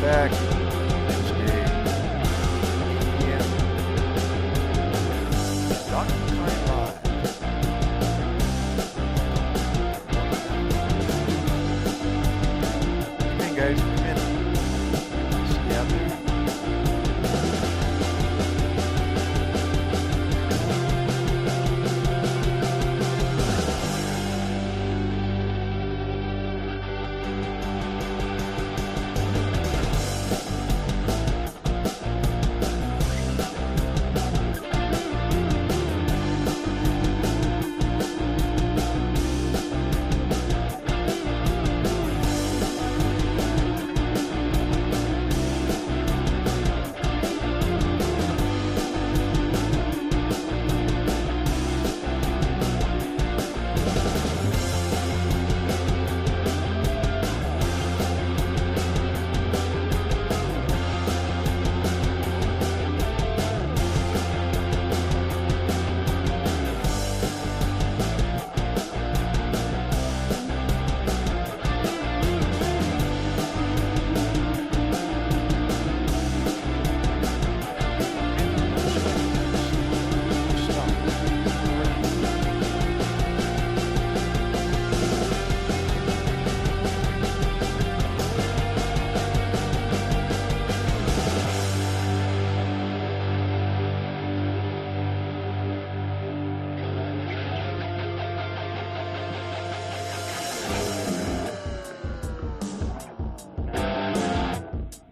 back. Wednesday, 8 p.m. Dr. Klein Live. Come in, guys. Come in. See you out there.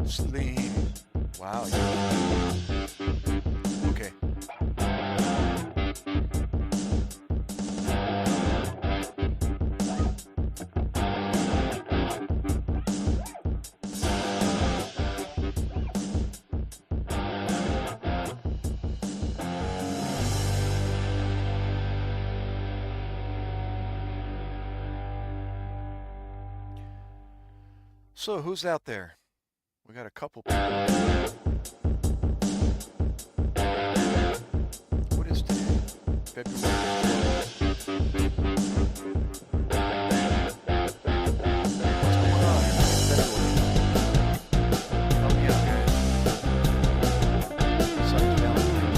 Sleep. Wow. Okay. So who's out there? We got a couple people. What is today? February. What's going on? Help me out, guys. Besides Valentine's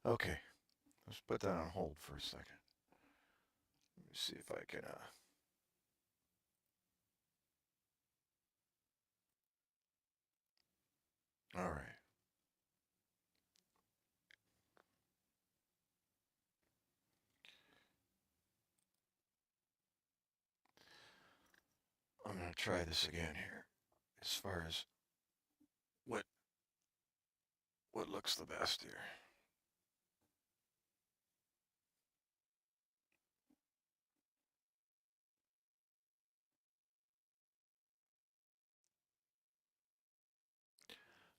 Okay, let's put that on hold for a second. Let me see if I can, all right. I'm going to try this again here as far as what looks the best here.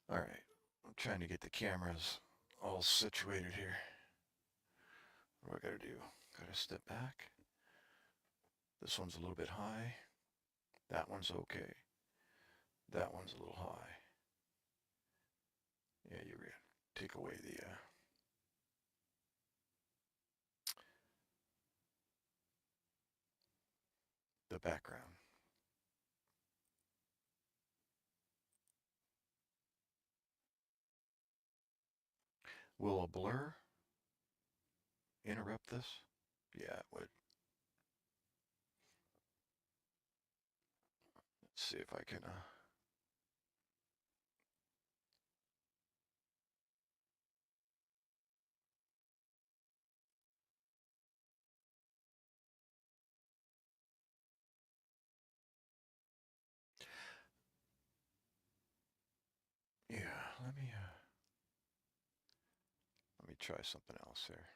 All right, trying to get the cameras all situated here. What do I gotta do? Gotta step back. This one's a little bit high. That one's okay. That one's a little high. Yeah, you're gonna take away the background. Will a blur interrupt this? Yeah, it would. Let's see if I can yeah, let me try something else here.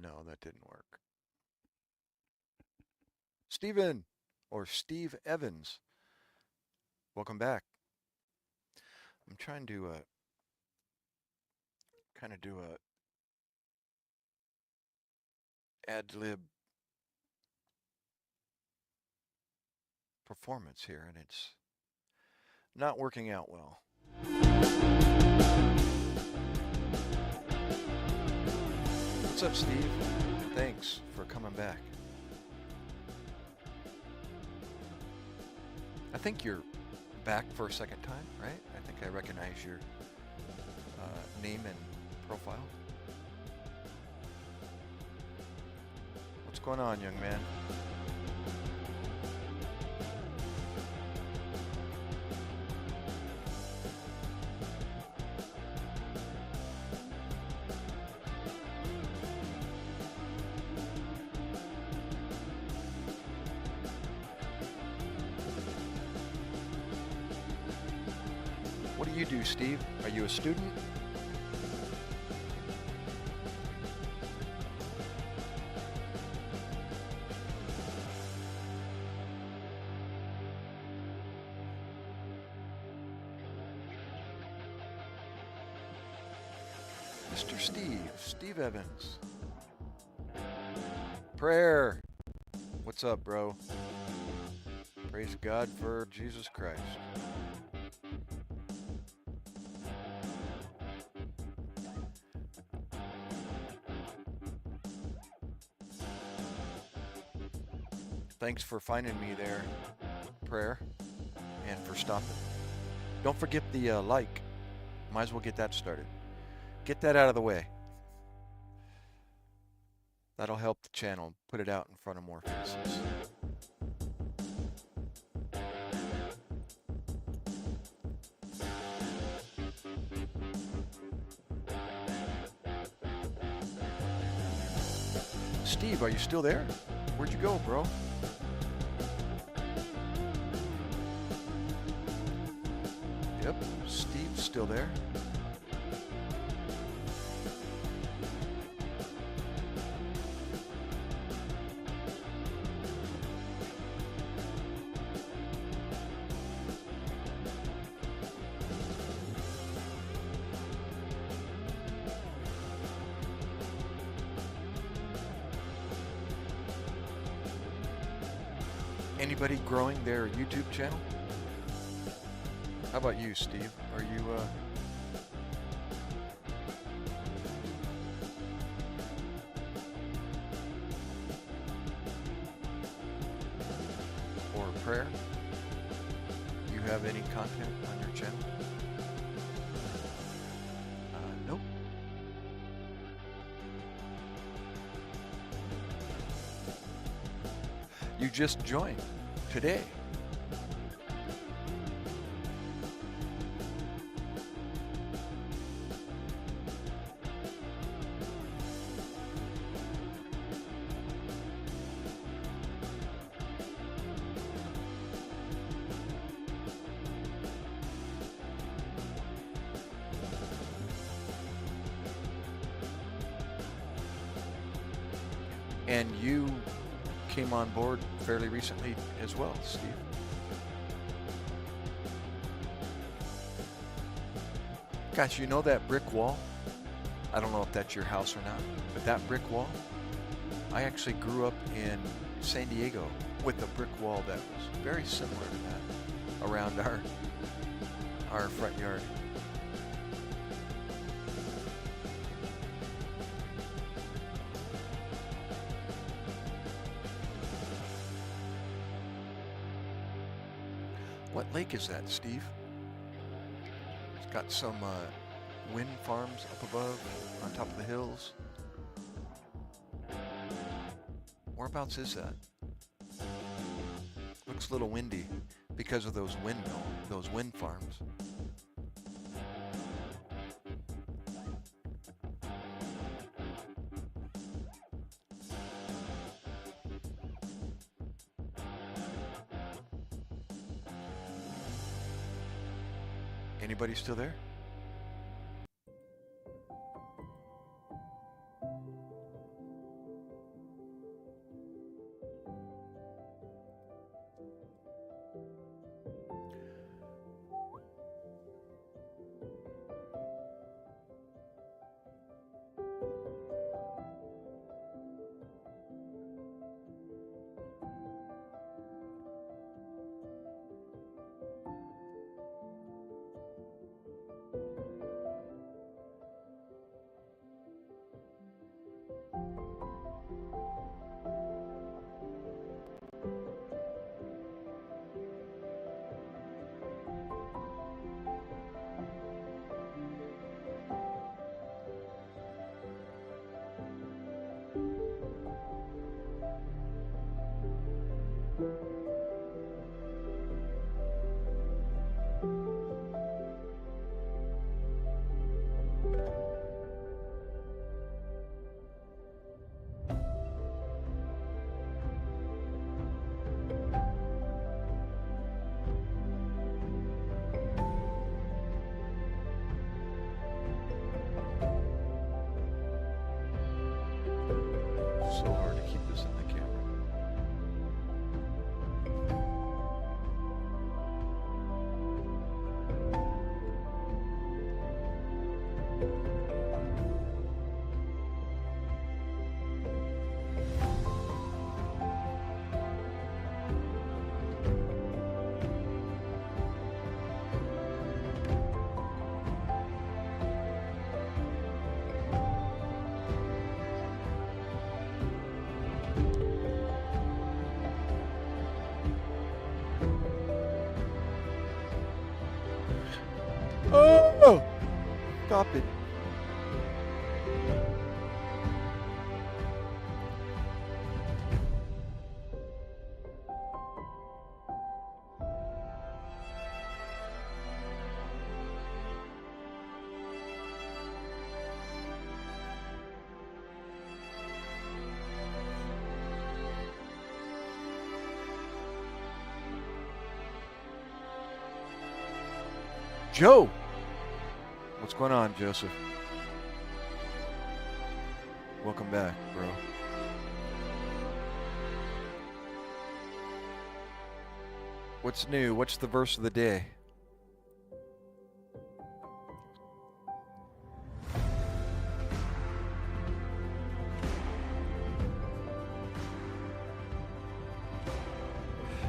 No, that didn't work. Steven, or Steve Evans, welcome back. I'm trying to kind of do a ad-lib performance here, and it's not working out well. What's up, Steve? Thanks for coming back. I think you're back for a second time, right? I think I recognize your name and profile. What's going on, young man? What do you do, Steve? Are you a student? Mr. Steve Evans. Prayer. What's up, bro? Praise God for Jesus Christ. Thanks for finding me there, Prayer, and for stopping. Don't forget the like. Might as well get that started. Get that out of the way. That'll help the channel put it out in front of more faces. Steve, are you still there? Where'd you go, bro? Yep, Steve's still there. Anybody growing their YouTube channel? How about you, Steve? Are you or Prayer? You have any content on your channel? Nope. You just joined today. And you came on board fairly recently as well, Steve. Gosh, you know that brick wall? I don't know if that's your house or not, but that brick wall, I actually grew up in San Diego with a brick wall that was very similar to that around our front yard. What lake is that, Steve? It's got some wind farms up above, on top of the hills. Whereabouts is that? Looks a little windy because of those wind farms. Anybody still there? So hard to keep this in the camera. Oh! Stop it. Joe! What's going on, Joseph? Welcome back, bro. What's new? What's the verse of the day?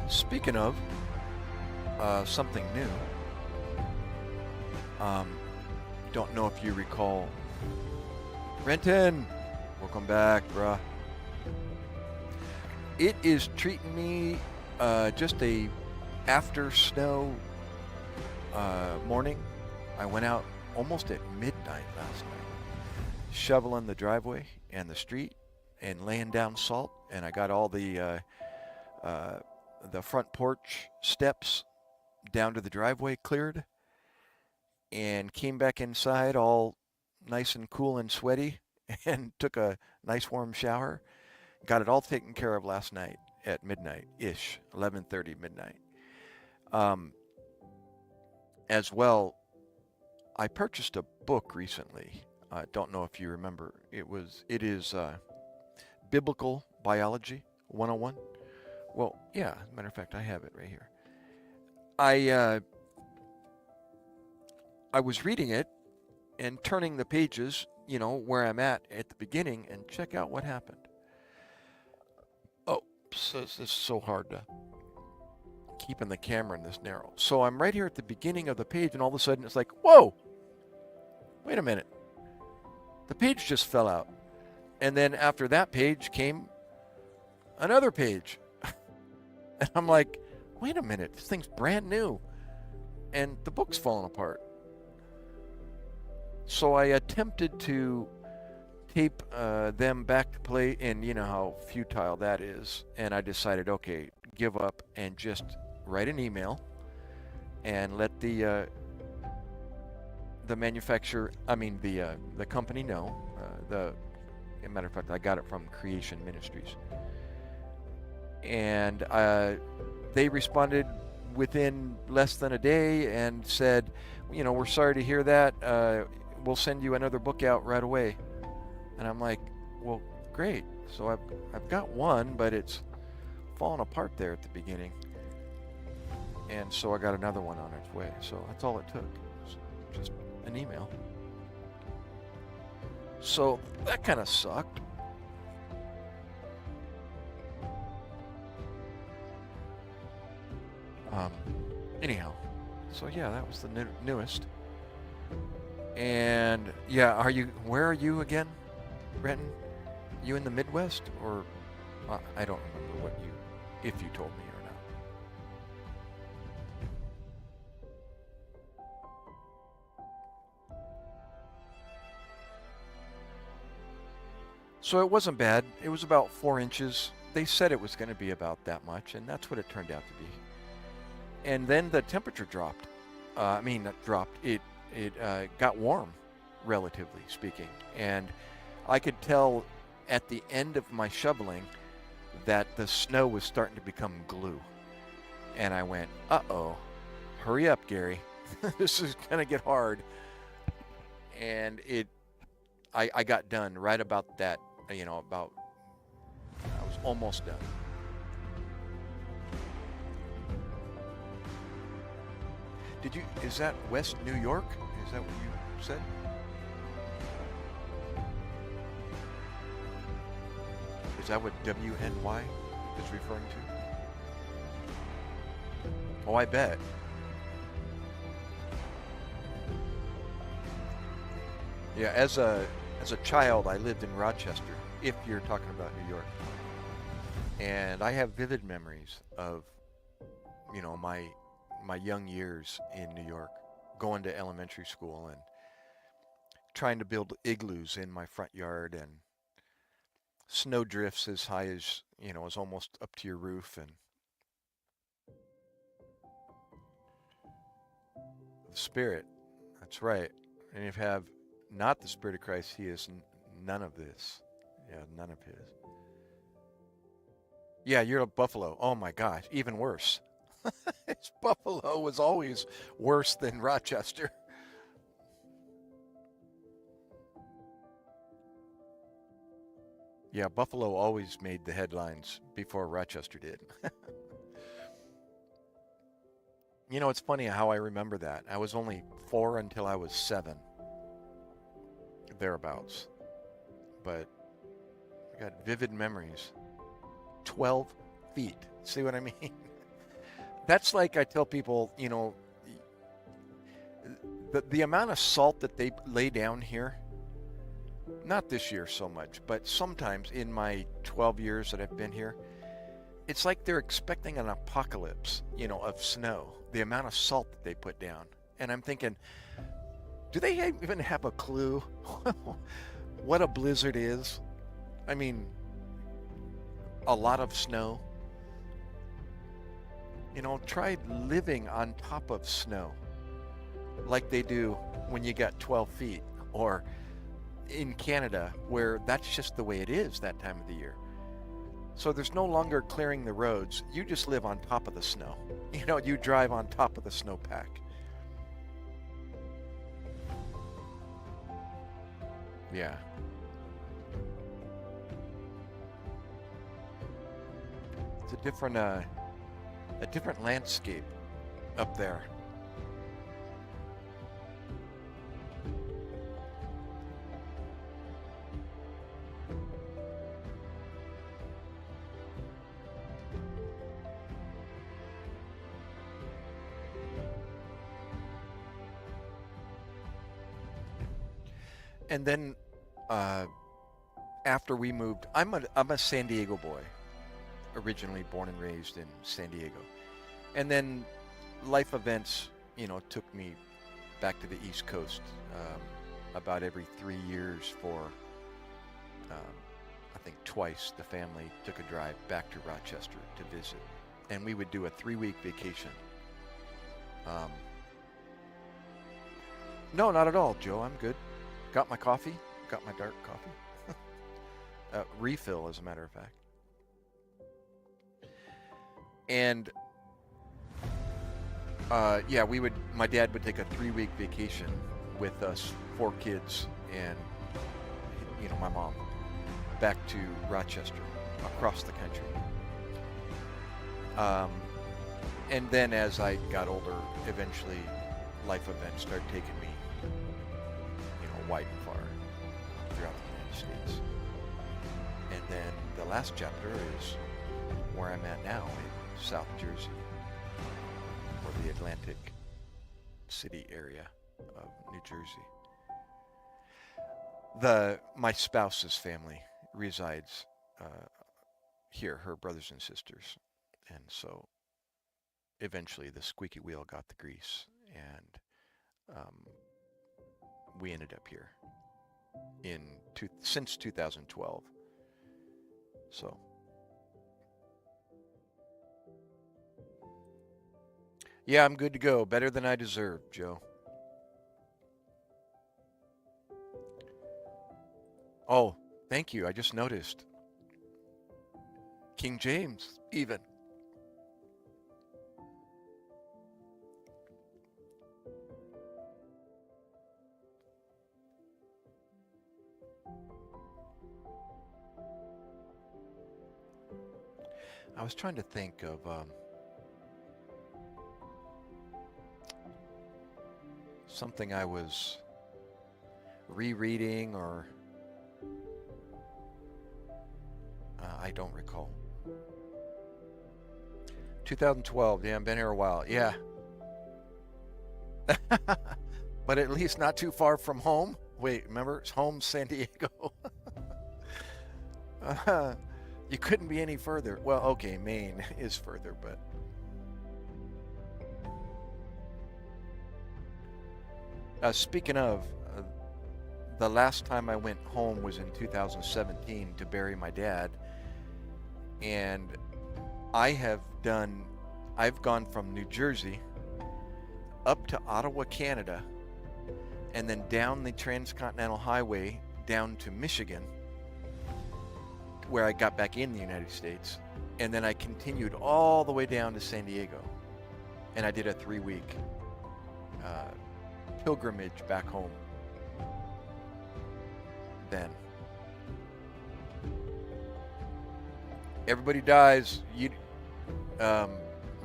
Speaking of something new, don't know if you recall. Renton, welcome back, bruh. It is treating me just a after snow morning. I went out almost at midnight last night, shoveling the driveway and the street and laying down salt, and I got all the front porch steps down to the driveway cleared, and came back inside all nice and cool and sweaty and took a nice warm shower. Got it all taken care of last night at midnight-ish, 11:30 midnight. As well, I purchased a book recently. I don't know if you remember. It is biblical biology 101? Well, yeah, as a matter of fact, I have it right here. I was reading it and turning the pages, where I'm at the beginning, and check out what happened. Oh, so it's so hard to keeping the camera in this narrow. So I'm right here at the beginning of the page, and all of a sudden it's like, whoa, wait a minute. The page just fell out. And then after that page came another page. And I'm like, wait a minute, this thing's brand new. And the book's falling apart. So I attempted to tape them back to play, and you know how futile that is. And I decided, okay, give up and just write an email and let the manufacturer, the company know. As a matter of fact, I got it from Creation Ministries. And they responded within less than a day and said, we're sorry to hear that. We'll send you another book out right away. And I'm like, well, great. So I've got one, but it's falling apart there at the beginning. And so I got another one on its way. So that's all it took. Just an email. So that kind of sucked. Anyhow, so yeah, that was the newest. And yeah, where are you again, Renton? You in the Midwest, or I don't remember if you told me or not. So it wasn't bad. It was about 4 inches. They said it was going to be about that much, and that's what it turned out to be. And then the temperature dropped. Not dropped. It got warm, relatively speaking. And I could tell at the end of my shoveling that the snow was starting to become glue. And I went, uh-oh, hurry up, Gary. This is going to get hard. And I got done right about that, I was almost done. Is that West New York? Is that what you said? Is that what WNY is referring to? Oh, I bet. Yeah, as a child, I lived in Rochester, if you're talking about New York. And I have vivid memories of, my young years in New York, going to elementary school and trying to build igloos in my front yard, and snow drifts as high as, as almost up to your roof, and the Spirit, that's right. And if you have not the Spirit of Christ, he is none of this. Yeah, none of his. Yeah, you're a Buffalo. Oh my gosh, even worse. Buffalo was always worse than Rochester. Yeah, Buffalo always made the headlines before Rochester did. It's funny how I remember that. I was only 4 until I was 7, thereabouts. But I got vivid memories. 12 feet. See what I mean? That's like I tell people, the amount of salt that they lay down here, not this year so much, but sometimes in my 12 years that I've been here, it's like they're expecting an apocalypse, of snow, the amount of salt that they put down. And I'm thinking, do they even have a clue what a blizzard is? I mean, a lot of snow. Try living on top of snow like they do when you got 12 feet, or in Canada where that's just the way it is that time of the year. So there's no longer clearing the roads. You just live on top of the snow. You drive on top of the snowpack. Yeah. It's a different landscape up there. And then after we moved, I'm a San Diego boy, originally born and raised in San Diego. And then life events, took me back to the East Coast about every 3 years for, I think twice, the family took a drive back to Rochester to visit. And we would do a 3-week vacation. No, not at all, Joe. I'm good. Got my coffee. Got my dark coffee. Refill, as a matter of fact. And yeah, my dad would take a 3-week vacation with us 4 kids and, my mom back to Rochester, across the country. And then as I got older, eventually life events started taking me, wide and far throughout the United States. And then the last chapter is where I'm at now in South Jersey, or the Atlantic City area of New Jersey. My spouse's family resides here, her brothers and sisters. And so eventually the squeaky wheel got the grease, and we ended up here since 2012. So yeah, I'm good to go. Better than I deserve, Joe. Oh, thank you. I just noticed. King James, even. I was trying to think of something I was rereading, or I don't recall. 2012, yeah, I've been here a while, yeah. But at least not too far from home. Wait, remember, it's home, San Diego. You couldn't be any further. Well, okay, Maine is further, but... speaking of, the last time I went home was in 2017 to bury my dad. And I've gone from New Jersey up to Ottawa, Canada, and then down the Transcontinental Highway down to Michigan, where I got back in the United States, and then I continued all the way down to San Diego, and I did a 3-week pilgrimage back home then. Everybody dies.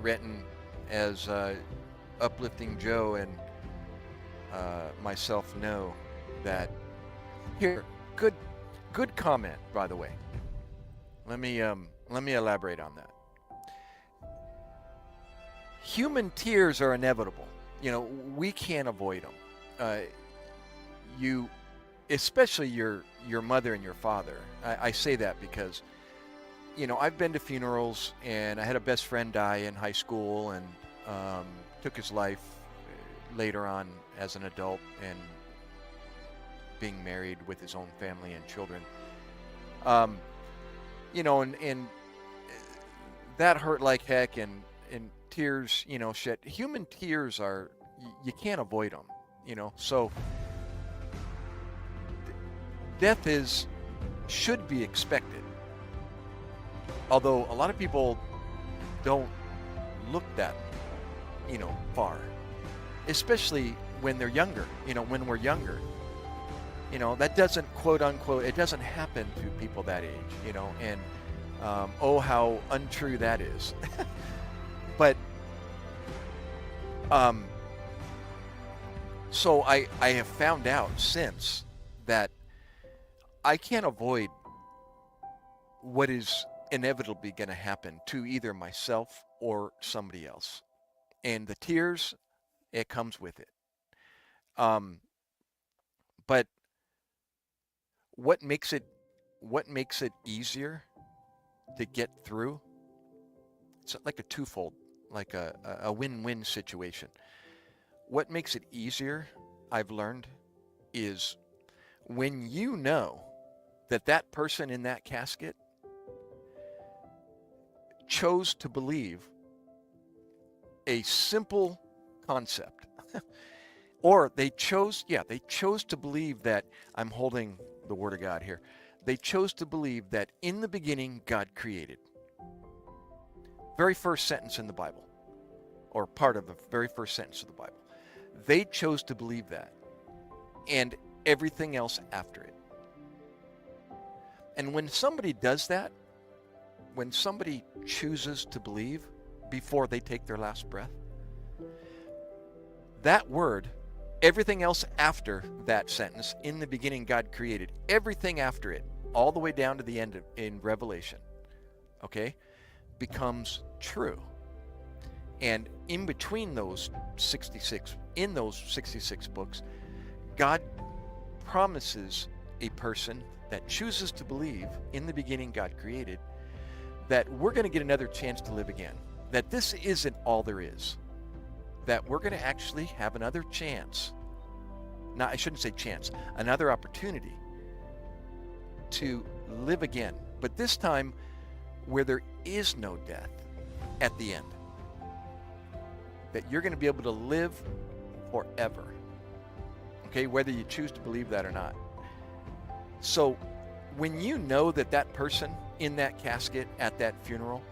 Renton, as Uplifting Joe and myself know that. Here, good comment, by the way. Let me elaborate on that. Human tears are inevitable. We can't avoid them. Especially your mother and your father. I say that because, I've been to funerals, and I had a best friend die in high school, and took his life later on as an adult, and being married with his own family and children. And that hurt like heck, and tears, shed. Human tears are, you can't avoid them, so death should be expected. Although a lot of people don't look that, far, especially when they're younger, when we're younger. That doesn't, quote unquote, it doesn't happen to people that age, and Oh, how untrue that is. But um, so I have found out since that I can't avoid what is inevitably going to happen to either myself or somebody else. And the tears, it comes with it. Um, but what makes it what makes it easier to get through? It's like a twofold, like a win-win situation. What makes it easier, I've learned, is when you know that that person in that casket chose to believe a simple concept. Or they chose to believe that, I'm holding the Word of God here. They chose to believe that in the beginning, God created. Very first sentence in the Bible, or part of the very first sentence of the Bible. They chose to believe that, and everything else after it. And when somebody does that, when somebody chooses to believe before they take their last breath, that word, everything else after that sentence, in the beginning God created, everything after it, all the way down to the end in Revelation, okay, becomes true. And in between those 66 books, God promises a person that chooses to believe in the beginning God created that we're going to get another chance to live again, that this isn't all there is, that we're going to actually have another chance. Now, I shouldn't say chance, another opportunity to live again, but this time where there is no death at the end, that you're going to be able to live forever, okay, whether you choose to believe that or not. So when you know that that person in that casket at that funeral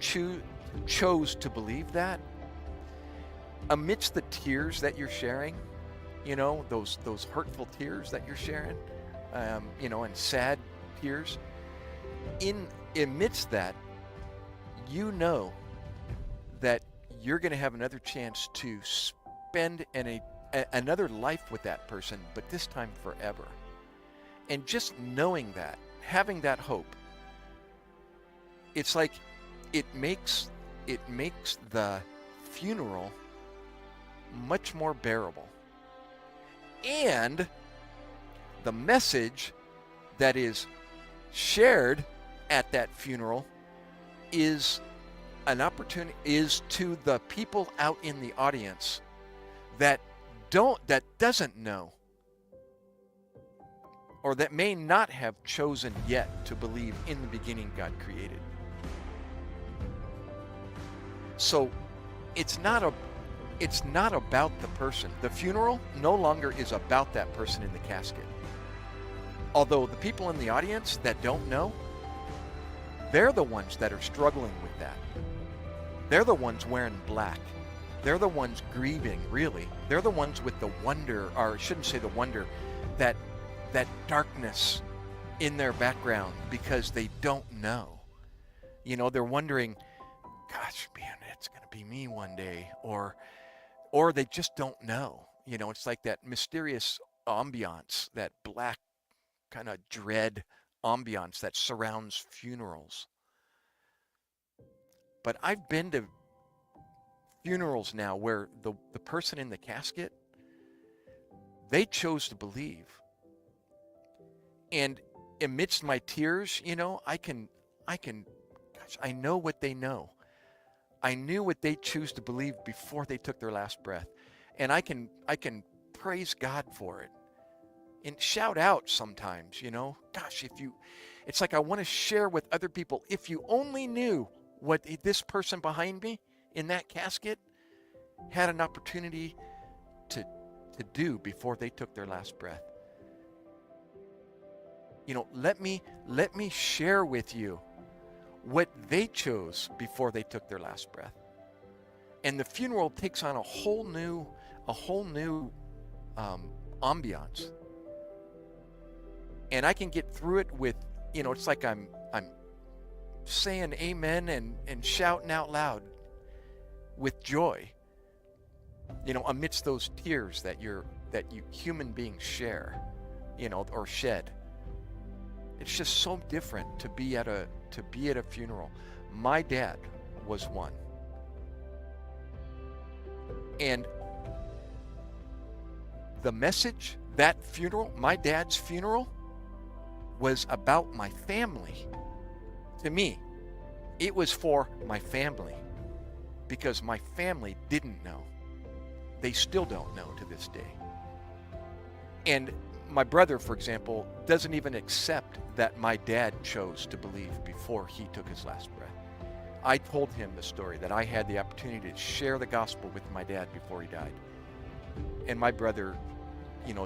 chose to believe that, amidst the tears that you're sharing, you know, those hurtful tears that you're sharing, you know, and sad tears, amidst that, you know that you're going to have another chance to spend another life with that person, but this time forever. And just knowing that, having that hope, it's like it makes the funeral much more bearable. And the message that is shared at that funeral is an opportunity, is to the people out in the audience that doesn't know, or that may not have chosen yet to believe in the beginning God created. So it's not about the person. The funeral no longer is about that person in the casket. Although the people in the audience that don't know, they're the ones that are struggling with that. They're the ones wearing black. They're the ones grieving, really. They're the ones with the wonder, or I shouldn't say the wonder, that darkness in their background, because they don't know. You know, they're wondering, gosh, man, it's going to be me one day, or they just don't know. You know, it's like that mysterious ambiance, that black kind of dread ambiance that surrounds funerals. But I've been to funerals now where the person in the casket, they chose to believe. And amidst my tears, you know, I know what they know. I knew what they choose to believe before they took their last breath. And I can praise God for it. And shout out sometimes, you know, gosh, it's like I want to share with other people, if you only knew what this person behind me in that casket had an opportunity to do before they took their last breath. You know, let me share with you what they chose before they took their last breath. And the funeral takes on a whole new ambiance. And I can get through it with, you know, it's like I'm saying amen and shouting out loud with joy, amidst those tears that you human beings share, or shed. It's just so different to be at a funeral. My dad was one. And the message, that funeral, my dad's funeral, was about my family. To me, it was for my family, because my family didn't know. They still don't know to this day. And my brother, for example, doesn't even accept that my dad chose to believe before he took his last breath. I told him the story, that I had the opportunity to share the gospel with my dad before he died. And my brother,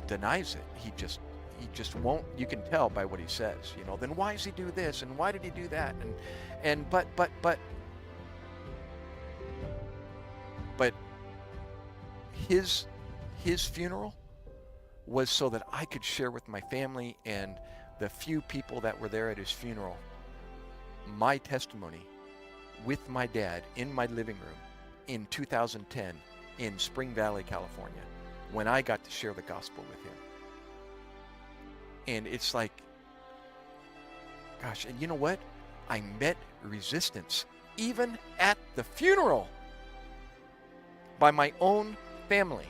denies it. He just won't. You can tell by what he says, then why does he do this? And why did he do that? But his funeral was so that I could share with my family and the few people that were there at his funeral my testimony with my dad in my living room in 2010 in Spring Valley, California, when I got to share the gospel with him. And it's like, gosh, and you know what? I met resistance even at the funeral by my own family.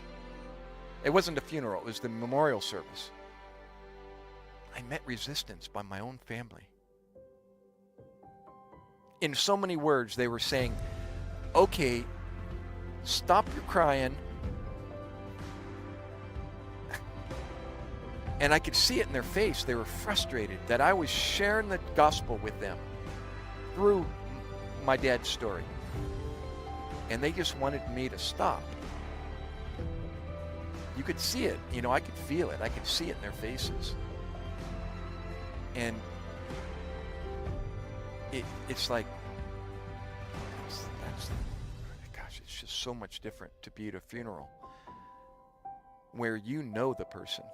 It wasn't a funeral, it was the memorial service. I met resistance by my own family. In so many words, they were saying, okay, stop your crying. And I could see it in their face. They were frustrated that I was sharing the gospel with them through my dad's story. And they just wanted me to stop. You could see it, I could feel it. I could see it in their faces. And it's like, gosh, it's just so much different to be at a funeral where you know the person.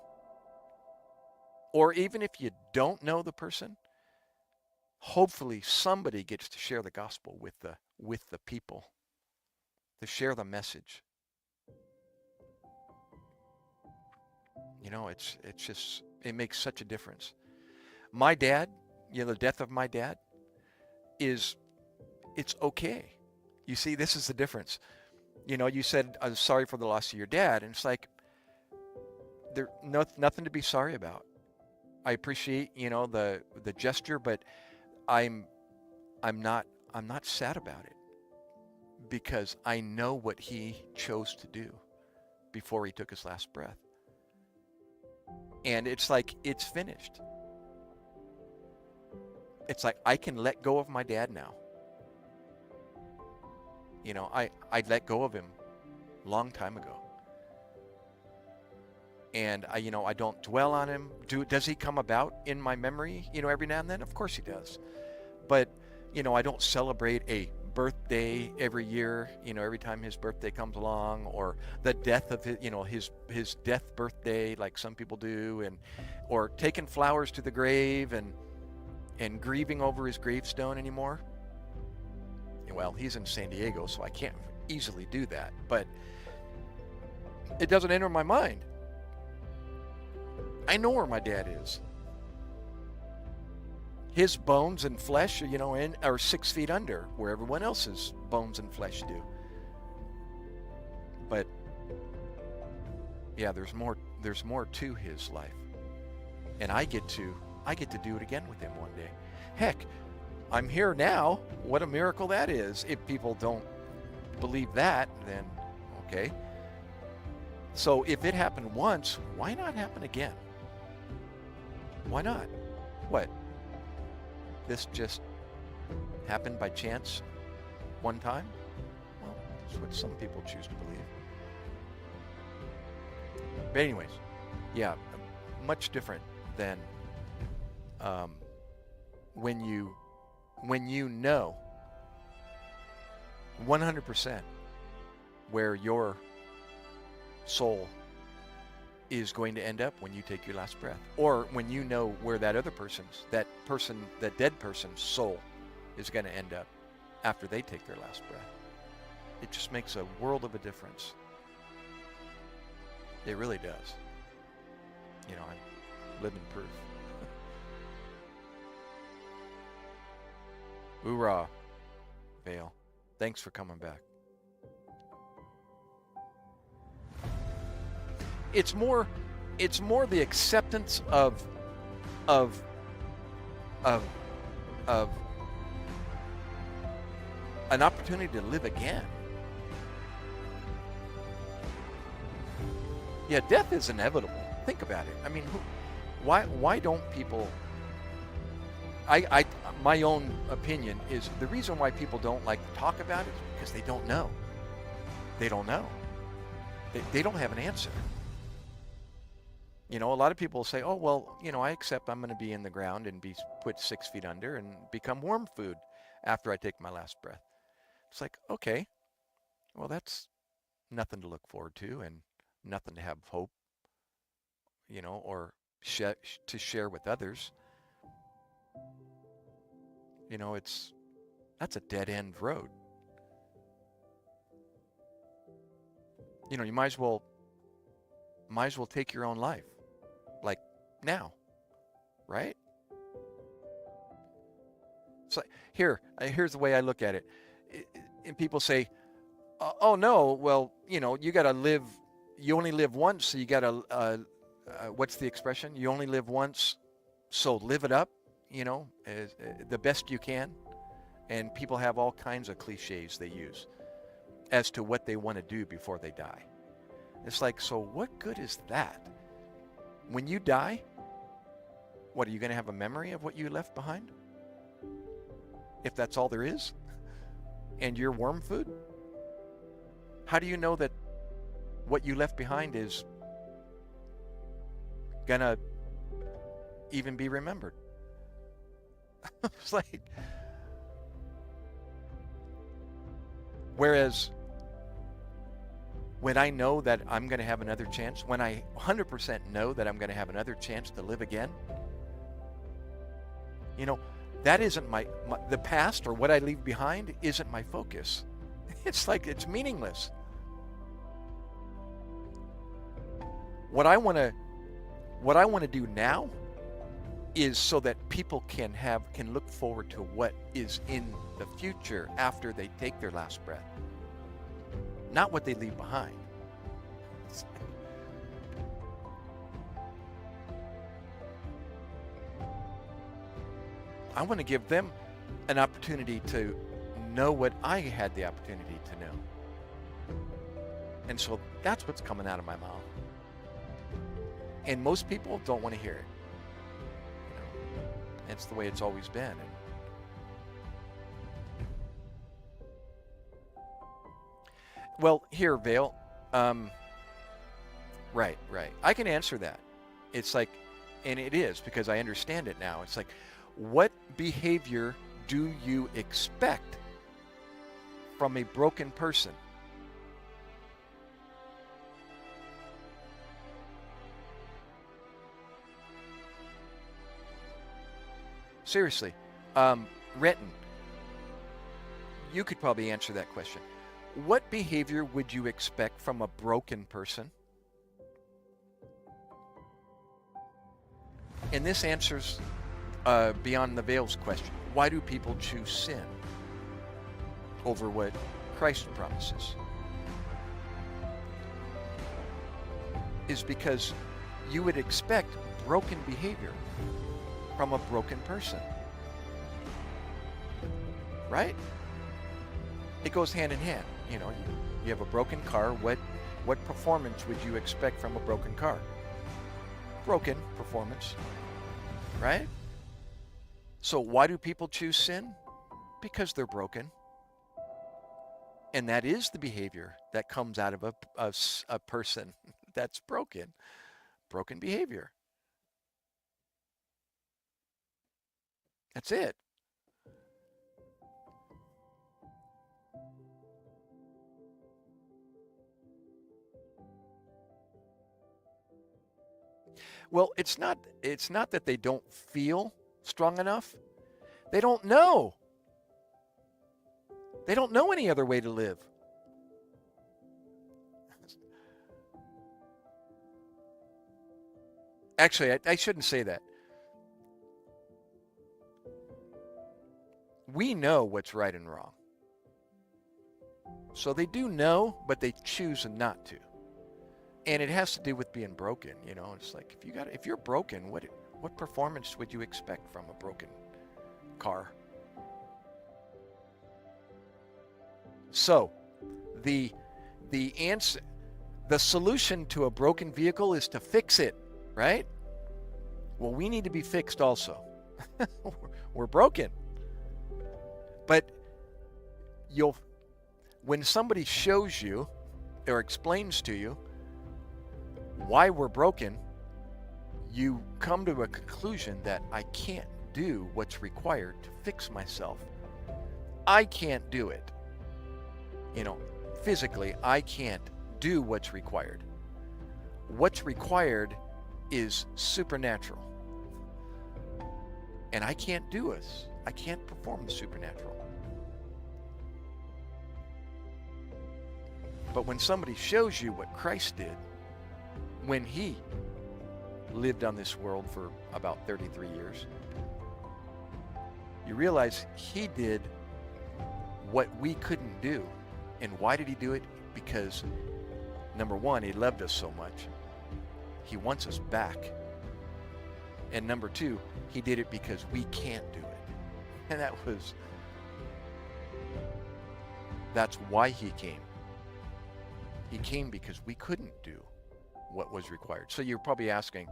Or even if you don't know the person, hopefully somebody gets to share the gospel with the people, to share the message. It makes such a difference. My dad, the death of my dad it's okay. You see, this is the difference. You said, I'm sorry for the loss of your dad. And it's like, there's nothing to be sorry about. I appreciate, the gesture, but I'm not sad about it, because I know what he chose to do before he took his last breath. And it's like, it's finished. It's like, I can let go of my dad now. I let go of him a long time ago. And I don't dwell on him. Does he come about in my memory, every now and then? Of course he does. But, I don't celebrate a birthday every year, every time his birthday comes along, or the death of his death birthday, like some people do, or taking flowers to the grave and grieving over his gravestone anymore. Well, he's in San Diego, so I can't easily do that, but it doesn't enter my mind. I know where my dad is. His bones and flesh, are 6 feet under where everyone else's bones and flesh do. But yeah, there's more to his life, and I get to do it again with him one day. Heck, I'm here now. What a miracle that is. If people don't believe that, then okay. So if it happened once, why not happen again? Why not? What? This just happened by chance one time? Well, that's what some people choose to believe. But anyways, yeah, much different than when you know 100% where your soul is going to end up when you take your last breath, or when you know where that dead person's soul is going to end up after they take their last breath. It just makes a world of a difference. It really does. You know, I'm living proof. Hoorah, Vale. Thanks for coming back. It's more the acceptance of an opportunity to live again. Yeah, death is inevitable. Think about it. I mean, why don't people? My own opinion is the reason why people don't like to talk about it is because they don't know. They don't know. They don't have an answer. You know, a lot of people say, oh, well, you know, I accept I'm going to be in the ground and be put 6 feet under and become worm food after I take my last breath. It's like, okay, well, that's nothing to look forward to and nothing to have hope, you know, or to share with others. You know, that's a dead end road. You know, you might as well take your own life, like now, right? So here's the way I look at it. And people say, oh no, well, you know, you only live once, so you gotta, what's the expression? You only live once, so live it up, you know, the best you can. And people have all kinds of cliches they use as to what they want to do before they die. It's like, so what good is that? When you die, what, are you going to have a memory of what you left behind? If that's all there is? And you're worm food? How do you know that what you left behind is going to even be remembered? It's like, whereas when I know that I'm going to have another chance, when I 100% know that I'm going to have another chance to live again, you know, that isn't the past or what I leave behind isn't my focus. It's like, it's meaningless. What I want to do now is so that people can look forward to what is in the future after they take their last breath. Not what they leave behind. I want to give them an opportunity to know what I had the opportunity to know. And so that's what's coming out of my mouth. And most people don't want to hear it. You know, it's the way it's always been. Well, here, Vale. Right. I can answer that. It's like, and it is because I understand it now. It's like, what behavior do you expect from a broken person? Seriously, Renton, you could probably answer that question. What behavior would you expect from a broken person? And this answers beyond the Vale's question. Why do people choose sin over what Christ promises? Is because you would expect broken behavior from a broken person. Right? It goes hand in hand. You know, you have a broken car. What performance would you expect from a broken car? Broken performance, right? So why do people choose sin? Because they're broken. And that is the behavior that comes out of a person that's broken. Broken behavior. That's it. Well, it's not that they don't feel strong enough. They don't know. They don't know any other way to live. Actually, I shouldn't say that. We know what's right and wrong. So they do know, but they choose not to. And it has to do with being broken, you know. It's like if you're broken, what performance would you expect from a broken car? So, the answer, the solution to a broken vehicle is to fix it, right? Well, we need to be fixed also. We're broken. But when somebody shows you or explains to you why we're broken, you come to a conclusion that I can't do what's required to fix myself. I can't do it. You know, physically, I can't do what's required. What's required is supernatural. And I can't do it. I can't perform the supernatural. But when somebody shows you what Christ did when he lived on this world for about 33 years, you realize he did what we couldn't do. And why did he do it? Because, number one, he loved us so much. He wants us back. And number two, he did it because we can't do it. And that's why he came. He came because we couldn't do what was required. So you're probably asking,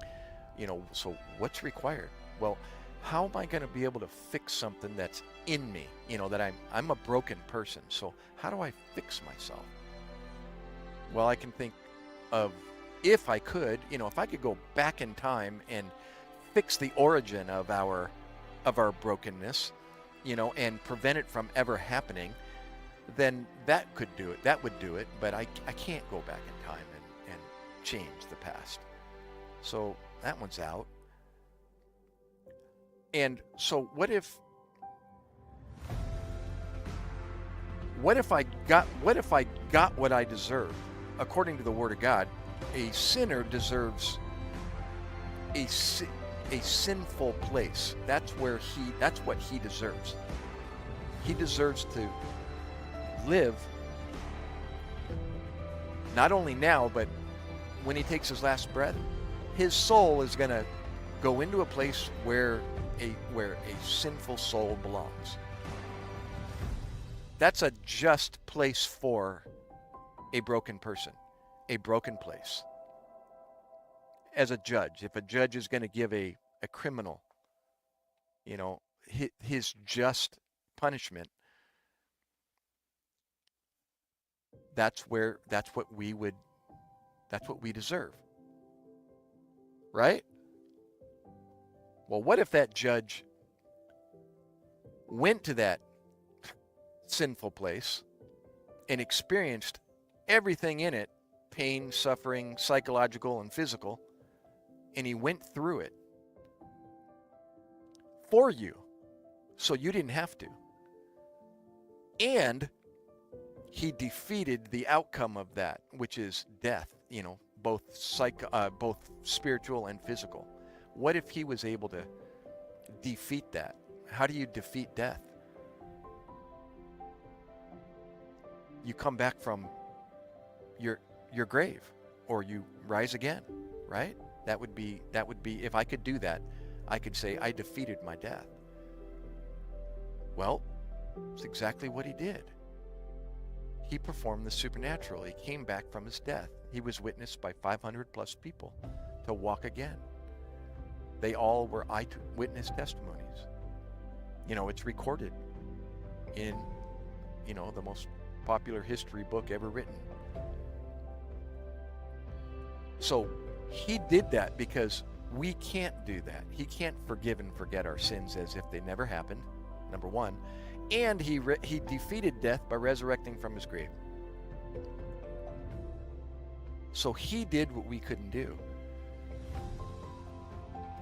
you know, so what's required? Well, how am I going to be able to fix something that's in me? You know, that I'm a broken person. So how do I fix myself? Well, I can think of, if I could, you know, if I could go back in time and fix the origin of our brokenness, you know, and prevent it from ever happening, then that could do it. That would do it. But I can't go back in time and change the past. So that one's out. And so what if I got what I deserve? According to the Word of God, a sinner deserves a sinful place. That's what he deserves. He deserves to live not only now, but when he takes his last breath, his soul is going to go into a place where a sinful soul belongs. That's a just place for a broken person, a broken place. As a judge, if a judge is going to give a criminal, you know, his just punishment, that's what we deserve. Right? Well, what if that judge went to that sinful place and experienced everything in it, pain, suffering, psychological and physical, and he went through it for you so you didn't have to. And he defeated the outcome of that, which is death, you know, both spiritual and physical. What if he was able to defeat that? How do you defeat death? You come back from your grave, or you rise again, right? That would be if I could do that, I could say I defeated my death. Well, it's exactly what he did. He performed the supernatural. He came back from his death. He was witnessed by 500 plus people to walk again. They all were eyewitness testimonies. You know, it's recorded in, you know, the most popular history book ever written. So he did that because we can't do that. He can't forgive and forget our sins as if they never happened, number one. And he defeated death by resurrecting from his grave. So he did what we couldn't do.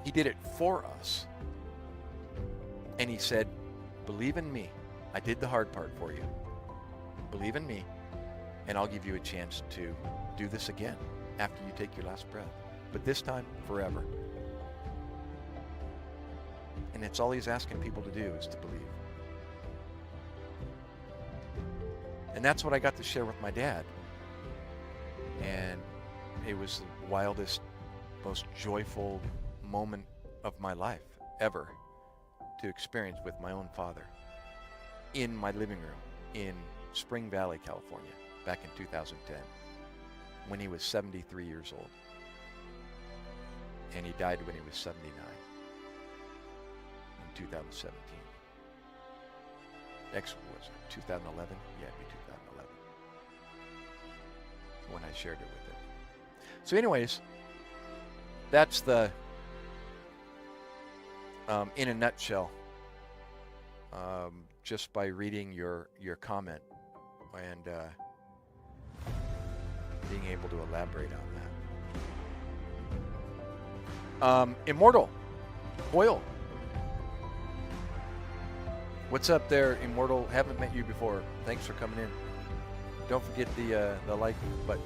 He did it for us. And he said, believe in me. I did the hard part for you. believe in me, and I'll give you a chance to do this again after you take your last breath. But this time, forever. And it's all he's asking people to do is to believe. And that's what I got to share with my dad. And it was the wildest, most joyful moment of my life ever to experience with my own father in my living room in Spring Valley, California, back in 2010, when he was 73 years old. And he died when he was 79 in 2017. Was it 2011? Yeah, it'd be 2011 when I shared it with him. So anyways, that's the, in a nutshell, just by reading your comment and being able to elaborate on that. Immortal, Hoyle. What's up there, Immortal? Haven't met you before. Thanks for coming in. Don't forget the like button.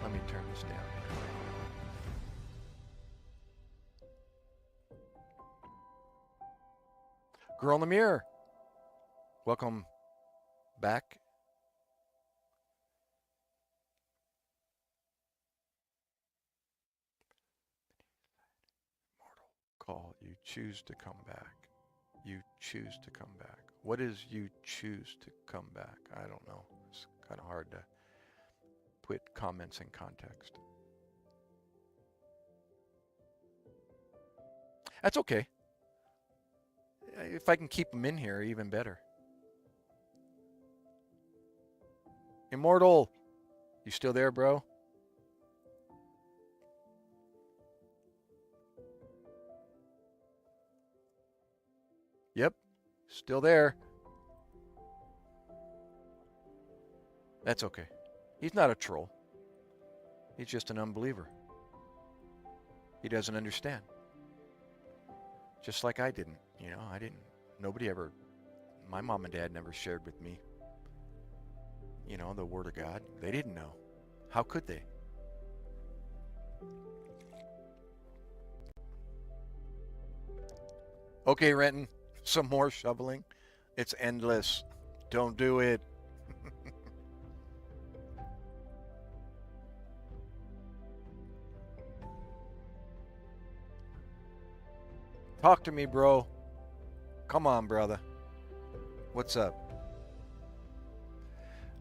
Let me turn this down. Girl in the Mirror. Welcome back. Call. You choose to come back. You choose to come back. What is you choose to come back? I don't know. It's kind of hard to put comments in context. That's okay. If I can keep them in here, even better. Immortal, you still there, bro? Yep, still there. That's okay. He's not a troll. He's just an unbeliever. He doesn't understand. Just like I didn't. You know, I didn't. Nobody ever, my mom and dad never shared with me, you know, the Word of God. They didn't know. How could they? Okay, Renton. Some more shoveling. It's endless. Don't do it. Talk to me, bro. Come on, brother. What's up?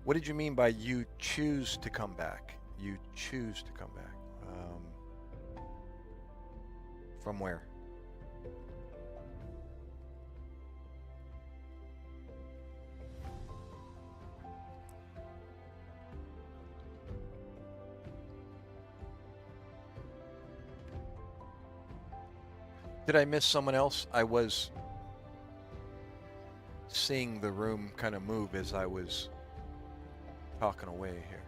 What did you mean by you choose to come back? You choose to come back. From where? Did I miss someone else? I was seeing the room kind of move as I was talking away here.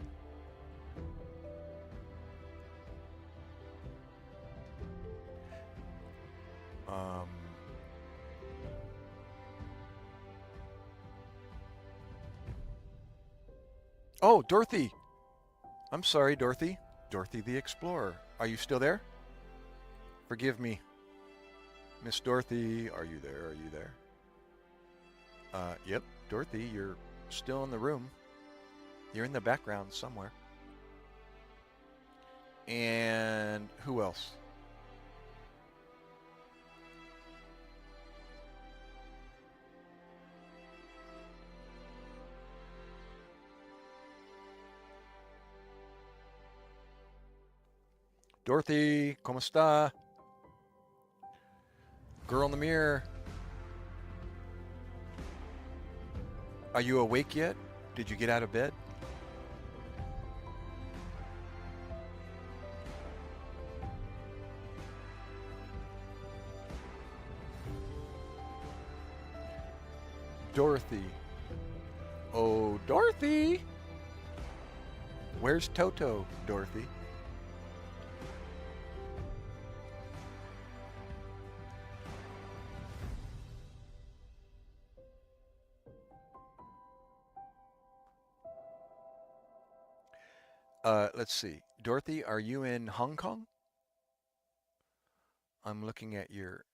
Oh, Dorothy. I'm sorry, Dorothy. Dorothy the Explorer. Are you still there? Forgive me. Miss Dorothy, are you there? Are you there? Yep, Dorothy, you're still in the room. You're in the background somewhere. And who else? Dorothy, ¿cómo está? Girl in the Mirror. Are you awake yet? Did you get out of bed? Dorothy. Oh, Dorothy. Where's Toto, Dorothy? Let's see. Dorothy, are you in Hong Kong? I'm looking at your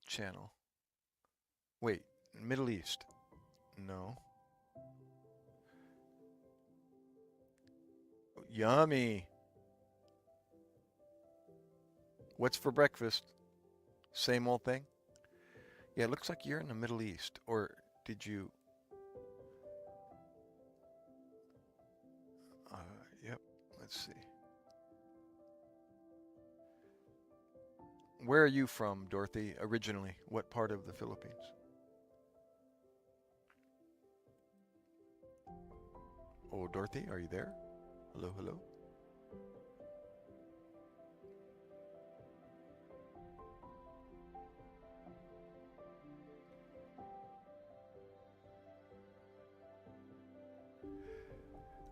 channel. Wait, Middle East. No. Yummy. What's for breakfast? Same old thing? Yeah, it looks like you're in the Middle East. Or did you? Uh, yep. Let's see. Where are you from, Dorothy, originally? What part of the Philippines? Oh, Dorothy, are you there? Hello, hello.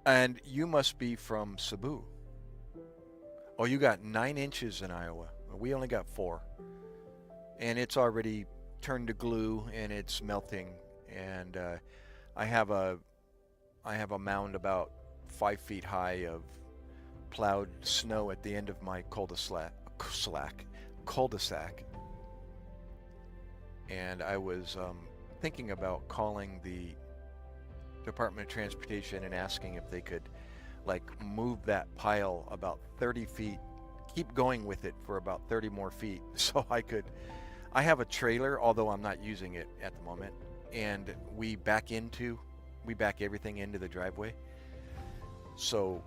And you must be from Cebu. Oh, you got 9 inches in Iowa. We only got 4. And it's already turned to glue and it's melting. And I have a mound about 5 feet high of plowed snow at the end of my cul-de-sac. And I was thinking about calling the Department of Transportation and asking if they could like move that pile about 30 feet, keep going with it for about 30 more feet so I have a trailer, although I'm not using it at the moment, and we back everything into the driveway. So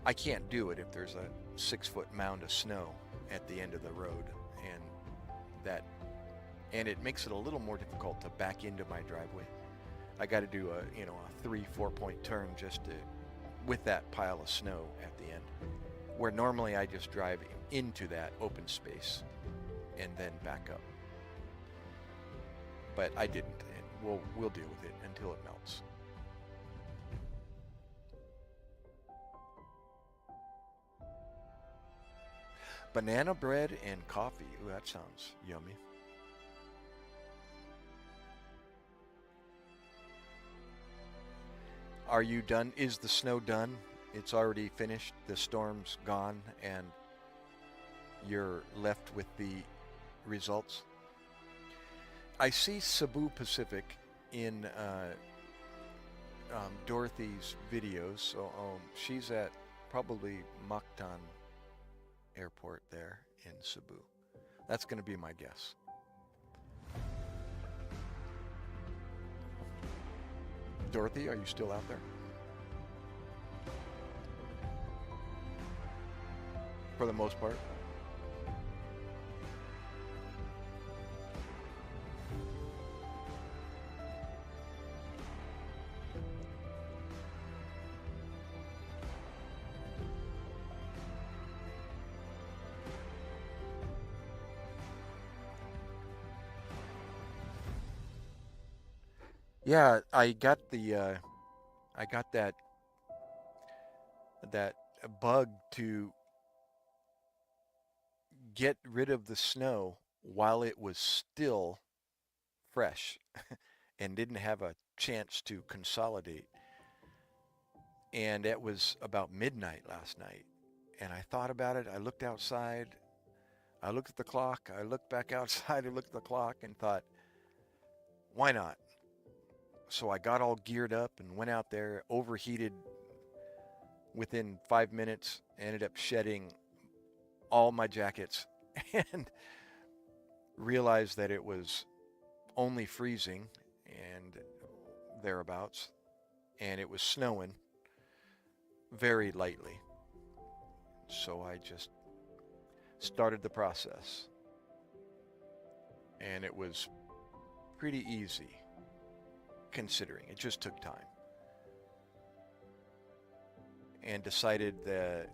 I can't do it if there's a 6-foot mound of snow at the end of the road, and it makes it a little more difficult to back into my driveway. I got to do a 3-4 point turn with that pile of snow at the end, where normally I just drive into that open space and then back up. But I didn't, and we'll deal with it until it melts. Banana bread and coffee. Ooh, that sounds yummy. Are you done? Is the snow done? It's already finished. The storm's gone, and you're left with the results. I see Cebu Pacific in Dorothy's videos. So she's at probably Mactan Airport there in Cebu. That's going to be my guess. Dorothy, are you still out there? For the most part. Yeah, I got that bug to get rid of the snow while it was still fresh and didn't have a chance to consolidate. And it was about midnight last night. And I thought about it. I looked outside. I looked at the clock. I looked back outside. I looked at the clock and thought, why not? So I got all geared up and went out there, overheated within 5 minutes, ended up shedding all my jackets and realized that it was only freezing and thereabouts, and it was snowing very lightly. So I just started the process, and it was pretty easy considering it just took time, and decided to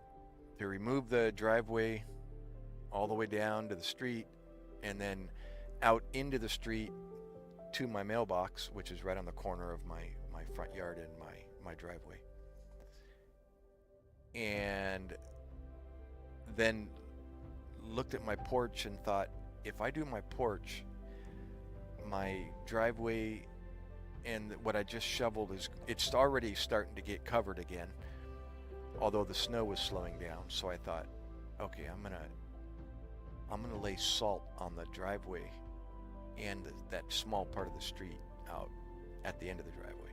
remove the driveway all the way down to the street and then out into the street to my mailbox, which is right on the corner of my front yard and my driveway. And then looked at my porch and thought, if I do my porch, my driveway and what I just shoveled it's already starting to get covered again, although the snow was slowing down. So I thought, okay, I'm gonna lay salt on the driveway and that small part of the street out at the end of the driveway,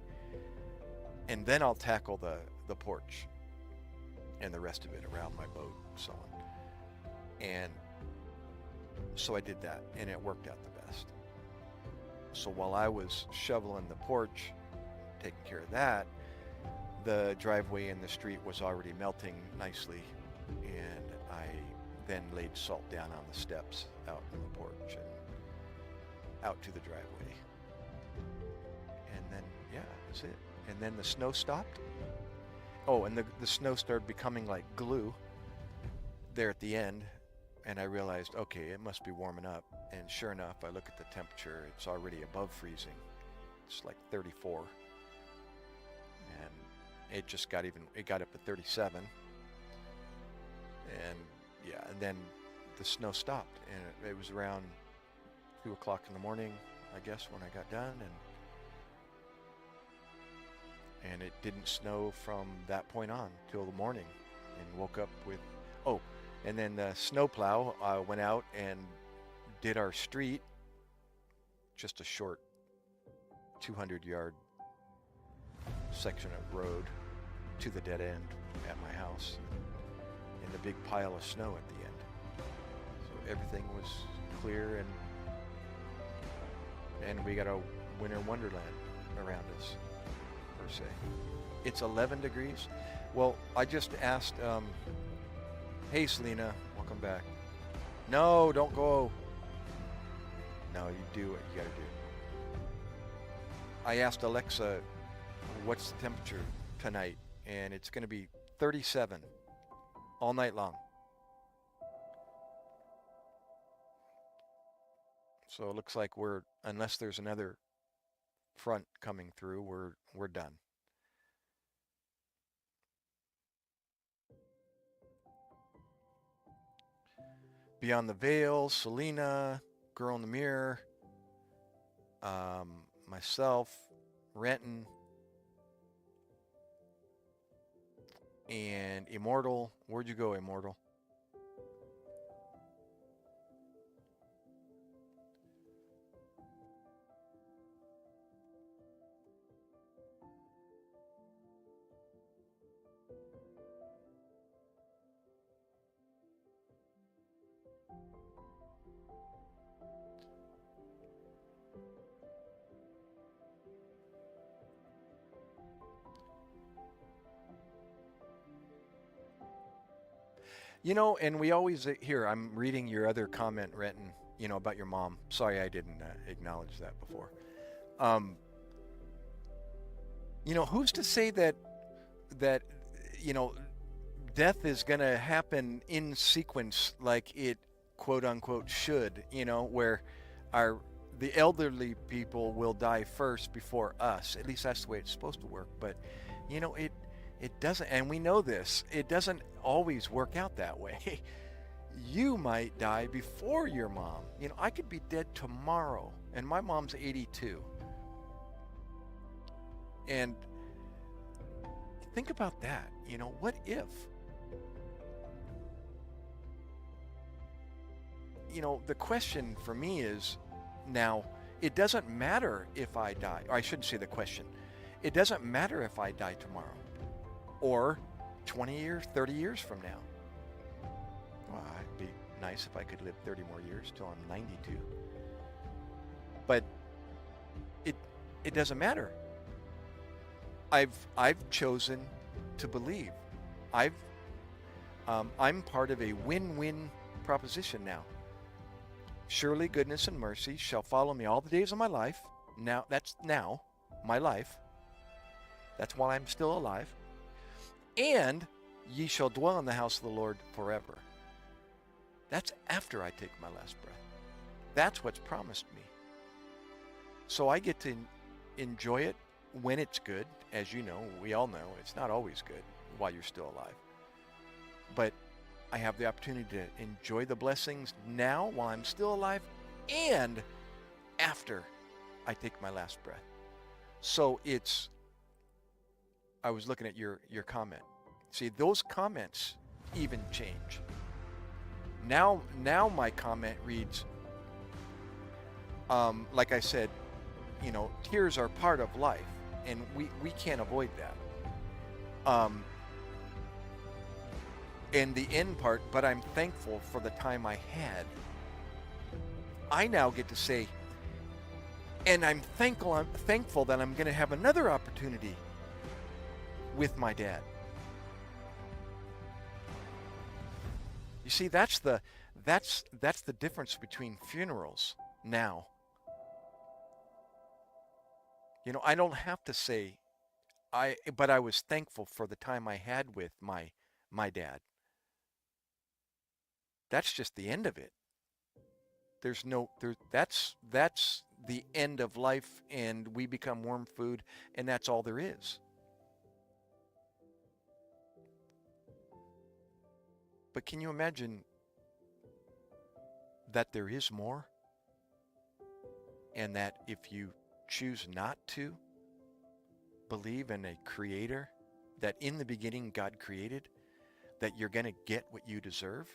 and then I'll tackle the porch and the rest of it around my boat and so on. And so I did that, and it worked out the best. So while I was shoveling the porch, taking care of that, the driveway and the street was already melting nicely, and I then laid salt down on the steps out on the porch and out to the driveway. And then, yeah, that's it. And then the snow stopped. Oh, and the snow started becoming like glue there at the end. And I realized, okay, it must be warming up. And sure enough, I look at the temperature. It's already above freezing. It's like 34. And it just got up to 37. And yeah, and then the snow stopped. And it was around 2 o'clock in the morning, I guess, when I got done. And it didn't snow from that point on till the morning. And woke up with, and then the snowplow went out and did our street, just a short 200-yard section of road to the dead end at my house, and a big pile of snow at the end. So everything was clear, and we got a winter wonderland around us, per se. It's 11 degrees. Well, I just asked, hey, Selena, welcome back. No, don't go. No, you do what you gotta do. I asked Alexa, what's the temperature tonight? And it's gonna be 37 all night long. So it looks like unless there's another front coming through, we're done. Beyond the Veil, Selena, Girl in the Mirror, myself, Renton, and Immortal. Where'd you go, Immortal? You know, and we always, here, I'm reading your other comment, Renton, about your mom. Sorry I didn't acknowledge that before. Who's to say that death is going to happen in sequence like it, quote unquote, should, where the elderly people will die first before us. At least that's the way it's supposed to work. But, it doesn't, and we know this, it doesn't always work out that way. You might die before your mom. I could be dead tomorrow, and my mom's 82. And think about that. What if? The question for me is, now, it doesn't matter if I die. Or I shouldn't say the question. It doesn't matter if I die tomorrow. Or 20 years, 30 years from now. Well, it'd be nice if I could live 30 more years till I'm 92. But it doesn't matter. I've chosen to believe. I'm part of a win-win proposition now. Surely goodness and mercy shall follow me all the days of my life. Now, that's now, my life. That's while I'm still alive. And ye shall dwell in the house of the Lord forever. That's after I take my last breath. That's what's promised me. So I get to enjoy it when it's good, as you know, we all know, it's not always good while you're still alive. But I have the opportunity to enjoy the blessings now while I'm still alive and after I take my last breath. So I was looking at your comment. See, those comments even change. Now my comment reads, like I said, tears are part of life, and we can't avoid that. And the end part, but I'm thankful for the time I had. I now get to say, and I'm thankful that I'm going to have another opportunity with my dad. You see, that's the difference between funerals now. I don't have to say but I was thankful for the time I had with my dad. That's just the end of it. That's the end of life, and we become worm food, and that's all there is. But can you imagine that there is more? And that if you choose not to believe in a creator, that in the beginning God created, that you're going to get what you deserve?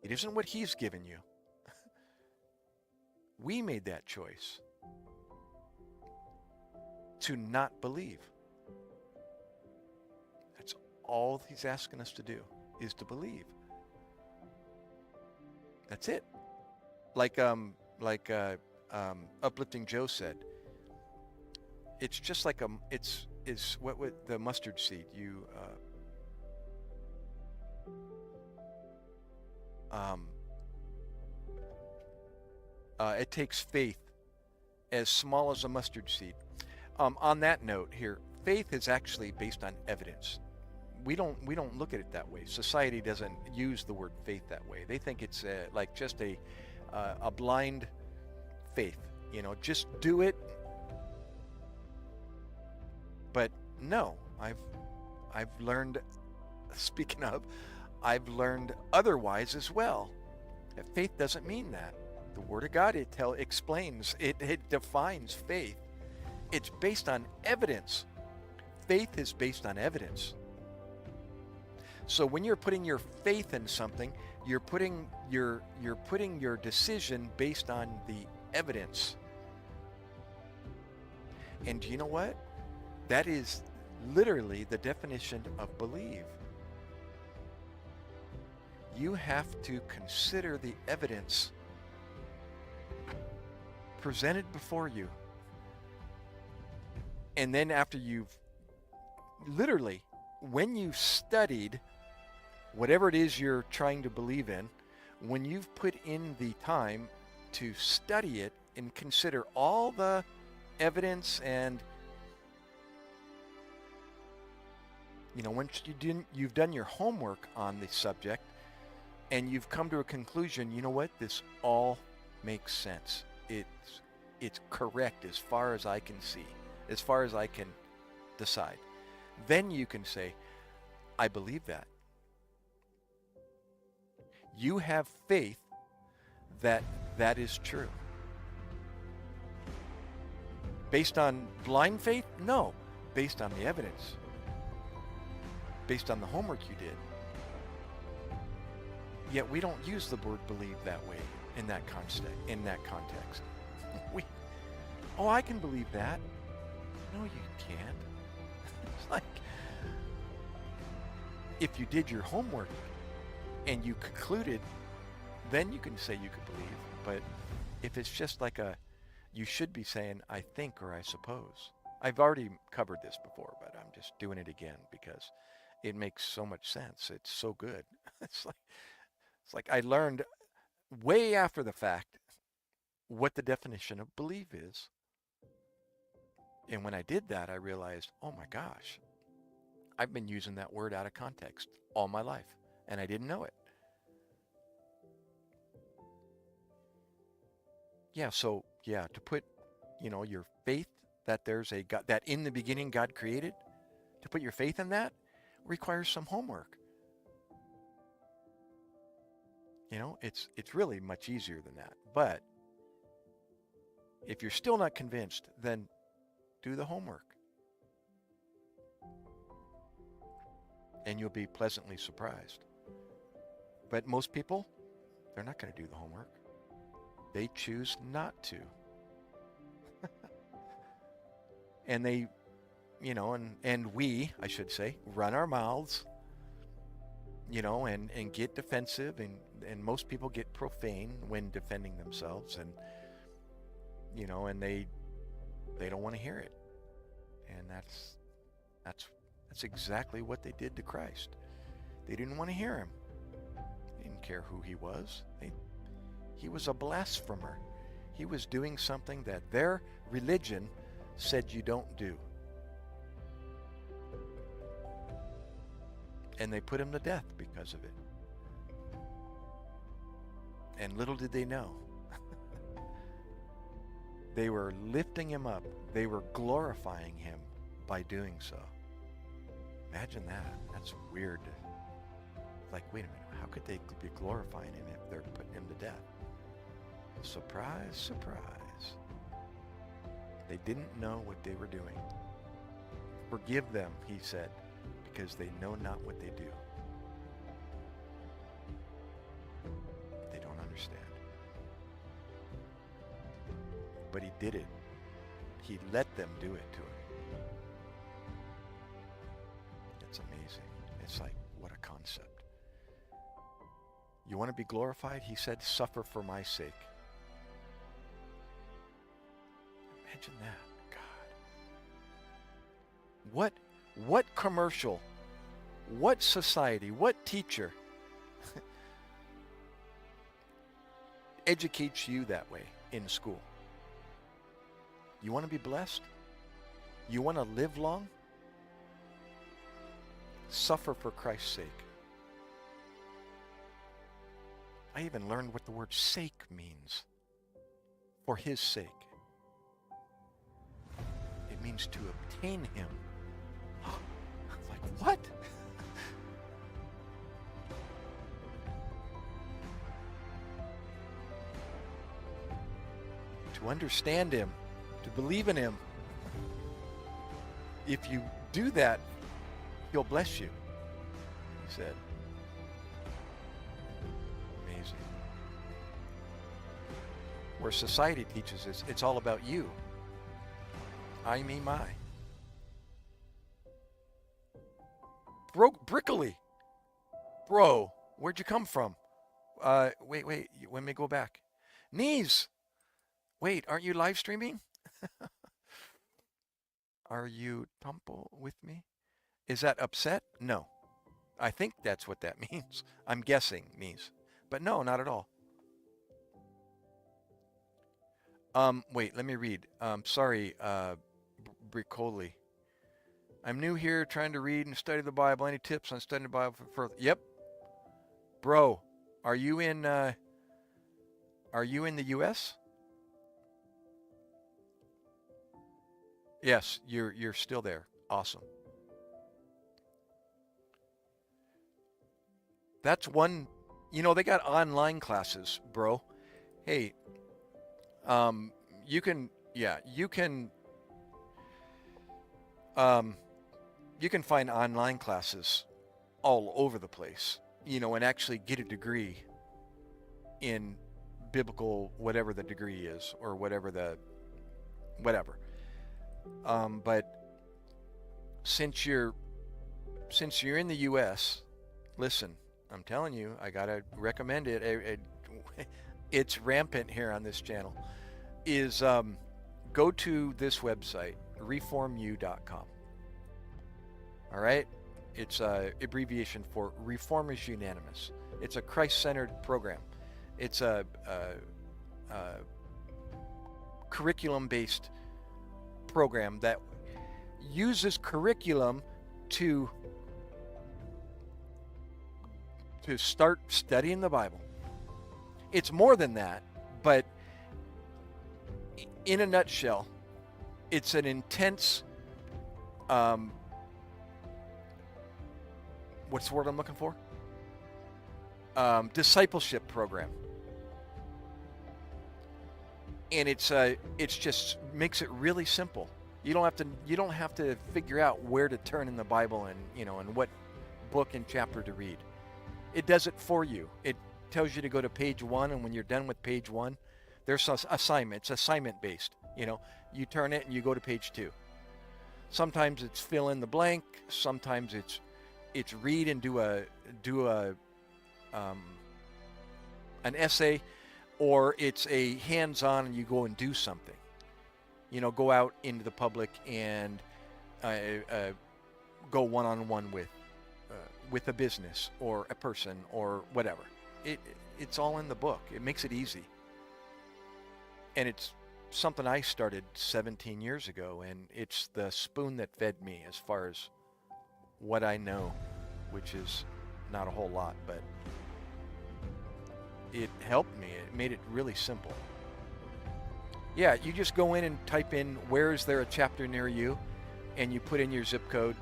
It isn't what he's given you. We made that choice to not believe. That's all he's asking us to do, is to believe. That's it. Like Uplifting Joe said, it's just like it's what with the mustard seed. It takes faith as small as a mustard seed. On that note here, faith is actually based on evidence. We don't look at it that way. Society doesn't use the word faith that way. They think it's like just a blind faith. Just do it. But no, I've learned. Speaking of, I've learned otherwise as well. That faith doesn't mean that. The Word of God explains it defines faith. It's based on evidence. Faith is based on evidence. So when you're putting your faith in something, you're putting your decision based on the evidence. And do you know what? That is literally the definition of believe. You have to consider the evidence presented before you. And then after you've literally, when you've studied whatever it is you're trying to believe in, when you've put in the time to study it and consider all the evidence, and once you've done your homework on the subject and you've come to a conclusion, you know what, this all makes sense. It's correct as far as I can see, as far as I can decide. Then you can say, I believe that. You have faith that that is true. Based on blind faith? No. Based on the evidence. Based on the homework you did. Yet we don't use the word believe that way in that context. I can believe that. No, you can't. It's like, if you did your homework and you concluded, then you can say you could believe. But if it's just like you should be saying, I think, or I suppose. I've already covered this before, but I'm just doing it again because it makes so much sense. It's so good. It's like I learned way after the fact what the definition of believe is. And when I did that, I realized, oh my gosh, I've been using that word out of context all my life, and I didn't know it. Yeah, so to put, your faith that there's a God, that in the beginning God created, to put your faith in that requires some homework. You know, it's really much easier than that. But if you're still not convinced, then do the homework. And you'll be pleasantly surprised. But most people, they're not going to do the homework. They choose not to. And they, you know, and we, I should say, run our mouths, you know, and get defensive, and most people get profane when defending themselves, and, you know, and they don't want to hear it. And that's exactly what they did to Christ. They didn't want to hear him. They didn't care who he was. He was a blasphemer. He was doing something that their religion said you don't do. And they put him to death because of it. And little did they know, they were lifting him up. They were glorifying him by doing so. Imagine that. That's weird. Like, wait a minute, how could they be glorifying him if they're putting him to death? Surprise, surprise. They didn't know what they were doing. Forgive them, he said, because they know not what they do. They don't understand. But he did it. He let them do it to him. It's amazing. It's like, what a concept. You want to be glorified? He said, suffer for my sake. Imagine that. God. What commercial, what society, what teacher educates you that way in school? You want to be blessed? You want to live long? Suffer for Christ's sake. I even learned what the word sake means. For his sake. It means to obtain him. Like, what? To understand him, to believe in him. If you do that, he'll bless you, he said. Amazing. Where society teaches us, it's all about you. I, me, my. Brickley. Bro, where'd you come from? Wait, let me go back. Knees. Wait, aren't you live streaming? Are you tumble with me? Is that upset? No. I think that's what that means. I'm guessing, knees. But no, not at all. Wait, let me read. Sorry, Bricoli. I'm new here trying to read and study the Bible. Any tips on studying the Bible further? Yep. Bro, are you in the US? Yes, you're still there. Awesome. That's one, they got online classes, bro. Hey, you can find online classes all over the place, and actually get a degree in biblical, whatever the degree is, or whatever. But since you're in the U.S., listen, I'm telling you, I gotta recommend it. It's rampant here on this channel. Is go to this website, reformu.com. All right, it's a abbreviation for Reform is Unanimous. It's a Christ-centered program. It's a curriculum-based program that uses curriculum to start studying the Bible. It's more than that, but in a nutshell, it's an intense, what's the word I'm looking for? Discipleship program. And it's just makes it really simple. You don't have to figure out where to turn in the Bible and what book and chapter to read. It does it for you. It tells you to go to page 1, and when you're done with page 1, there's an assignment. It's assignment based. You turn it and you go to page 2. Sometimes it's fill in the blank. Sometimes it's read and do an essay, or it's a hands-on and you go and do something. Go out into the public and go one-on-one with a business or a person or whatever. It's all in the book. It makes it easy. And it's something I started 17 years ago, and it's the spoon that fed me as far as what I know, which is not a whole lot, but it helped me. It made it really simple. Yeah, you just go in and type in, where is there a chapter near you? And you put in your zip code.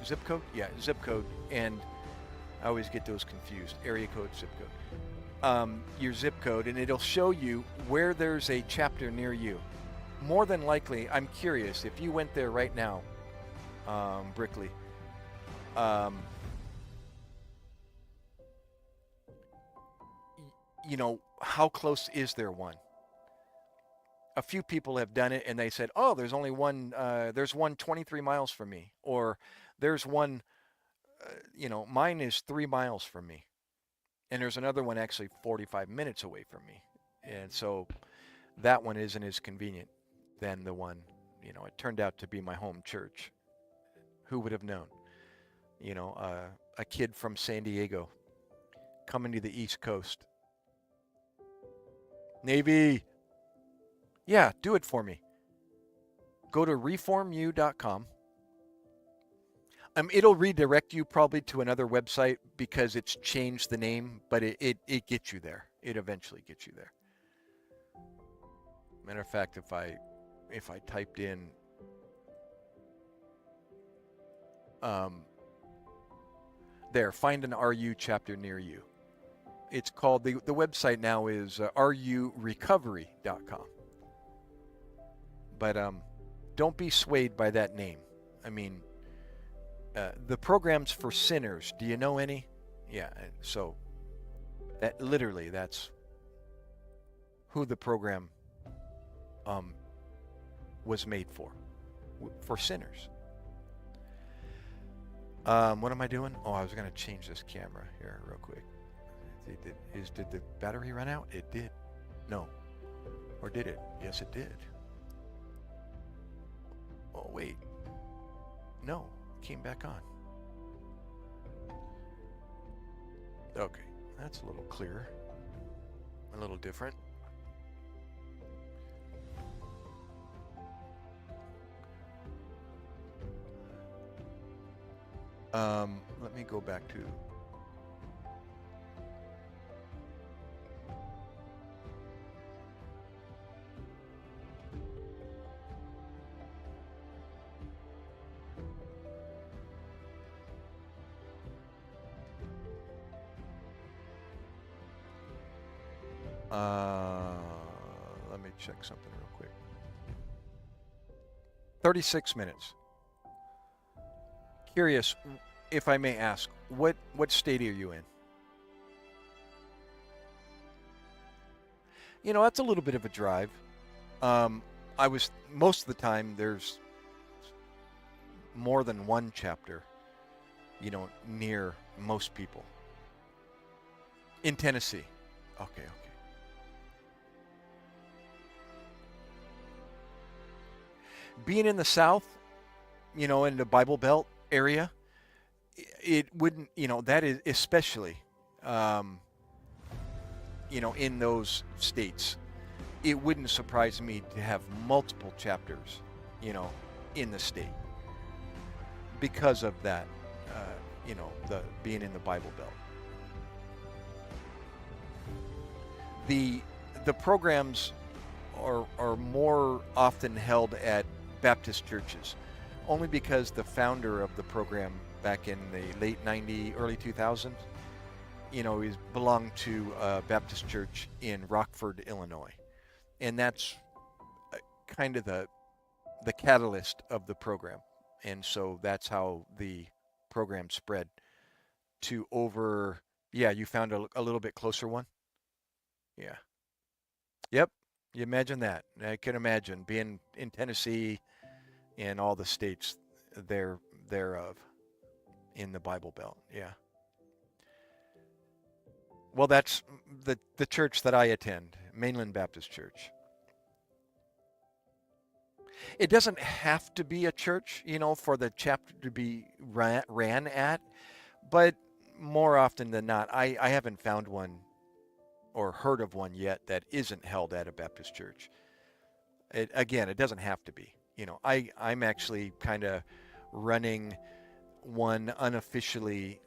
Zip code? Yeah, zip code. And I always get those confused. Area code, zip code. Your zip code, and it'll show you where there's a chapter near you. More than likely, I'm curious, if you went there right now, Brickley, how close is there one? A few people have done it, and they said, oh, there's only one, there's one 23 miles from me, or there's one, mine is 3 miles from me, and there's another one actually 45 minutes away from me, and so that one isn't as convenient than the one, it turned out to be my home church. Who would have known? A kid from San Diego coming to the East Coast. Navy, yeah, do it for me. Go to reformu.com. It'll redirect you probably to another website because it's changed the name, but it gets you there. It eventually gets you there. Matter of fact, if I typed in there, find an RU chapter near you. It's called, the website now is rurecovery.com. But don't be swayed by that name. I mean, the program's for sinners. Do you know any? Yeah, so that's who the program was made for sinners. What am I doing? Oh, I was going to change this camera here real quick. Did the battery run out? It did. No. Or did it? Yes, it did. Oh, wait. No, it came back on. Okay, that's a little clearer. A little different. Let me go back to let me check something real quick. 36 minutes. Curious, if I may ask, what state are you in? That's a little bit of a drive. Most of the time there's more than one chapter, near most people. In Tennessee. Okay. Being in the South, in the Bible Belt area, it wouldn't, that is especially, in those states, it wouldn't surprise me to have multiple chapters, in the state because of that, the being in the Bible Belt. The programs are more often held at Baptist churches, only because the founder of the program back in the late 90s, early 2000s, he belonged to a Baptist church in Rockford, Illinois. And that's kind of the catalyst of the program. And so that's how the program spread to over, yeah, you found a little bit closer one? Yeah. Yep. You imagine that. I can imagine being in Tennessee and all the states thereof in the Bible Belt. Yeah. Well, that's the church that I attend, Mainland Baptist Church. It doesn't have to be a church, for the chapter to be ran at, but more often than not, I haven't found one or heard of one yet that isn't held at a Baptist church. It doesn't have to be. I'm actually kind of running one unofficially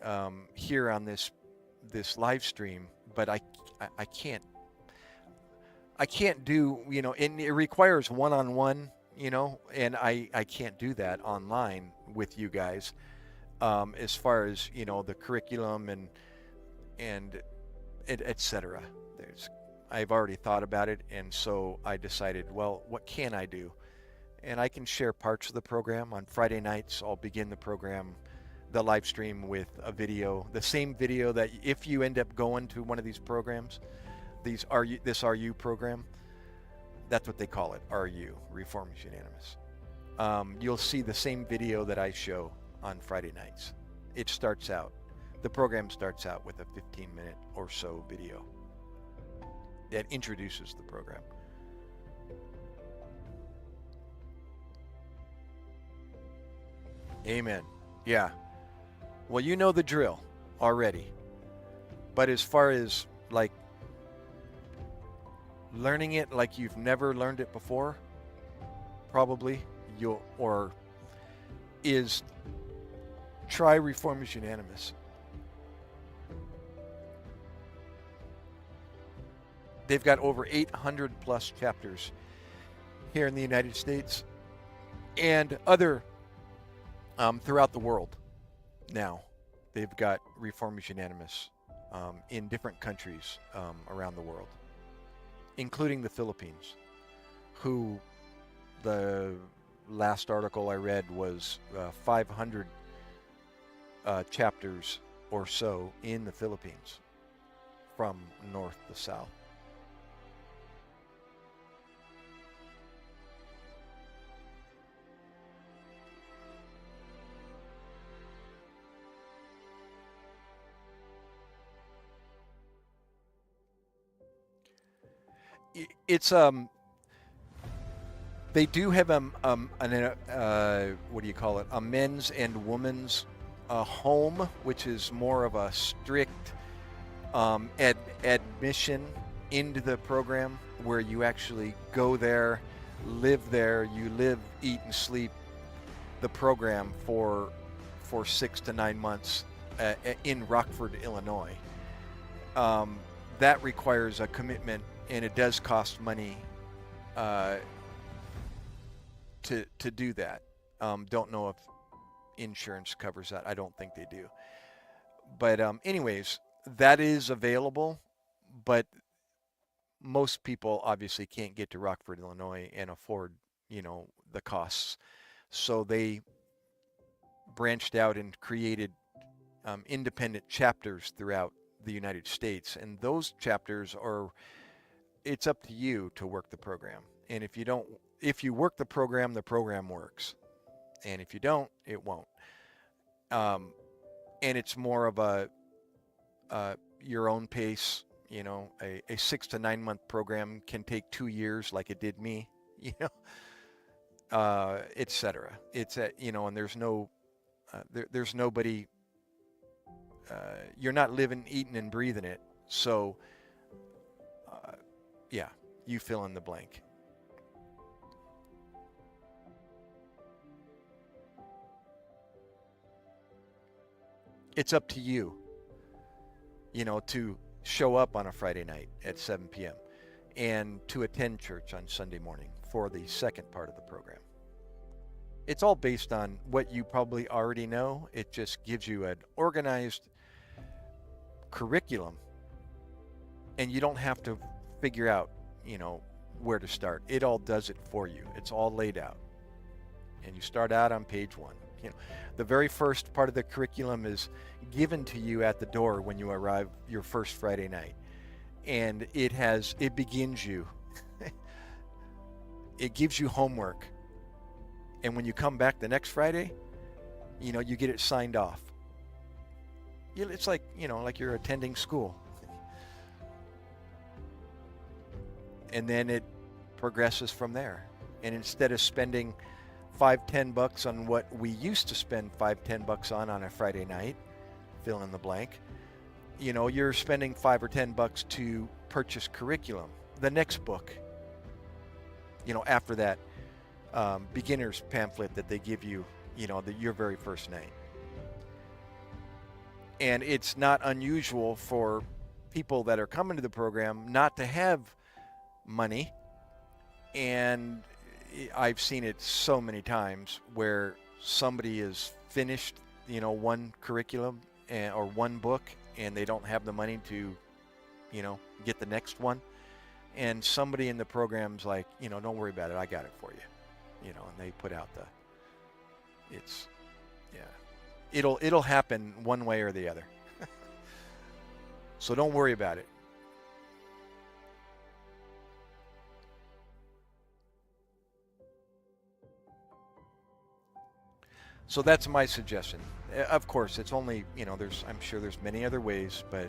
here on this live stream, but I can't do, it requires one-on-one, and I can't do that online with you guys, as far as, the curriculum and et cetera. I've already thought about it, and so I decided, well, what can I do? And I can share parts of the program. On Friday nights, I'll begin the live stream with a video, the same video that if you end up going to one of these programs, this RU program, that's what they call it, RU, Reformers Unanimous. You'll see the same video that I show on Friday nights. The program starts out with a 15-minute or so video that introduces the program. Amen. Yeah. Well, you know the drill already. But as far as like learning it like you've never learned it before, probably try Reformers Unanimous. They've got over 800 plus chapters here in the United States and other throughout the world. Now, they've got Reformers Unanimous in different countries around the world, including the Philippines, who the last article I read was 500 chapters or so in the Philippines from north to south. It's they do have what do you call it, a men's and women's home, which is more of a strict admission into the program, where you actually go there, live there, you live, eat, and sleep the program for 6 to 9 months in Rockford, Illinois. That requires a commitment, and it does cost money to do that. Don't know if insurance covers that. I don't think they do. But anyways, that is available, but most people obviously can't get to Rockford, Illinois and afford, the costs. So they branched out and created independent chapters throughout the United States. And those chapters it's up to you to work the program. And if you work the program works. And if you don't, it won't. And it's more of a your own pace. A 6 to 9 month program can take 2 years, like it did me, etc. It's and there's there's nobody. You're not living, eating, and breathing it. So, yeah, you fill in the blank. It's up to you, to show up on a Friday night at 7 p.m. and to attend church on Sunday morning for the second part of the program. It's all based on what you probably already know. It just gives you an organized curriculum, and you don't have to figure out, where to start. It all does it for you. It's all laid out. And you start out on page 1. The very first part of the curriculum is given to you at the door when you arrive your first Friday night. And it begins you. It gives you homework. And when you come back the next Friday, you get it signed off. It's like, like you're attending school. And then it progresses from there. And instead of spending $5-10 on what we used to spend $5-10 on a Friday night, fill in the blank, you're spending $5 or $10 to purchase curriculum, the next book, after that beginner's pamphlet that they give you, your very first night. And it's not unusual for people that are coming to the program not to have money. And I've seen it so many times where somebody is finished, one curriculum or one book, and they don't have the money to, get the next one. And somebody in the program's like, don't worry about it. I got it for you. And they put out it'll happen one way or the other. So don't worry about it. So that's my suggestion. Of course, it's only, I'm sure there's many other ways, but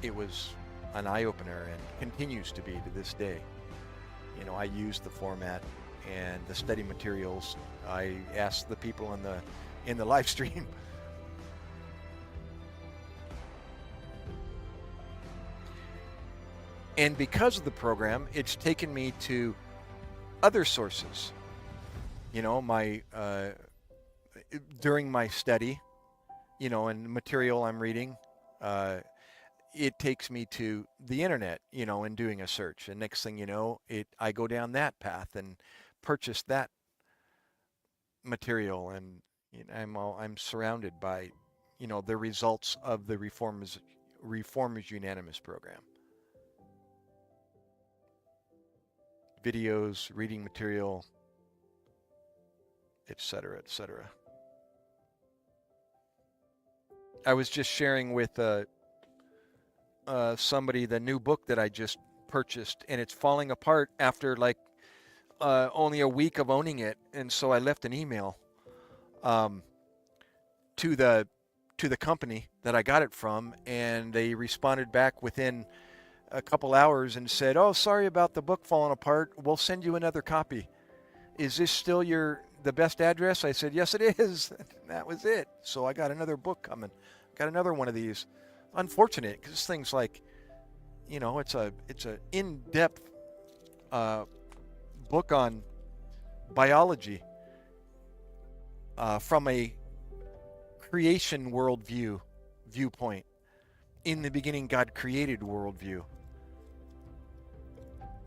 it was an eye-opener and continues to be to this day. I use the format and the study materials. I asked the people in the live stream. And because of the program, it's taken me to other sources. During my study, and material I'm reading, it takes me to the internet, and doing a search. And next thing you know, I go down that path and purchase that material, and I'm surrounded by, the results of the Reformers Unanimous program. Videos, reading material, etc., etc. I was just sharing with somebody the new book that I just purchased, and it's falling apart after only a week of owning it. And so I left an email to the company that I got it from, and they responded back within a couple hours and said, "Oh, sorry about the book falling apart. We'll send you another copy. Is this still the best address?" I said, "Yes, it is." That was it. So I got another book coming. Got another one of these. Unfortunate, because this thing's like, it's a in-depth book on biology from a creation viewpoint. In the beginning, God created worldview.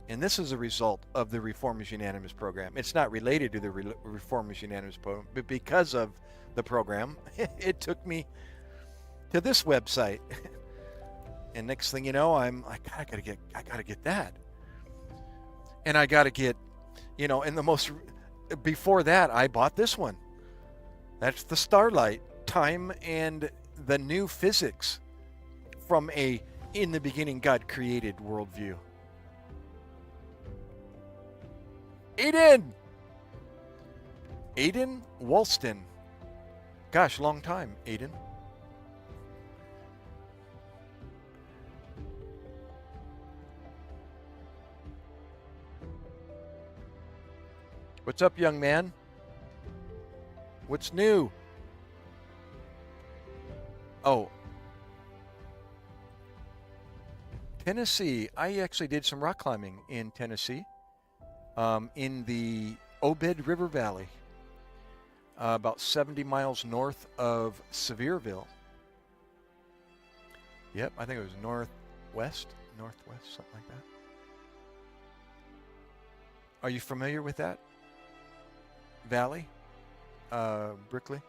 And this is a result of the Reformers Unanimous program. It's not related to the Reformers Unanimous program, but because of the program, it took me to this website. And next thing you know, I gotta get that. And I gotta get, before that, I bought this one. That's the Starlight, Time and the New Physics from a in the beginning God created worldview. Aiden Woolston. Gosh, long time, Aiden. What's up, young man? What's new? Oh, Tennessee. I actually did some rock climbing in Tennessee, in the Obed River Valley, about 70 miles north of Sevierville. Yep, I think it was northwest, something like that. Are you familiar with that valley, Brickley?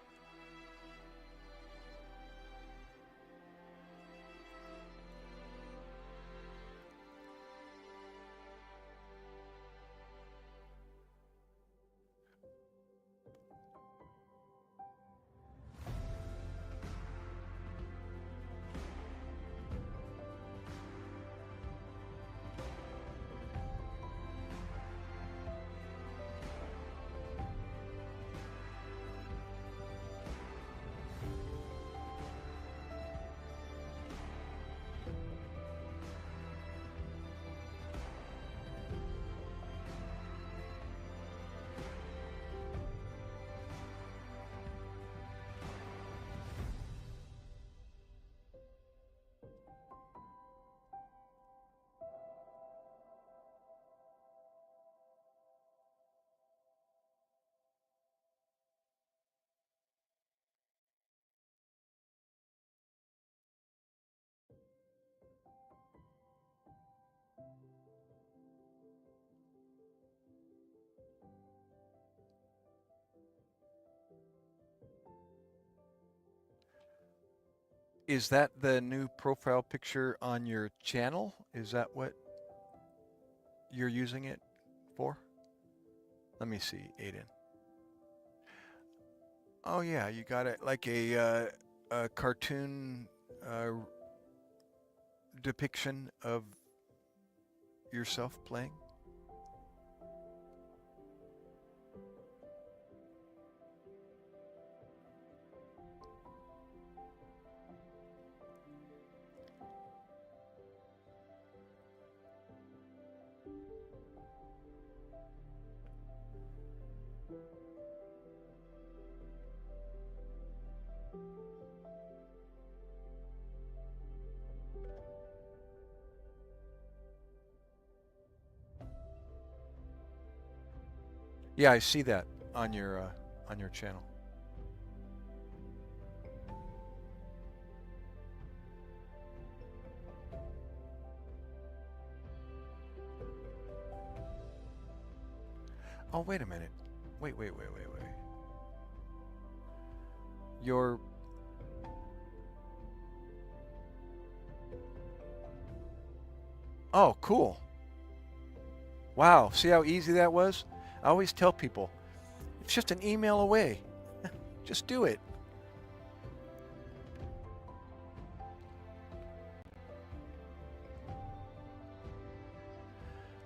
Is that the new profile picture on your channel? Is that what you're using it for? Let me see, Aiden. Oh yeah, you got it like a cartoon depiction of yourself playing. Yeah, I see that on your channel. Oh, wait a minute. Wait. Your Oh, cool. Wow, see how easy that was? I always tell people, it's just an email away. Just do it.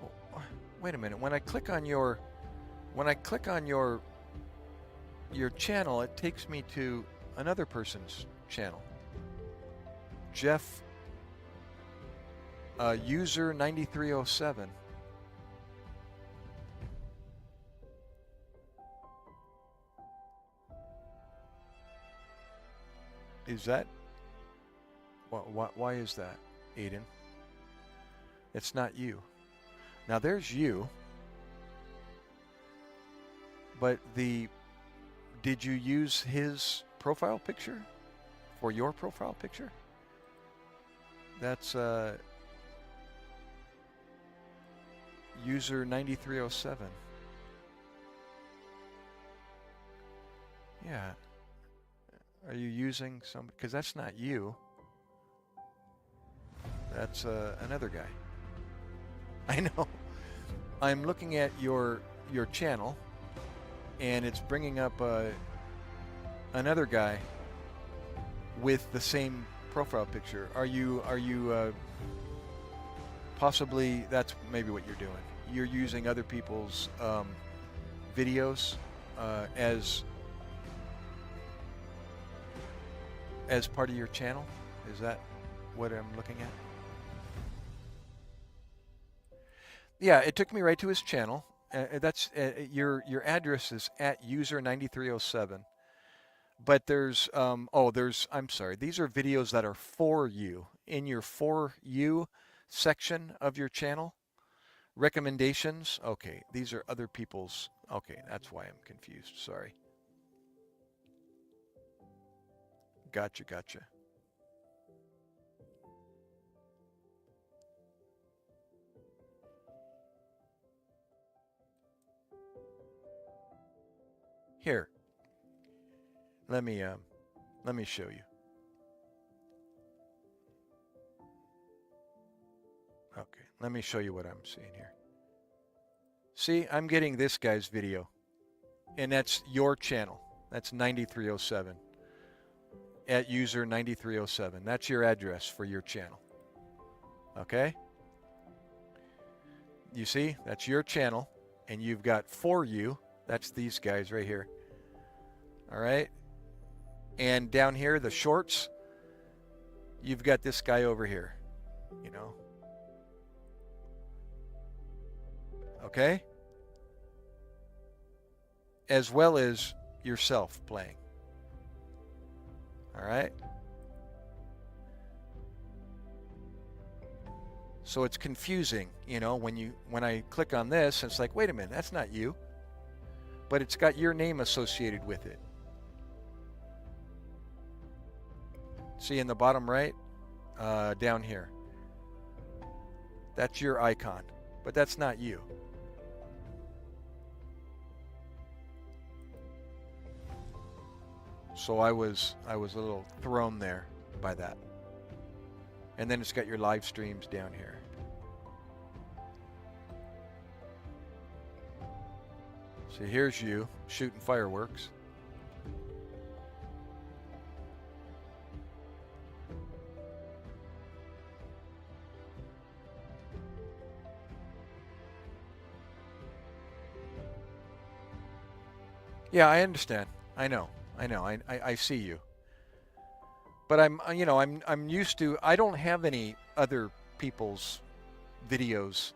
Oh, wait a minute. When I click on your channel, it takes me to another person's channel. Jeff user 9307. Is that why is that, Aiden? It's not you. Now there's you. But did you use his profile picture for your profile picture? That's user 9307. Yeah. Are you using some, because that's not you. That's another guy. I know. I'm looking at your channel, and it's bringing up another guy with the same profile picture. Are you possibly, that's maybe what you're doing. You're using other people's videos as part of your channel? Is that what I'm looking at? Yeah, it took me right to his channel. That's your address is at user 9307. But there's I'm sorry. These are videos that are for you in your for you section of your channel. Recommendations. Okay, these are other people's. Okay, that's why I'm confused. Sorry. Gotcha. Here, let me show you. Okay, let me show you what I'm seeing here. See, I'm getting this guy's video, and that's your channel. That's 9307 at user 9307. That's your address for your channel. Okay? You see, that's your channel, and you've got For You. That's these guys right here. All right? And down here, the shorts, you've got this guy over here, you know. Okay? As well as yourself playing. All right? So it's confusing, you know, when I click on this, it's like, wait a minute, that's not you. But it's got your name associated with it. See in the bottom right, down here. That's your icon, but that's not you. So I was a little thrown there by that. And then it's got your live streams down here. So here's you shooting fireworks. Yeah, I understand. I know. I see you. But I'm used to, I don't have any other people's videos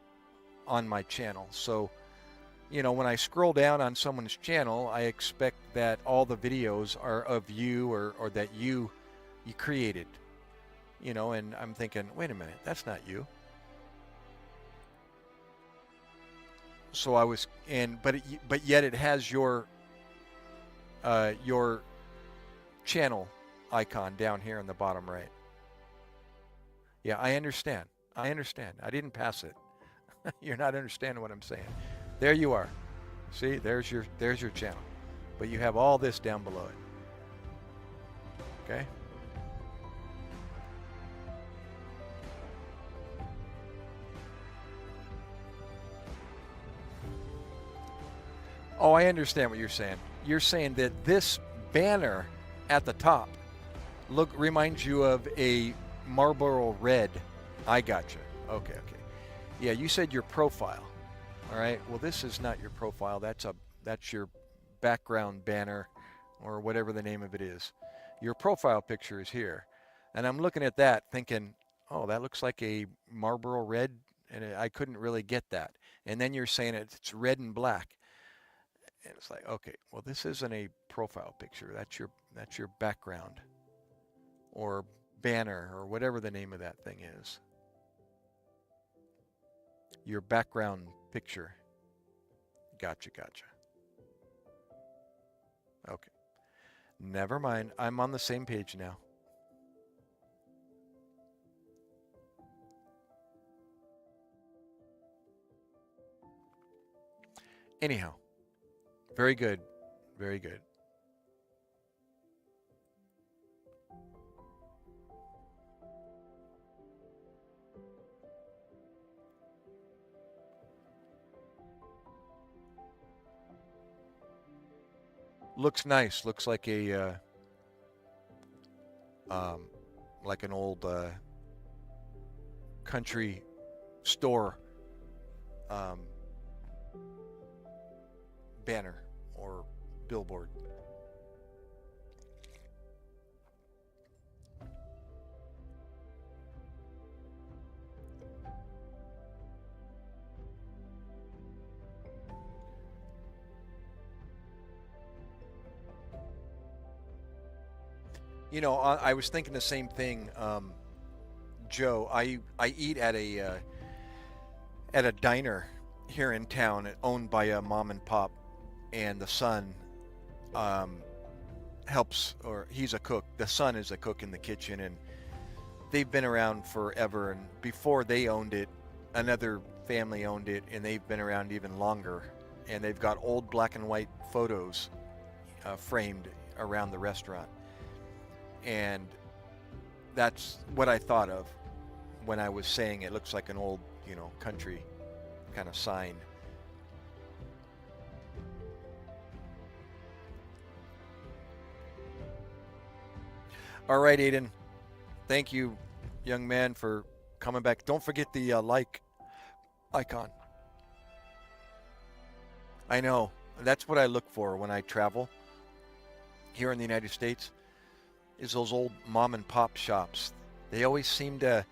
on my channel. So, you know, when I scroll down on someone's channel, I expect that all the videos are of you or that you created. You know, and I'm thinking, wait a minute, that's not you. So I was, but yet it has your channel icon down here in the bottom right. Yeah, I understand. I didn't pass it. You're not understanding what I'm saying. There you are. See, there's your channel. But you have all this down below it. Okay? Oh, I understand what you're saying. You're saying that this banner at the top reminds you of a Marlboro Red. I gotcha. Okay. Yeah, you said your profile. All right. Well, this is not your profile. That's your background banner, or whatever the name of it is. Your profile picture is here, and I'm looking at that, thinking, oh, that looks like a Marlboro Red, and I couldn't really get that. And then you're saying it's red and black, and it's like, okay, well, this isn't a profile picture. That's your background, or banner, or whatever the name of that thing is. Your background picture. Gotcha. Okay. Never mind. I'm on the same page now. Anyhow, very good. Very good. Looks nice. Looks like a like an old country store banner or billboard. You know, I was thinking the same thing, Joe. I eat at a diner here in town, owned by a mom and pop, and the son helps, or he's a cook. The son is a cook in the kitchen, and they've been around forever. And before they owned it, another family owned it, and they've been around even longer. And they've got old black and white photos framed around the restaurant. And that's what I thought of when I was saying it looks like an old, country kind of sign. All right, Aiden. Thank you, young man, for coming back. Don't forget the like icon. I know. That's what I look for when I travel here in the United States, is those old mom and pop shops. They always seem to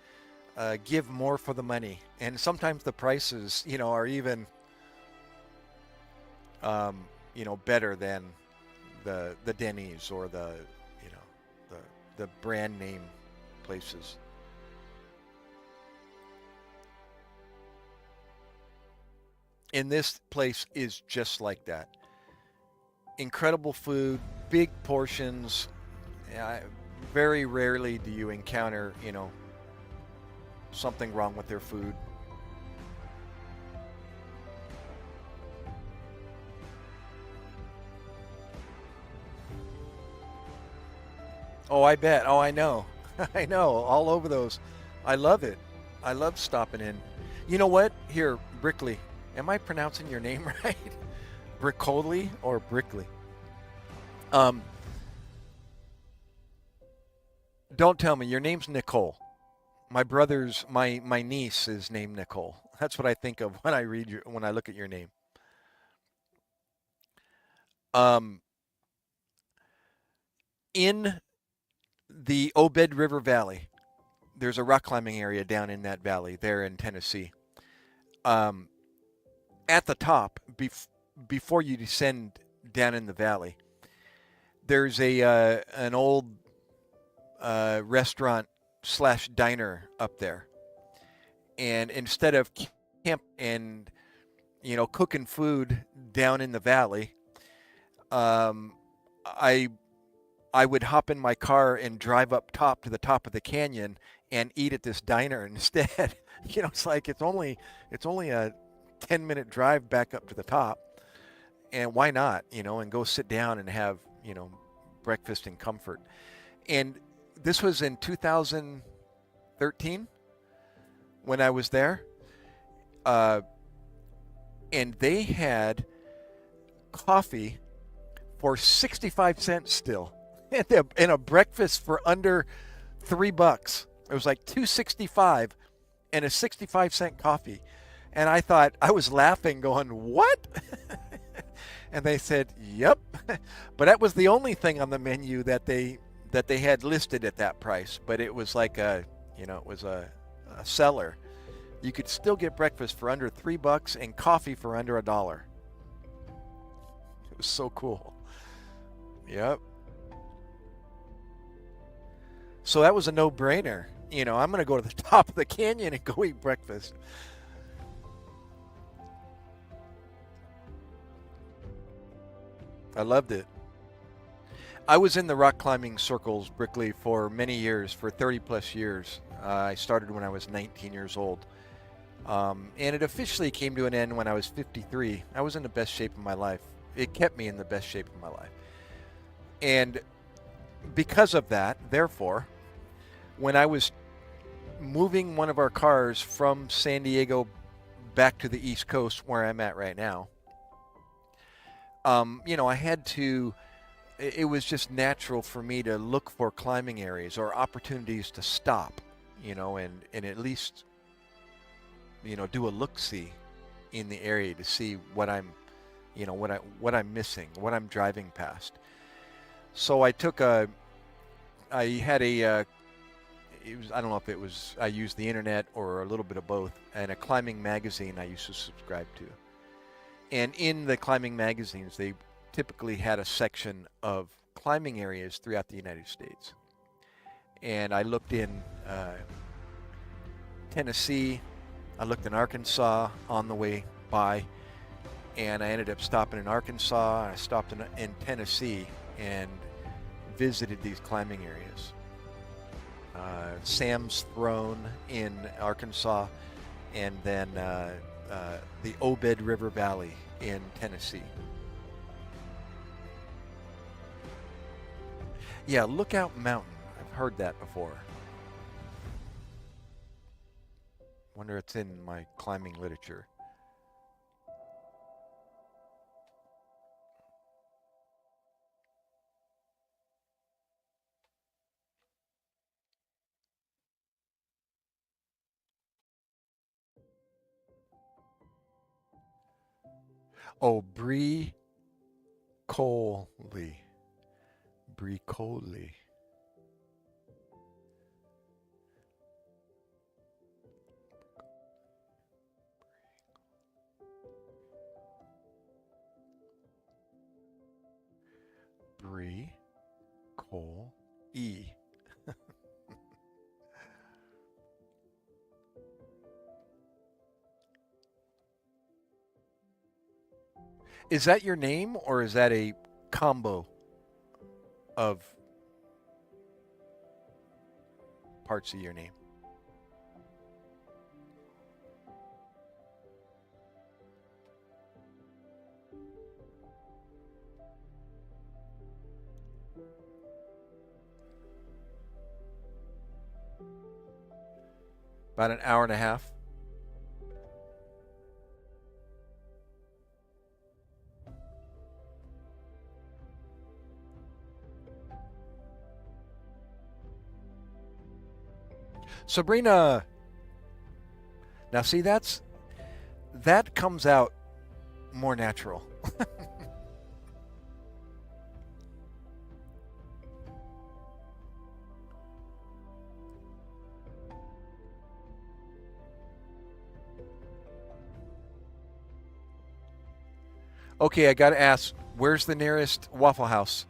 give more for the money. And sometimes the prices, are even, better than the Denny's or the brand name places. And this place is just like that. Incredible food, big portions. Very rarely do you encounter, something wrong with their food. Oh, I bet. Oh, I know. I know. All over those. I love it. I love stopping in. You know what? Here, Brickley. Am I pronouncing your name right? Brickley or Brickley? Don't tell me. Your name's Nicole. My niece is named Nicole. That's what I think of when I look at your name. In the Obed River Valley, there's a rock climbing area down in that valley there in Tennessee. At the top, before you descend down in the valley, there's an old restaurant / diner up there. And instead of camp and cooking food down in the valley, I would hop in my car and drive up top to the top of the canyon and eat at this diner instead. It's like it's only a 10-minute drive back up to the top, and why not? And go sit down and have breakfast in comfort. And this was in 2013 when I was there, and they had coffee for 65 cents still. And a breakfast for under $3. It was like $2.65 and a 65-cent coffee. And I thought, I was laughing going, what? And they said, yep. But that was the only thing on the menu that they had listed at that price. But it was like it was a seller. You could still get breakfast for under $3 and coffee for under $1. It was so cool. Yep. So that was a no-brainer. I'm going to go to the top of the canyon and go eat breakfast. I loved it. I was in the rock climbing circles, Brickley, for many years, for 30 plus years. I started when I was 19 years old. And it officially came to an end when I was 53. I was in the best shape of my life. It kept me in the best shape of my life. And because of that, therefore, when I was moving one of our cars from San Diego back to the East Coast, where I'm at right now, I had to, it was just natural for me to look for climbing areas or opportunities to stop, and at least, do a look-see in the area to see what I'm, what I'm missing, what I'm driving past. So I don't know if it was, I used the internet or a little bit of both, and a climbing magazine I used to subscribe to. And in the climbing magazines, they typically had a section of climbing areas throughout the United States. And I looked in Tennessee, I looked in Arkansas on the way by, and I ended up stopping in Arkansas, and I stopped in Tennessee and visited these climbing areas. Sam's Throne in Arkansas, and then the Obed River Valley in Tennessee. Yeah, Lookout Mountain. I've heard that before. Wonder if it's in my climbing literature. Oh, Coley. Coley. Cole E. Is that your name or is that a combo of parts of your name? About an hour and a half. Sabrina. Now see, that comes out more natural. Okay, I got to ask, where's the nearest Waffle House?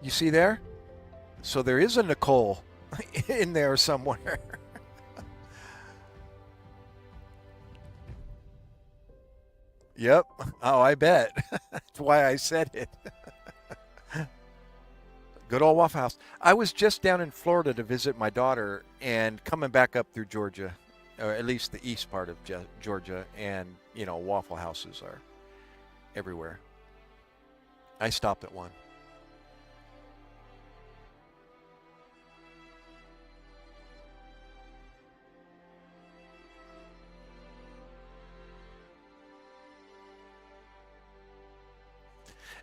You see there? So there is a Nicole in there somewhere. Yep. Oh, I bet. That's why I said it. Good old Waffle House. I was just down in Florida to visit my daughter and coming back up through Georgia, or at least the east part of Georgia, and, Waffle Houses are everywhere. I stopped at one.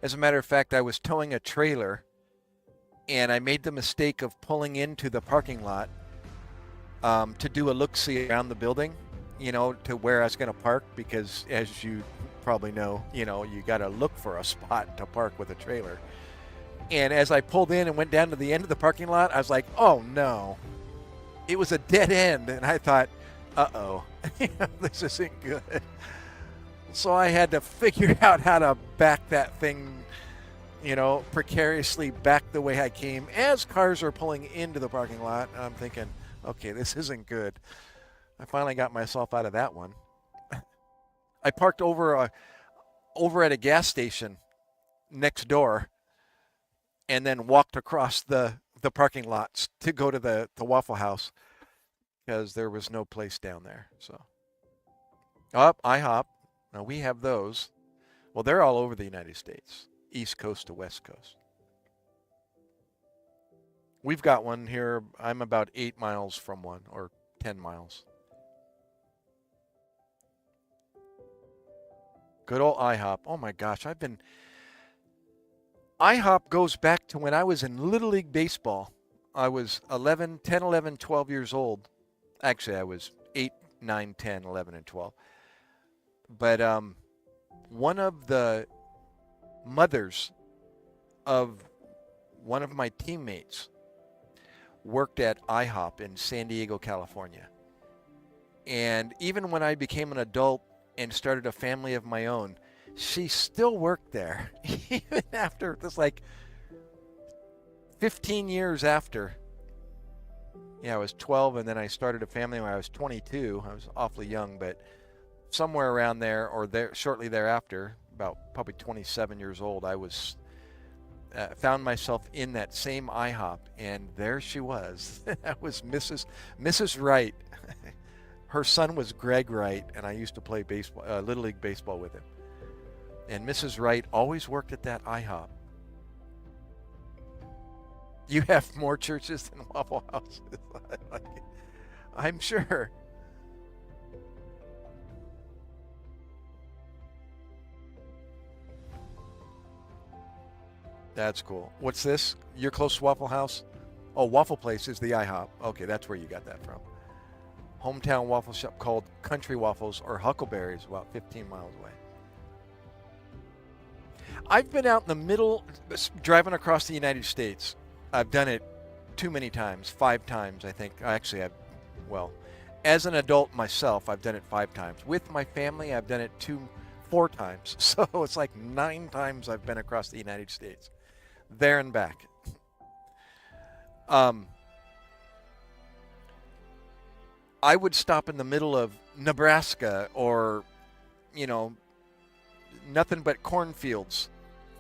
As a matter of fact, I was towing a trailer and I made the mistake of pulling into the parking lot to do a look-see around the building, to where I was going to park, because as you probably know, you got to look for a spot to park with a trailer. And as I pulled in and went down to the end of the parking lot, I was like, oh no, it was a dead end. And I thought, uh-oh, this isn't good. So I had to figure out how to back that thing, precariously back the way I came as cars are pulling into the parking lot. I'm thinking, okay, this isn't good. I finally got myself out of that one. I parked over at a gas station next door and then walked across the parking lots to go to the Waffle House because there was no place down there. So, IHOP. Now, we have those. Well, they're all over the United States, East Coast to West Coast. We've got one here. I'm about 8 miles from one, or 10 miles. Good old IHOP. Oh my gosh, IHOP goes back to when I was in Little League Baseball. I was 10, 11, 12 years old. Actually, I was 8, 9, 10, 11, and 12. But one of the mothers of one of my teammates worked at IHOP in San Diego, California. And even when I became an adult and started a family of my own, she still worked there. Even after this, 15 years after. Yeah, I was 12 and then I started a family when I was 22. I was awfully young, but somewhere around there or there shortly thereafter, about probably 27 years old, I was found myself in that same IHOP, and there she was. That was Mrs. Wright. Her son was Greg Wright, and I used to play baseball, Little League baseball with him. And Mrs. Wright always worked at that IHOP. You have more churches than Waffle Houses. I'm sure. That's cool. What's this? You're close to Waffle House? Oh, Waffle Place is the IHOP. Okay, that's where you got that from. Hometown waffle shop called Country Waffles or Huckleberries, about 15 miles away. I've been out in the middle, driving across the United States. I've done it too many times, 5 times, I think. Actually, as an adult myself, I've done it 5 times. With my family, I've done it 4 times. So it's like 9 times I've been across the United States. There and back. I would stop in the middle of Nebraska or, nothing but cornfields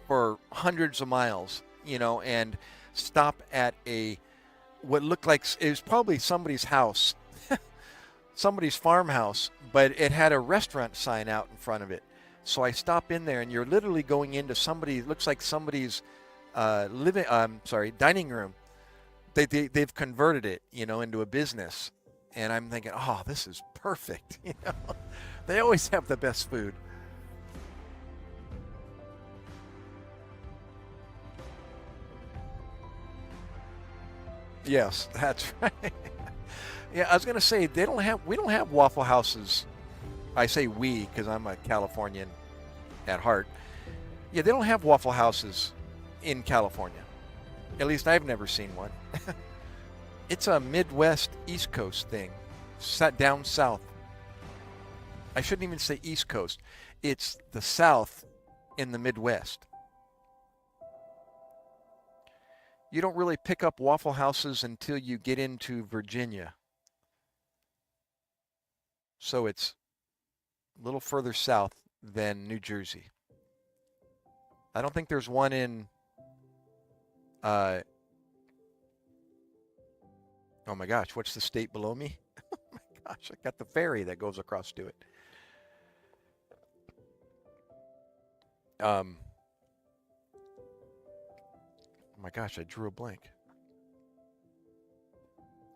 for hundreds of miles, and stop at what looked like it was probably somebody's house, somebody's farmhouse, but it had a restaurant sign out in front of it. So I stop in there, and you're literally going into looks like somebody's dining room. They've converted it, into a business. And I'm thinking, oh, this is perfect. They always have the best food. Yes, that's right. Yeah, I was going to say we don't have Waffle Houses. I say we because I'm a Californian at heart. Yeah, they don't have Waffle Houses in California. At least I've never seen one. It's a Midwest, East Coast thing, down south. I shouldn't even say East Coast. It's the South in the Midwest. You don't really pick up Waffle Houses until you get into Virginia. So it's a little further south than New Jersey. I don't think there's one in... oh my gosh, what's the state below me? Oh my gosh, I got the ferry that goes across to it. Oh my gosh, I drew a blank.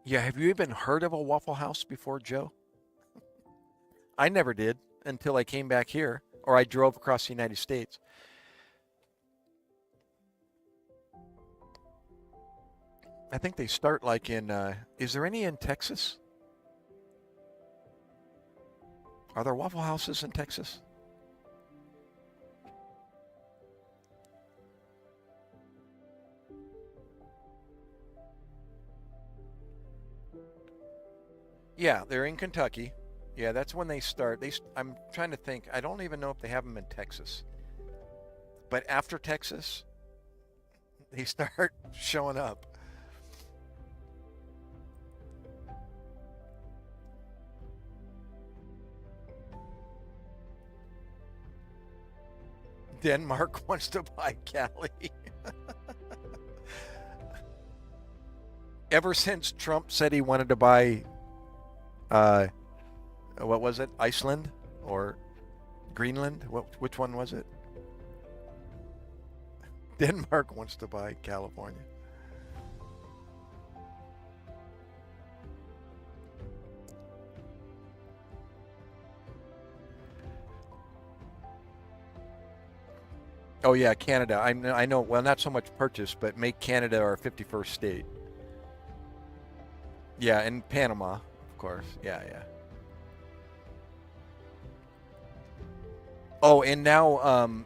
Yeah, have you even heard of a Waffle House before, Joe? I never did until I came back here, or I drove across the United States. I think they start like in, is there any in Texas? Are there Waffle Houses in Texas? Yeah, they're in Kentucky. Yeah, that's when they start. I'm trying to think. I don't even know if they have them in Texas. But after Texas, they start showing up. Denmark wants to buy Cali. Ever since Trump said he wanted to buy, what was it, Iceland or Greenland? Which one was it? Denmark wants to buy California. Oh yeah, Canada. I know. Well, not so much purchase, but make Canada our 51st state. Yeah, and Panama, of course. Yeah. Oh, and now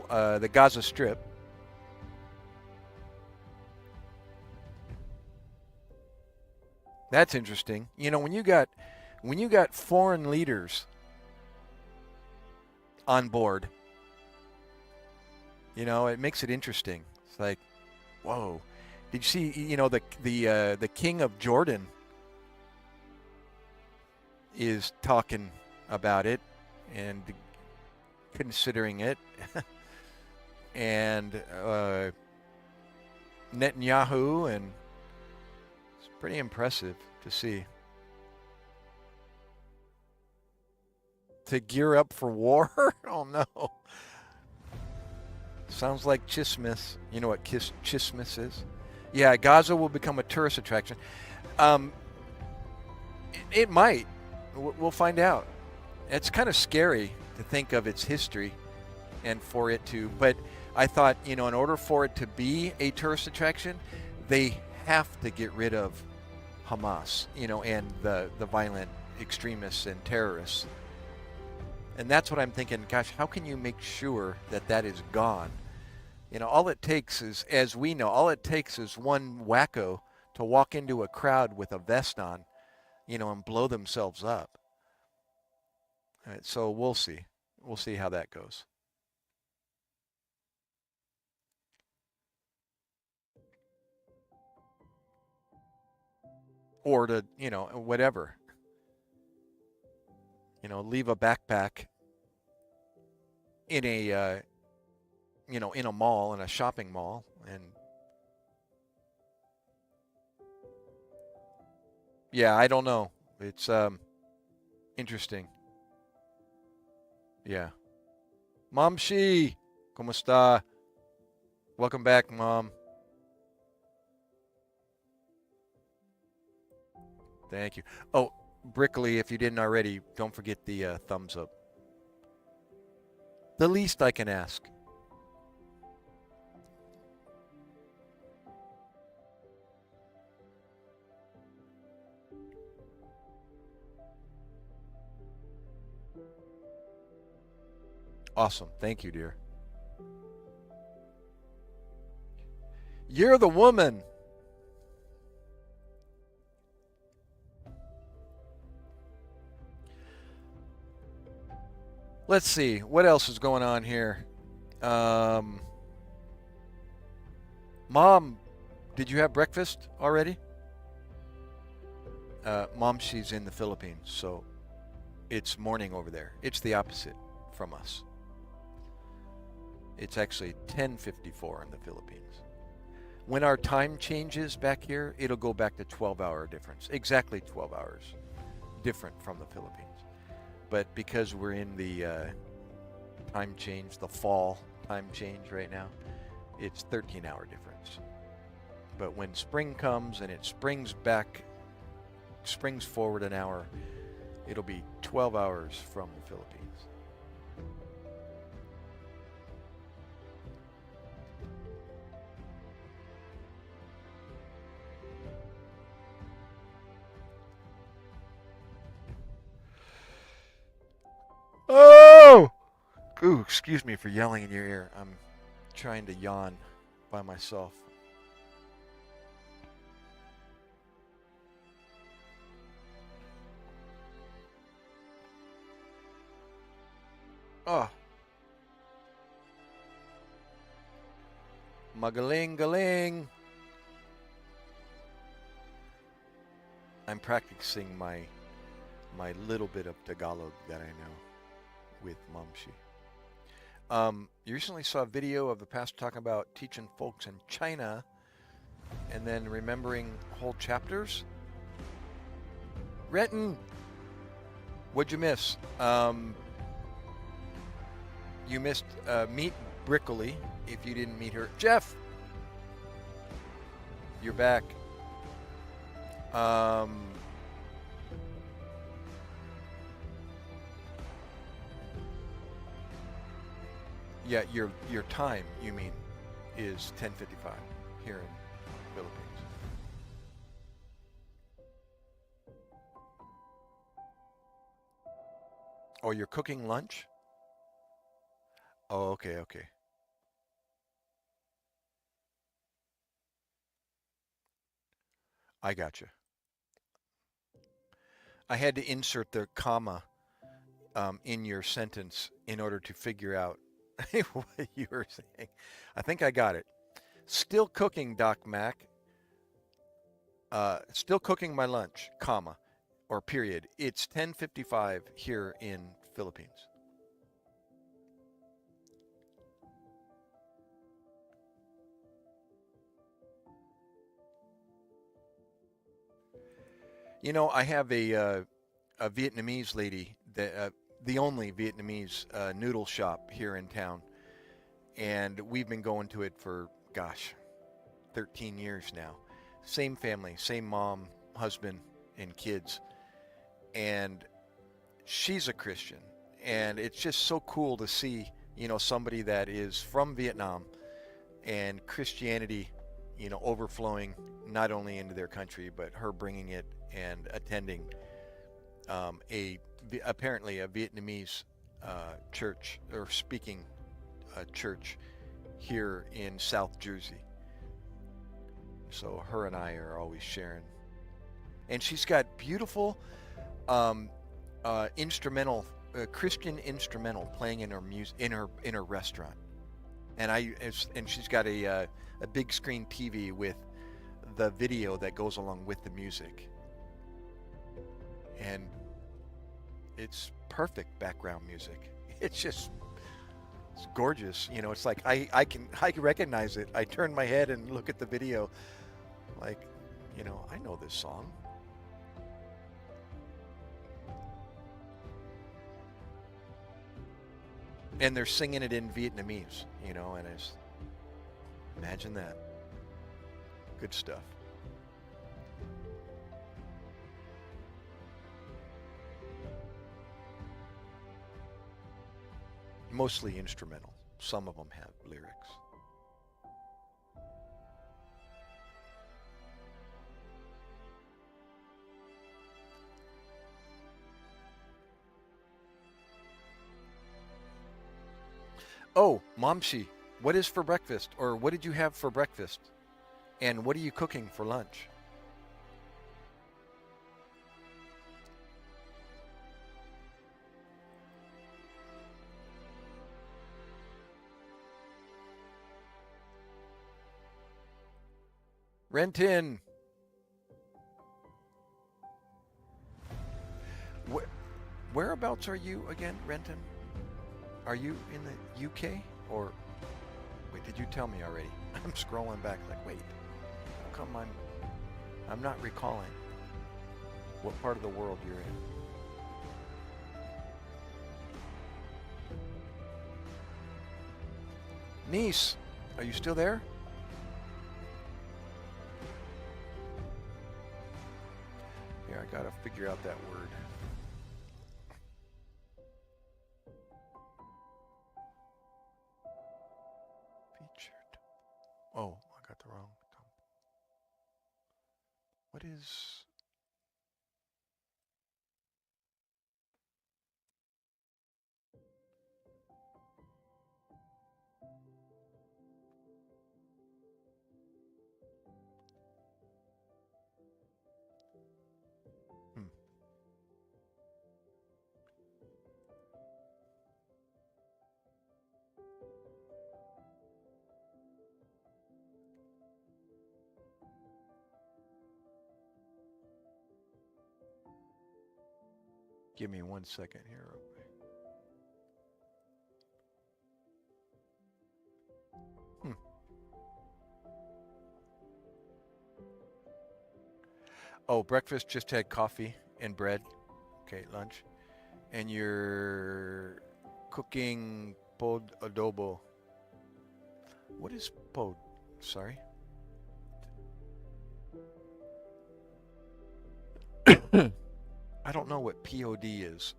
the Gaza Strip. That's interesting. When you got foreign leaders on board, it makes it interesting. It's like, whoa. Did you see, the king of Jordan is talking about it, and considering it. And Netanyahu, and it's pretty impressive to see. To gear up for war? Oh no. Sounds like Chismis. You know what Chismis is? Yeah, Gaza will become a tourist attraction. It might. We'll find out. It's kind of scary to think of its history and for it to, but I thought, in order for it to be a tourist attraction, they have to get rid of Hamas, and the violent extremists and terrorists. And that's what I'm thinking, gosh, how can you make sure that that is gone? All it takes is, as we know, all it takes is one wacko to walk into a crowd with a vest on, and blow themselves up. All right, so we'll see. We'll see how that goes. Or to, whatever. Leave a backpack in a, in a mall, in a shopping mall, and yeah, I don't know. It's interesting. Yeah. Momshi, ¿cómo está? Welcome back, Mom. Thank you. Oh, Brickley, if you didn't already, don't forget the thumbs up. The least I can ask. Awesome. Thank you, dear. You're the woman. Let's see. What else is going on here? Mom, did you have breakfast already? Mom, she's in the Philippines, so it's morning over there. It's the opposite from us. It's actually 10:54 in the Philippines. When our time changes back here, it'll go back to 12-hour difference. Exactly 12 hours different from the Philippines. But because we're in the time change, the fall time change right now, it's 13-hour difference. But when spring comes and it springs forward an hour, it'll be 12 hours from the Philippines. Oh! Ooh, excuse me for yelling in your ear. I'm trying to yawn by myself. Oh. Magaling-galing. I'm practicing my little bit of Tagalog that I know with Momshi. You recently saw a video of the pastor talking about teaching folks in China and then remembering whole chapters. Renton, what'd you miss? You missed Meet Brickley if you didn't meet her. Jeff, you're back. Yeah, your time, you mean, is 10:55 here in the Philippines. Oh, you're cooking lunch? Oh, okay. I gotcha. I had to insert the comma in your sentence in order to figure out what you were saying. I think I got it. Still cooking, Doc Mac. Still cooking my lunch, comma, or period. It's 10:55 here in Philippines. You know, I have a Vietnamese lady, that the only Vietnamese noodle shop here in town, and we've been going to it for, gosh, 13 years now. Same family, same mom, husband, and kids, and she's a Christian, and it's just so cool to see, you know, somebody that is from Vietnam and Christianity, you know, overflowing not only into their country, but her bringing it and attending apparently a Vietnamese church, or speaking church here in South Jersey. So her and I are always sharing, and she's got beautiful um, instrumental, Christian instrumental playing in her in her restaurant, and she's got a big screen TV with the video that goes along with the music, and it's perfect background music. It's gorgeous. You know, it's like I can recognize it. I turn my head and look at the video, like, you know, I know this song. And they're singing it in Vietnamese, you know, and it's, imagine that. Good stuff. Mostly instrumental. Some of them have lyrics. Oh, Momshi, what is for breakfast? Or what did you have for breakfast? And what are you cooking for lunch? Renton. Whereabouts are you again, Renton? Are you in the UK or wait, did you tell me already? I'm scrolling back like, wait, how come I'm not recalling what part of the world you're in. Niece, are you still there? Here, I gotta figure out that word. Featured. Oh, I got the wrong. What is... Give me 1 second here. Oh, breakfast just had coffee and bread. Okay, lunch. And you're cooking pod adobo. What is pod? Sorry. I don't know what POD is.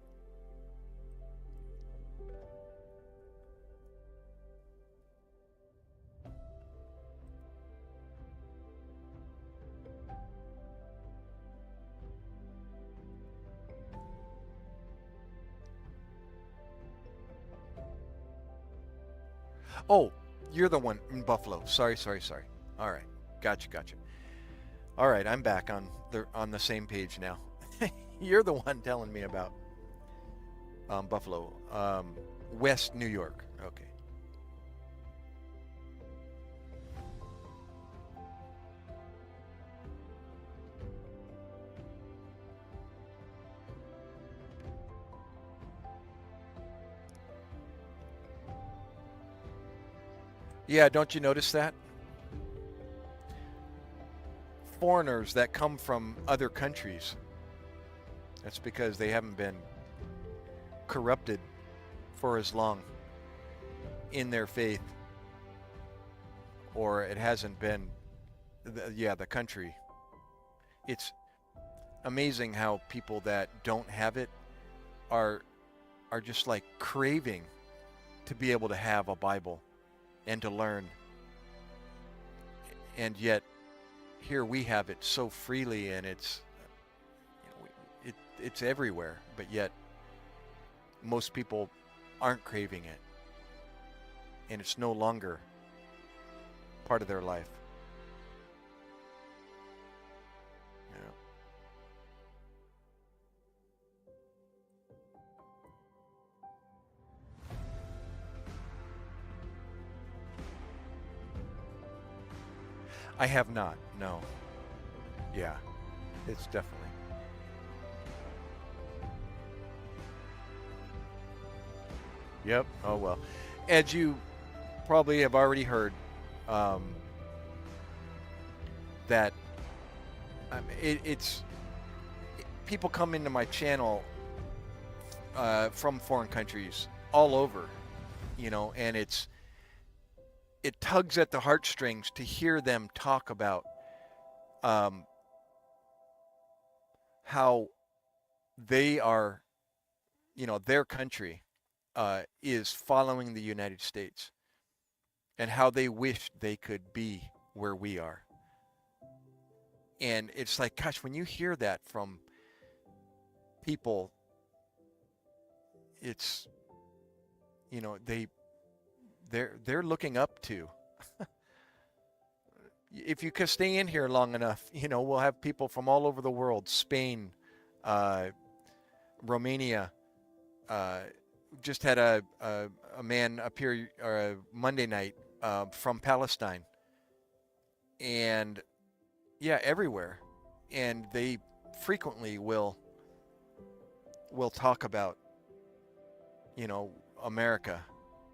Oh, you're the one in Buffalo. Sorry. All right. Gotcha. All right, I'm back on the same page now. You're the one telling me about Buffalo. West New York. Okay. Yeah, don't you notice that? Foreigners that come from other countries, That's because they haven't been corrupted for as long in their faith, or it hasn't been, the country. It's amazing how people that don't have it are just like craving to be able to have a Bible and to learn. And yet here we have it so freely, and it's it's everywhere, but yet most people aren't craving it, and it's no longer part of their life. Yeah. I have not, no. Yeah, it's definitely. Yep. Oh well. As you probably have already heard, that it's people come into my channel from foreign countries all over, and it tugs at the heartstrings to hear them talk about how they are, their country is following the United States, and how they wish they could be where we are. And it's like, gosh, when you hear that from people, it's, they're looking up to. If you could stay in here long enough, we'll have people from all over the world, Spain, Romania. Just had a man appear Monday night from Palestine, and everywhere, and they frequently will talk about America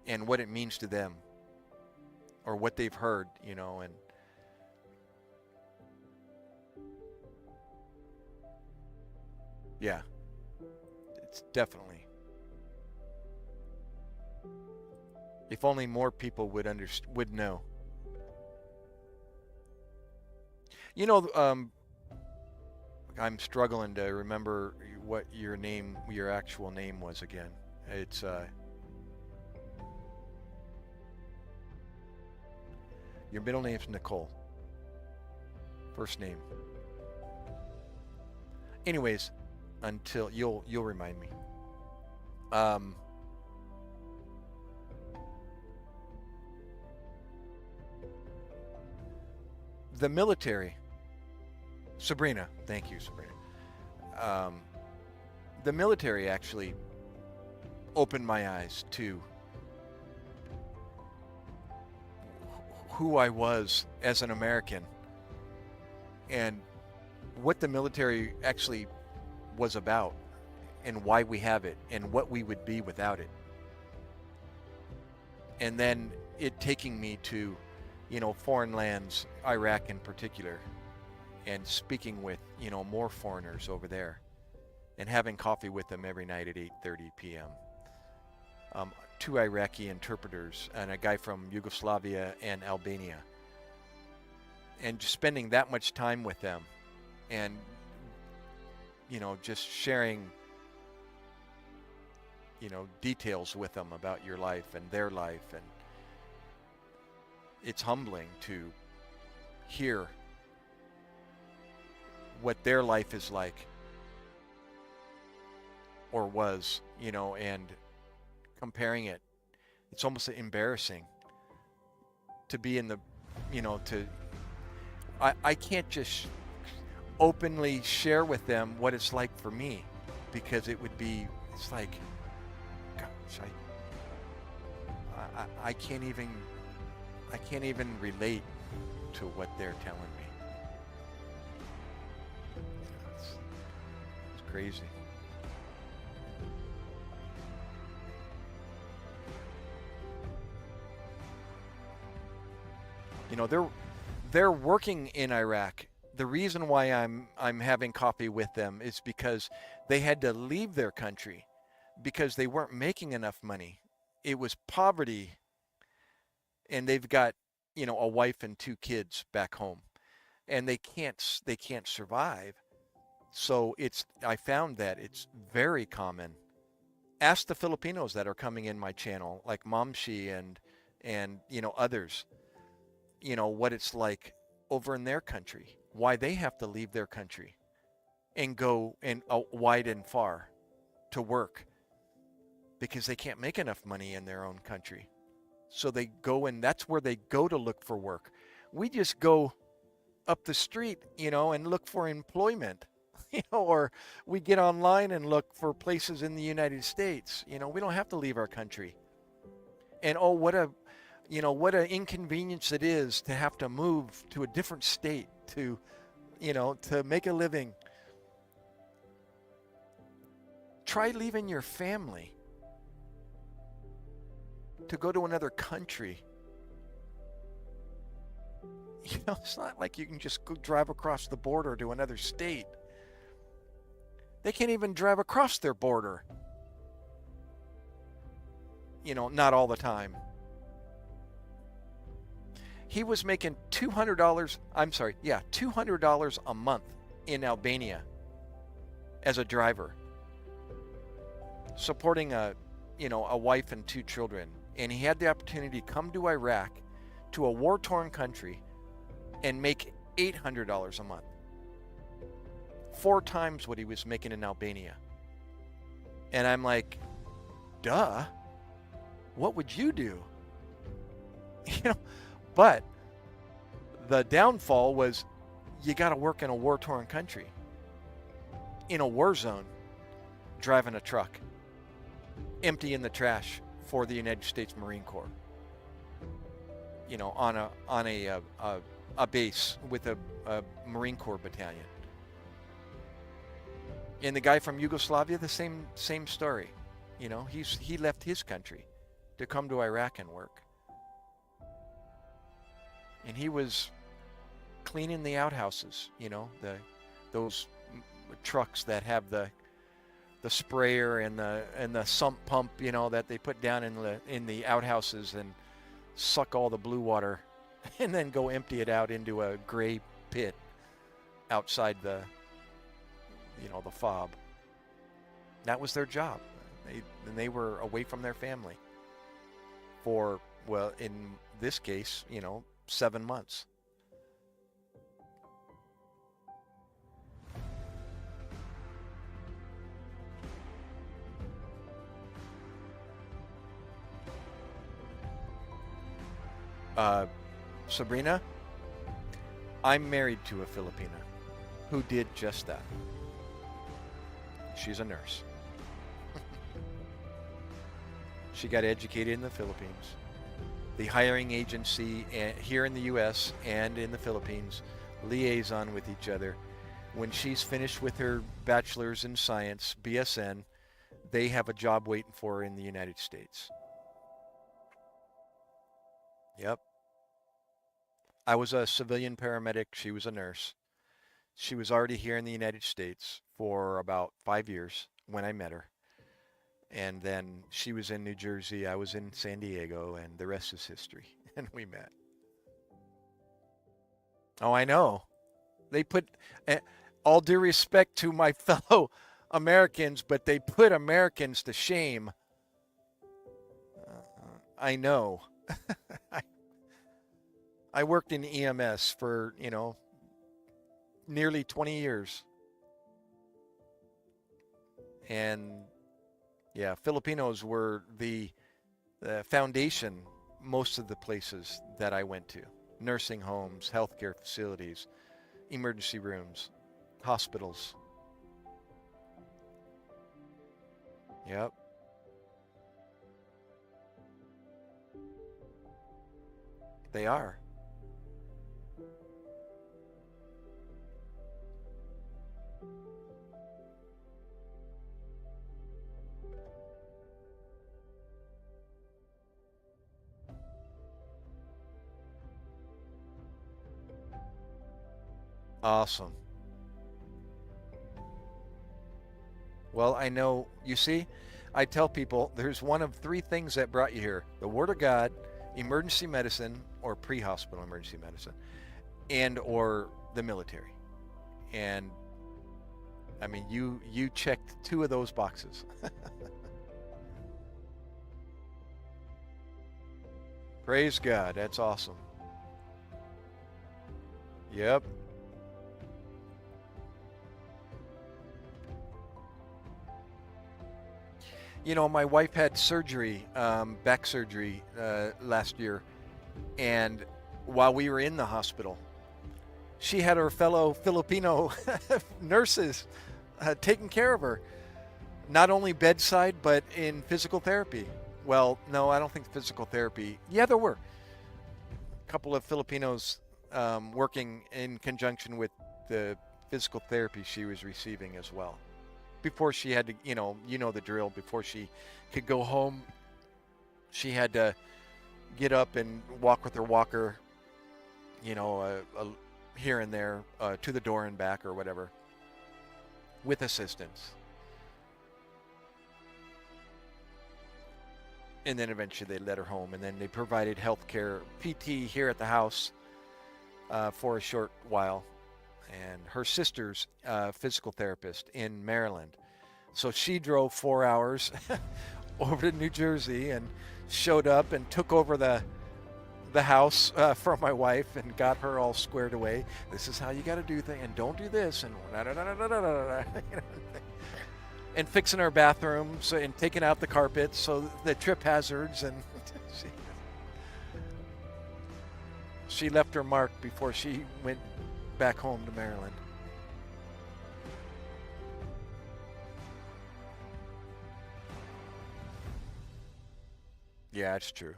and what it means to them, or what they've heard, and yeah, it's definitely. If only more people would know. I'm struggling to remember what your actual name was again. It's your middle name's Nicole. First name. Anyways, until you'll remind me. The military, Sabrina, thank you, Sabrina. The military actually opened my eyes to who I was as an American, and what the military actually was about, and why we have it, and what we would be without it. And then it taking me to foreign lands, Iraq in particular, and speaking with, more foreigners over there, and having coffee with them every night at 8:30 p.m. 2 Iraqi interpreters and a guy from Yugoslavia and Albania, and just spending that much time with them, and just sharing details with them about your life and their life, and it's humbling to hear what their life is like, or was, and comparing it. It's almost embarrassing to be in the, I can't just openly share with them what it's like for me, because it's like, gosh, I can't even relate to what they're telling me. It's crazy. They're working in Iraq. The reason why I'm having coffee with them is because They had to leave their country because they weren't making enough money. It was poverty, and they've got, a wife and 2 kids back home, and they can't survive. So I found that it's very common. Ask the Filipinos that are coming in my channel, like Momshi and others, what it's like over in their country, why they have to leave their country and go and wide and far to work because they can't make enough money in their own country. So they go, and that's where they go to look for work. We just go up the street, and look for employment, or we get online and look for places in the United States. We don't have to leave our country. And what an inconvenience it is to have to move to a different state to make a living. Try leaving your family to go to another country. It's not like you can just go drive across the border to another state. They can't even drive across their border. Not all the time. He was making $200 a month in Albania as a driver, supporting a wife and 2 children. And he had the opportunity to come to Iraq, to a war-torn country, and make $800 a month. 4 times what he was making in Albania. And I'm like, duh, what would you do? But the downfall was you got to work in a war-torn country, in a war zone, driving a truck, emptying the trash for the United States Marine Corps, on a base with a Marine Corps battalion. And the guy from Yugoslavia, the same story. He left his country to come to Iraq and work. And he was cleaning the outhouses, those trucks that have the sprayer and the sump pump, that they put down in the outhouses and suck all the blue water and then go empty it out into a gray pit outside the fob. That was their job. They were away from their family for, well, in this case, 7 months. Sabrina, I'm married to a Filipina who did just that. She's a nurse. She got educated in the Philippines. The hiring agency here in the U.S. and in the Philippines liaison with each other. When she's finished with her bachelor's in science, BSN, they have a job waiting for her in the United States. Yep. I was a civilian paramedic. She was a nurse. She was already here in the United States for about 5 years when I met her. And then she was in New Jersey, I was in San Diego, and the rest is history. And we met. Oh, I know. They put, all due respect to my fellow Americans, but they put Americans to shame. I know. I worked in EMS for, nearly 20 years. And yeah, Filipinos were the foundation most of the places that I went to. Nursing homes, healthcare facilities, emergency rooms, hospitals. Yep. They are. Awesome. Well, I know, you see, I tell people there's one of three things that brought you here: the Word of God, emergency medicine, or pre-hospital emergency medicine, and or the military. And I mean, you checked two of those boxes. Praise God. That's awesome. Yep. You know, my wife had surgery, back surgery, last year, and while we were in the hospital, she had her fellow Filipino nurses taking care of her, not only bedside but in physical therapy. Well, no, I don't think physical therapy. Yeah, there were a couple of Filipinos working in conjunction with the physical therapy she was receiving as well. Before she had to, you know the drill. Before she could go home, she had to get up and walk with her walker, here and there, to the door and back or whatever, with assistance. And then eventually they let her home, and then they provided health care, PT here at the house for a short while. And her sister's physical therapist in Maryland. So she drove 4 hours over to New Jersey and showed up and took over the house for my wife and got her all squared away. This is how you got to do things, and don't do this, and and fixing our bathrooms and taking out the carpets, so the trip hazards, and she left her mark before she went back home to Maryland. Yeah, it's true.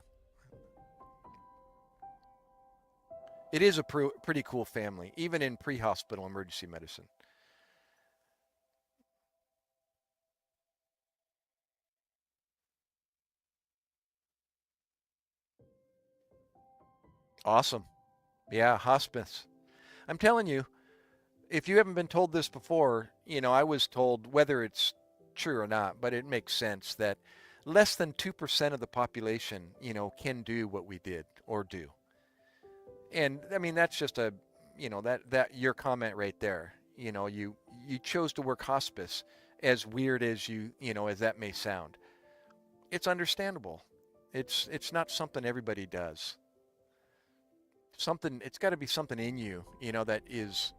It is a pretty cool family, even in pre-hospital emergency medicine. Awesome. Yeah, hospice. I'm telling you, if you haven't been told this before, I was told, whether it's true or not, but it makes sense that less than 2% of the population, can do what we did or do. And I mean, that's just that your comment right there. You chose to work hospice, as weird as as that may sound. It's understandable. It's not something everybody does. It's got to be something in you, that is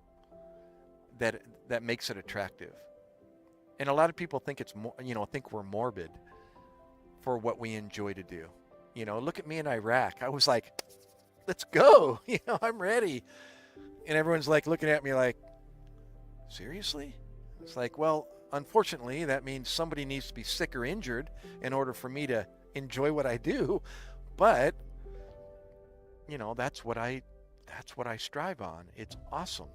that that makes it attractive. And a lot of people think think we're morbid for what we enjoy to do. Look at me in Iraq. I was like, let's go. I'm ready. And everyone's like looking at me like, seriously? It's like, well, unfortunately, that means somebody needs to be sick or injured in order for me to enjoy what I do. But, that's what I strive on. It's awesome.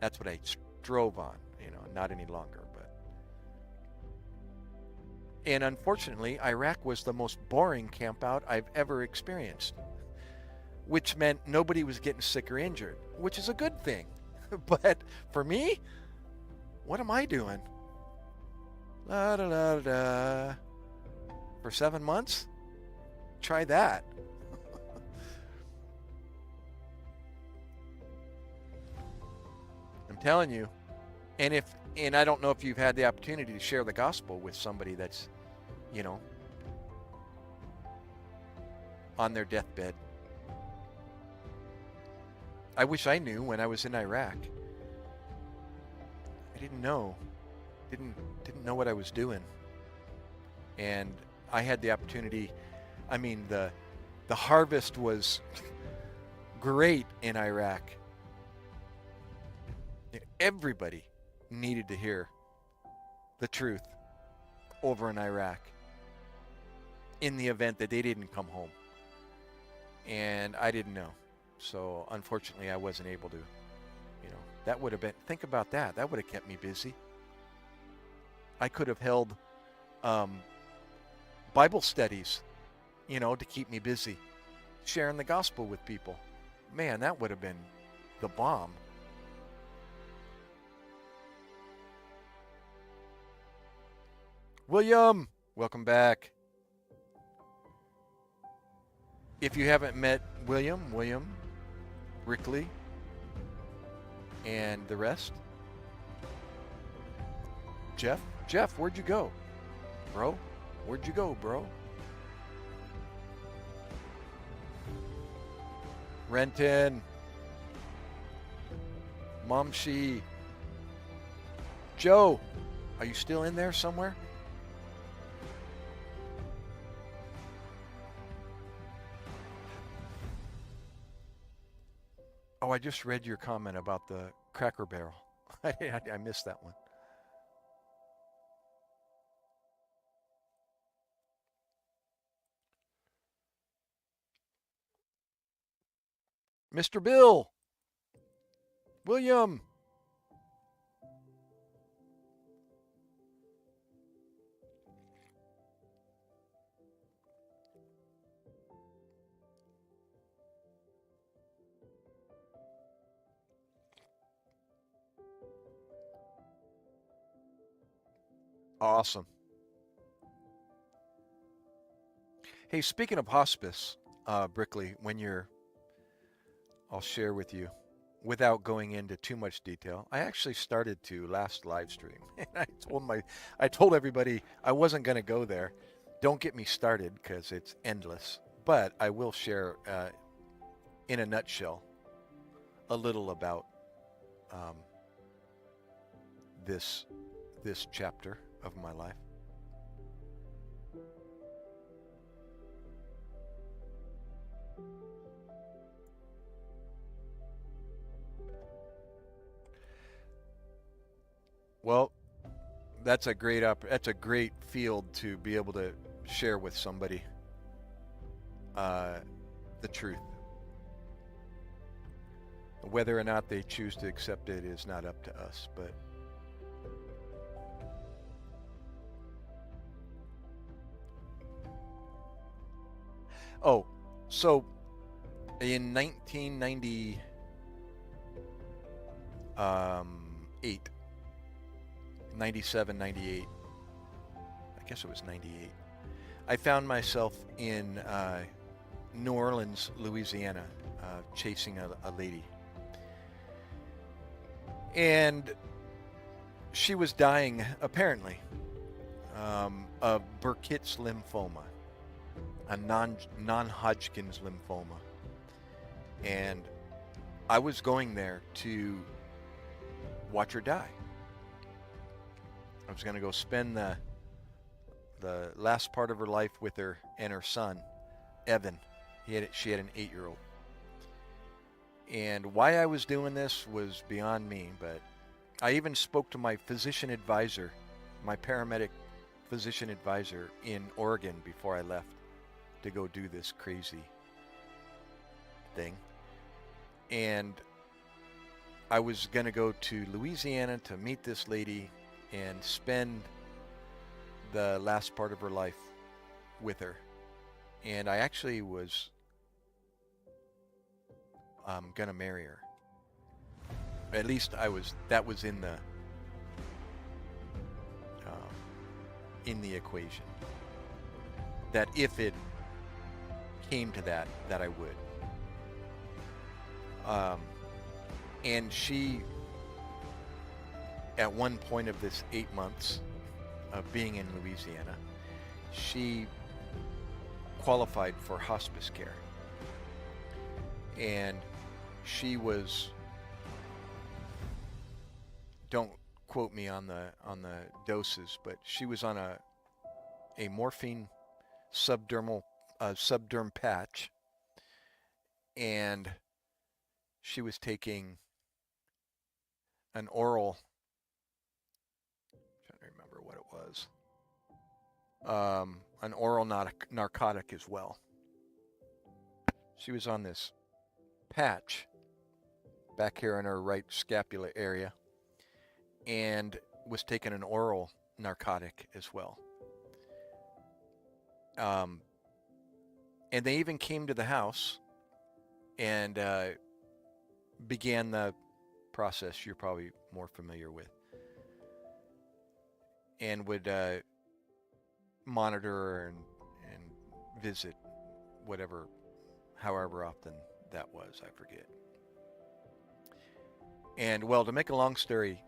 That's what I strove on, not any longer. And unfortunately, Iraq was the most boring campout I've ever experienced, which meant nobody was getting sick or injured, which is a good thing. But for me, what am I doing? La da da da. For 7 months? Try that. I'm telling you. And I don't know if you've had the opportunity to share the gospel with somebody that's, on their deathbed. I wish I knew when I was in Iraq. I didn't know. Didn't know what I was doing. And I had the opportunity. I mean, the harvest was great in Iraq. And everybody needed to hear the truth over in Iraq in the event that they didn't come home. And I didn't know. So unfortunately, I wasn't able to, that would have been, think about that. That would have kept me busy. I could have held Bible studies, to keep me busy, sharing the gospel with people. Man, that would have been the bomb. William, welcome back. If you haven't met William, Rickley, and the rest, Jeff, where'd you go? Bro, where'd you go, bro? Renton, Momshi, Joe, are you still in there somewhere? Oh, I just read your comment about the Cracker Barrel. I missed that one. Mr. Bill, William. Awesome. Hey, speaking of hospice, Brickley, I'll share with you, without going into too much detail. I actually started to last live stream, and I told everybody I wasn't going to go there. Don't get me started because it's endless. But I will share, in a nutshell, a little about this chapter of my life. Well, that's a great field to be able to share with somebody the truth. Whether or not they choose to accept it is not up to us, but so in 1998, 97, 98, I guess it was 98, I found myself in New Orleans, Louisiana, chasing a lady. And she was dying, apparently, of Burkitt's lymphoma, a non-Hodgkin's lymphoma. And I was going there to watch her die. I was going to go spend the last part of her life with her and her son, Evan. She had an 8-year-old. And why I was doing this was beyond me, but I even spoke to my physician advisor, my paramedic physician advisor in Oregon before I left to go do this crazy thing. And I was going to go to Louisiana to meet this lady and spend the last part of her life with her. And I actually was going to marry her. At least that was in the equation. That if it came to that I would. And she, at one point of this 8 months of being in Louisiana, she qualified for hospice care. And she was, don't quote me on the doses, but she was on a morphine subderm patch, and she was taking an oral, I'm trying to remember what it was, an oral narcotic as well. She was on this patch back here in her right scapula area, and was taking an oral narcotic as well. And they even came to the house and began the process you're probably more familiar with, and would monitor her and visit whatever, however often that was, I forget. And well, to make a long story,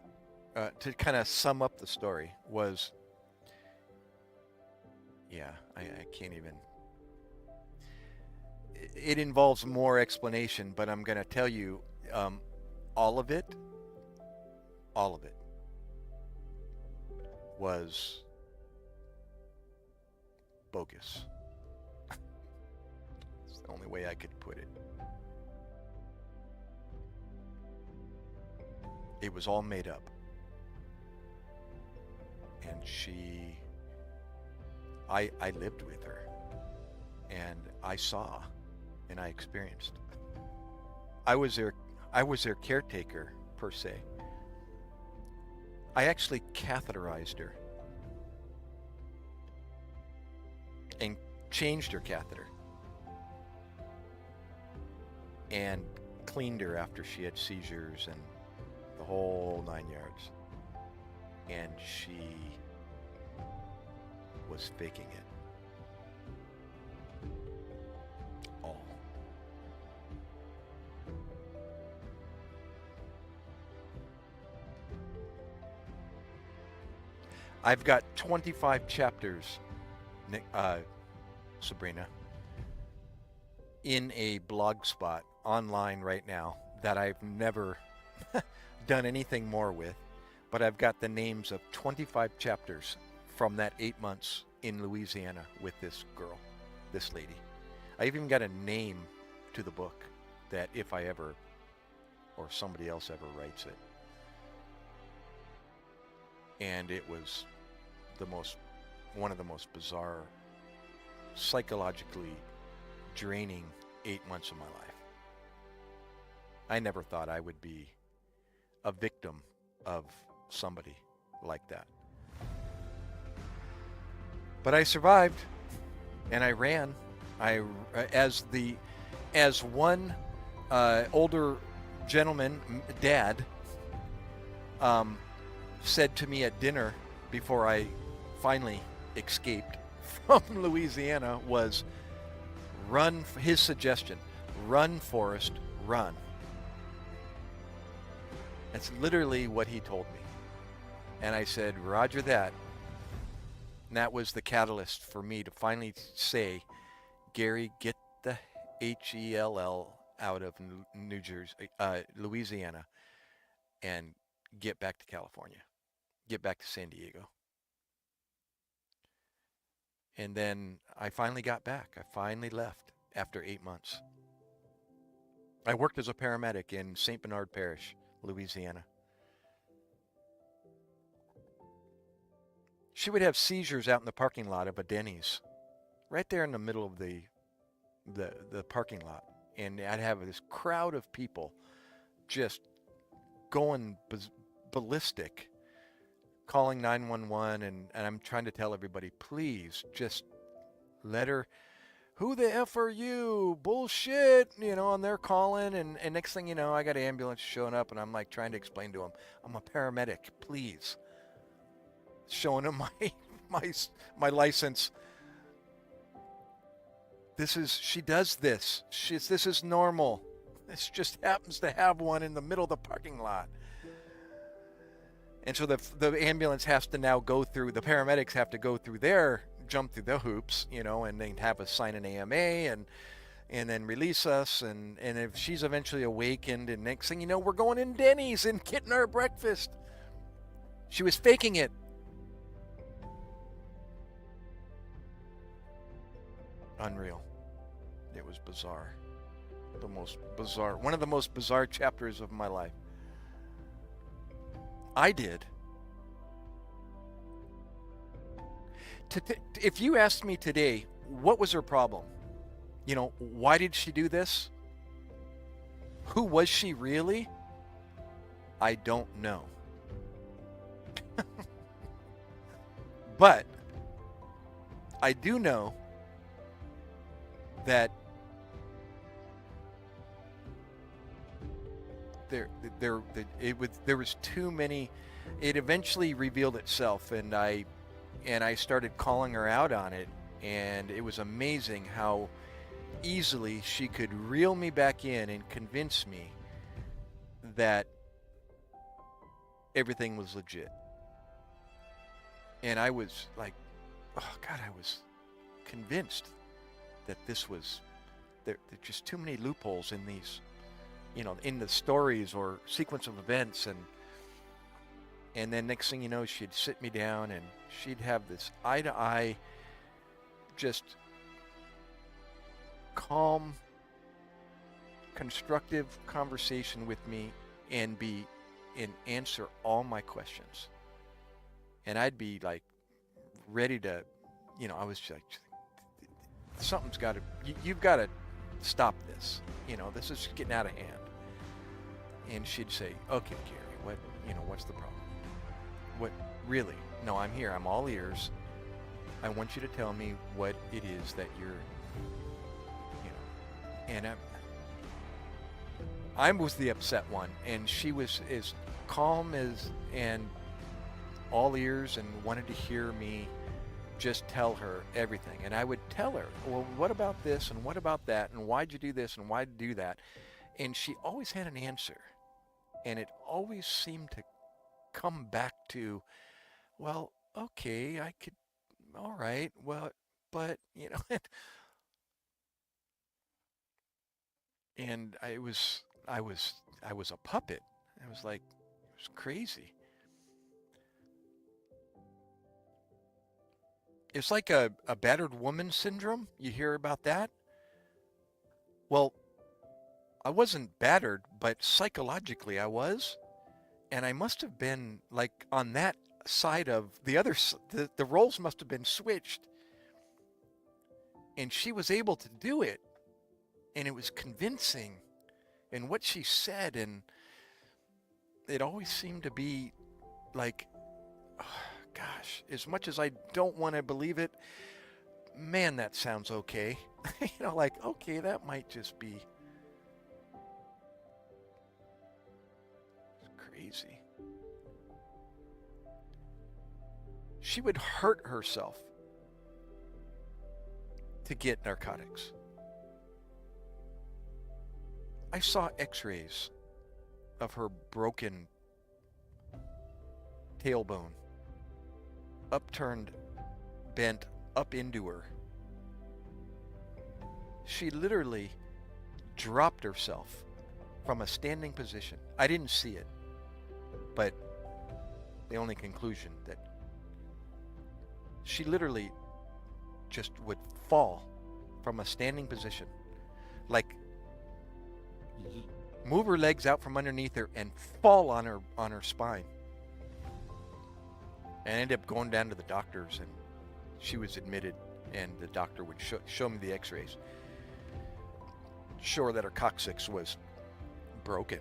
to kind of sum up the story was, yeah, I can't even. It involves more explanation, but I'm going to tell you, all of it was bogus. It's the only way I could put it. It was all made up. And I lived with her, and I saw, and I experienced. I was their caretaker, per se. I actually catheterized her and changed her catheter and cleaned her after she had seizures and the whole 9 yards. And she was faking it. All. I've got 25 chapters, Sabrina, in a blog spot online right now that I've never done anything more with, but I've got the names of 25 chapters from that 8 months in Louisiana with this girl, this lady. I even got a name to the book that if I ever, or somebody else ever writes it. And it was one of the most bizarre, psychologically draining 8 months of my life. I never thought I would be a victim of somebody like that. But I survived, and I ran. As one older gentleman, dad, said to me at dinner before I finally escaped from Louisiana, was run. His suggestion: run, Forrest, run. That's literally what he told me. And I said, Roger that. And that was the catalyst for me to finally say, Gary, get the HELL out of New Jersey, Louisiana, and get back to California. Get back to San Diego. And then I finally got back. I finally left after 8 months. I worked as a paramedic in St. Bernard Parish, Louisiana. She would have seizures out in the parking lot of a Denny's, right there in the middle of the parking lot. And I'd have this crowd of people just going ballistic, calling 911, and I'm trying to tell everybody, please just let her. Who the F are you? Bullshit, and they're calling, and next thing you know, I got an ambulance showing up, and I'm like trying to explain to them, I'm a paramedic, please. Showing them my license. She does this. This is normal. This just happens to have one in the middle of the parking lot. And so the ambulance has to now go through, the paramedics have to go through jump through the hoops, and then have us sign an AMA and then release us. And if she's eventually awakened, and next thing you know, we're going in Denny's and getting our breakfast. She was faking it. Unreal. It was bizarre. One of the most bizarre chapters of my life. I did. If you asked me today, what was her problem? Why did she do this? Who was she really? I don't know. But I do know that there was too many. It eventually revealed itself, and I and I started calling her out on it, and it was amazing how easily she could reel me back in and convince me that everything was legit. And I was like, oh God, I was convinced that this was, there's just too many loopholes in these, in the stories or sequence of events. And then next thing you know, she'd sit me down and she'd have this eye-to-eye, just calm, constructive conversation with me and answer all my questions. And I'd be like ready to, I was just like, something's got to, you've got to stop this. This is getting out of hand. And she'd say, okay, Gary, what's the problem? What, really? No, I'm here. I'm all ears. I want you to tell me what it is that you're, and I was the upset one, and she was as calm and all ears and wanted to hear me just tell her everything. And I would tell her, well, what about this and what about that and why'd you do this and why'd you do that? And she always had an answer. And it always seemed to come back to, well, okay, I could, all right, well, but, and I was a puppet. I was like, it was crazy. It's like a battered woman syndrome. You hear about that? Well, I wasn't battered, but psychologically I was. And I must have been like on that side of the roles must have been switched. And she was able to do it. And it was convincing. And what she said, and it always seemed to be like, oh, gosh, as much as I don't want to believe it, man, that sounds okay. Like, okay, that might just be crazy. She would hurt herself to get narcotics. I saw x-rays of her broken tailbone, upturned, bent up into her. She literally dropped herself from a standing position. I didn't see it, but the only conclusion that she literally just would fall from a standing position, like move her legs out from underneath her and fall on her spine. And I ended up going down to the doctors, and she was admitted, and the doctor would show me the x-rays, show her that her coccyx was broken,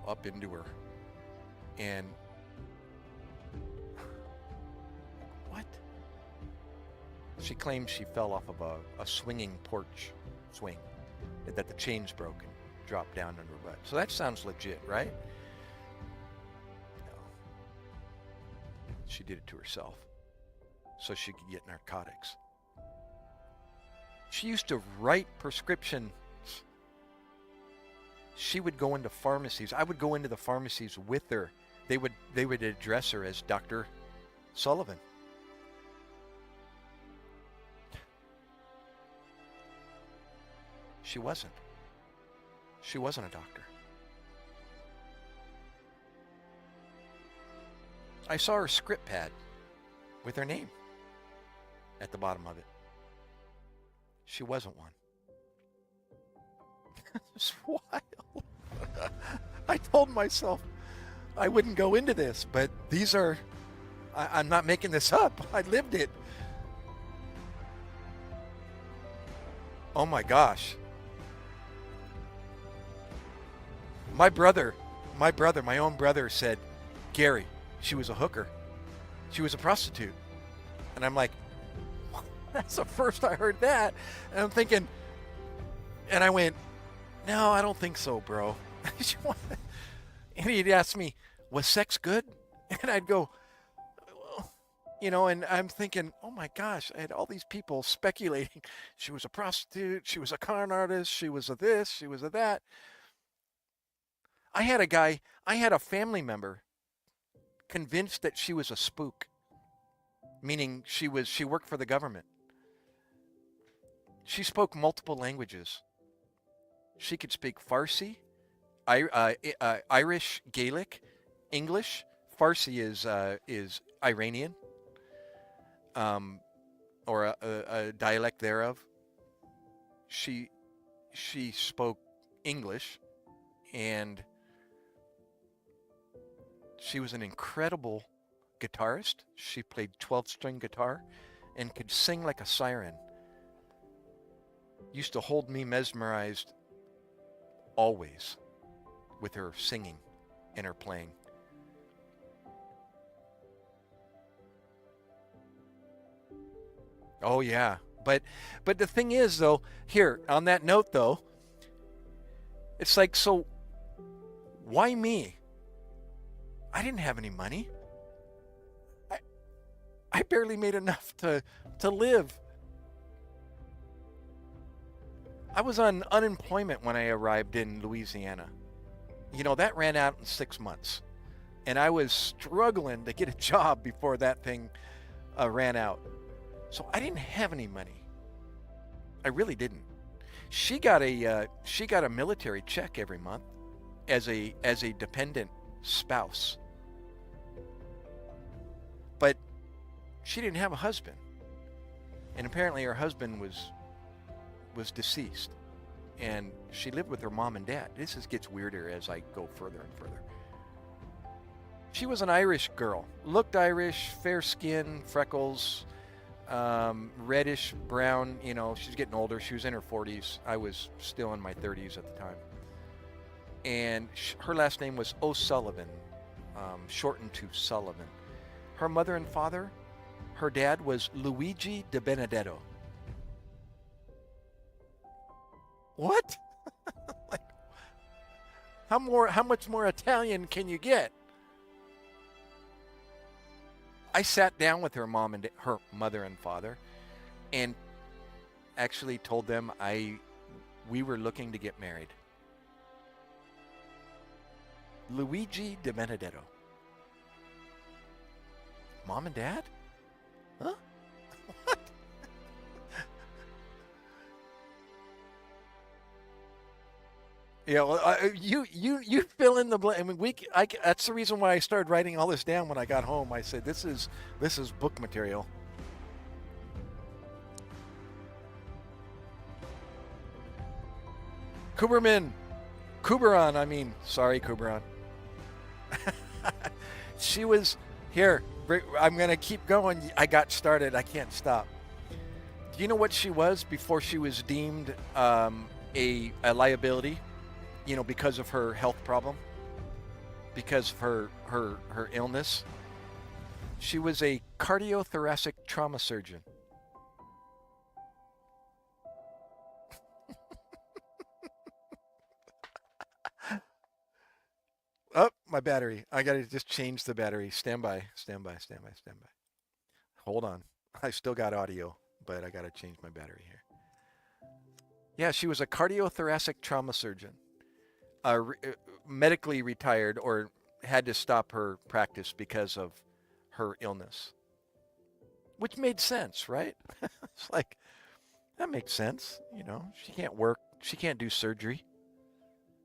up into her. And what? She claims she fell off of a swinging porch swing, that the chain's broken, dropped down under her butt. So that sounds legit, right? No. She did it to herself so she could get narcotics. She used to write prescriptions. She would go into pharmacies. I would go into the pharmacies with her. They would address her as Dr. Sullivan. She wasn't. She wasn't a doctor. I saw her script pad with her name at the bottom of it. She wasn't one. It's wild. I told myself I wouldn't go into this, but these are, I'm not making this up. I lived it. Oh my gosh. My own brother said, Gary, she was a hooker. She was a prostitute. And I'm like, that's the first I heard that. And I'm thinking, and I went, no, I don't think so, bro. And he'd ask me, was sex good? And I'd go, well, And I'm thinking, oh my gosh, I had all these people speculating. She was a prostitute. She was a con artist. She was a this. She was a that. I had a family member convinced that she was a spook, meaning she worked for the government. She spoke multiple languages. She could speak Farsi, Irish, Gaelic, English. Farsi is Iranian, um, or a dialect thereof. She spoke English, and she was an incredible guitarist. She played 12-string guitar and could sing like a siren. Used to hold me mesmerized always with her singing and her playing. Oh yeah. But the thing is though, here on that note though, it's like, so why me? I didn't have any money. I barely made enough to live. I was on unemployment when I arrived in Louisiana. That ran out in 6 months. And I was struggling to get a job before that thing ran out. So I didn't have any money. I really didn't. She got a military check every month as a dependent spouse. But she didn't have a husband. And apparently her husband was deceased. And she lived with her mom and dad. This gets weirder as I go further and further. She was an Irish girl. Looked Irish, fair skin, freckles, reddish brown. She's getting older. She was in her 40s. I was still in my 30s at the time. And her last name was O'Sullivan, shortened to Sullivan. Her mother and father, her dad was Luigi de Benedetto. What? Like, how much more Italian can you get? I sat down with her mother and father, and actually told them we were looking to get married. Luigi de Benedetto. Mom and dad? Huh? What? Yeah, well, you fill in the blank. I mean, that's the reason why I started writing all this down when I got home. I said, this is book material. Sorry, Kuberon. She was, here, I'm going to keep going. I got started. I can't stop. Do you know what she was before she was deemed a liability? Because of her health problem, because of her illness. She was a cardiothoracic trauma surgeon. Oh, my battery. I got to just change the battery. Stand by. Hold on. I still got audio, but I got to change my battery here. Yeah, she was a cardiothoracic trauma surgeon. Medically retired, or had to stop her practice because of her illness. Which made sense, right? It's like, that makes sense. She can't work. She can't do surgery.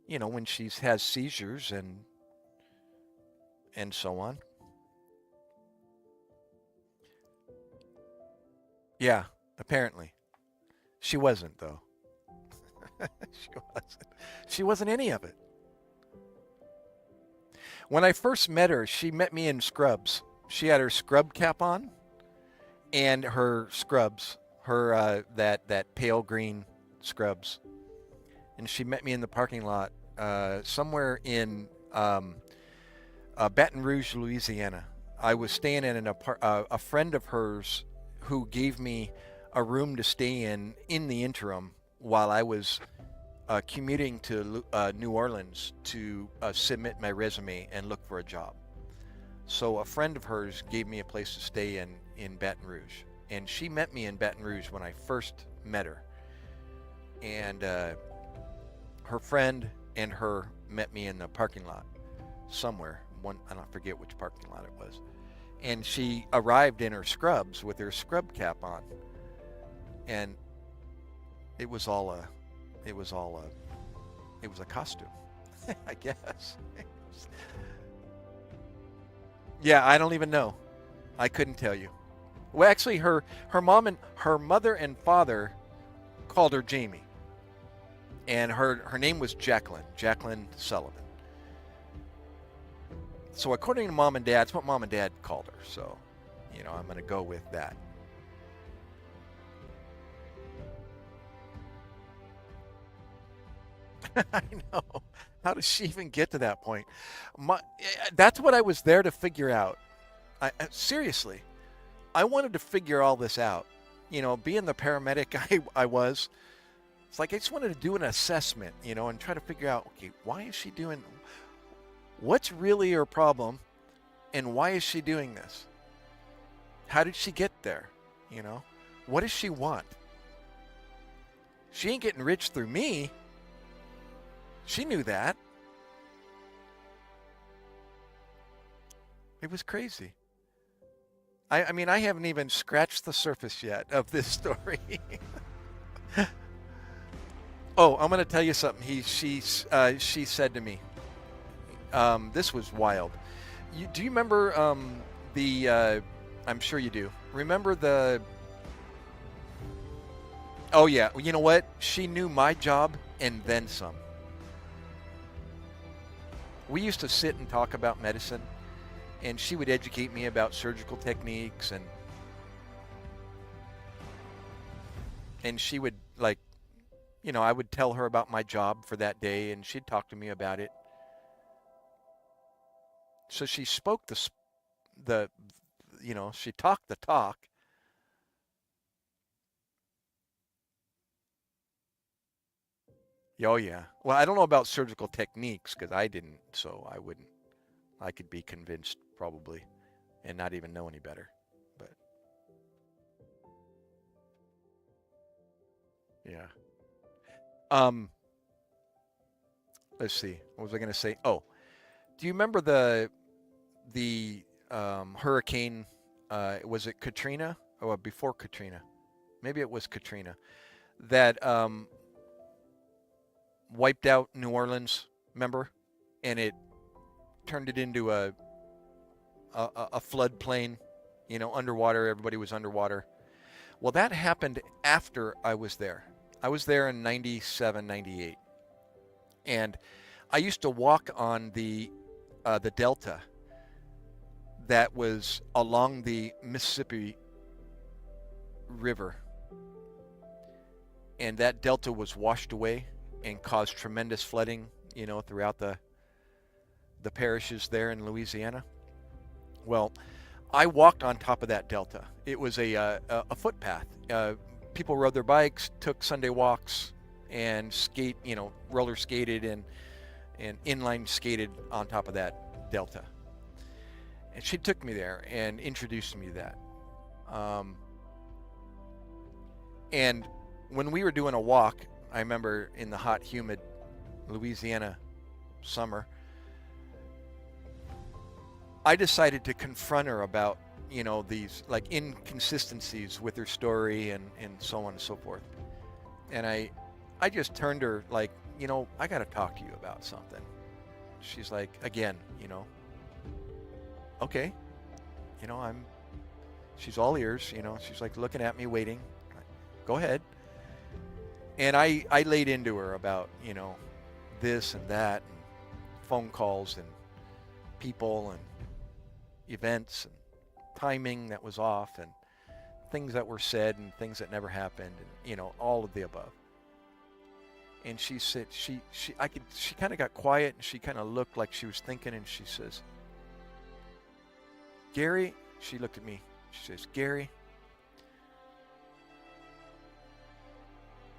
When she has seizures and so on. Yeah, apparently. She wasn't, though. She wasn't any of it. When I first met her, she met me in scrubs. She had her scrub cap on and her scrubs, her that pale green scrubs. And she met me in the parking lot somewhere in Baton Rouge, Louisiana. I was staying in a friend of hers who gave me a room to stay in the interim while I was commuting to New Orleans to submit my resume and look for a job. So a friend of hers gave me a place to stay in Baton Rouge. And she met me in Baton Rouge when I first met her. And her friend and her met me in the parking lot somewhere. I don't forget which parking lot it was. And she arrived in her scrubs with her scrub cap on. And it was a costume, I guess. Yeah, I don't even know. I couldn't tell you. Well, actually, her mother and father called her Jamie, and her name was Jacqueline Sullivan. So according to Mom and Dad, that's what Mom and Dad called her. So, I'm going to go with that. I know. How does she even get to that point? That's what I was there to figure out. Seriously, I wanted to figure all this out. Being the paramedic I was, it's like I just wanted to do an assessment, and try to figure out, okay, why is she doing, what's really her problem, and why is she doing this? How did she get there? What does she want? She ain't getting rich through me. She knew that. It was crazy. I mean, I haven't even scratched the surface yet of this story. Oh, I'm going to tell you something. She said to me, this was wild. Do you remember I'm sure you do. Remember oh yeah, you know what? She knew my job and then some. We used to sit and talk about medicine, and she would educate me about surgical techniques, and she would, like, I would tell her about my job for that day, and she'd talk to me about it. So she spoke she talked the talk. Oh yeah. Well, I don't know about surgical techniques because I didn't, so I wouldn't. I could be convinced probably and not even know any better. But yeah. Let's see. What was I going to say? Oh, do you remember the hurricane? Was it Katrina or before Katrina? Maybe it was Katrina that wiped out New Orleans. Remember? And it turned it into a floodplain, underwater. Everybody was underwater. Well, that happened after I was there. I was there in 97, 98. And I used to walk on the Delta that was along the Mississippi River. And that Delta was washed away and caused tremendous flooding, throughout the parishes there in Louisiana. Well, I walked on top of that Delta. It was a footpath. People rode their bikes, took Sunday walks, and roller skated and inline skated on top of that Delta. And she took me there and introduced me to that. And when we were doing a walk, I remember in the hot, humid Louisiana summer, I decided to confront her about, these like inconsistencies with her story and so on and so forth. And I just turned her like, I got to talk to you about something. She's like, again, okay, she's all ears, she's like looking at me, waiting. Go ahead. And I laid into her about, this and that, and phone calls and people and events and timing that was off and things that were said and things that never happened and, all of the above. And she said, she kind of got quiet and she kind of looked like she was thinking, and she says, Gary, she looked at me, she says, Gary,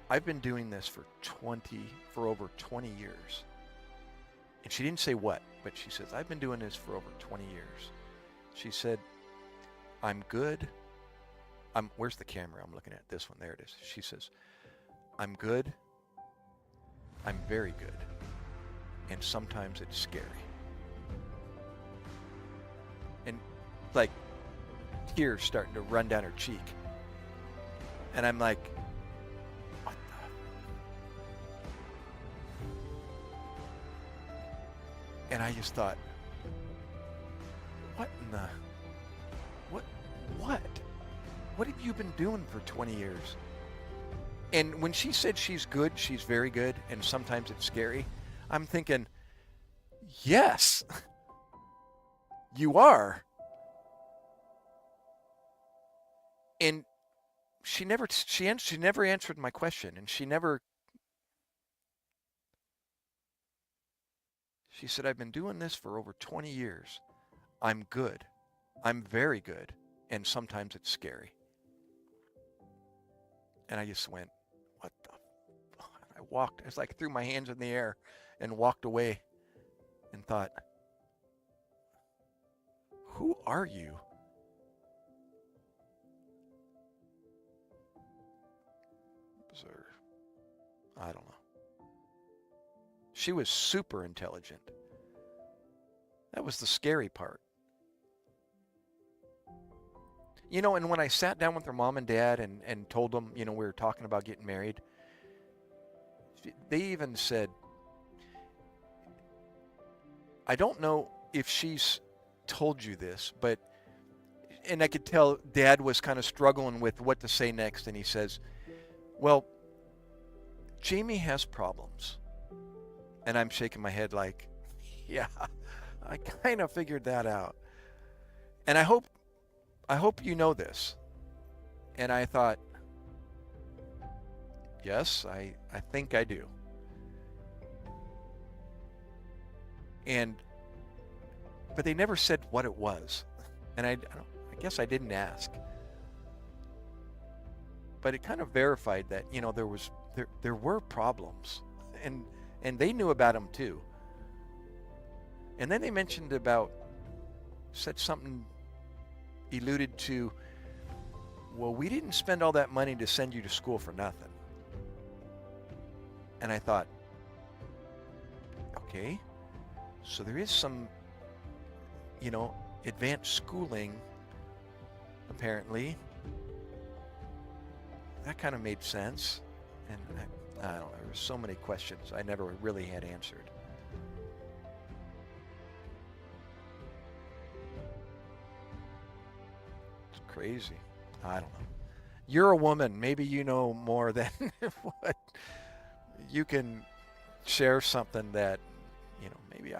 I've been doing this for over 20 years. And she didn't say what, but she says, I've been doing this for over 20 years. She said, I'm good Where's the camera? I'm looking at this one. There it is. She says, I'm good. I'm very good. And sometimes it's scary. And like tears starting to run down her cheek. And I'm like, what the? And I just thought, what in the, what? What have you been doing for 20 years? And when she said she's good, she's very good, and sometimes it's scary, I'm thinking, yes, you are. And she never answered my question, and she said, I've been doing this for over 20 years. I'm good. I'm very good. And sometimes it's scary. And I just went, what the fuck? I walked, it's like threw my hands in the air and walked away and thought, who are you? Bizarre. I don't know. She was super intelligent. That was the scary part. You know, and when I sat down with her mom and dad and told them, you know, we were talking about getting married, they even said, I don't know if she's told you this, but, and I could tell Dad was kind of struggling with what to say next, and he says, well, Jamie has problems. And I'm shaking my head like, yeah, I kind of figured that out. And I hope you know this. And I thought, yes, I think I do. But they never said what it was. And I guess I didn't ask. But it kind of verified that, you know, there were problems. And they knew about them too. And then they said something alluded to, well, we didn't spend all that money to send you to school for nothing. And I thought, okay, so there is some, you know, advanced schooling, apparently. That kind of made sense. And I don't know, there were so many questions I never really had answered. It's crazy. I don't know. You're a woman. Maybe you know more than what you can share something that, you know, maybe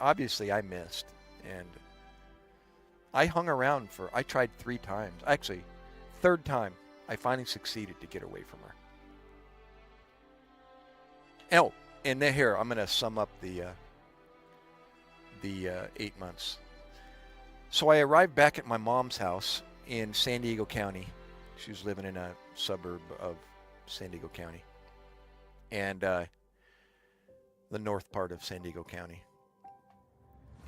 obviously I missed. And I hung around I tried 3 times. Actually, 3rd time, I finally succeeded to get away from her. Oh, and then here, I'm going to sum up the 8 months. So I arrived back at my mom's house in San Diego County. She was living in a suburb of San Diego County. And the north part of San Diego County.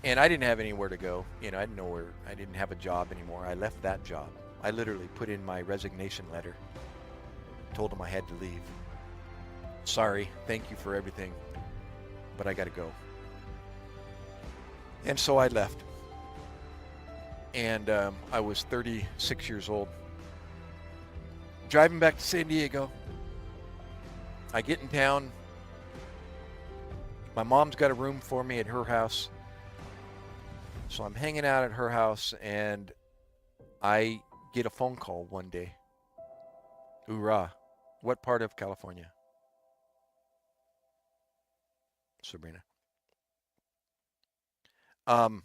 And I didn't have anywhere to go. You know, I didn't have a job anymore. I left that job. I literally put in my resignation letter. Told them I had to leave. Sorry, thank you for everything, but I got to go. And so I left. And I was 36 years old. Driving back to San Diego. I get in town. My mom's got a room for me at her house. So I'm hanging out at her house, and I get a phone call one day. Hoorah. What part of California? Sabrina. Oh,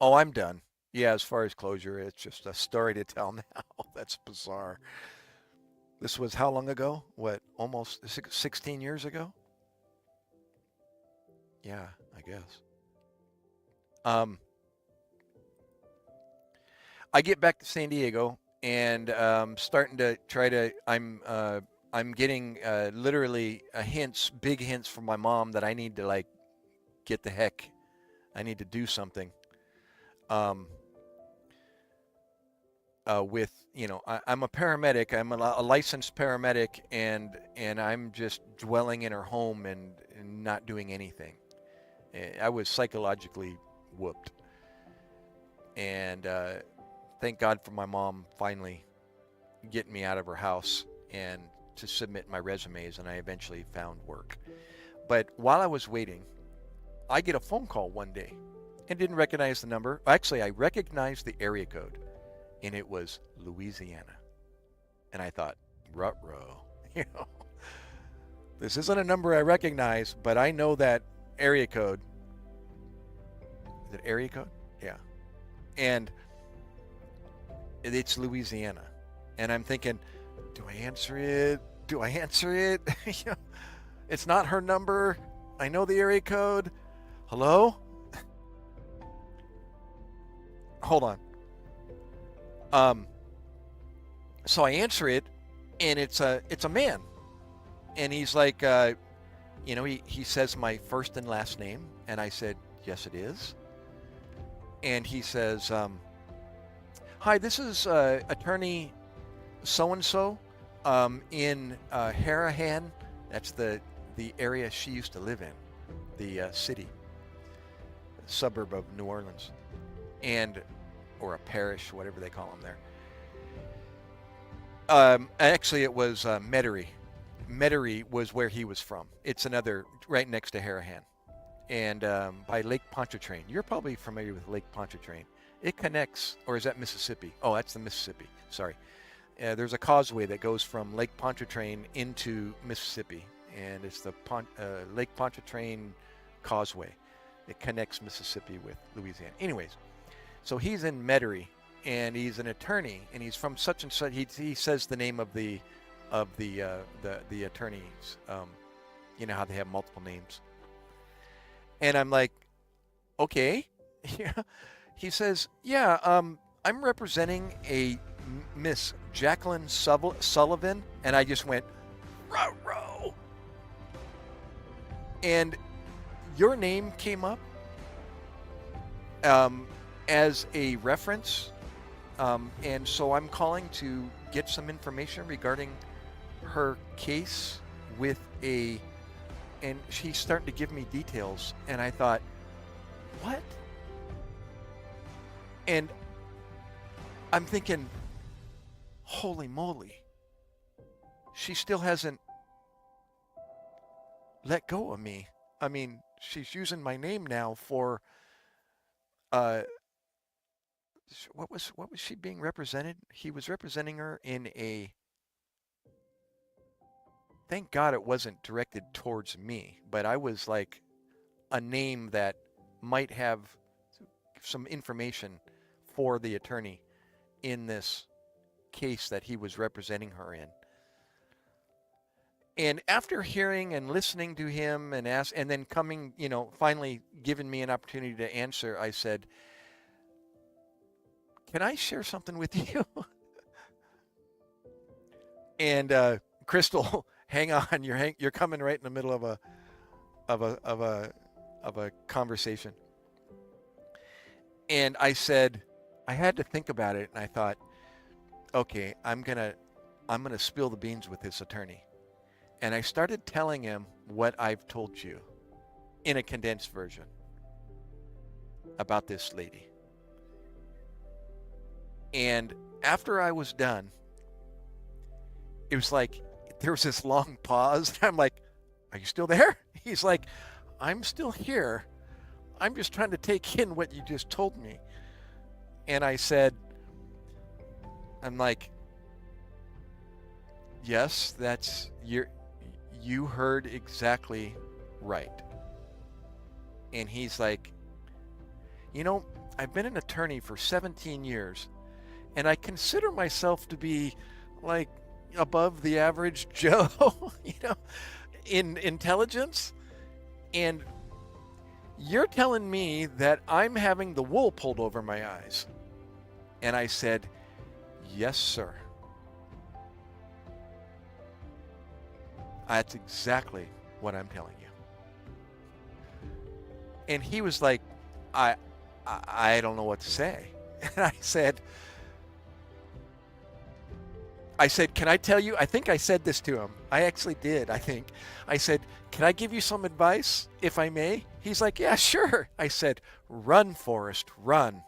I'm done. Yeah, as far as closure, it's just a story to tell now. That's bizarre. This was how long ago? What, almost 16 years ago? Yeah, I guess. I get back to San Diego and starting to try to, I'm getting literally big hints from my mom that I need to like get the heck, I need to do something. with, I'm a paramedic. I'm a licensed paramedic, and I'm just dwelling in her home and not doing anything. I was psychologically whooped, and thank God for my mom finally getting me out of her house and to submit my resumes, and I eventually found work. But while I was waiting, I get a phone call one day and didn't recognize the number. Actually, I recognized the area code, and it was Louisiana. And I thought, ruh-roh, you know, this isn't a number I recognize, but I know that area code. Is it area code? Yeah. And it's Louisiana. And I'm thinking, do I answer it? Do I answer it? It's not her number. I know the area code. Hello? Hold on. So I answer it, and it's a man, and he's like, he says my first and last name, and I said, yes, it is. And he says, hi, this is attorney so-and-so in Harahan. That's the area she used to live in, the city, suburb of New Orleans, or a parish, whatever they call them there. Actually, it was Metairie. Metairie was where he was from. It's another, right next to Harahan, and by Lake Pontchartrain. You're probably familiar with Lake Pontchartrain. It connects, or is that Mississippi? Oh, that's the Mississippi. Sorry. There's a causeway that goes from Lake Pontchartrain into Mississippi, and it's the Lake Pontchartrain Causeway. It connects Mississippi with Louisiana. Anyways, so he's in Metairie, and he's an attorney, and he's from such and such. He says the name of the attorneys. You know how they have multiple names. And I'm like, okay. Yeah. He says, yeah, I'm representing a Miss Jacqueline Sullivan. And I just went, ruh-roh. And your name came up as a reference. And so I'm calling to get some information regarding her case and she's starting to give me details. And I thought, what? And I'm thinking, holy moly, she still hasn't let go of me. I mean, she's using my name now for, what was she being represented? He was representing her in thank God it wasn't directed towards me, but I was like a name that might have some information for the attorney in this case that he was representing her in. And after hearing and listening to him and then coming, finally giving me an opportunity to answer, I said, can I share something with you? And Crystal, hang on, you're coming right in the middle of a conversation. And I said, I had to think about it, and I thought, okay, I'm gonna spill the beans with this attorney. And I started telling him what I've told you in a condensed version about this lady. And after I was done, it was like there was this long pause. I'm like, are you still there? He's like, I'm still here. I'm just trying to take in what you just told me. And I said, I'm like, yes, you heard exactly right. And he's like, I've been an attorney for 17 years, and I consider myself to be like above the average Joe, in intelligence. And you're telling me that I'm having the wool pulled over my eyes. And I said, yes, sir. That's exactly what I'm telling you. And he was like, I don't know what to say. And I said, I said, can I tell you? I think I said this to him. I actually did, I think. I said, can I give you some advice, if I may? He's like, yeah, sure. I said, run, Forrest, run.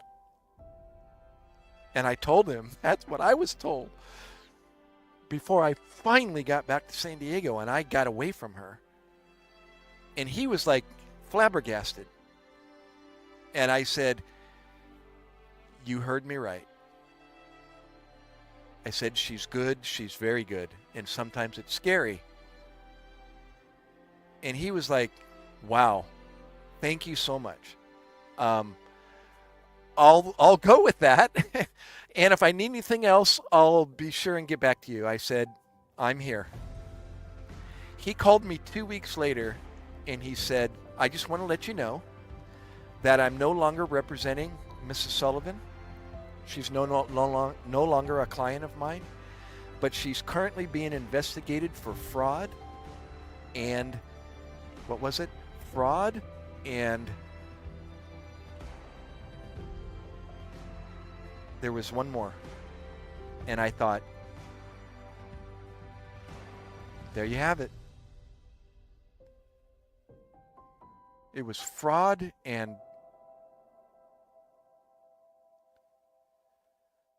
And I told him that's what I was told before I finally got back to San Diego and I got away from her. And he was like flabbergasted. And I said, you heard me right. I said, she's good, she's very good, and sometimes it's scary. And he was like, wow, thank you so much. I'll go with that. And if I need anything else, I'll be sure and get back to you. I said, I'm here. He called me 2 weeks later, and he said, I just want to let you know that I'm no longer representing Mrs. Sullivan. She's no longer a client of mine, but she's currently being investigated for fraud and, what was it? Fraud and there was one more. And I thought, there you have it. It was fraud and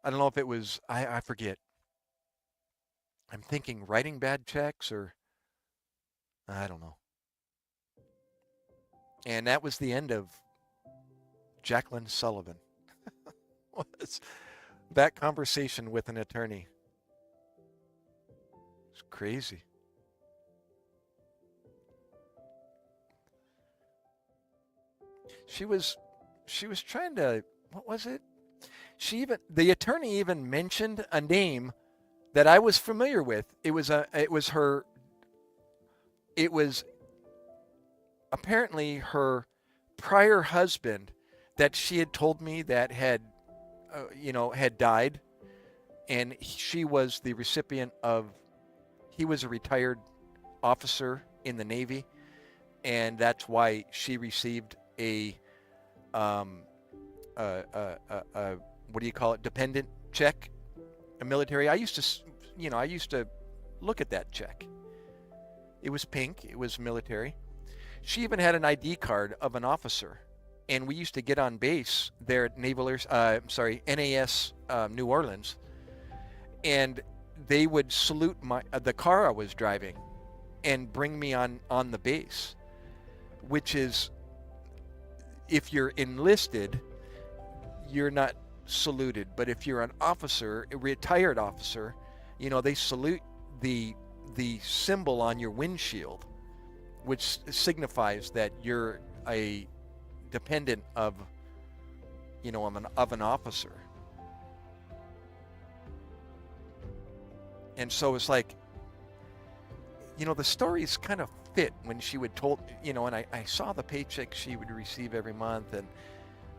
I don't know if it was, I forget. I'm thinking writing bad checks or, I don't know. And that was the end of Jacqueline Sullivan. Was that conversation with an attorney. It's crazy. She was trying to, what was it? The attorney even mentioned a name that I was familiar with. It was apparently her prior husband that she had told me that had died, and she was the recipient of. He was a retired officer in the Navy, and that's why she received a what do you call it? Dependent check, a military. I used to look at that check. It was pink. It was military. She even had an ID card of an officer, and we used to get on base there at NAS New Orleans, and they would salute the car I was driving, and bring me on the base, which is, if you're enlisted, you're not saluted, but if you're an officer, a retired officer, they salute the symbol on your windshield, which signifies that you're a dependent of an officer. And so it's like, the stories kind of fit when she would and I saw the paycheck she would receive every month, and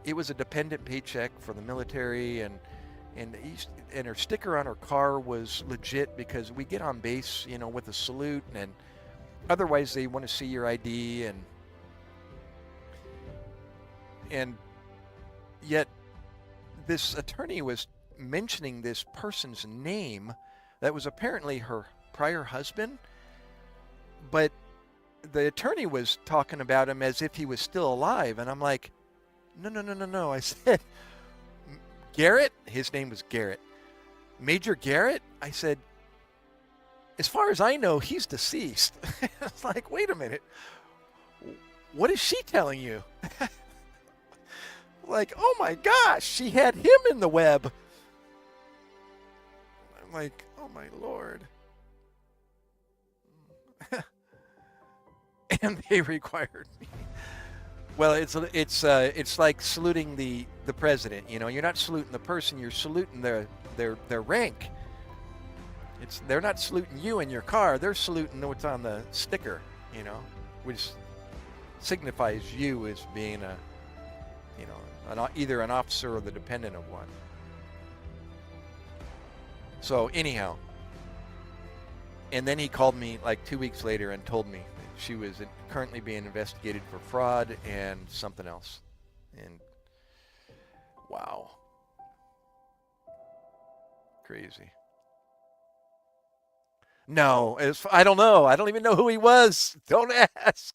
it was a dependent paycheck for the military, and her sticker on her car was legit because we get on base, with a salute, and otherwise they want to see your ID, and yet this attorney was mentioning this person's name that was apparently her prior husband, but the attorney was talking about him as if he was still alive, and I'm like, no. I said, Garrett? His name was Garrett. Major Garrett? I said, as far as I know, he's deceased. It's like, wait a minute. What is she telling you? Like, oh my gosh, she had him in the web. I'm like, oh my Lord. And they required me. Well, it's like saluting the president. You're not saluting the person, you're saluting their rank. They're not saluting you in your car, they're saluting what's on the sticker, which signifies you as being either an officer or the dependent of one. So anyhow, and then he called me like 2 weeks later and told me that she was currently being investigated for fraud and something else. And wow. Crazy. No, I don't know. I don't even know who he was. Don't ask.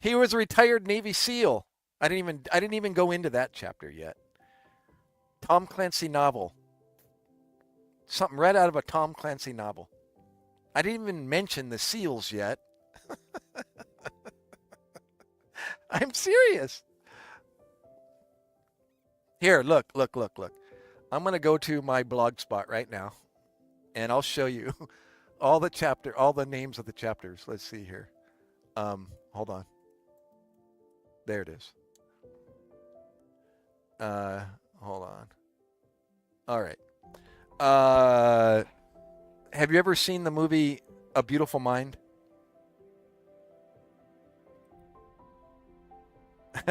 He was a retired Navy SEAL. I didn't even go into that chapter yet. Tom Clancy novel. Something right out of a Tom Clancy novel. I didn't even mention the SEALs yet. I'm serious. Here, look, look, look, look. I'm going to go to my blog spot right now and I'll show you all the names of the chapters. Let's see here. Hold on. There it is. Hold on. All right. Have you ever seen the movie A Beautiful Mind?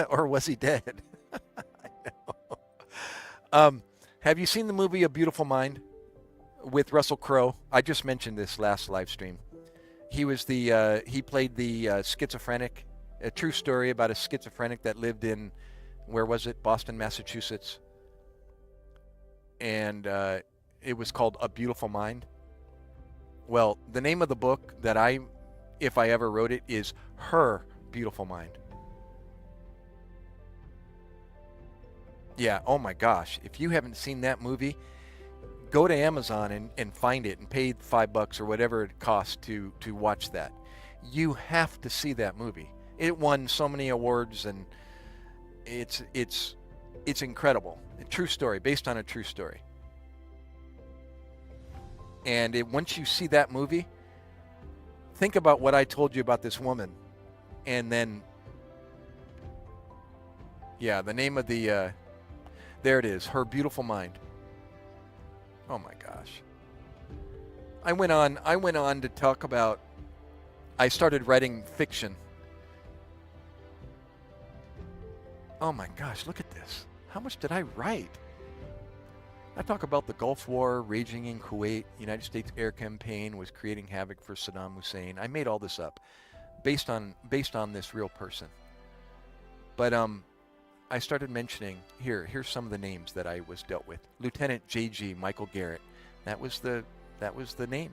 Or was he dead? I know. Have you seen the movie A Beautiful Mind with Russell Crowe? I just mentioned this last live stream. He played the schizophrenic, a true story about a schizophrenic that lived in, where was it? Boston, Massachusetts. And it was called A Beautiful Mind. Well, the name of the book that if I ever wrote it, is Her Beautiful Mind. Yeah, oh my gosh. If you haven't seen that movie, go to Amazon and find it and pay $5 or whatever it costs to watch that. You have to see that movie. It won so many awards and it's incredible. A true story, based on a true story. And once you see that movie, think about what I told you about this woman. And then, yeah, the name of the, there it is, Her Beautiful Mind. Oh my gosh. I went on to talk about, I started writing fiction. Oh my gosh, look at this. How much did I write? I talk about the Gulf War raging in Kuwait. United States air campaign was creating havoc for Saddam Hussein. I made all this up based on this real person. But I started mentioning, here's some of the names that I was dealt with. Lieutenant J.G. Michael Garrett. That was the name.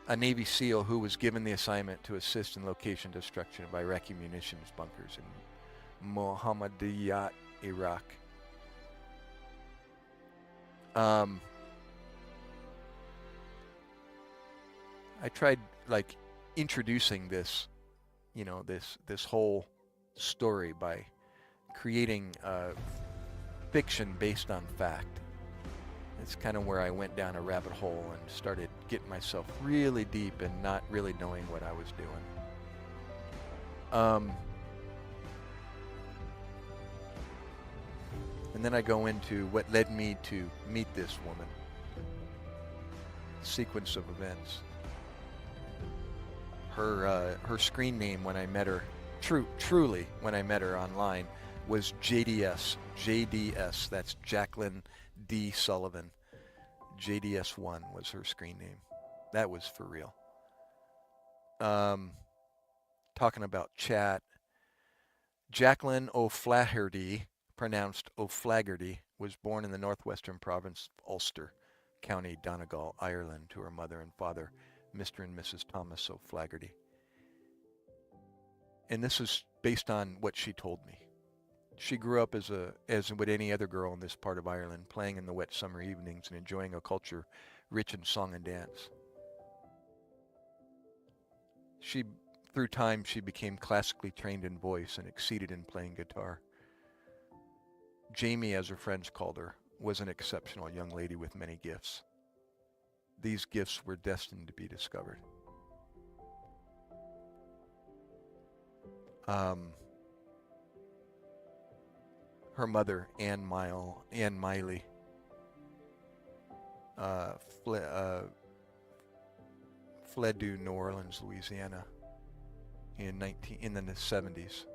A Navy SEAL who was given the assignment to assist in location destruction of Iraqi munitions bunkers in Mohammadiyat, Iraq. I tried like introducing this, this whole story by creating fiction based on fact. It's kind of where I went down a rabbit hole and started getting myself really deep and not really knowing what I was doing. And then I go into what led me to meet this woman. Sequence of events. Her screen name when I met her, truly when I met her online, was JDS. JDS, that's Jacqueline D. Sullivan. JDS1 was her screen name. That was for real. Talking about chat. Jacqueline O'Flaherty, pronounced O'Flaherty, was born in the northwestern province of Ulster, County Donegal, Ireland, to her mother and father, Mr. and Mrs. Thomas O'Flaherty. And this is based on what she told me. She grew up as would any other girl in this part of Ireland, playing in the wet summer evenings and enjoying a culture rich in song and dance. Through time, she became classically trained in voice and exceeded in playing guitar. Jamie, as her friends called her, was an exceptional young lady with many gifts. These gifts were destined to be discovered. Her mother, Ann Miley, fled to New Orleans, Louisiana in the 70s.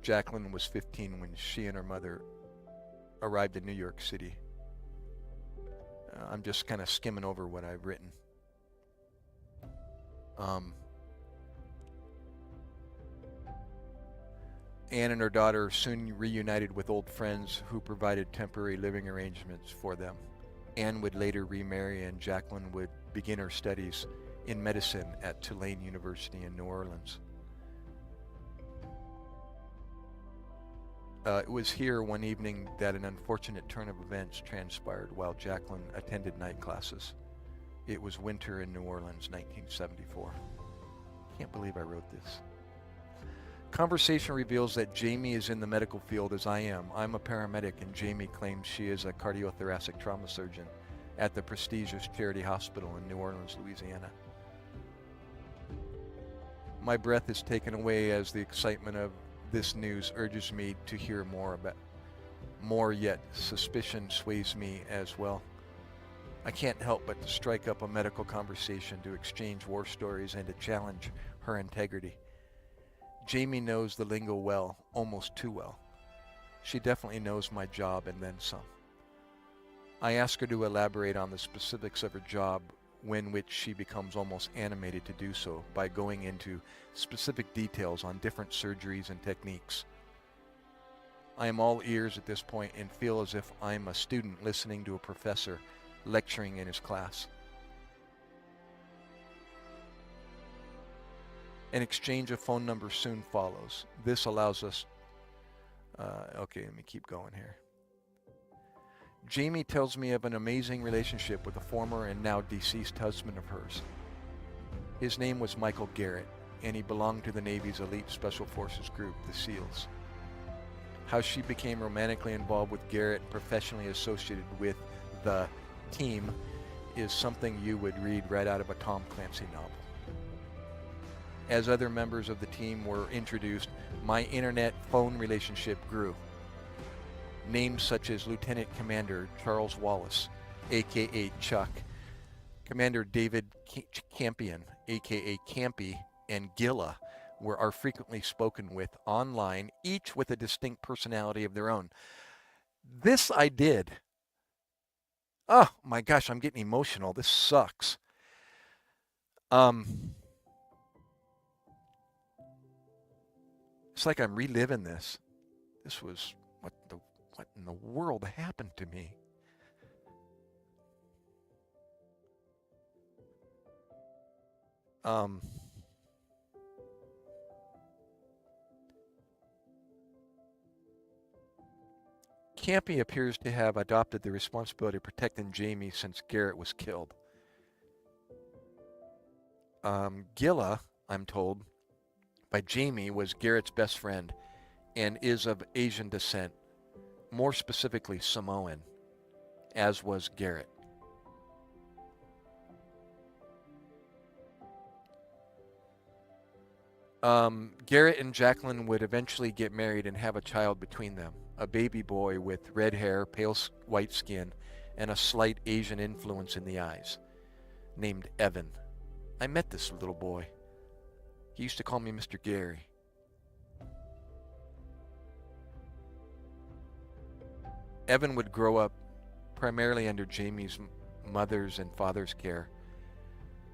Jacqueline was 15 when she and her mother arrived in New York City. I'm just kind of skimming over what I've written. Anne and her daughter soon reunited with old friends who provided temporary living arrangements for them. Anne would later remarry, and Jacqueline would begin her studies in medicine at Tulane University in New Orleans. It was here one evening that an unfortunate turn of events transpired while Jacqueline attended night classes. It was winter in New Orleans, 1974. Can't believe I wrote this. Conversation reveals that Jamie is in the medical field as I am. I'm a paramedic, and Jamie claims she is a cardiothoracic trauma surgeon at the prestigious Charity Hospital in New Orleans, Louisiana. My breath is taken away as the excitement of this news urges me to hear more, yet suspicion sways me as well. I can't help but to strike up a medical conversation, to exchange war stories, and to challenge her integrity. Jamie knows the lingo well, almost too well. She definitely knows my job and then some. I ask her to elaborate on the specifics of her job, when which she becomes almost animated to do so by going into specific details on different surgeries and techniques. I am all ears at this point and feel as if I'm a student listening to a professor lecturing in his class. An exchange of phone numbers soon follows. This allows us... okay, let me keep going here. Jamie tells me of an amazing relationship with a former and now deceased husband of hers. His name was Michael Garrett, and he belonged to the Navy's elite Special Forces group, the SEALs. How she became romantically involved with Garrett and professionally associated with the team is something you would read right out of a Tom Clancy novel. As other members of the team were introduced, my internet phone relationship grew. Names such as Lieutenant Commander Charles Wallace, a.k.a. Chuck, Commander David Campion, a.k.a. Campy, and Gilla are frequently spoken with online, each with a distinct personality of their own. This I did. Oh my gosh, I'm getting emotional. This sucks. It's like I'm reliving this. This was what in the world happened to me? Campy appears to have adopted the responsibility of protecting Jamie since Garrett was killed. Gilla, I'm told, by Jamie, was Garrett's best friend and is of Asian descent, more specifically Samoan, as was Garrett. Garrett and Jacqueline would eventually get married and have a child between them, a baby boy with red hair, pale white skin, and a slight Asian influence in the eyes, named Evan. I met this little boy. He used to call me Mr. Gary. Evan would grow up primarily under Jamie's mother's and father's care,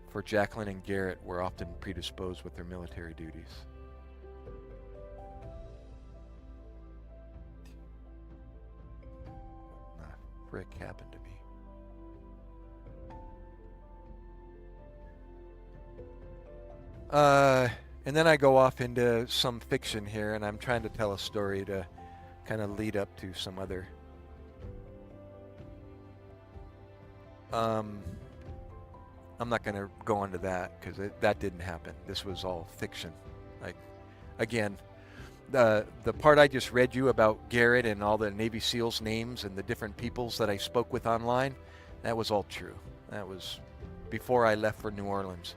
for Jacqueline and Garrett were often predisposed with their military duties. What the frick happened to me? And then I go off into some fiction here, and I'm trying to tell a story to kind of lead up to some other I'm not going to go into that because that didn't happen. This was all fiction. Like, again, the part I just read you about Garrett and all the Navy SEALs names and the different peoples that I spoke with online, that was all true. That was before I left for New Orleans.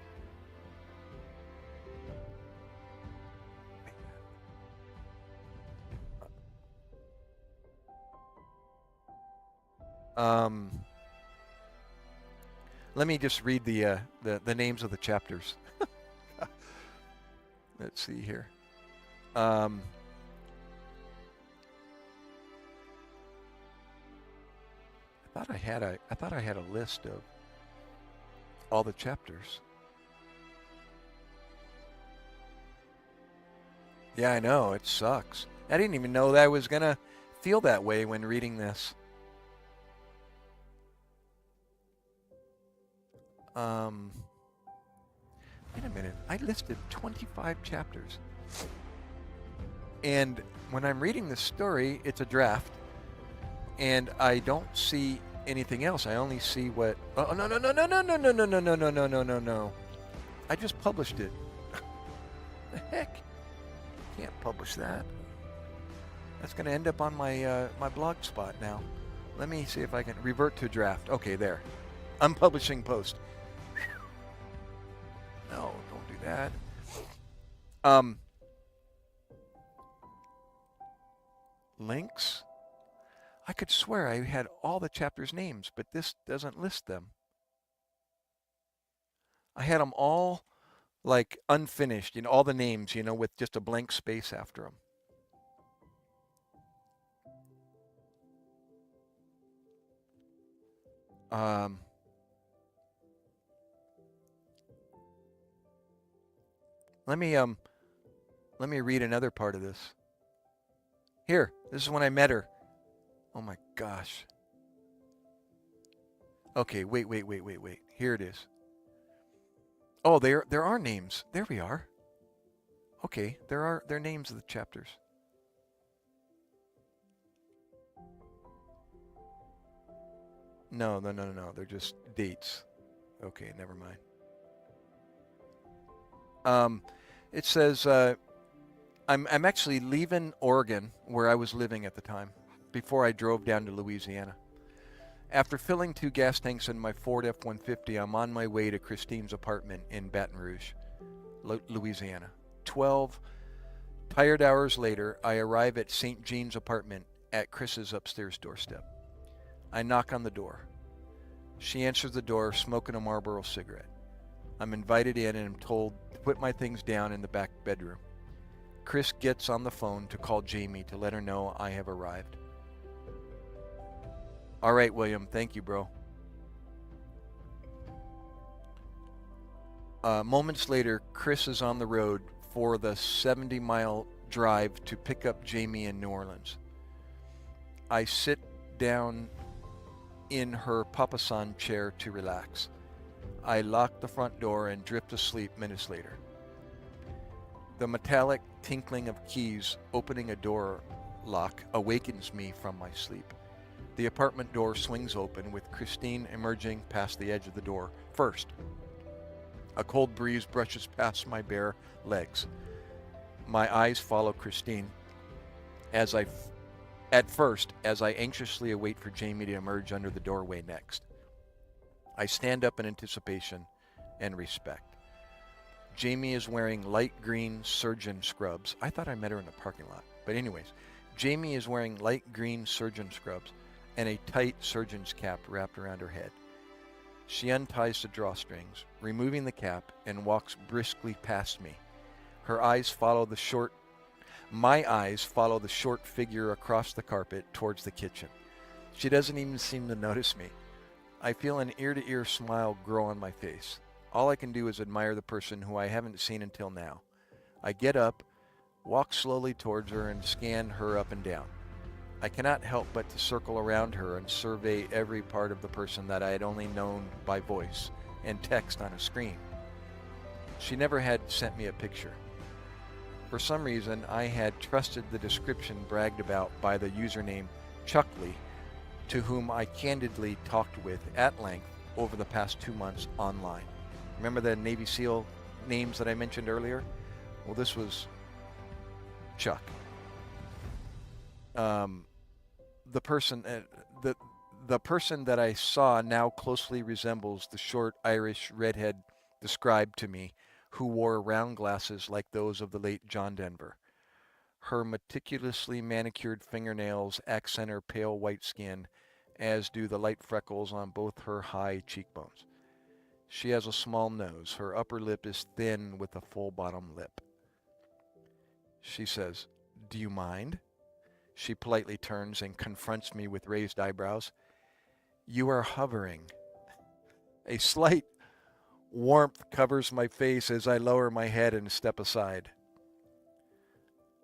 Let me just read the names of the chapters. Let's see here. I thought I had a list of all the chapters. Yeah, I know, it sucks. I didn't even know that I was gonna feel that way when reading this. Wait a minute. I listed 25 chapters. And when I'm reading this story, it's a draft. And I don't see anything else. I only see what... Oh, no, no, no, no, no, no, no, no, no, no, no, no, no, no, no. I just published it. The heck? Can't publish that. That's going to end up on my my blog spot now. Let me see if I can revert to draft. Okay, there. Unpublishing post. No, don't do that. Links? I could swear I had all the chapters' names, but this doesn't list them. I had them all like unfinished, all the names, with just a blank space after them. Let me read another part of this. Here, this is when I met her. Oh my gosh. Okay, wait. Here it is. Oh, there are names. There we are. Okay, there are names of the chapters. No. They're just dates. Okay, never mind. It says I'm actually leaving Oregon, where I was living at the time, before I drove down to Louisiana. After filling 2 gas tanks in my Ford F-150, I'm on my way to Christine's apartment in Baton Rouge, Louisiana. 12 tired hours later, I arrive at St. Jean's apartment at Chris's upstairs doorstep. I knock on the door. She answers the door, smoking a Marlboro cigarette. I'm invited in and I'm told to put my things down in the back bedroom. Chris gets on the phone to call Jamie to let her know I have arrived. All right, William. Thank you, bro. Moments later, Chris is on the road for the 70-mile drive to pick up Jamie in New Orleans. I sit down in her papasan chair to relax. I lock the front door and drift asleep minutes later. The metallic tinkling of keys opening a door lock awakens me from my sleep. The apartment door swings open with Christine emerging past the edge of the door first. A cold breeze brushes past my bare legs. My eyes follow Christine as I anxiously await for Jamie to emerge under the doorway next. I stand up in anticipation and respect. Jamie is wearing light green surgeon scrubs. I thought I met her in the parking lot. But anyways, Jamie is wearing light green surgeon scrubs and a tight surgeon's cap wrapped around her head. She unties the drawstrings, removing the cap, and walks briskly past me. My eyes follow the short figure across the carpet towards the kitchen. She doesn't even seem to notice me. I feel an ear-to-ear smile grow on my face. All I can do is admire the person who I haven't seen until now. I get up, walk slowly towards her, and scan her up and down. I cannot help but to circle around her and survey every part of the person that I had only known by voice and text on a screen. She never had sent me a picture. For some reason, I had trusted the description bragged about by the username Chuckley, to whom I candidly talked with at length over the past 2 months online. Remember the Navy SEAL names that I mentioned earlier? Well, this was Chuck. The person that I saw now closely resembles the short Irish redhead described to me, who wore round glasses like those of the late John Denver. Her meticulously manicured fingernails accent her pale white skin, as do the light freckles on both her high cheekbones. She has a small nose. Her upper lip is thin with a full bottom lip. She says, "Do you mind?" She politely turns and confronts me with raised eyebrows. "You are hovering." A slight warmth covers my face as I lower my head and step aside.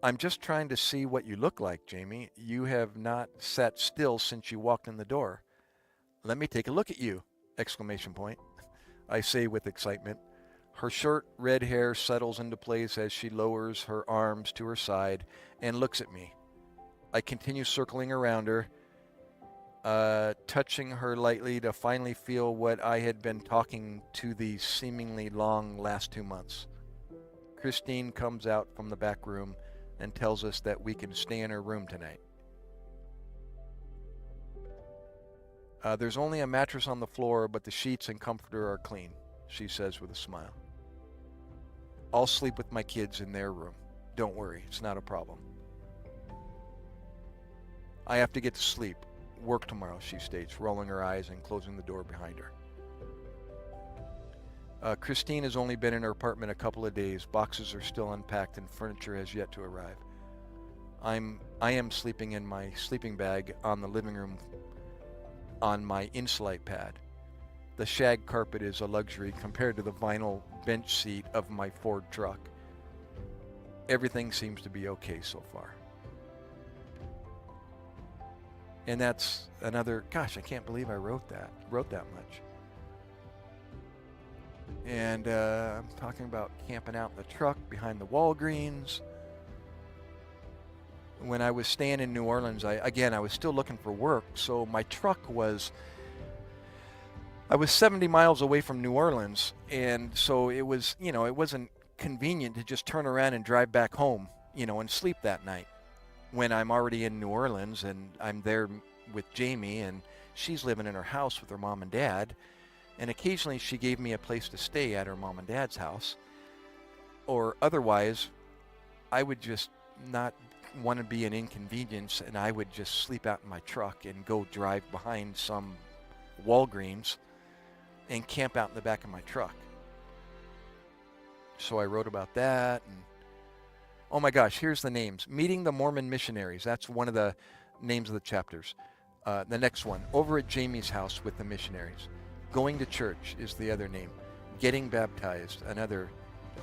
"I'm just trying to see what you look like, Jamie. You have not sat still since you walked in the door." "Let me take a look at you!" Exclamation point. I say with excitement. Her short red hair settles into place as she lowers her arms to her side and looks at me. I continue circling around her, touching her lightly to finally feel what I had been talking to the seemingly long last 2 months. Christine comes out from the back room and tells us that we can stay in her room tonight. There's only a mattress on the floor, but the sheets and comforter are clean, she says with a smile. I'll sleep with my kids in their room. Don't worry, it's not a problem. I have to get to sleep. Work tomorrow, she states, rolling her eyes and closing the door behind her. Christine has only been in her apartment a couple of days. Boxes are still unpacked and furniture has yet to arrive. I am sleeping in my sleeping bag on the living room on my Insulite pad. The shag carpet is a luxury compared to the vinyl bench seat of my Ford truck. Everything seems to be okay so far. And that's another, gosh, I can't believe I wrote that much. And I'm talking about camping out in the truck behind the Walgreens. When I was staying in New Orleans, I was still looking for work, so my truck I was 70 miles away from New Orleans, and so it was, it wasn't convenient to just turn around and drive back home, and sleep that night when I'm already in New Orleans and I'm there with Jamie and she's living in her house with her mom and dad, and occasionally she gave me a place to stay at her mom and dad's house, or otherwise I would just not want to be an inconvenience and I would just sleep out in my truck and go drive behind some Walgreens and camp out in the back of my truck. So I wrote about that. And oh my gosh, here's the names. Meeting the Mormon Missionaries. That's one of the names of the chapters. The next one, Over at Jamie's House with the Missionaries. Going to Church is the other name. Getting Baptized, another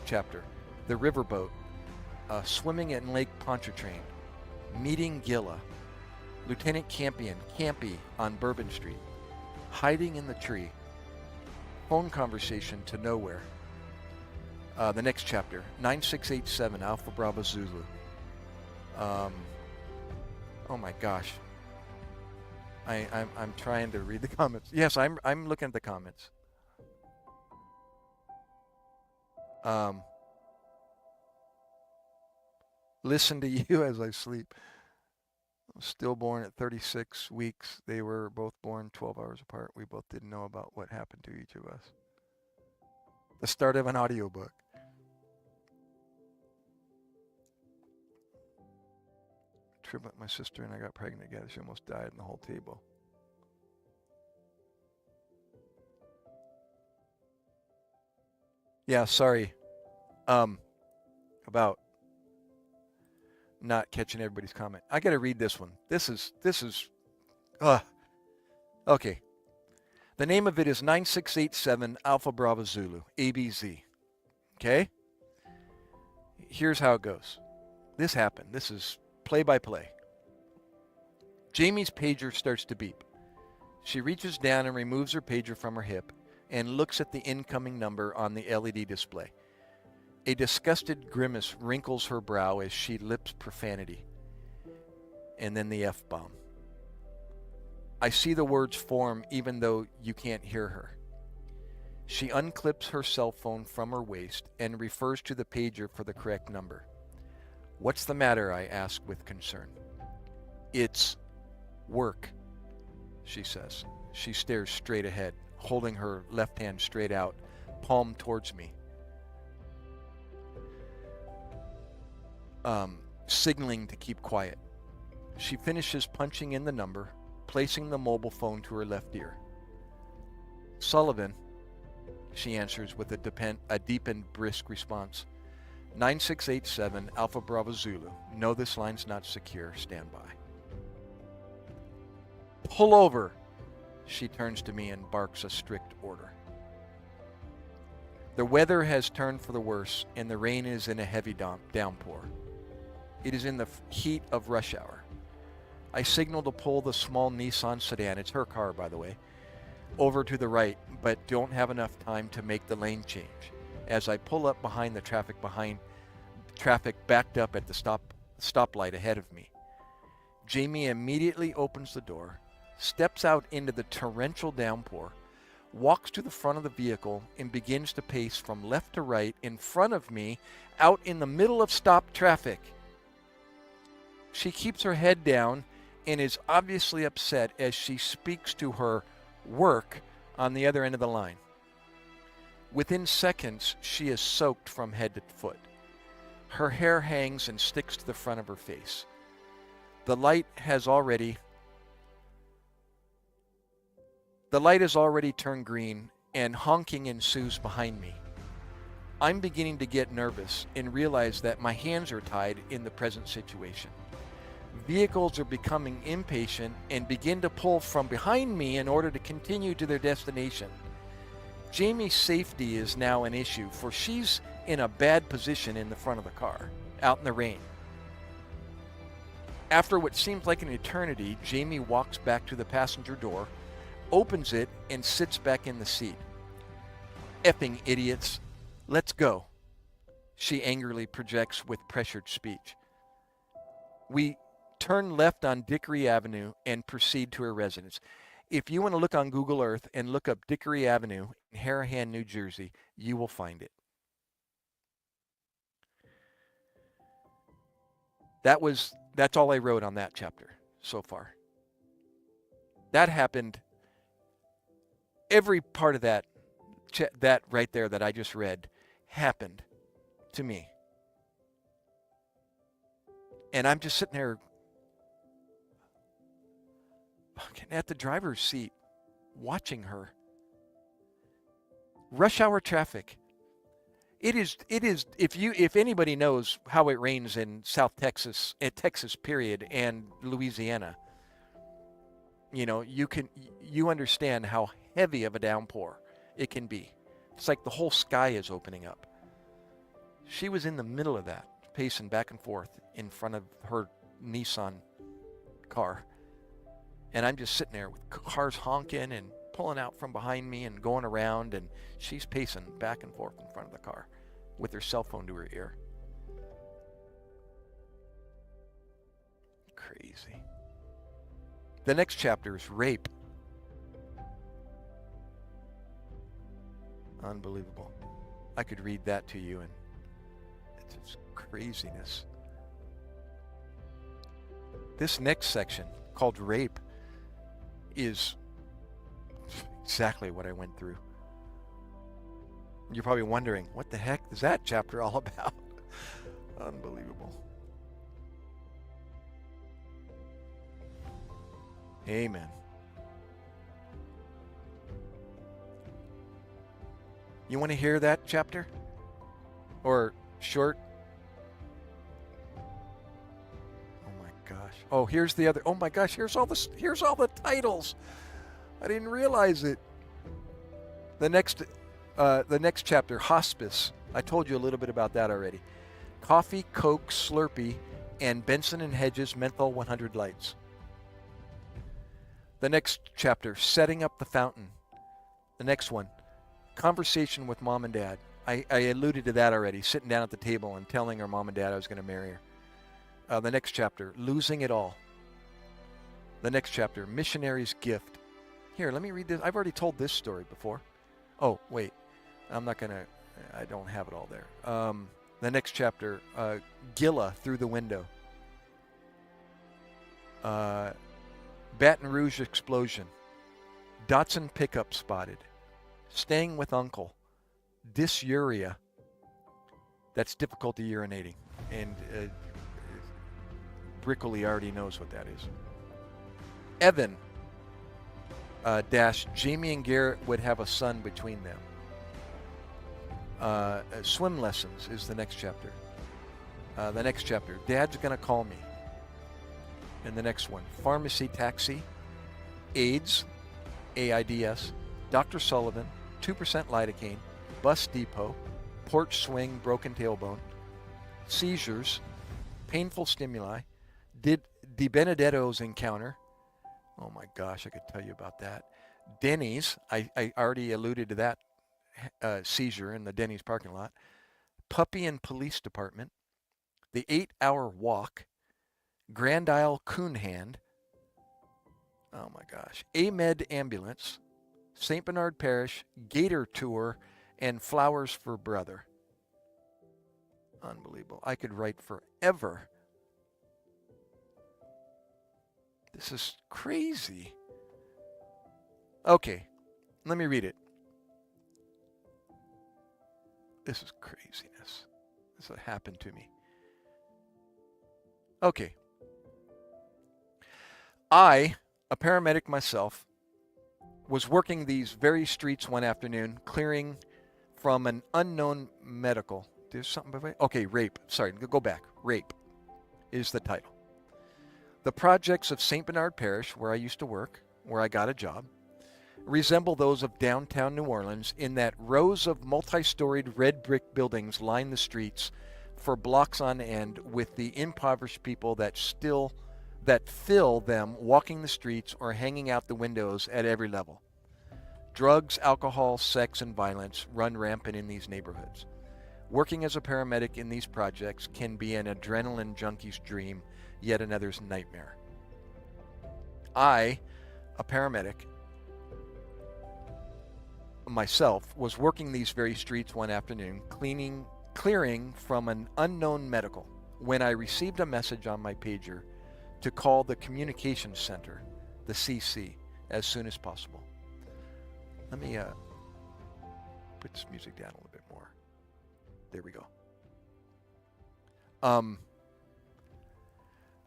chapter. The Riverboat. Swimming in Lake Pontchartrain. Meeting Gilla. Lieutenant Campy on Bourbon Street. Hiding in the Tree. Phone Conversation to Nowhere. The next chapter, 9687 Alpha Bravo Zulu. Oh my gosh. I'm trying to read the comments. Yes, I'm looking at the comments. Listen to you as I sleep. Stillborn at 36 weeks. They were both born 12 hours apart. We both didn't know about what happened to each of us. The start of an audiobook. Triplet, my sister and I got pregnant together. She almost died in the whole table. Yeah, sorry. About not catching everybody's comment. I got to read this one. This is okay. The name of it is 9687 Alpha Bravo Zulu, ABZ. Okay? Here's how it goes. This happened. This is play by play. Jamie's pager starts to beep. She reaches down and removes her pager from her hip and looks at the incoming number on the LED display. A disgusted grimace wrinkles her brow as she lips profanity. And then the F-bomb. I see the words form even though you can't hear her. She unclips her cell phone from her waist and refers to the pager for the correct number. What's the matter? I ask with concern. It's work, she says. She stares straight ahead, holding her left hand straight out, palm towards me. Signaling to keep quiet. She finishes punching in the number, placing the mobile phone to her left ear. Sullivan, she answers with a deep and brisk response. 9687 Alpha Bravo Zulu. No, this line's not secure. Stand by. Pull over. She turns to me and barks a strict order. The weather has turned for the worse, and the rain is in a heavy downpour. It is in the heat of rush hour. I signal to pull the small Nissan sedan, it's her car by the way, over to the right, but don't have enough time to make the lane change. As I pull up behind the traffic backed up at the stoplight ahead of me. Jamie immediately opens the door, steps out into the torrential downpour, walks to the front of the vehicle, and begins to pace from left to right in front of me out in the middle of stopped traffic. She keeps her head down and is obviously upset as she speaks to her work on the other end of the line. Within seconds, she is soaked from head to foot. Her hair hangs and sticks to the front of her face. The light has already turned green, and honking ensues behind me. I'm beginning to get nervous and realize that my hands are tied in the present situation. Vehicles are becoming impatient and begin to pull from behind me in order to continue to their destination. Jamie's safety is now an issue, for she's in a bad position in the front of the car, out in the rain. After what seems like an eternity, Jamie walks back to the passenger door, opens it, and sits back in the seat. Effing idiots. Let's go, she angrily projects with pressured speech. We turn left on Dickory Avenue and proceed to her residence. If you want to look on Google Earth and look up Dickory Avenue in Harahan, New Jersey, you will find it. That's all I wrote on that chapter so far. That happened. Every part of that right there that I just read happened to me. And I'm just sitting there at the driver's seat watching her. Rush hour traffic. It is if anybody knows how it rains in South Texas, Texas period, and Louisiana, you understand how heavy of a downpour it can be. It's like the whole sky is opening up. She was in the middle of that, pacing back and forth in front of her Nissan car. And I'm just sitting there with cars honking and pulling out from behind me and going around, and she's pacing back and forth in front of the car with her cell phone to her ear. Crazy. The next chapter is rape. Unbelievable. I could read that to you, and it's just craziness. This next section, called rape, is exactly what I went through. You're probably wondering, what the heck is that chapter all about? Unbelievable. Amen. You want to hear that chapter? Or short? Oh my gosh. Oh, here's the other. Oh my gosh, here's all the titles. I didn't realize it. The next chapter, Hospice. I told you a little bit about that already. Coffee, Coke, Slurpee, and Benson & Hedges Menthol 100 Lights. The next chapter, Setting Up the Fountain. The next one, Conversation with Mom and Dad. I alluded to that already, sitting down at the table and telling her mom and dad I was going to marry her. The next chapter, Losing It All. The next chapter, Missionary's Gift. Here, let me read this. I've already told this story before. Oh, wait. I don't have it all there. The next chapter, Gilla Through the Window. Baton Rouge Explosion. Datsun Pickup Spotted. Staying with Uncle. Dysuria. That's difficulty urinating. And Brickley already knows what that is. Evan. Jamie and Garrett would have a son between them. Swim lessons is the next chapter. The next chapter, Dad's Gonna Call Me. And the next one, Pharmacy Taxi, AIDS, AIDS, Dr. Sullivan, 2% lidocaine, Bus Depot, Porch Swing, Broken Tailbone, Seizures, Painful Stimuli, Di Benedetto's Encounter. Oh my gosh, I could tell you about that. Denny's, I already alluded to that seizure in the Denny's parking lot. Puppy and Police Department, the 8-hour walk, Grand Isle Coon Hand, oh my gosh, AMED Ambulance, St. Bernard Parish, Gator Tour, and Flowers for Brother. Unbelievable. I could write forever. This is crazy. Okay, let me read it. This is craziness. This happened to me. Okay. I, a paramedic myself, was working these very streets one afternoon, clearing from an unknown medical. There's something before. Okay, rape. Sorry, go back. Rape is the title. The projects of St. Bernard Parish, where I used to work, where I got a job, resemble those of downtown New Orleans in that rows of multi-storied red brick buildings line the streets for blocks on end with the impoverished people that fill them walking the streets or hanging out the windows at every level. Drugs, alcohol, sex, and violence run rampant in these neighborhoods. Working as a paramedic in these projects can be an adrenaline junkie's dream, yet another's nightmare. I, a paramedic, myself, was working these very streets one afternoon, clearing from an unknown medical, when I received a message on my pager to call the communications center, the CC, as soon as possible. Let me put this music down a little bit more. There we go.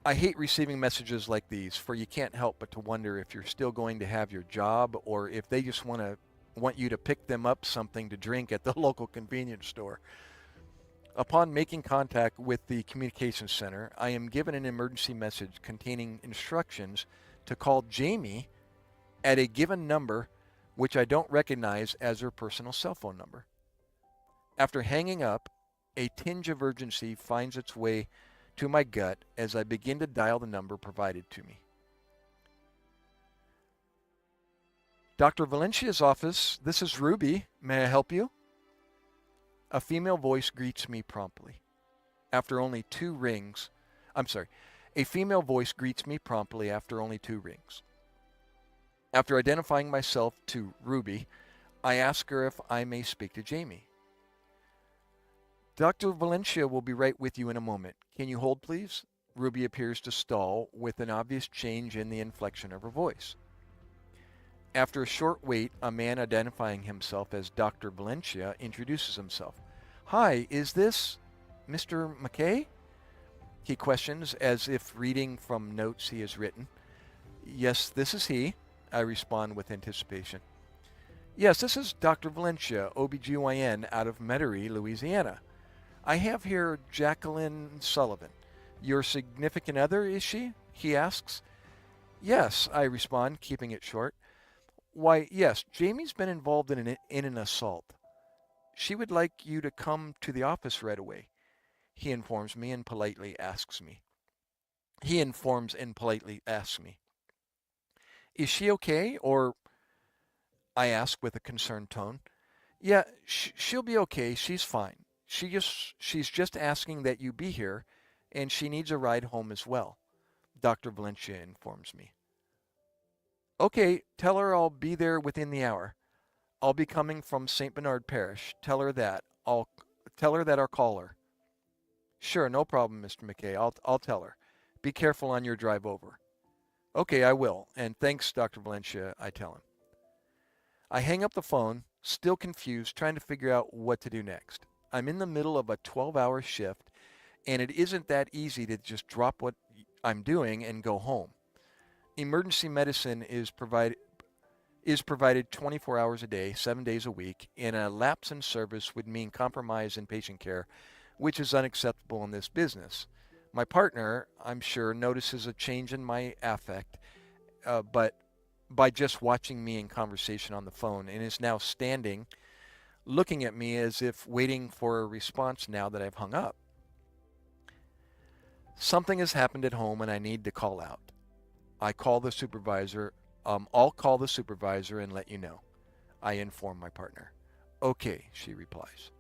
I hate receiving messages like these, for you can't help but to wonder if you're still going to have your job or if they just want you to pick them up something to drink at the local convenience store. Upon making contact with the communications center, I am given an emergency message containing instructions to call Jamie at a given number which I don't recognize as her personal cell phone number. After hanging up, a tinge of urgency finds its way to my gut as I begin to dial the number provided to me. Dr. Valencia's office, this is Ruby. May I help you? A female voice greets me promptly. After only 2 rings, a female voice greets me promptly after only 2 rings. After identifying myself to Ruby, I ask her if I may speak to Jamie. Dr. Valencia will be right with you in a moment. Can you hold, please? Ruby appears to stall with an obvious change in the inflection of her voice. After a short wait, a man identifying himself as Dr. Valencia introduces himself. Hi, is this Mr. MacKay? He questions as if reading from notes he has written. Yes, this is he, I respond with anticipation. Yes, this is Dr. Valencia, OBGYN out of Metairie, Louisiana. I have here Jacqueline Sullivan. Your significant other, is she? He asks. Yes, I respond, keeping it short. Why, yes, Jamie's been involved in an assault. She would like you to come to the office right away, he informs and politely asks me. Is she okay, or? I ask with a concerned tone. Yeah, she'll be okay. She's fine. She's just asking that you be here, and she needs a ride home as well, Dr. Valencia informs me. Okay, tell her I'll be there within the hour. I'll be coming from St. Bernard Parish. Tell her that I'll call her. Sure, no problem, Mr. MacKay. I'll tell her. Be careful on your drive over. Okay, I will. And thanks, Dr. Valencia, I tell him. I hang up the phone, still confused, trying to figure out what to do next. I'm in the middle of a 12-hour shift, and it isn't that easy to just drop what I'm doing and go home. Emergency medicine is provided 24 hours a day, 7 days a week, and a lapse in service would mean compromise in patient care, which is unacceptable in this business. My partner, I'm sure, notices a change in my affect, but by just watching me in conversation on the phone, and is now standing, looking at me as if waiting for a response now that I've hung up. Something has happened at home and I need to call out. I call the supervisor I'll call the supervisor and let you know. I inform my partner. Okay, she replies.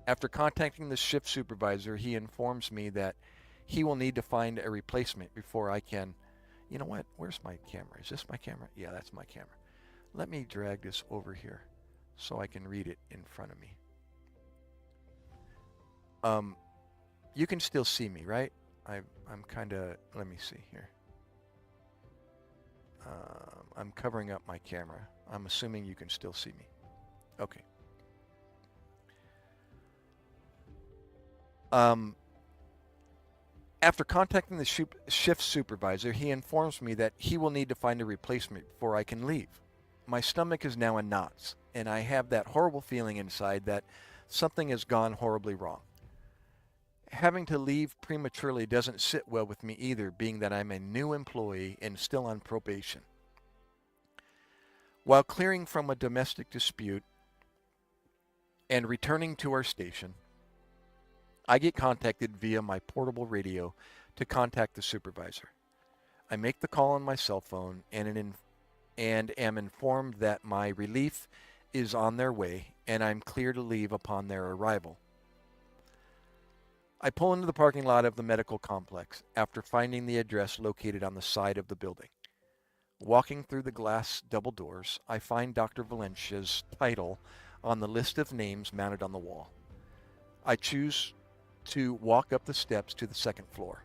After contacting the shift supervisor, he informs me that he will need to find a replacement before I can. You know what? Where's my camera? Is this my camera? Yeah, that's my camera. Let me drag this over here so I can read it in front of me. You can still see me, right? I'm kind of, let me see here. I'm covering up my camera. I'm assuming you can still see me. Okay. After contacting the shift supervisor, he informs me that he will need to find a replacement before I can leave. My stomach is now in knots, and I have that horrible feeling inside that something has gone horribly wrong. Having to leave prematurely doesn't sit well with me either, being that I'm a new employee and still on probation. While clearing from a domestic dispute and returning to our station, I get contacted via my portable radio to contact the supervisor. I make the call on my cell phone and am informed that my relief is on their way and I'm clear to leave upon their arrival. I pull into the parking lot of the medical complex after finding the address located on the side of the building. Walking through the glass double doors, I find Dr. Valencia's title on the list of names mounted on the wall. I choose to walk up the steps to the second floor.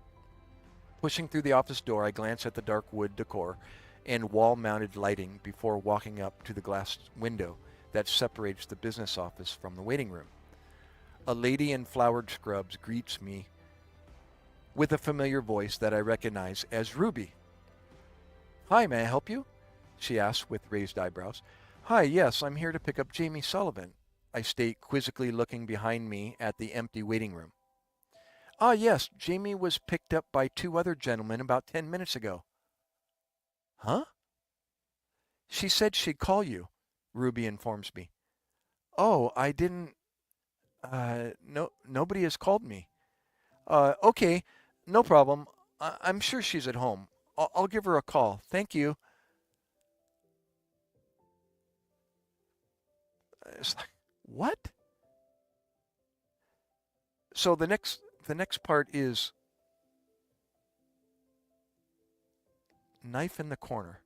Pushing through the office door, I glance at the dark wood decor and wall-mounted lighting before walking up to the glass window that separates the business office from the waiting room. A lady in flowered scrubs greets me with a familiar voice that I recognize as Ruby. "Hi, may I help you?" she asks with raised eyebrows. "Hi, yes, I'm here to pick up Jamie Sullivan," I state, quizzically looking behind me at the empty waiting room. "Ah, yes, Jamie was picked up by 2 other gentlemen about 10 minutes ago." "Huh?" "She said she'd call you," Ruby informs me. "Oh, I didn't, no, nobody has called me." Okay, no problem. I'm sure she's at home. I'll give her a call. Thank you." It's like, what? So the next part is knife in the corner.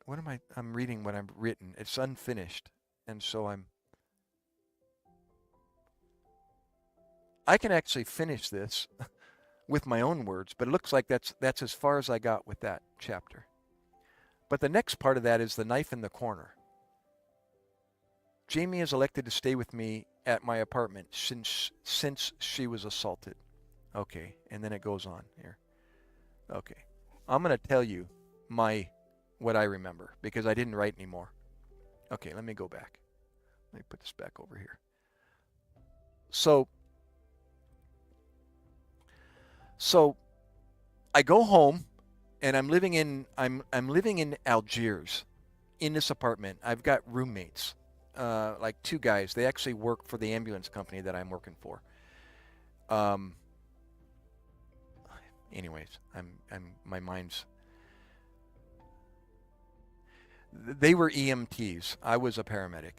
What am I'm reading what I've written. It's unfinished. And so I can actually finish this with my own words, but it looks like that's as far as I got with that chapter. But the next part of that is the knife in the corner. Jamie is elected to stay with me at my apartment since she was assaulted. Okay, and then it goes on here. Okay, I'm going to tell you what I remember because I didn't write anymore. Okay, let me go back. Let me put this back over here. So I go home and I'm living in Algiers in this apartment. I've got roommates, like 2 guys. They actually work for the ambulance company that I'm working for. Anyways, my mind's. They were EMTs. I was a paramedic.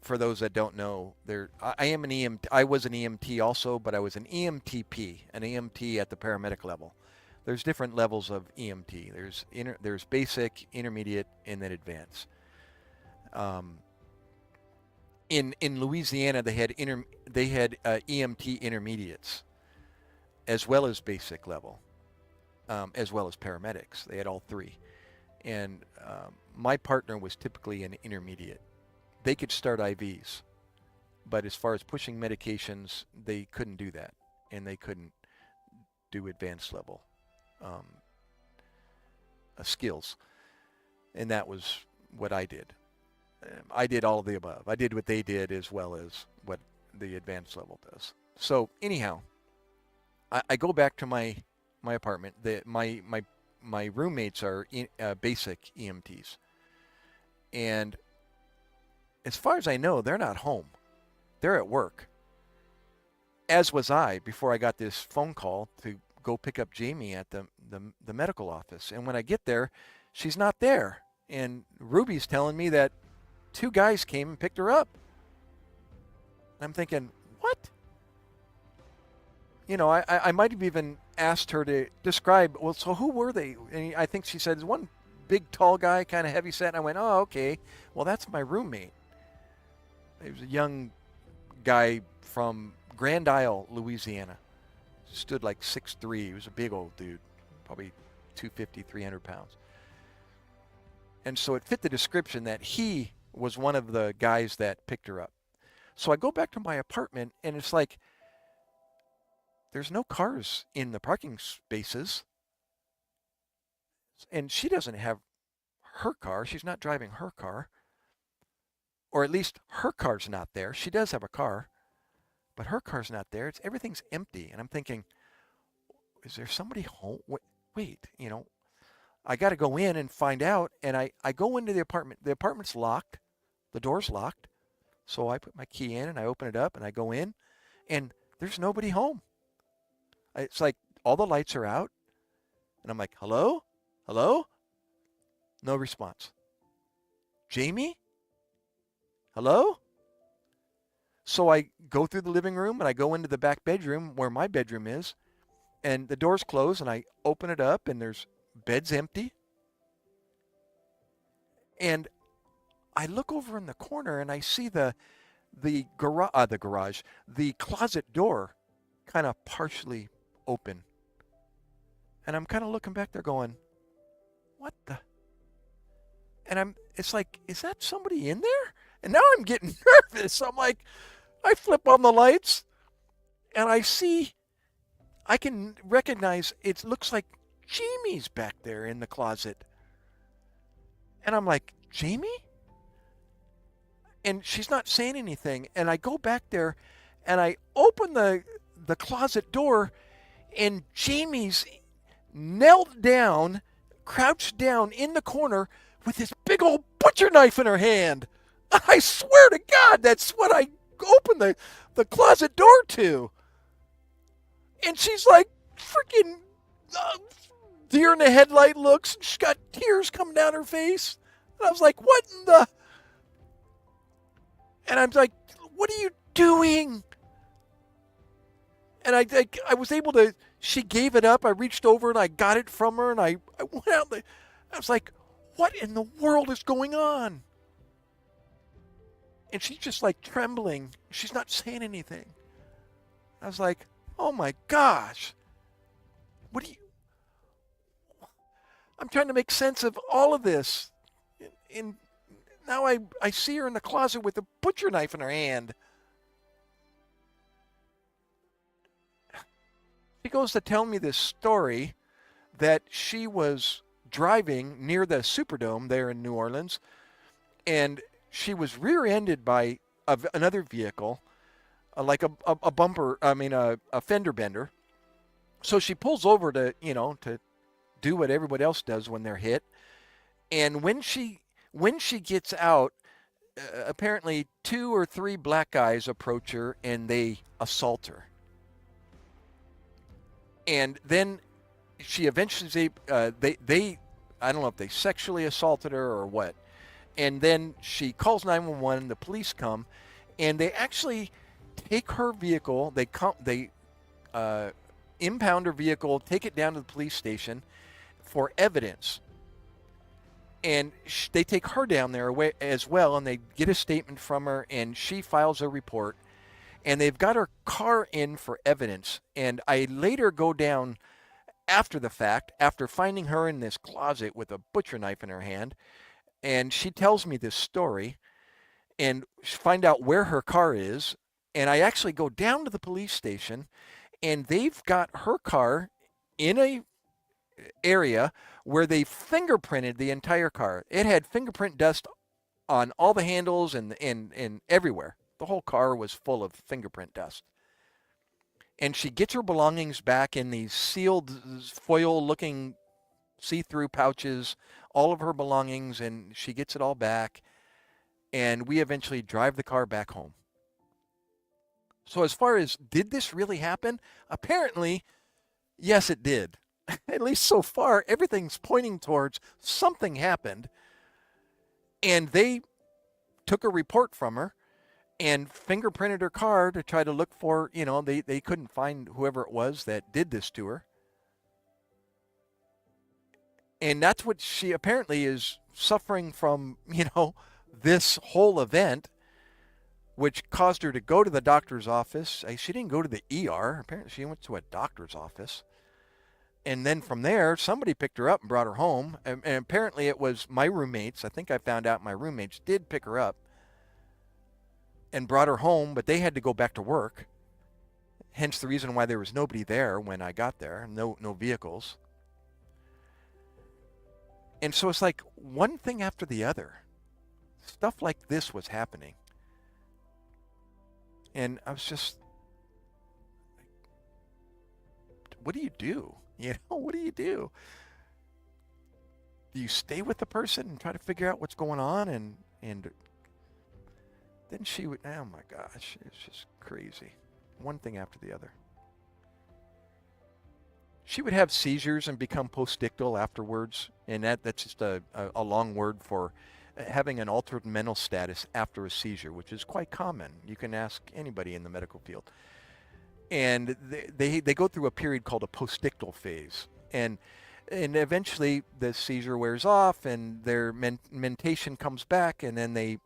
For those that don't know, I am an EMT. I was an EMT also, but I was an EMTP, an EMT at the paramedic level. There's different levels of EMT. There's basic, intermediate, and then advanced. In Louisiana, they had EMT intermediates, as well as basic level, as well as paramedics. They had all 3, and my partner was typically an intermediate. They could start IVs, but as far as pushing medications, they couldn't do that, and they couldn't do advanced level skills, and that was what I did. I did all of the above. I did what they did as well as what the advanced level does. So anyhow, I go back to my apartment. My roommates are basic EMTs, and as far as I know, they're not home. They're at work. as was I before I got this phone call to go pick up Jamie at the medical office. And when I get there, she's not there. And Ruby's telling me that two guys came and picked her up. And I'm thinking, what? You know, I might have even asked her to describe, well, so who were they? And I think she said, one big, tall guy, kind of heavy set. And I went, oh, okay. Well, that's my roommate. He was a young guy from Grand Isle, Louisiana. Stood like 6'3". He was a big old dude, probably 250, 300 pounds. And so it fit the description that he was one of the guys that picked her up. So I go back to my apartment, and it's like, there's no cars in the parking spaces. And she doesn't have her car. She's not driving her car. Or at least her car's not there. She does have a car, but her car's not there. Everything's empty. And I'm thinking, is there somebody home? Wait, you know, I got to go in and find out. And I go into the apartment. The apartment's locked. The door's locked. So I put my key in and I open it up and I go in, and there's nobody home. It's like all the lights are out. And I'm like, hello? Hello? No response. Jamie? Hello? So I go through the living room and I go into the back bedroom where my bedroom is, and the door's closed, and I open it up and there's bed's empty. And I look over in the corner and I see the closet door kind of partially open. And I'm kind of looking back there going, what the? And it's like, is that somebody in there? And now I'm getting nervous. I'm like, I flip on the lights and I can recognize, it looks like Jamie's back there in the closet. And I'm like, Jamie? And she's not saying anything. And I go back there and I open the closet door, and Jamie's knelt down, crouched down in the corner with this big old butcher knife in her hand. I swear to God, that's what I opened the closet door to. And she's like freaking deer in the headlight looks. She's got tears coming down her face. And I was like, what in the? And I'm like, what are you doing? And I was able to, she gave it up. I reached over and I got it from her, and I went out. I was like, what in the world is going on? And she's just like trembling. She's not saying anything. I was like, oh my gosh. I'm trying to make sense of all of this. And now I see her in the closet with a butcher knife in her hand. She goes to tell me this story that she was driving near the Superdome there in New Orleans, and she was rear-ended by another vehicle, like a bumper, a fender bender. So she pulls over to do what everybody else does when they're hit. And when she gets out, apparently 2 or 3 black guys approach her and they assault her. And then she eventually, they I don't know if they sexually assaulted her or what. And then she calls 911, the police come, and they actually take her vehicle, they impound her vehicle, take it down to the police station for evidence. And they take her down there as well, and they get a statement from her, and she files a report. And they've got her car in for evidence. And I later go down after the fact, after finding her in this closet with a butcher knife in her hand, and she tells me this story and find out where her car is. And I actually go down to the police station, and they've got her car in a area where they fingerprinted the entire car. It had fingerprint dust on all the handles and everywhere. The whole car was full of fingerprint dust. And she gets her belongings back in these sealed foil-looking see-through pouches, all of her belongings, and she gets it all back. And we eventually drive the car back home. So as far as did this really happen? Apparently, yes, it did. At least so far, everything's pointing towards something happened. And they took a report from her and fingerprinted her car to try to look for, they couldn't find whoever it was that did this to her. And that's what she apparently is suffering from, this whole event, which caused her to go to the doctor's office. She didn't go to the ER. Apparently, she went to a doctor's office. And then from there, somebody picked her up and brought her home. And apparently, it was my roommates. I think I found out my roommates did pick her up and brought her home, but they had to go back to work. Hence the reason why there was nobody there when I got there, no vehicles. And so it's like one thing after the other. Stuff like this was happening. And I was just, what do you do? What do you do? Do you stay with the person and try to figure out what's going on? And then she would, oh my gosh, it's just crazy. One thing after the other. She would have seizures and become postictal afterwards. And that's just a long word for having an altered mental status after a seizure, which is quite common. You can ask anybody in the medical field. And they go through a period called a postictal phase. And eventually the seizure wears off and their mentation comes back, and then they,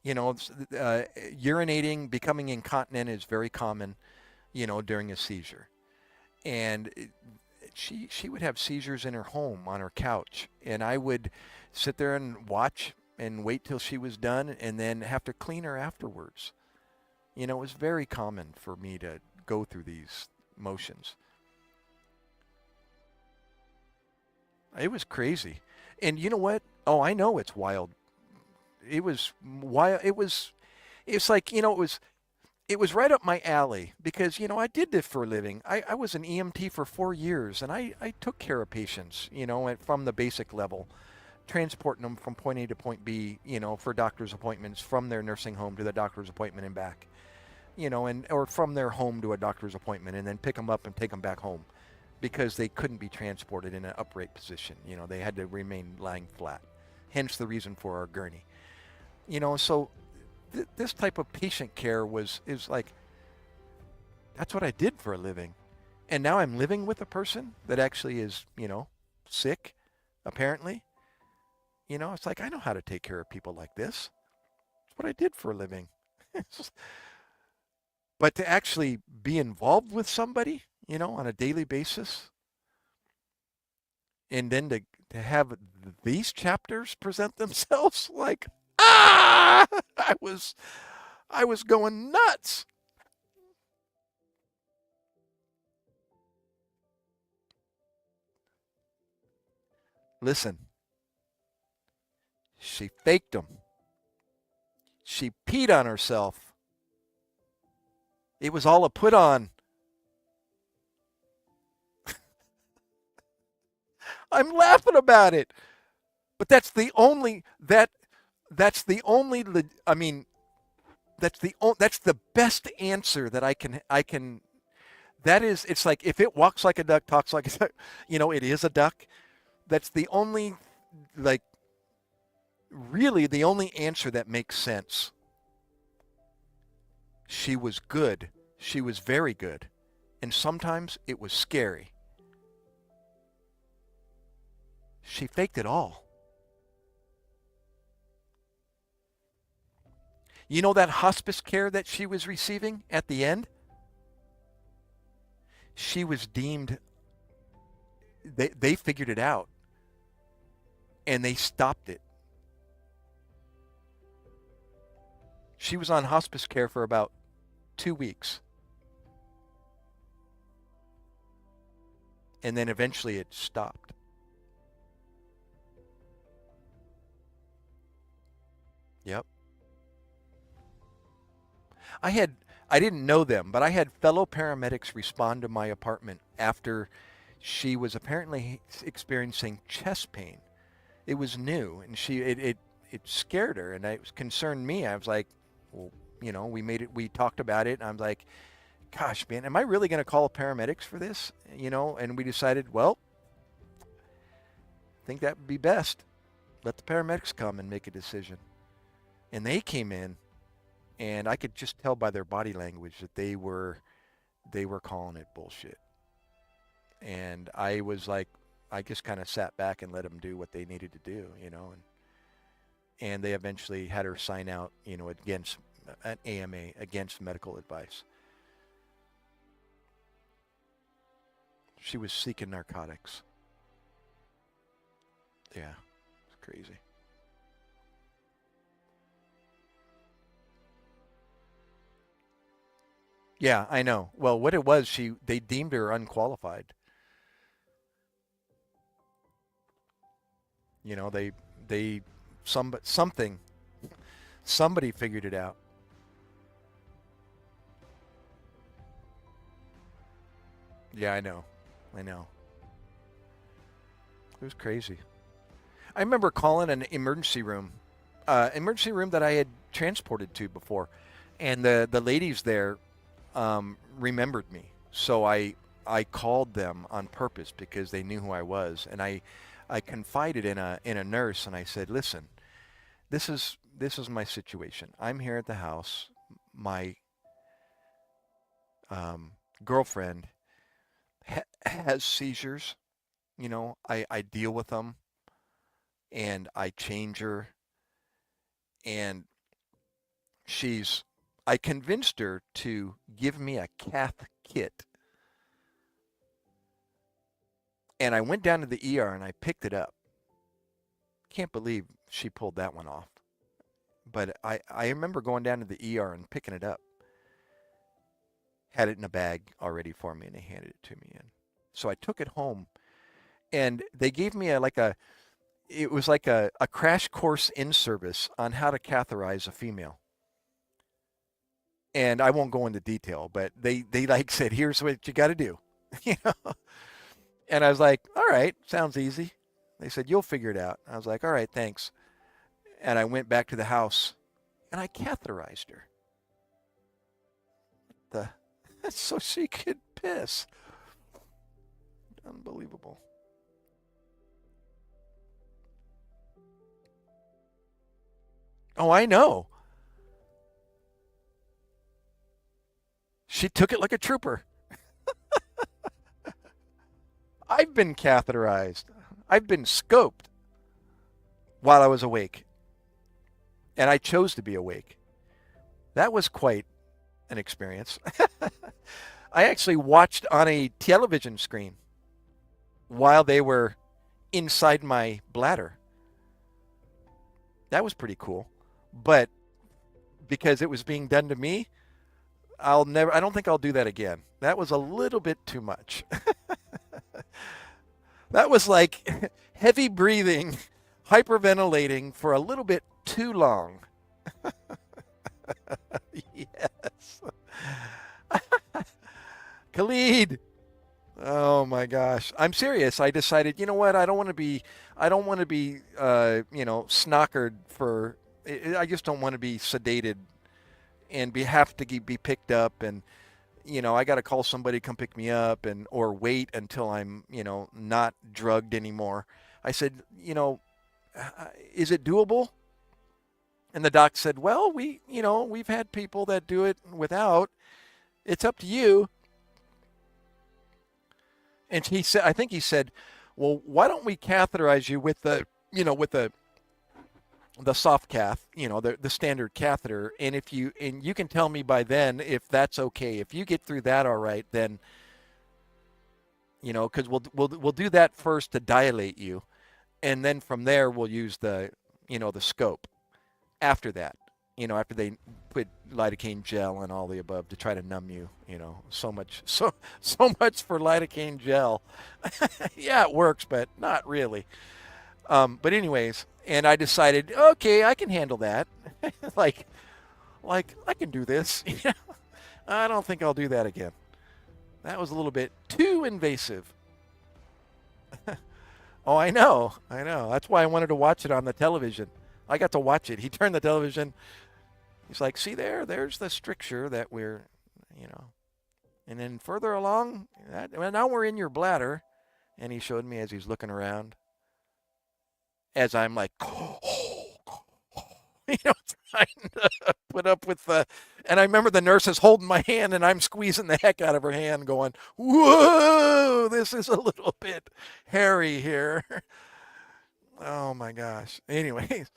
urinating, becoming incontinent is very common, during a seizure. And she would have seizures in her home on her couch, and I would sit there and watch and wait till she was done and then have to clean her afterwards. It was very common for me to go through these motions. It was crazy. And you know what? Oh, I know it's wild. It was wild. It's like, it was right up my alley because, I did this for a living. I was an EMT for 4 years, and I took care of patients, from the basic level, transporting them from point A to point B, for doctor's appointments, from their nursing home to the doctor's appointment and back, or from their home to a doctor's appointment, and then pick them up and take them back home because they couldn't be transported in an upright position. They had to remain lying flat, hence the reason for our gurney. So this type of patient care is like, that's what I did for a living. And now I'm living with a person that actually is, sick, apparently. It's like, I know how to take care of people like this. It's what I did for a living. But to actually be involved with somebody, on a daily basis, and then to have these chapters present themselves like, I was going nuts. Listen, she faked them. She peed on herself. It was all a put on. I'm laughing about it. But that's the best answer that I can. That is, it's like, if it walks like a duck, talks like a duck, it is a duck. That's the only, really the only answer that makes sense. She was good. She was very good. And sometimes it was scary. She faked it all. That hospice care that she was receiving at the end? She was deemed, they figured it out, and they stopped it. She was on hospice care for about 2 weeks. And then eventually it stopped. Yep. I didn't know them, but I had fellow paramedics respond to my apartment after she was apparently experiencing chest pain. It was new, and it scared her, and it concerned me. I was like, well, we talked about it. And I'm like, gosh, man, am I really going to call paramedics for this? And we decided, well, I think that would be best. Let the paramedics come and make a decision. And they came in, and I could just tell by their body language that they were calling it bullshit. And I was like, I just kind of sat back and let them do what they needed to do, and they eventually had her sign out, against an AMA, against medical advice. She was seeking narcotics. Yeah, it's crazy. Yeah, I know. Well, what it was, they deemed her unqualified. They something somebody figured it out. Yeah, I know. I know. It was crazy. I remember calling an emergency room that I had transported to before, and the ladies there remembered me. So I called them on purpose because they knew who I was, and I confided in a nurse, and I said, "Listen, this is my situation. I'm here at the house. My girlfriend has seizures. I deal with them, and I change her, and I convinced her to give me a cath kit, and I went down to the ER and I picked it up. Can't believe she pulled that one off. But I remember going down to the ER and picking it up. Had it in a bag already for me, and they handed it to me. And so I took it home, and they gave me it was like a crash course in service on how to catheterize a female. And I won't go into detail, but they like said, here's what you got to do. And I was like, all right, sounds easy. They said, you'll figure it out. I was like, all right, thanks. And I went back to the house, and I catheterized her. So she could piss. Unbelievable. Oh, I know. She took it like a trooper. I've been catheterized. I've been scoped while I was awake. And I chose to be awake. That was quite an experience. I actually watched on a television screen while they were inside my bladder. That was pretty cool. But because it was being done to me, I don't think I'll do that again. That was a little bit too much. That was like heavy breathing, hyperventilating for a little bit too long. Yes. Khalid. Oh my gosh. I'm serious. I decided, you know what? I don't want to be snockered for, I just don't want to be sedated and have to be picked up, and I got to call somebody to come pick me up, or wait until I'm not drugged anymore. I said, is it doable? And the doc said, well, we've had people that do it without. It's up to you. And I think he said, well, why don't we catheterize you with the soft cath, the standard catheter, and you can tell me by then if that's okay. If you get through that all right, then because we'll do that first to dilate you, and then from there we'll use the scope after that. After they put lidocaine gel and all the above to try to numb you. So much for lidocaine gel. Yeah, it works, but not really. But anyways, and I decided, okay, I can handle that. like I can do this. I don't think I'll do that again. That was a little bit too invasive. Oh, I know. That's why I wanted to watch it on the television. I got to watch it. He turned the television, He's like, see there's the stricture that we're, you know. And then further along, well, now we're in your bladder. And he showed me as he's looking around. As I'm like, you know, trying to put up with the. And I remember the nurse is holding my hand and I'm squeezing the heck out of her hand going, whoa, this is a little bit hairy here. Oh my gosh. Anyways,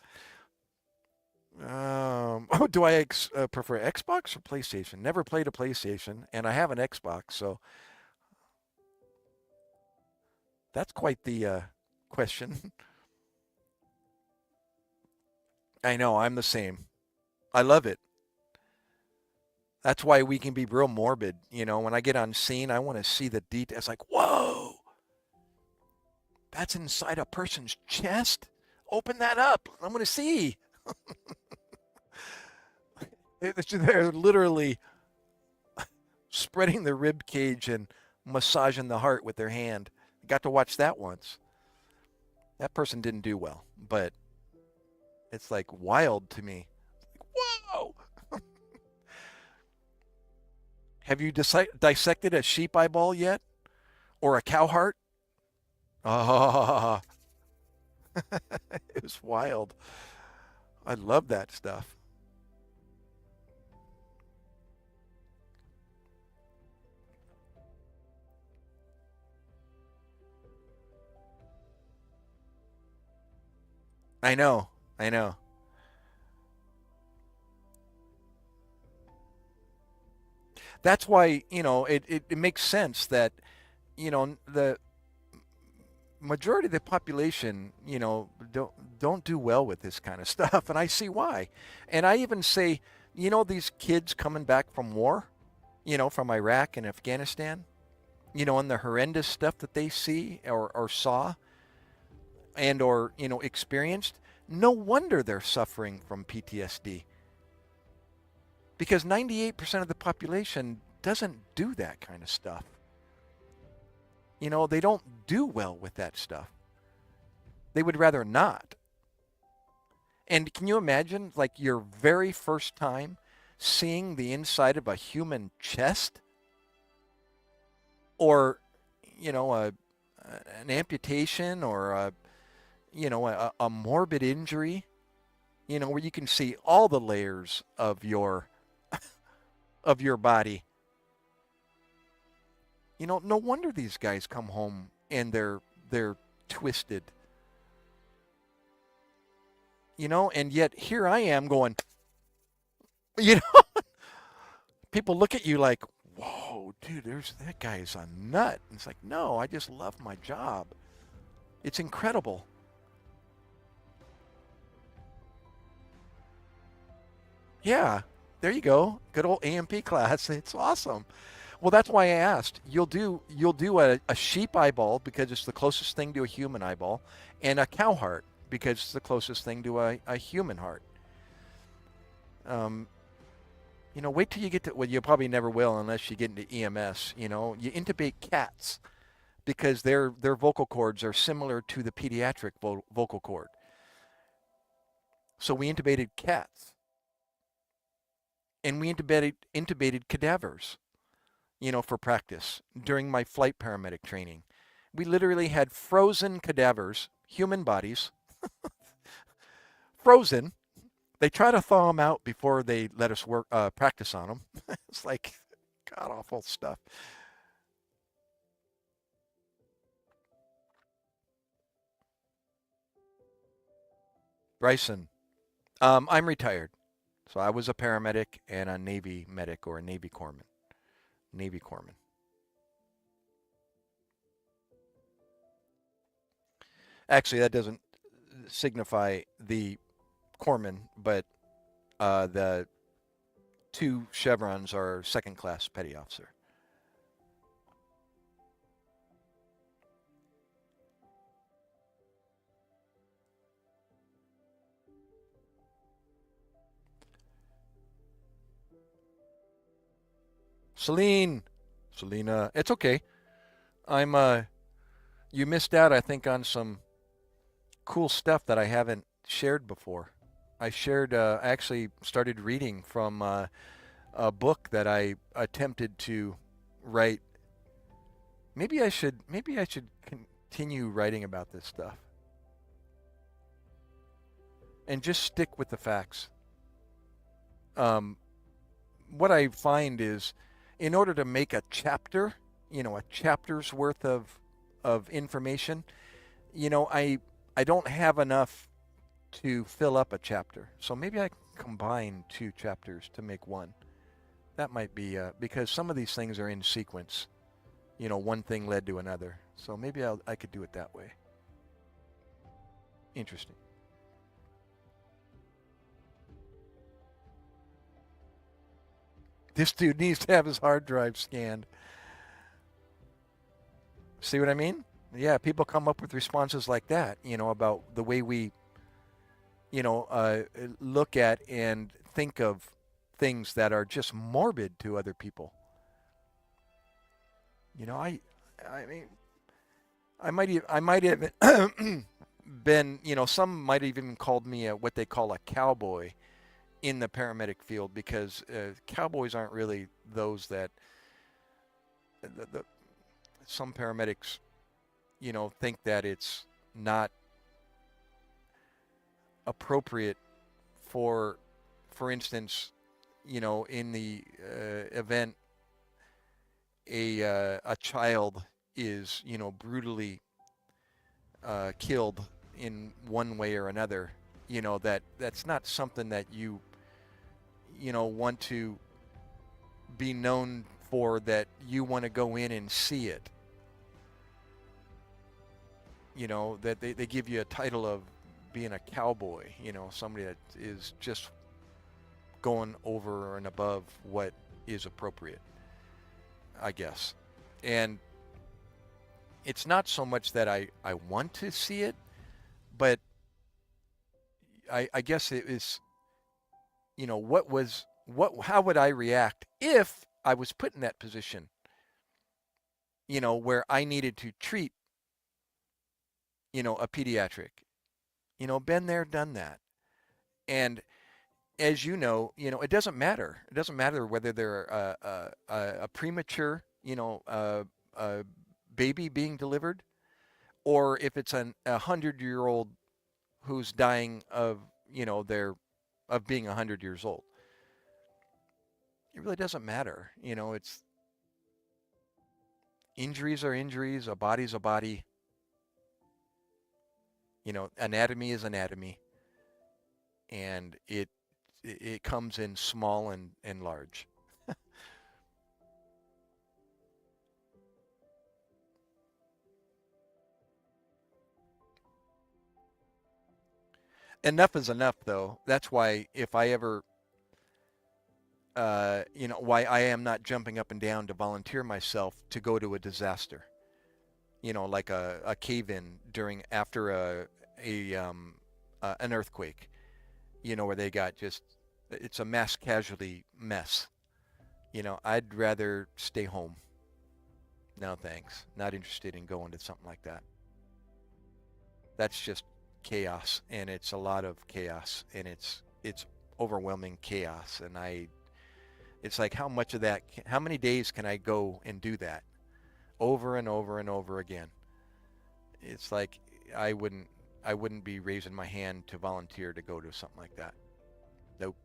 do I prefer Xbox or PlayStation? Never played a PlayStation, and I have an Xbox, so that's quite the question. I know, I'm the same. I love it. That's why we can be real morbid. You know, when I get on scene, I want to see the details. Like, whoa, that's inside a person's chest? Open that up. I want to see. They're literally spreading the rib cage and massaging the heart with their hand. I got to watch that once. That person didn't do well, but it's like wild to me. Whoa! Have you dissected a sheep eyeball yet? Or a cow heart? Oh, it was wild. I love that stuff. I know. I know. That's why, you know, it makes sense that, you know, the majority of the population, you know, don't do well with this kind of stuff, and I see why. And I even say, you know, these kids coming back from war, you know, from Iraq and Afghanistan, you know, and the horrendous stuff that they see or saw and or, you know, experienced, no wonder they're suffering from PTSD. Because 98% of the population doesn't do that kind of stuff. You know, they don't do well with that stuff. They would rather not. And can you imagine, like, your very first time seeing the inside of a human chest? Or, you know, an amputation or, you know, a morbid injury, you know, where you can see all the layers of your body. You know, no wonder these guys come home and they're twisted. You know, and yet here I am going, you know, people look at you like, whoa, dude, that guy's a nut. And it's like, no, I just love my job. It's incredible. Yeah, there you go. Good old AMP class. It's awesome. Well, that's why I asked. You'll do a sheep eyeball because it's the closest thing to a human eyeball, and a cow heart because it's the closest thing to a human heart. You know, wait till you get to, well, you probably never will unless you get into EMS. You know, you intubate cats because their vocal cords are similar to the pediatric vocal cord. So we intubated cats. And we intubated cadavers, you know, for practice during my flight paramedic training. We literally had frozen cadavers, human bodies, frozen. They try to thaw them out before they let us practice on them. It's like god awful stuff. Bryson, I'm retired. So I was a paramedic and a Navy medic or a Navy corpsman. Navy corpsman. Actually, that doesn't signify the corpsman, but the two chevrons are second class petty officer. Selena, it's okay. I'm you missed out, I think, on some cool stuff that I haven't shared before. I shared. I actually started reading from a book that I attempted to write. Maybe I should. Maybe I should continue writing about this stuff and just stick with the facts. Um, what I find is, in order to make a chapter, a chapter's worth of information, I don't have enough to fill up a chapter. So maybe I can combine two chapters to make one. That might be because some of these things are in sequence. One thing led to another. So maybe I could do it that way. Interesting. This dude needs to have his hard drive scanned. See what I mean? Yeah, people come up with responses like that, about the way we, look at and think of things that are just morbid to other people. I mean, I might have been, some might have even called me what they call a cowboy in the paramedic field because cowboys aren't really those that some paramedics, think that it's not appropriate for instance, in the event a child is, brutally killed in one way or another, that's not something that you want to be known for, that you want to go in and see it. That they give you a title of being a cowboy, somebody that is just going over and above what is appropriate, I guess. And it's not so much that I want to see it, but I guess it is, how would I react if I was put in that position, where I needed to treat, a pediatric, been there, done that. And as it doesn't matter. It doesn't matter whether they're a premature, a baby being delivered, or if it's a 100-year-old who's dying of, of being 100 years old. It really doesn't matter. It's injuries are injuries, a body's a body. Anatomy is anatomy, and it comes in small and large. Enough is enough, though. That's why if I ever, why I am not jumping up and down to volunteer myself to go to a disaster. Like a cave-in after an earthquake. Where they got it's a mass casualty mess. I'd rather stay home. No thanks. Not interested in going to something like that. That's just chaos, and it's a lot of chaos, and it's overwhelming chaos, and it's like, how much of that, how many days can I go and do that over and over and over again? It's like I wouldn't be raising my hand to volunteer to go to something like that. Nope.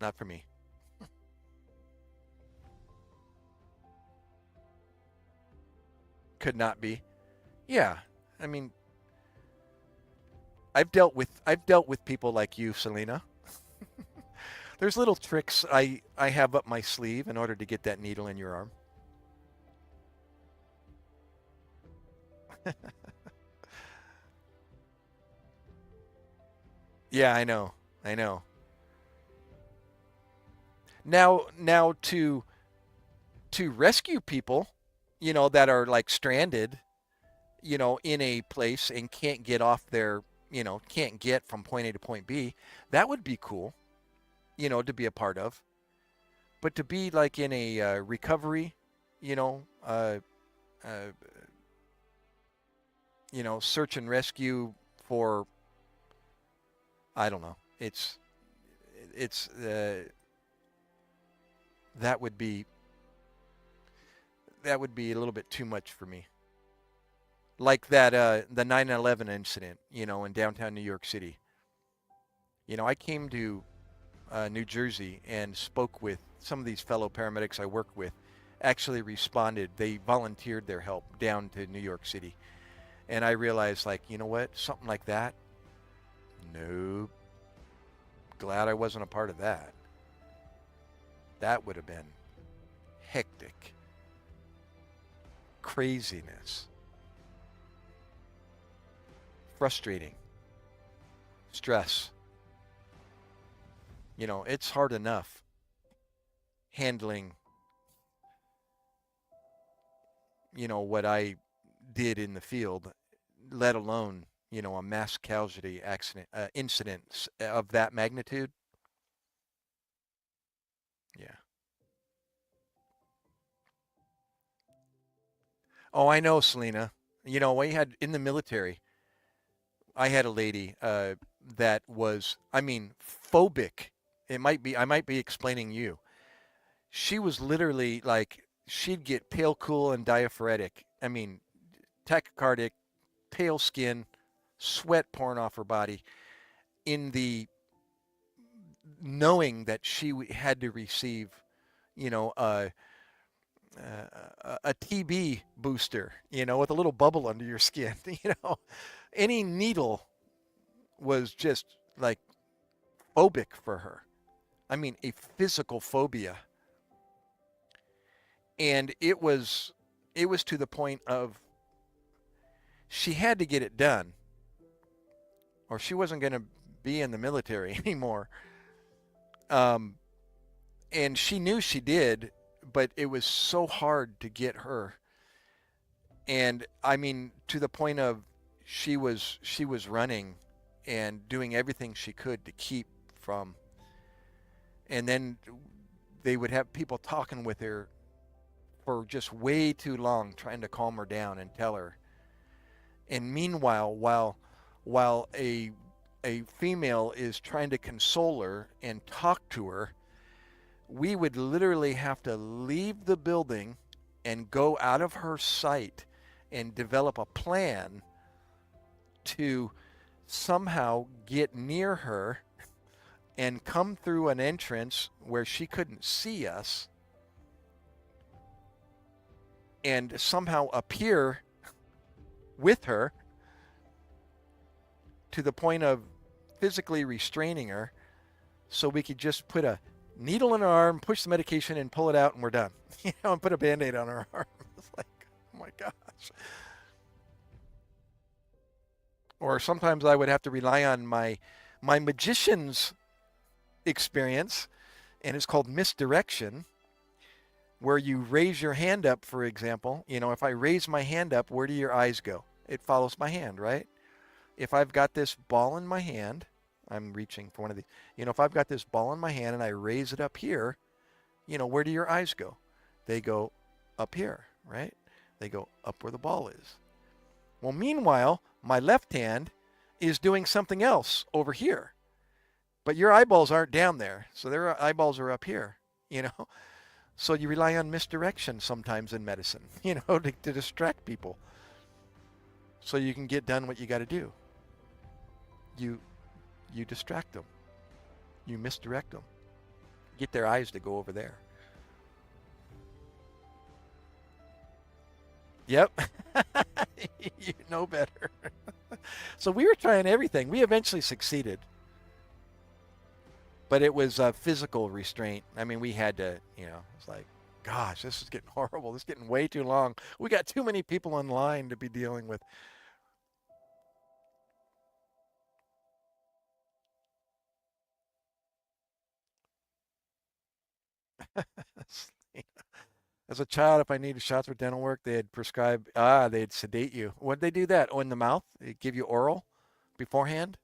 Not for me. Could not be. Yeah. I mean, I've dealt with people like you, Selena. There's little tricks I have up my sleeve in order to get that needle in your arm. Yeah, I know. I know. Now to rescue people, that are like stranded, in a place and can't get off their, can't get from point A to point B, that would be cool, to be a part of. But to be like in a recovery, you know, uh, uh, search and rescue for, I don't know. It's it's that would be that would be a little bit too much for me. Like that the 9/11 incident, in downtown New York City. I came to New Jersey and spoke with some of these fellow paramedics I work with. Actually responded. They volunteered their help down to New York City, and I realized, like, you know what, something like that. Nope. Glad I wasn't a part of that. That would have been hectic, craziness, frustrating, stress. It's hard enough handling, what I did in the field, let alone, a mass casualty accident, incident of that magnitude. Yeah. Oh, I know, Selena. We had in the military, I had a lady that was, I mean, phobic. I might be explaining you. She was literally like, she'd get pale, cool, and diaphoretic. I mean, tachycardic, pale skin, sweat pouring off her body in the knowing that she had to receive, you know, a, a TB booster, with a little bubble under your skin. Any needle was just like phobic for her. I mean, a physical phobia. And it was to the point of she had to get it done or she wasn't going to be in the military anymore. Um, and she knew she did, but it was so hard to get her. And I mean, to the point of she was running and doing everything she could to keep from. And then they would have people talking with her for just way too long, trying to calm her down and tell her. And meanwhile, while a female is trying to console her and talk to her, we would literally have to leave the building and go out of her sight and develop a plan to somehow get near her and come through an entrance where she couldn't see us and somehow appear with her to the point of physically restraining her so we could just put a needle in her arm, push the medication and pull it out and we're done. And put a Band-Aid on her arm. It's like, oh my gosh. Or sometimes I would have to rely on my magician's experience, and it's called misdirection, where you raise your hand up, for example. If I raise my hand up, where do your eyes go? It follows my hand, right? If I've got this ball in my hand, I'm reaching for one of these. If I've got this ball in my hand and I raise it up here, where do your eyes go? They go up here, right? They go up where the ball is. Well, meanwhile, my left hand is doing something else over here. But your eyeballs aren't down there. So their eyeballs are up here, So you rely on misdirection sometimes in medicine, to distract people. So you can get done what you got to do. You distract them. You misdirect them. Get their eyes to go over there. Yep. You know better. So we were trying everything. We eventually succeeded. But it was physical restraint. I mean, we had to, it's like, gosh, this is getting horrible. This is getting way too long. We got too many people in line to be dealing with. As a child, if I needed shots for dental work, they'd prescribe, they'd sedate you. What'd they do that? Oh, in the mouth? They'd give you oral beforehand?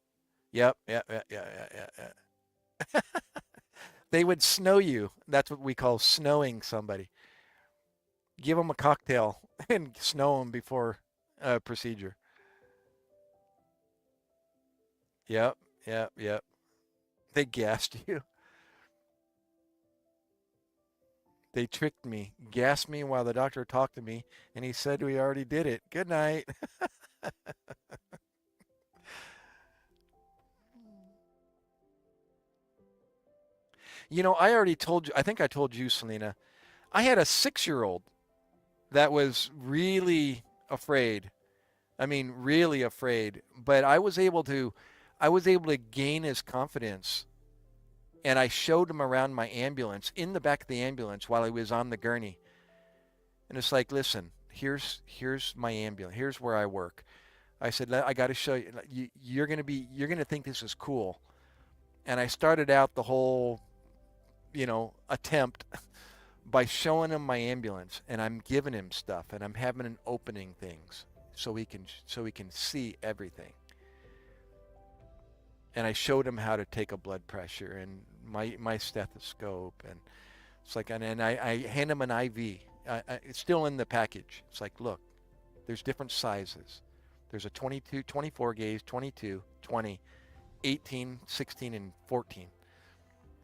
Yep, yeah. They would snow you. That's what we call snowing somebody. Give them a cocktail and snow them before a procedure. Yep. They gassed you. They tricked me, gassed me while the doctor talked to me, and he said we already did it. Good night. I already told you, I think I told you, Selena, I had a 6-year-old that was really afraid. I mean, really afraid. But I was able to gain his confidence, and I showed him around my ambulance, in the back of the ambulance while he was on the gurney. And it's like, listen, here's my ambulance. Here's where I work. I said, I got to show you. You're gonna think this is cool. And I started out the whole, attempt by showing him my ambulance, and I'm giving him stuff, and I'm having him opening things so he can see everything. And I showed him how to take a blood pressure and my stethoscope, and it's like, and I hand him an IV. It's still in the package. It's like, look, there's different sizes. There's a 22, 24 gauge, 22, 20, 18, 16, and 14.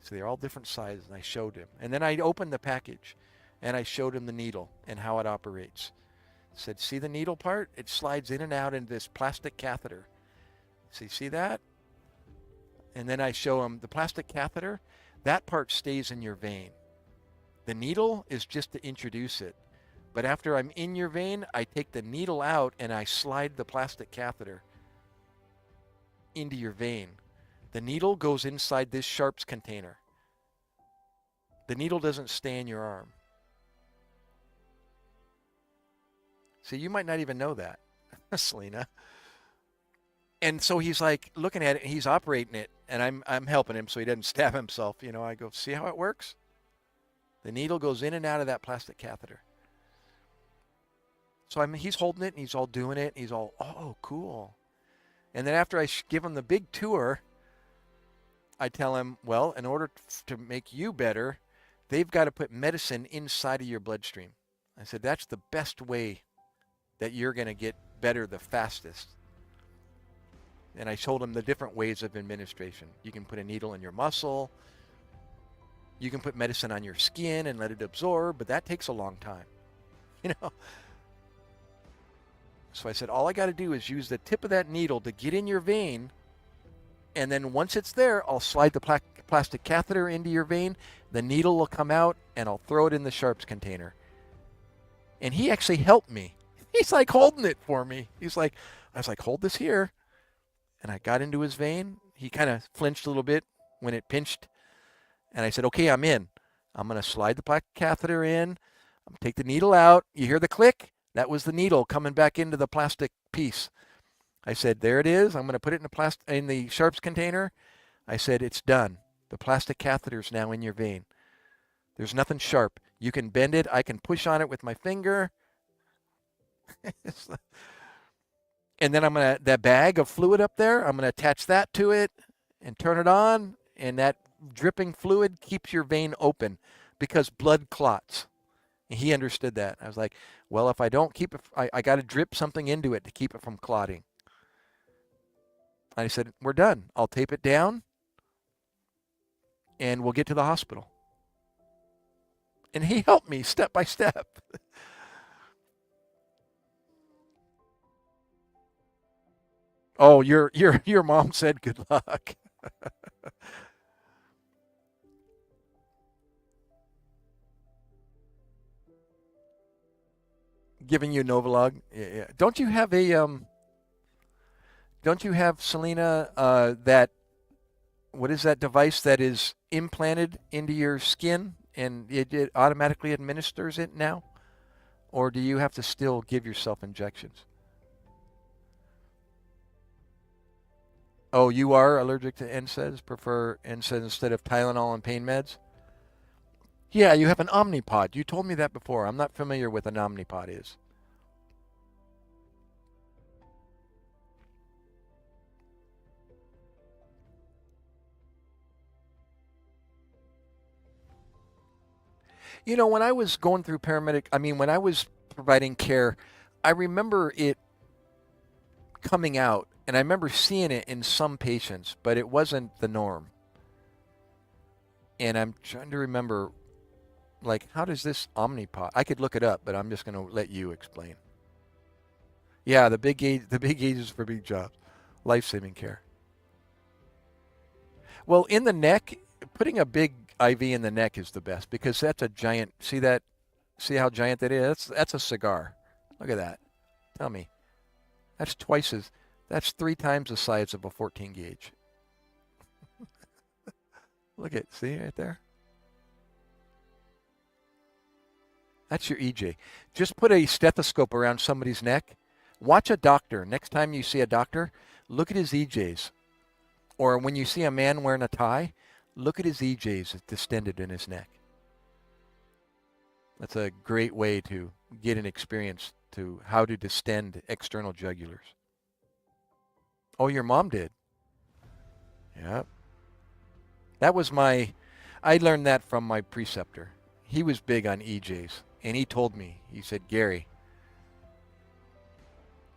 So they're all different sizes, and I showed him. And then I opened the package, and I showed him the needle and how it operates. I said, see the needle part? It slides in and out into this plastic catheter. See that? And then I show him the plastic catheter. That part stays in your vein. The needle is just to introduce it. But after I'm in your vein, I take the needle out and I slide the plastic catheter into your vein. The needle goes inside this sharps container. The needle doesn't stay in your arm. So you might not even know that, Selena. And so he's like looking at it, and he's operating it, and I'm helping him so he doesn't stab himself. I go, see how it works? The needle goes in and out of that plastic catheter. So he's holding it, and he's all doing it, and he's all, oh, cool. And then after I give him the big tour, I tell him, well, in order to make you better, they've got to put medicine inside of your bloodstream. I said, that's the best way that you're going to get better the fastest. And I told him the different ways of administration. You can put a needle in your muscle. You can put medicine on your skin and let it absorb, but that takes a long time. So I said, all I got to do is use the tip of that needle to get in your vein, and then once it's there, I'll slide the plastic catheter into your vein. The needle will come out, and I'll throw it in the sharps container. And he actually helped me. He's like holding it for me. I was like, hold this here. And I got into his vein. He kind of flinched a little bit when it pinched. And I said, okay, I'm in. I'm going to slide the catheter in. I'm take the needle out. You hear the click? That was the needle coming back into the plastic piece. I said, there it is. I'm going to put it in the sharps container. I said, it's done. The plastic catheter is now in your vein. There's nothing sharp. You can bend it. I can push on it with my finger. And then that bag of fluid up there, I'm going to attach that to it and turn it on. And that dripping fluid keeps your vein open because blood clots. And he understood that. I was like, well, if I don't keep it, I got to drip something into it to keep it from clotting. I said, we're done. I'll tape it down and we'll get to the hospital. And he helped me step by step. Oh, your mom said good luck. Giving you Novolog. Yeah. Don't you have Selena that what is that device that is implanted into your skin and it automatically administers it now? Or do you have to still give yourself injections? Oh, you are allergic to NSAIDs? Prefer NSAIDs instead of Tylenol and pain meds? Yeah, you have an Omnipod. You told me that before. I'm not familiar with an Omnipod is. When I was going through when I was providing care, I remember it coming out, and I remember seeing it in some patients, but it wasn't the norm. And I'm trying to remember, like, how does this Omnipod? I could look it up, but I'm just going to let you explain. Yeah, the big gauges for big jobs, life-saving care. Well, in the neck, putting a big IV in the neck is the best because that's a giant. See that? See how giant that is? That's a cigar. Look at that. Tell me, that's twice as. That's 3 times the size of a 14 gauge. Look at, see right there? That's your EJ. Just put a stethoscope around somebody's neck. Watch a doctor. Next time you see a doctor, look at his EJs. Or when you see a man wearing a tie, look at his EJs distended in his neck. That's a great way to get an experience to how to distend external jugulars. Oh, your mom did. Yeah. That was I learned that from my preceptor. He was big on EJs. And he told me, he said, Gary,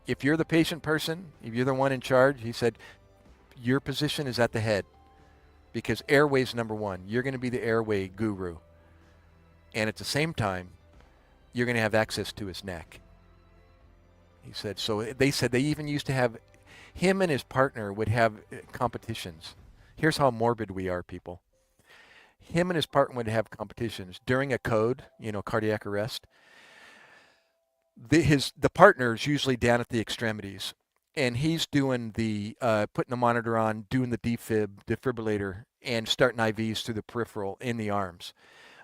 if you're the patient person, if you're the one in charge, he said, your position is at the head because airway's number one. You're going to be the airway guru. And at the same time, you're going to have access to his neck. He said, so they said they even used to have, him and his partner would have competitions. Here's how morbid we are, people. Him and his partner would have competitions during a code, cardiac arrest. The partner's usually down at the extremities, and he's doing the putting the monitor on, doing the defibrillator, and starting IVs through the peripheral in the arms.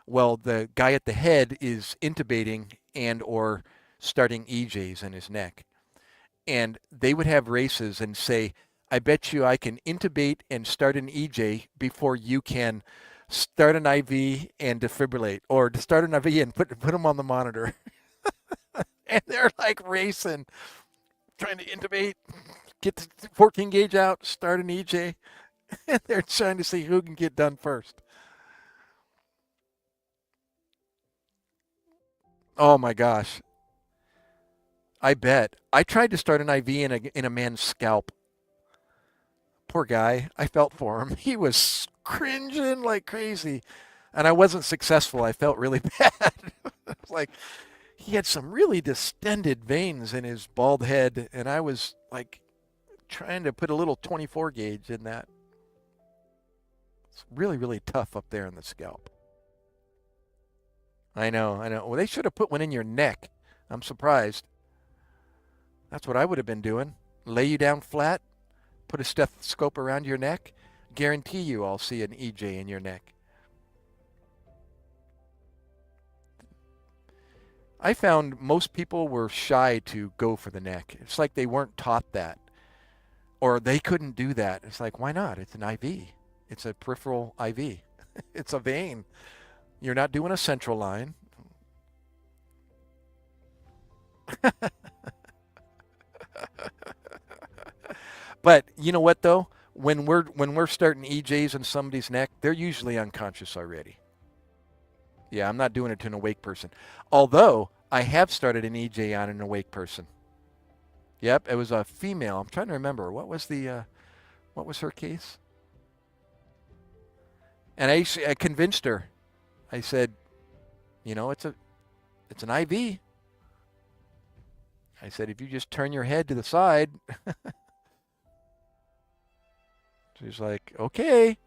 Well, the guy at the head is intubating and or starting EJs in his neck, and they would have races and say, "I bet you I can intubate and start an EJ before you can." Start an IV and defibrillate, or to start an IV and put them on the monitor. And they're like racing, trying to intubate, get the 14 gauge out, start an EJ, and they're trying to see who can get done first. Oh my gosh. I bet. I tried to start an IV in a man's scalp. Poor guy. I felt for him. He was cringing like crazy. And I wasn't successful. I felt really bad. It's like he had some really distended veins in his bald head, and I was like trying to put a little 24 gauge in that. It's really, really tough up there in the scalp. I know. Well, they should have put one in your neck. I'm surprised. That's what I would have been doing. Lay you down flat, put a stethoscope around your neck. Guarantee you I'll see an EJ in your neck. I found most people were shy to go for the neck. It's like they weren't taught that. Or they couldn't do that. It's like, why not? It's an IV. It's a peripheral IV. It's a vein. You're not doing a central line. But you know what though? When we're starting EJs in somebody's neck, they're usually unconscious already. Yeah, I'm not doing it to an awake person. Although I have started an EJ on an awake person. Yep, it was a female. I'm trying to remember what was her case. And I convinced her. I said, it's an IV. I said, if you just turn your head to the side. She's like, okay.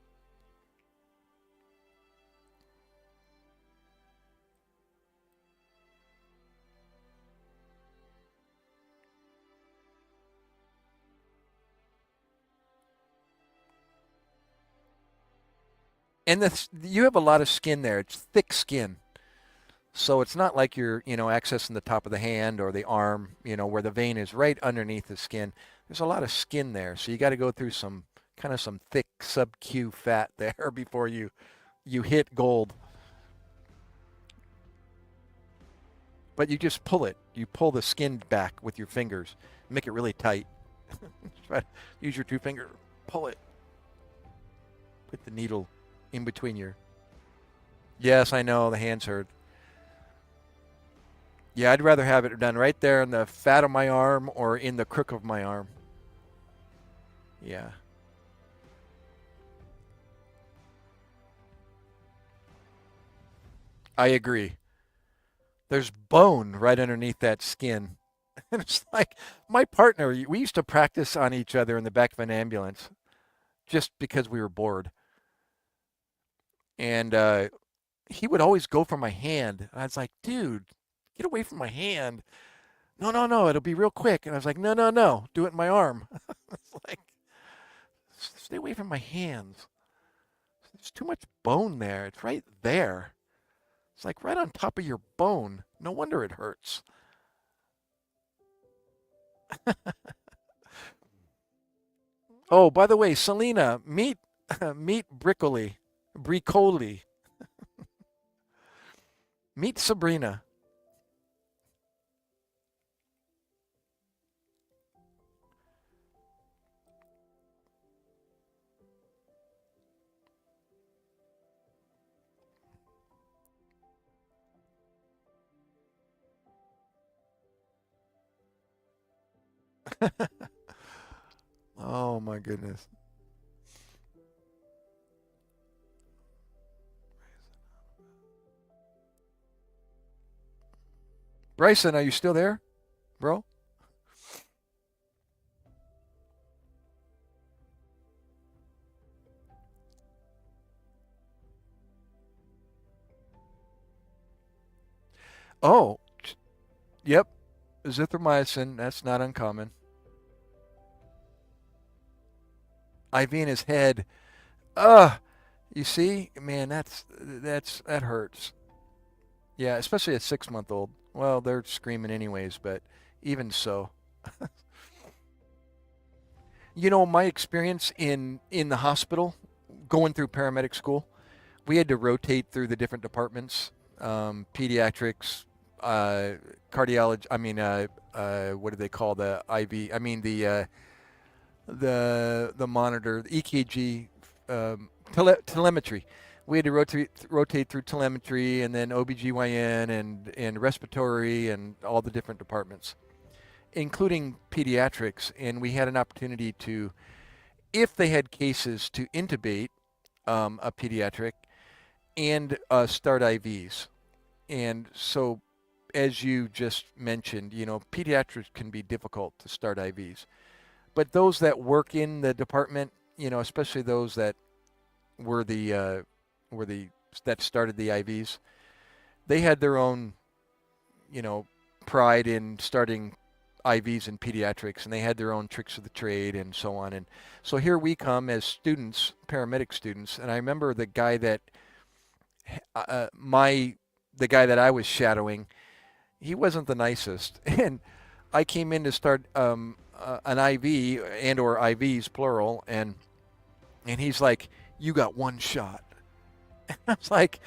And you have a lot of skin there. It's thick skin. So it's not like you're, accessing the top of the hand or the arm, where the vein is right underneath the skin. There's a lot of skin there. So you got to go through some thick sub-Q fat there before you hit gold. But you just pull it. You pull the skin back with your fingers. Make it really tight. Try to use your 2 fingers. Pull it. Put the needle in between your... Yes, I know. The hands hurt. Yeah, I'd rather have it done right there in the fat of my arm or in the crook of my arm. Yeah. I agree. There's bone right underneath that skin. And it's like my partner, we used to practice on each other in the back of an ambulance just because we were bored. And he would always go for my hand. And I was like, dude, get away from my hand. No, no, no, it'll be real quick. And I was like, no, no, no, do it in my arm. It's like, stay away from my hands. There's too much bone there. It's right there. It's like right on top of your bone. No wonder it hurts. Oh, by the way, Selena, meet Bricoli, meet Sabrina. Oh my goodness. Bryson, are you still there, bro? Oh, yep. Zithromycin, that's not uncommon. IV in his head. Ugh. You see, man, that hurts. Yeah, especially a 6 month old. Well, they're screaming anyways, but even so. You know, my experience in the hospital, going through paramedic school, we had to rotate through the different departments, pediatrics, uh, cardiology. I mean, what do they call the IV? I mean the monitor, the EKG, telemetry. We had to rotate through telemetry and then OBGYN and respiratory and all the different departments, including pediatrics. And we had an opportunity to, if they had cases, to intubate a pediatric and start IVs. And so, as you just mentioned, you know, pediatrics can be difficult to start IVs. But those that work in the department, you know, especially those that were were the that started the IVs, they had their own, you know, pride in starting IVs in pediatrics, and they had their own tricks of the trade and so on. And so here we come as students, paramedic students, and I remember the guy that the guy that I was shadowing, he wasn't the nicest, and I came in to start an IV and or IVs plural, and he's like, "You got one shot." And I was like,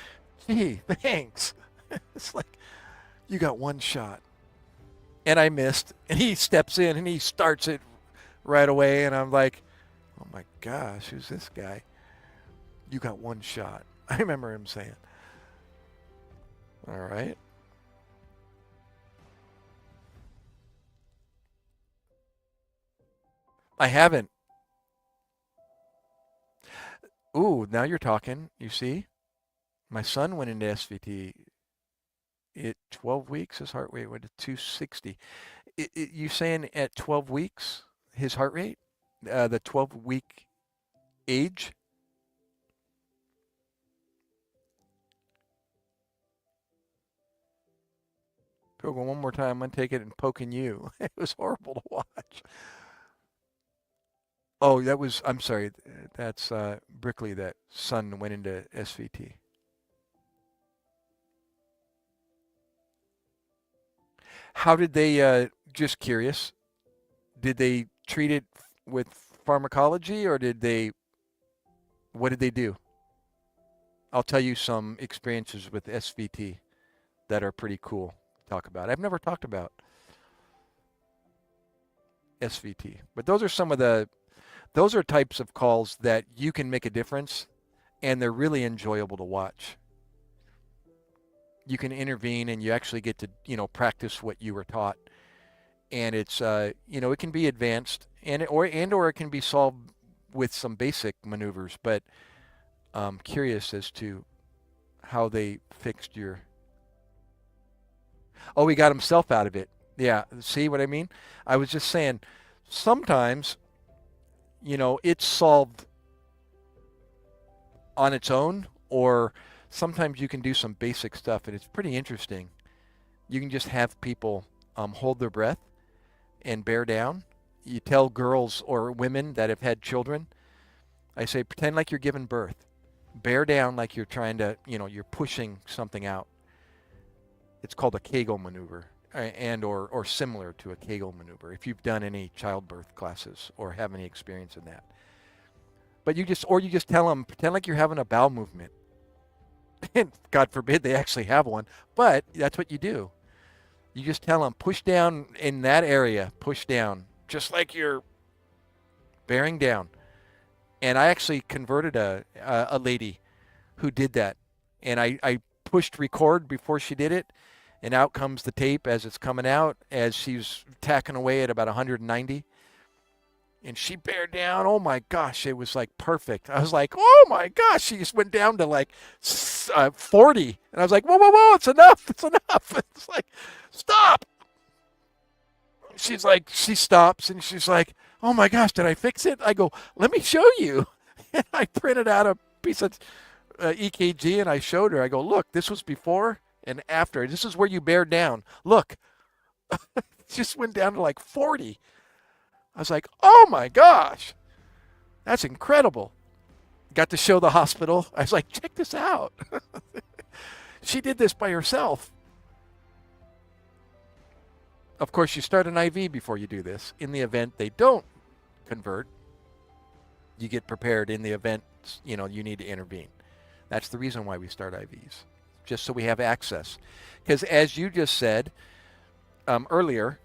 "Gee, thanks." It's like, "You got one shot," and I missed. And he steps in and he starts it right away, and I'm like, "Oh my gosh, who's this guy?" "You got one shot." I remember him saying. All right. I haven't. Ooh, now you're talking. You see? My son went into SVT. At 12 weeks, his heart rate went to 260. You saying at 12 weeks, his heart rate, the 12-week age? Go one more time. I'm gonna take it and poking you. It was horrible to watch. Oh, that was. I'm sorry. That's Brickley. That son went into SVT. How did they? Just curious. Did they treat it with pharmacology, or did they? What did they do? I'll tell you some experiences with SVT that are pretty cool to talk about. I've never talked about SVT, but those are some of the those are types of calls that you can make a difference, and they're really enjoyable to watch. You can intervene, and you actually get to practice what you were taught, and it's it can be advanced, or it can be solved with some basic maneuvers. But I'm curious as to how they fixed your... Oh, he got himself out of it. Yeah, see what I mean? I was just saying, sometimes, it's solved on its own, or sometimes you can do some basic stuff, and it's pretty interesting. You can just have people hold their breath and bear down. You tell girls or women that have had children, I say, pretend like you're giving birth. Bear down like you're trying to, you're pushing something out. It's called a Kegel maneuver, or similar to a Kegel maneuver, if you've done any childbirth classes or have any experience in that. But you just tell them, pretend like you're having a bowel movement. And God forbid they actually have one, but that's what you do. You just tell them, push down in that area, push down, just like you're bearing down. And I actually converted a lady who did that. And I pushed record before she did it, and out comes the tape as it's coming out, as she's tacking away at about 190. And she bared down. Oh my gosh, it was like perfect. I was like, oh my gosh, she just went down to like 40. And I was like, whoa, whoa, whoa, it's enough, it's enough. It's like, stop. She's like, she stops and she's like, oh my gosh, did I fix it? I go, let me show you. And I printed out a piece of EKG and I showed her. I go, look, this was before and after. This is where you bear down. Look, just went down to like 40. I was like, oh my gosh, that's incredible. Got to show the hospital. I was like, check this out. She did this by herself. Of course, you start an IV before you do this. In the event they don't convert, you get prepared in the event, you need to intervene. That's the reason why we start IVs, just so we have access. Because as you just said earlier,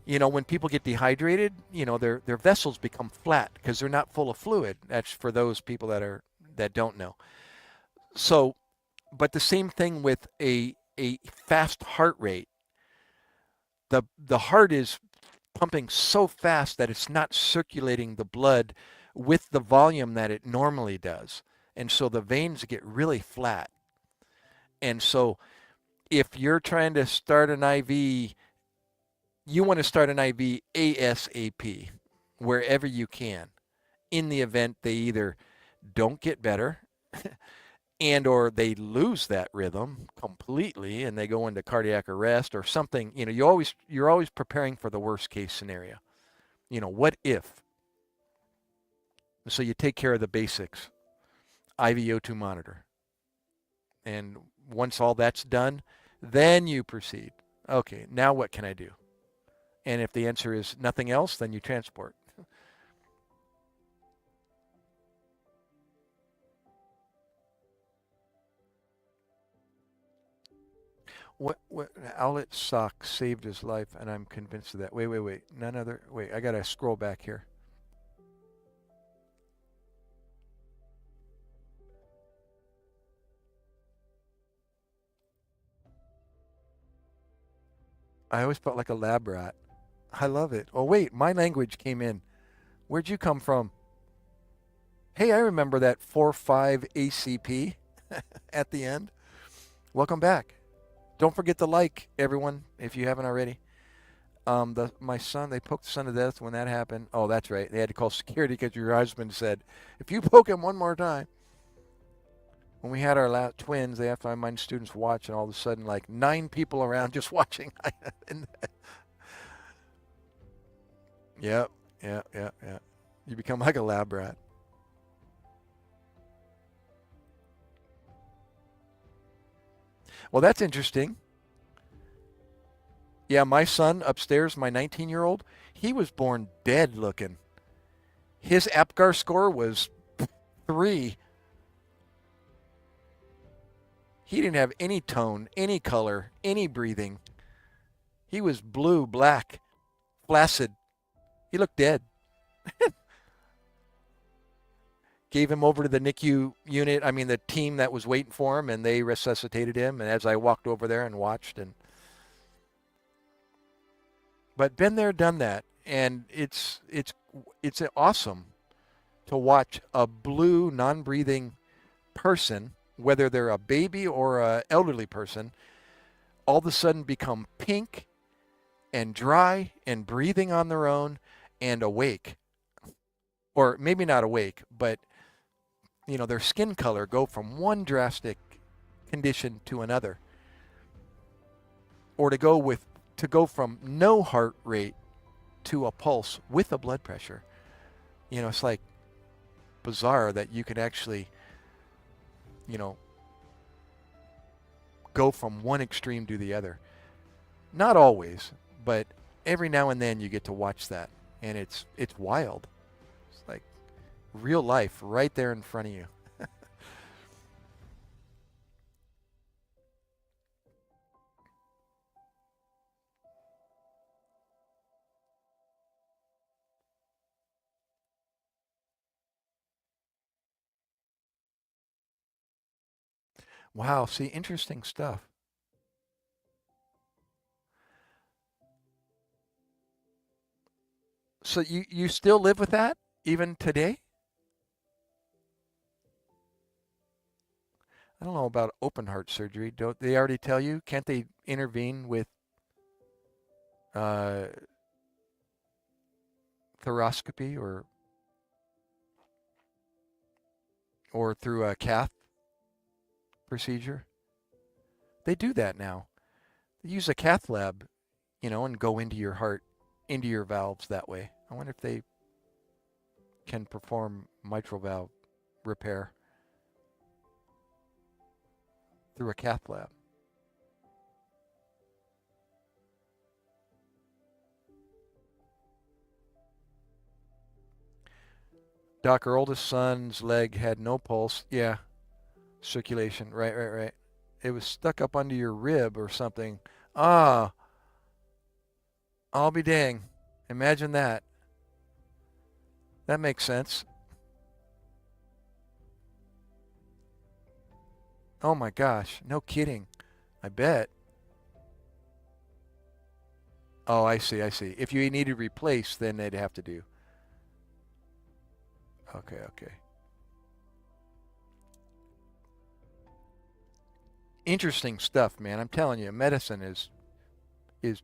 when people get dehydrated, their vessels become flat because they're not full of fluid. That's for those people that don't know. So, but the same thing with a fast heart rate. The heart is pumping so fast that it's not circulating the blood with the volume that it normally does. And so the veins get really flat. And so if you're trying to start an IV, you want to start an IV ASAP, wherever you can, in the event they either don't get better and or they lose that rhythm completely and they go into cardiac arrest or something. You're always preparing for the worst case scenario. What if? So you take care of the basics. IV O2 monitor. And once all that's done, then you proceed. Okay, now what can I do? And if the answer is nothing else, then you transport. What Owlet sock saved his life, and I'm convinced of that. Wait. Wait, I gotta scroll back here. I always felt like a lab rat. I love it. Oh, wait, my language came in. Where'd you come from? Hey, I remember that 4-5 ACP at the end. Welcome back. Don't forget to like, everyone, if you haven't already. My son, they poked the son to death when that happened. Oh, that's right. They had to call security because your husband said, if you poke him one more time. When we had our twins, they have to remind students watch, and all of a sudden, like 9 people around just watching. Yep. You become like a lab rat. Well, that's interesting. Yeah, my son upstairs, my 19-year-old, he was born dead looking. His APGAR score was 3. He didn't have any tone, any color, any breathing. He was blue, black, flaccid. He looked dead. Gave him over to the NICU unit, the team that was waiting for him, and they resuscitated him. And as I walked over there and watched, but been there, done that, and it's awesome to watch a blue, non-breathing person whether they're a baby or a elderly person, all of a sudden become pink and dry and breathing on their own and awake. Or maybe not awake, but their skin color go from one drastic condition to another. Or to go from no heart rate to a pulse with a blood pressure. It's like bizarre that you can actually, go from one extreme to the other. Not always, but every now and then you get to watch that, and it's wild. It's like real life right there in front of you. Wow, see, interesting stuff. So you still live with that even today? I don't know about open heart surgery. Don't they already tell you? Can't they intervene with uh, thoracoscopy or through a cath procedure? They do that now. They use a cath lab, and go into your heart, into your valves that way. I wonder if they can perform mitral valve repair through a cath lab. Doc, her oldest son's leg had no pulse. Yeah, circulation. Right. It was stuck up under your rib or something. Ah, I'll be dang. Imagine that. That makes sense. Oh my gosh, no kidding. I bet. Oh, I see. If you needed replaced, then they'd have to do. Okay. Interesting stuff, man. I'm telling you, medicine is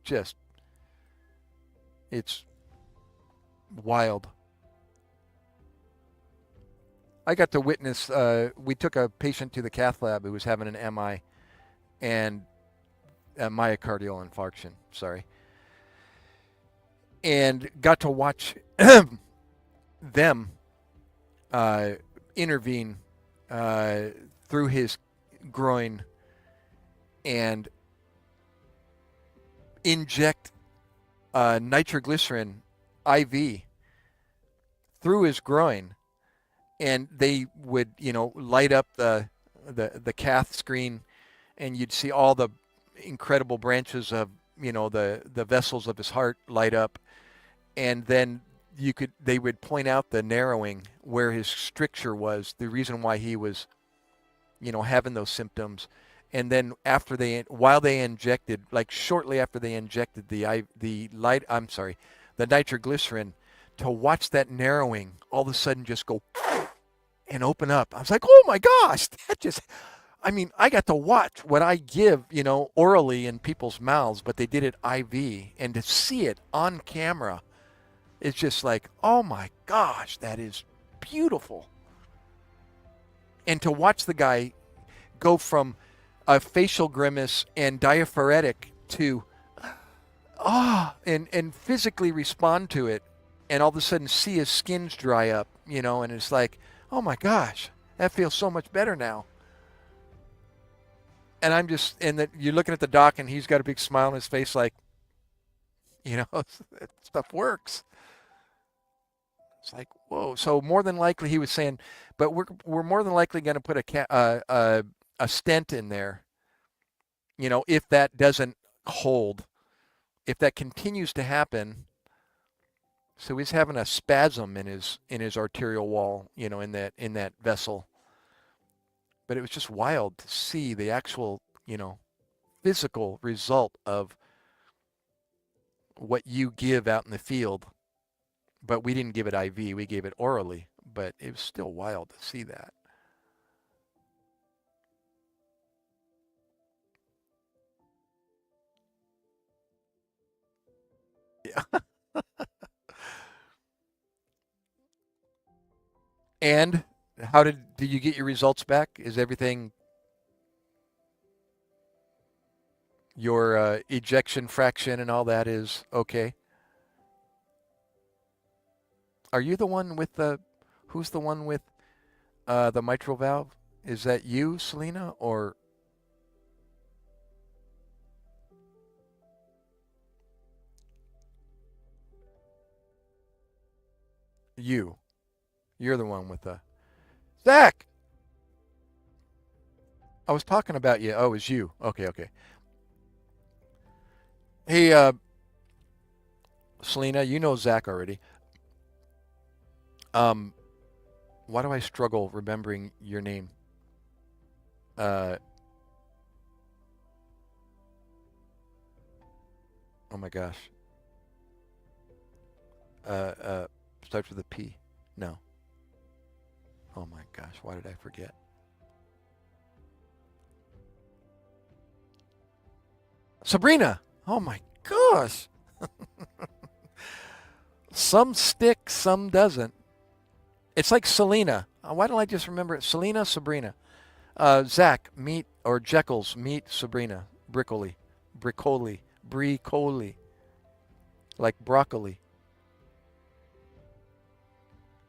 just it's wild. I got to witness. We took a patient to the cath lab who was having an MI and a myocardial infarction. Sorry, and got to watch them intervene through his groin and inject nitroglycerin IV through his groin, and they would light up the cath screen, and you'd see all the incredible branches of the vessels of his heart light up, and then they would point out the narrowing where his stricture was, the reason why he was having those symptoms. And then while they injected, like shortly after they injected the nitroglycerin, to watch that narrowing all of a sudden just go and open up. I was like, oh my gosh, I got to watch what I give, orally in people's mouths, but they did it IV, and to see it on camera, it's just like, oh my gosh, that is beautiful. And to watch the guy go from a facial grimace and diaphoretic to and physically respond to it, and all of a sudden see his skins dry up, and it's like, oh my gosh, that feels so much better now. And that you're looking at the doc, and he's got a big smile on his face, like, that stuff works. It's like, whoa. So more than likely, he was saying, but we're more than likely going to put a stent in there, if that doesn't hold, if that continues to happen. So he's having a spasm in his arterial wall, in that vessel. But it was just wild to see the actual, physical result of what you give out in the field. But we didn't give it IV, we gave it orally. But it was still wild to see that. Yeah. And how did you get your results back? Is everything your ejection fraction and all that is okay? Are you the one with the? Who's the one with the mitral valve? Is that you, Selena, or you? You're the one with the Zach. I was talking about you. Oh, it's you. Okay, okay. Hey, Selena, you know Zach already. Um, why do I struggle remembering your name? Uh, oh my gosh. Uh, starts with a P. No. Oh my gosh, why did I forget? Sabrina. Oh my gosh. Some stick, some doesn't. It's like Selena. Why don't I just remember it? Selena, Sabrina. Zach, meet, or Jekyll's, meet Sabrina. Briccoli. Briccoli. Bricoli. Like broccoli.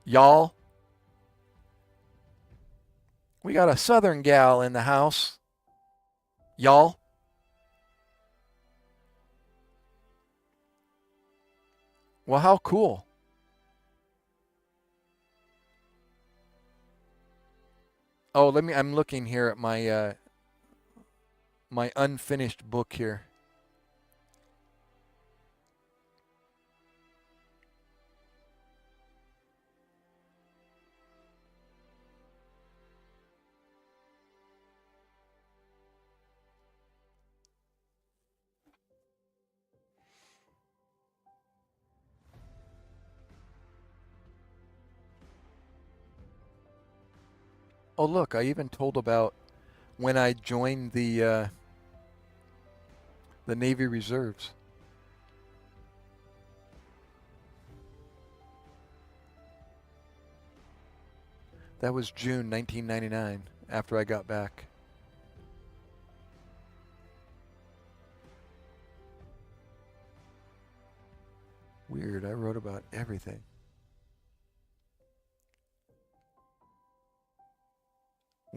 Y'all, we got a southern gal in the house. Y'all. Well, how cool. Oh, I'm looking here at my unfinished book here. Oh, look, I even told about when I joined the Navy Reserves. That was June 1999 after I got back. Weird, I wrote about everything.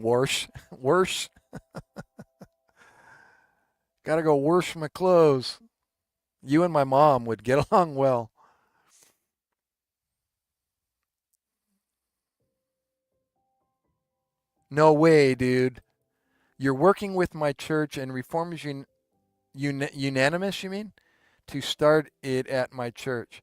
Wash, wash. Gotta go wash my clothes. You and my mom would get along well. No way, dude. You're working with my church and reform is unanimous, you mean? To start it at my church.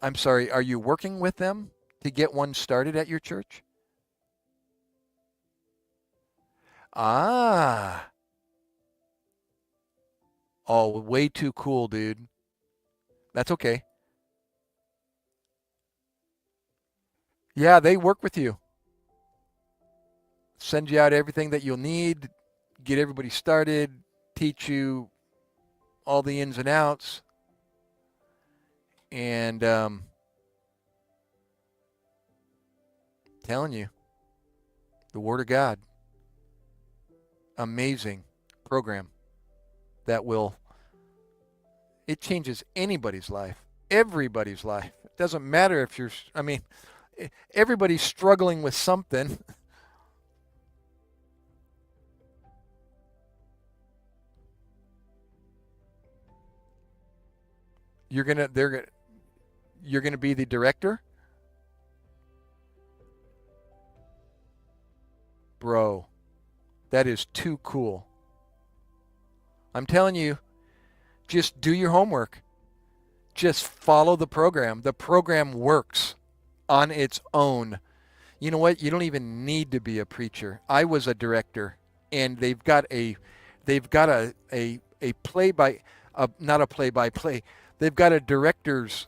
I'm sorry, are you working with them to get one started at your church? Ah. Oh, way too cool, dude. That's okay. Yeah, they work with you. Send you out everything that you'll need, get everybody started, teach you all the ins and outs, and telling you the Word of God, amazing program that will it changes anybody's life, everybody's life. It doesn't matter if you're. I mean, everybody's struggling with something. You're gonna they're you're gonna be the director, bro. That is too cool. I'm telling you, just do your homework. Just follow the program. The program works on its own. You know what? You don't even need to be a preacher. I was a director, and they've got a play by not a play by play. They've got a director's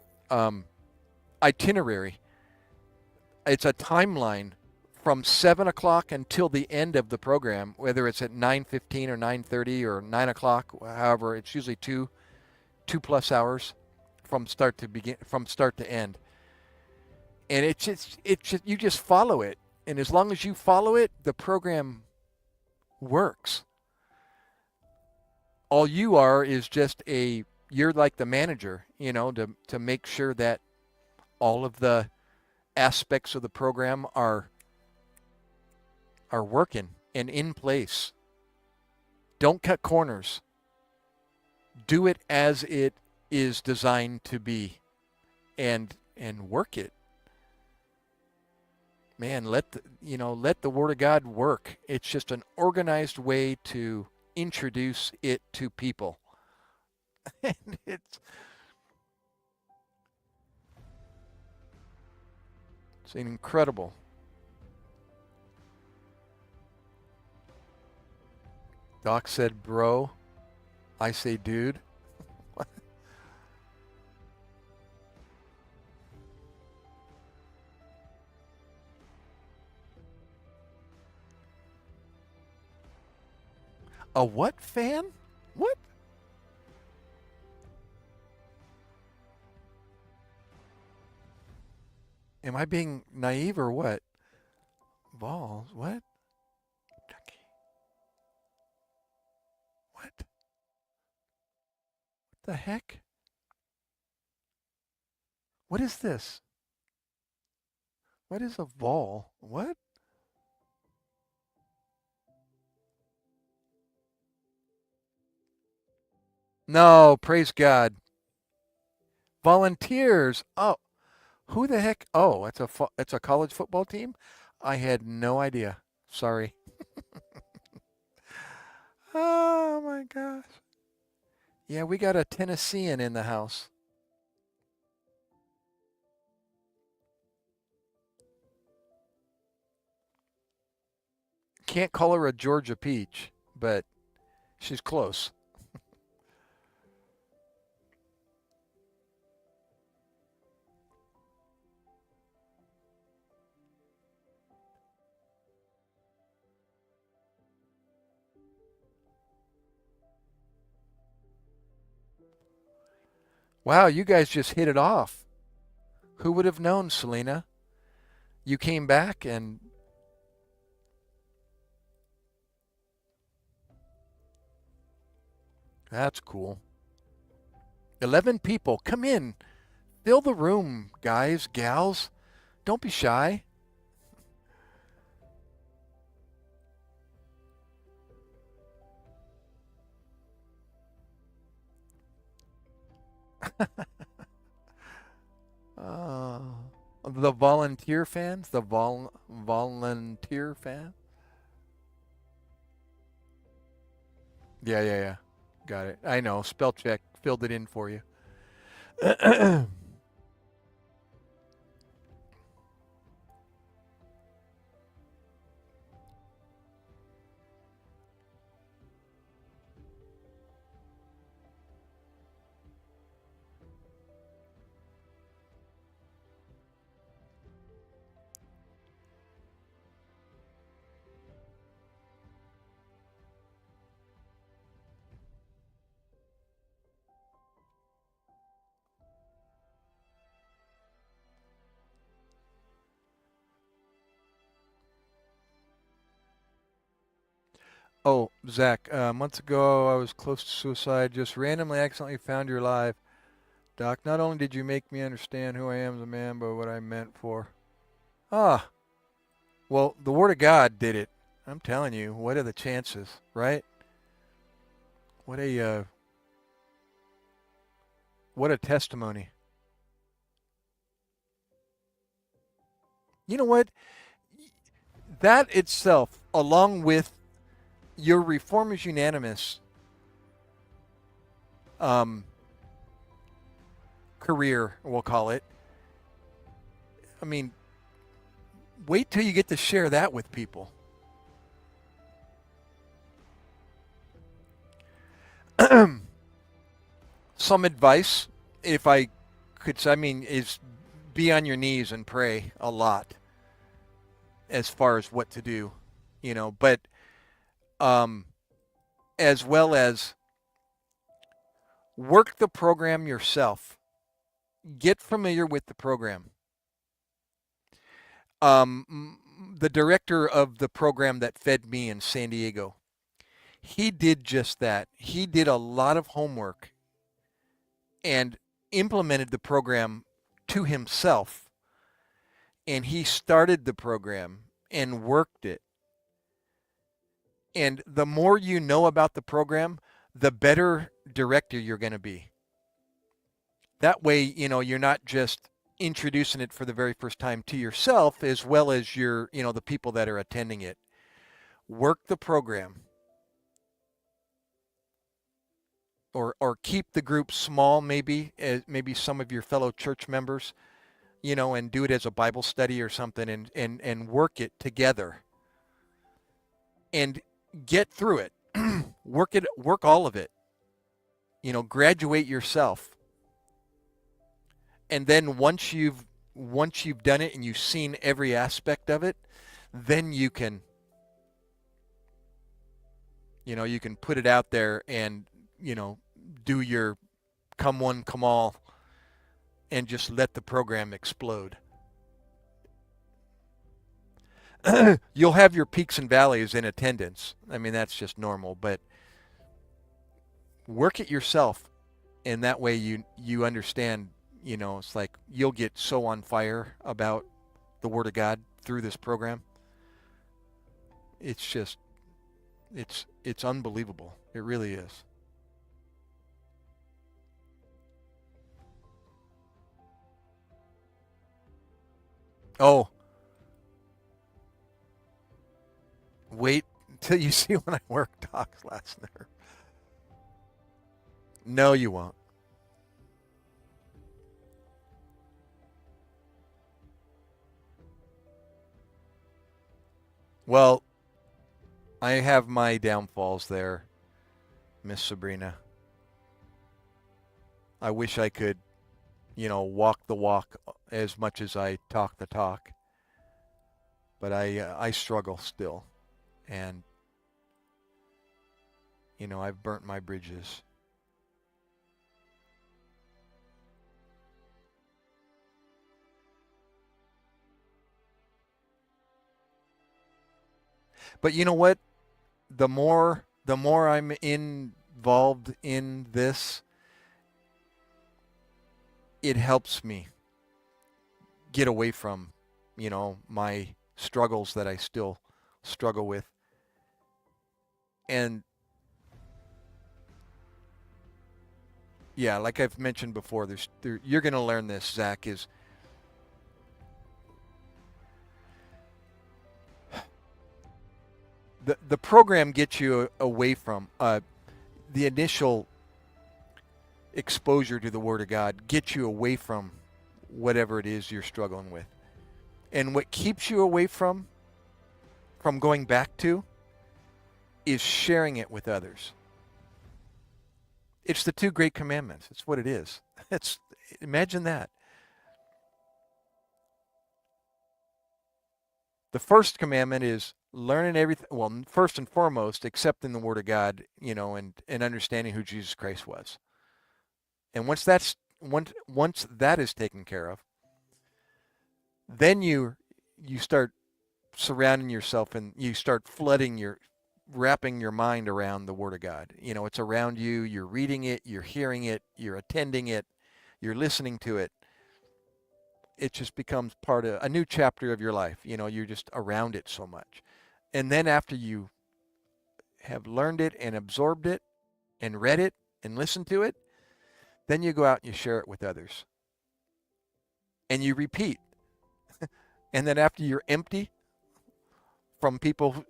itinerary. It's a timeline from 7 o'clock until the end of the program, whether it's at 9:15 or 9:30 or 9 o'clock, however, it's usually two plus hours from start to end. And it's just you just follow it. And as long as you follow it, the program works. All you are is just you're like the manager, to make sure that all of the aspects of the program are working and in place. Don't cut corners. Do it as it is designed to be, and work it. Man, let the Word of God work. It's just an organized way to introduce it to people. And it's incredible. Doc said, bro. I say, dude. A what fan? What? Am I being naive or what? Balls? What? Ducky. What? What the heck? What is this? What is a vol? What? No, praise God. Volunteers. Oh, who the heck? Oh, it's a college football team? I had no idea. Sorry. Oh my gosh. Yeah, we got a Tennessean in the house. Can't call her a Georgia peach, but she's close. Wow, you guys just hit it off. Who would have known, Selena? You came back and that's cool. 11 people. Come in. Fill the room, guys, gals. Don't be shy. uh, the volunteer fans? The volunteer fan? Yeah. Got it. I know. Spell check. Filled it in for you. Oh, Zach, months ago I was close to suicide. Just randomly, accidentally found your live. Doc, not only did you make me understand who I am as a man, but what I meant for. Ah, well, the Word of God did it. I'm telling you, what are the chances, right? What a testimony. You know what? That itself, along with your Reformers Unanimous career, we'll call it. I mean, wait till you get to share that with people. Some advice, if I could say, is be on your knees and pray a lot. as far as what to do, but as well as work the program yourself. Get familiar with the program. The director of the program that fed me in San Diego, he did just that. He did a lot of homework and implemented the program to himself. And he started the program and worked it. And the more you know about the program, the better director you're going to be. That way, you're not just introducing it for the very first time to yourself as well as the people that are attending it. Work the program. Or keep the group small, maybe some of your fellow church members, and do it as a Bible study or something, and work it together. And get through it. Work all of it. Graduate yourself. And then once you've done it and you've seen every aspect of it, then you can put it out there and do your come one, come all, and just let the program explode. You'll have your peaks and valleys in attendance. I mean, that's just normal, but work it yourself. And that way you understand, it's like you'll get so on fire about the Word of God through this program. It's just, it's unbelievable. It really is. Oh, wait until you see when I work Doc's last nerve. No, you won't. Well, I have my downfalls there, Miss Sabrina. I wish I could, walk the walk as much as I talk the talk. But I struggle still. And, I've burnt my bridges. But you know what? The more I'm involved in this, it helps me get away from, my struggles that I still struggle with. And yeah, like I've mentioned before, you're going to learn this, Zach, is the program gets you away from the initial exposure to the Word of God, gets you away from whatever it is you're struggling with. And what keeps you away from going back to is sharing it with others. It's the 2 great commandments. It's what it is. Imagine that. The first commandment is learning everything. Well, first and foremost, accepting the Word of God, and understanding who Jesus Christ was. And once that is taken care of, then you start surrounding yourself and you start wrapping your mind around the Word of God. It's around you. You're reading it. You're hearing it. You're attending it. You're listening to it. It just becomes part of a new chapter of your life. You're just around it so much. And then after you have learned it and absorbed it and read it and listened to it, then you go out and you share it with others. And you repeat. And then after you're empty from people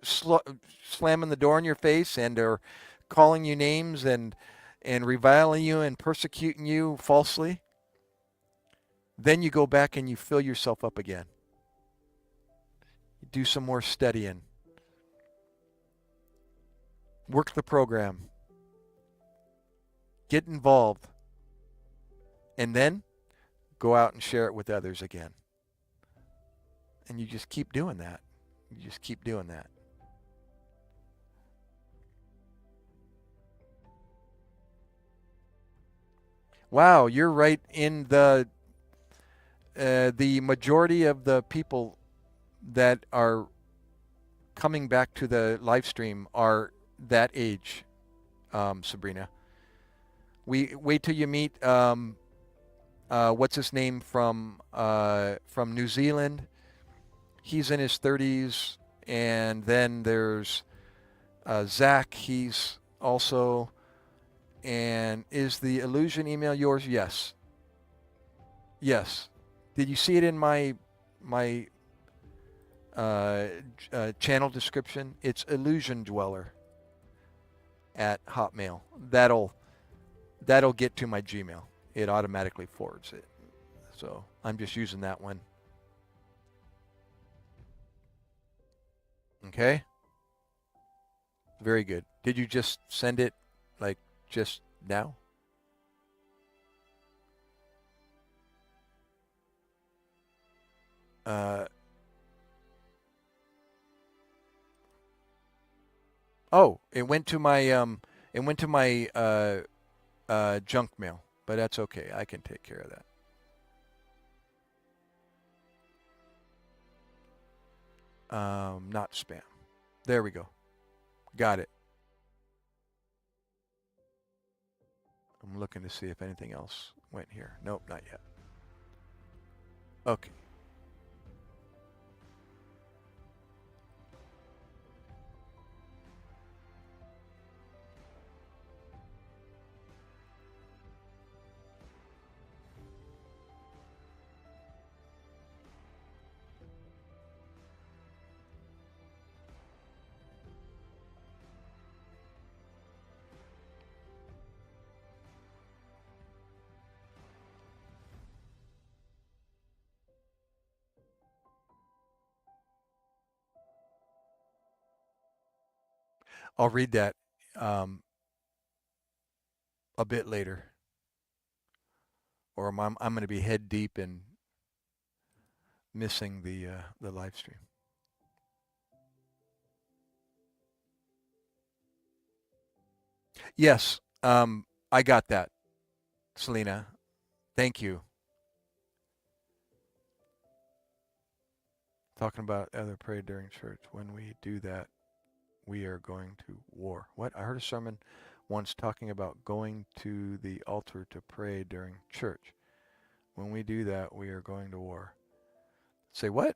slamming the door in your face and are calling you names and reviling you and persecuting you falsely, then you go back and you fill yourself up again. You do some more studying. Work the program. Get involved. And then go out and share it with others again. And you just keep doing that. You just keep doing that. Wow, you're right in the majority of the people that are coming back to the live stream are that age, Sabrina. We wait till you meet what's his name from New Zealand. He's in his 30s, and then there's Zach. He's also. And is the illusion email yours? Yes. Yes. Did you see it in my channel description? It's illusion dweller at Hotmail. That'll get to my Gmail. It automatically forwards it. So I'm just using that one. Okay. Very good. Did you just send it like just now? Oh, it went to my junk mail, but that's okay. I can take care of that. Not spam. There we go. Got it. I'm looking to see if anything else went here. Nope, not yet. Okay. I'll read that a bit later, or I'm going to be head deep in missing the live stream. Yes, I got that, Selena. Thank you. Talking about other pray during church. When we do that, we are going to war. What? I heard a sermon once talking about going to the altar to pray during church. When we do that, we are going to war. Say what?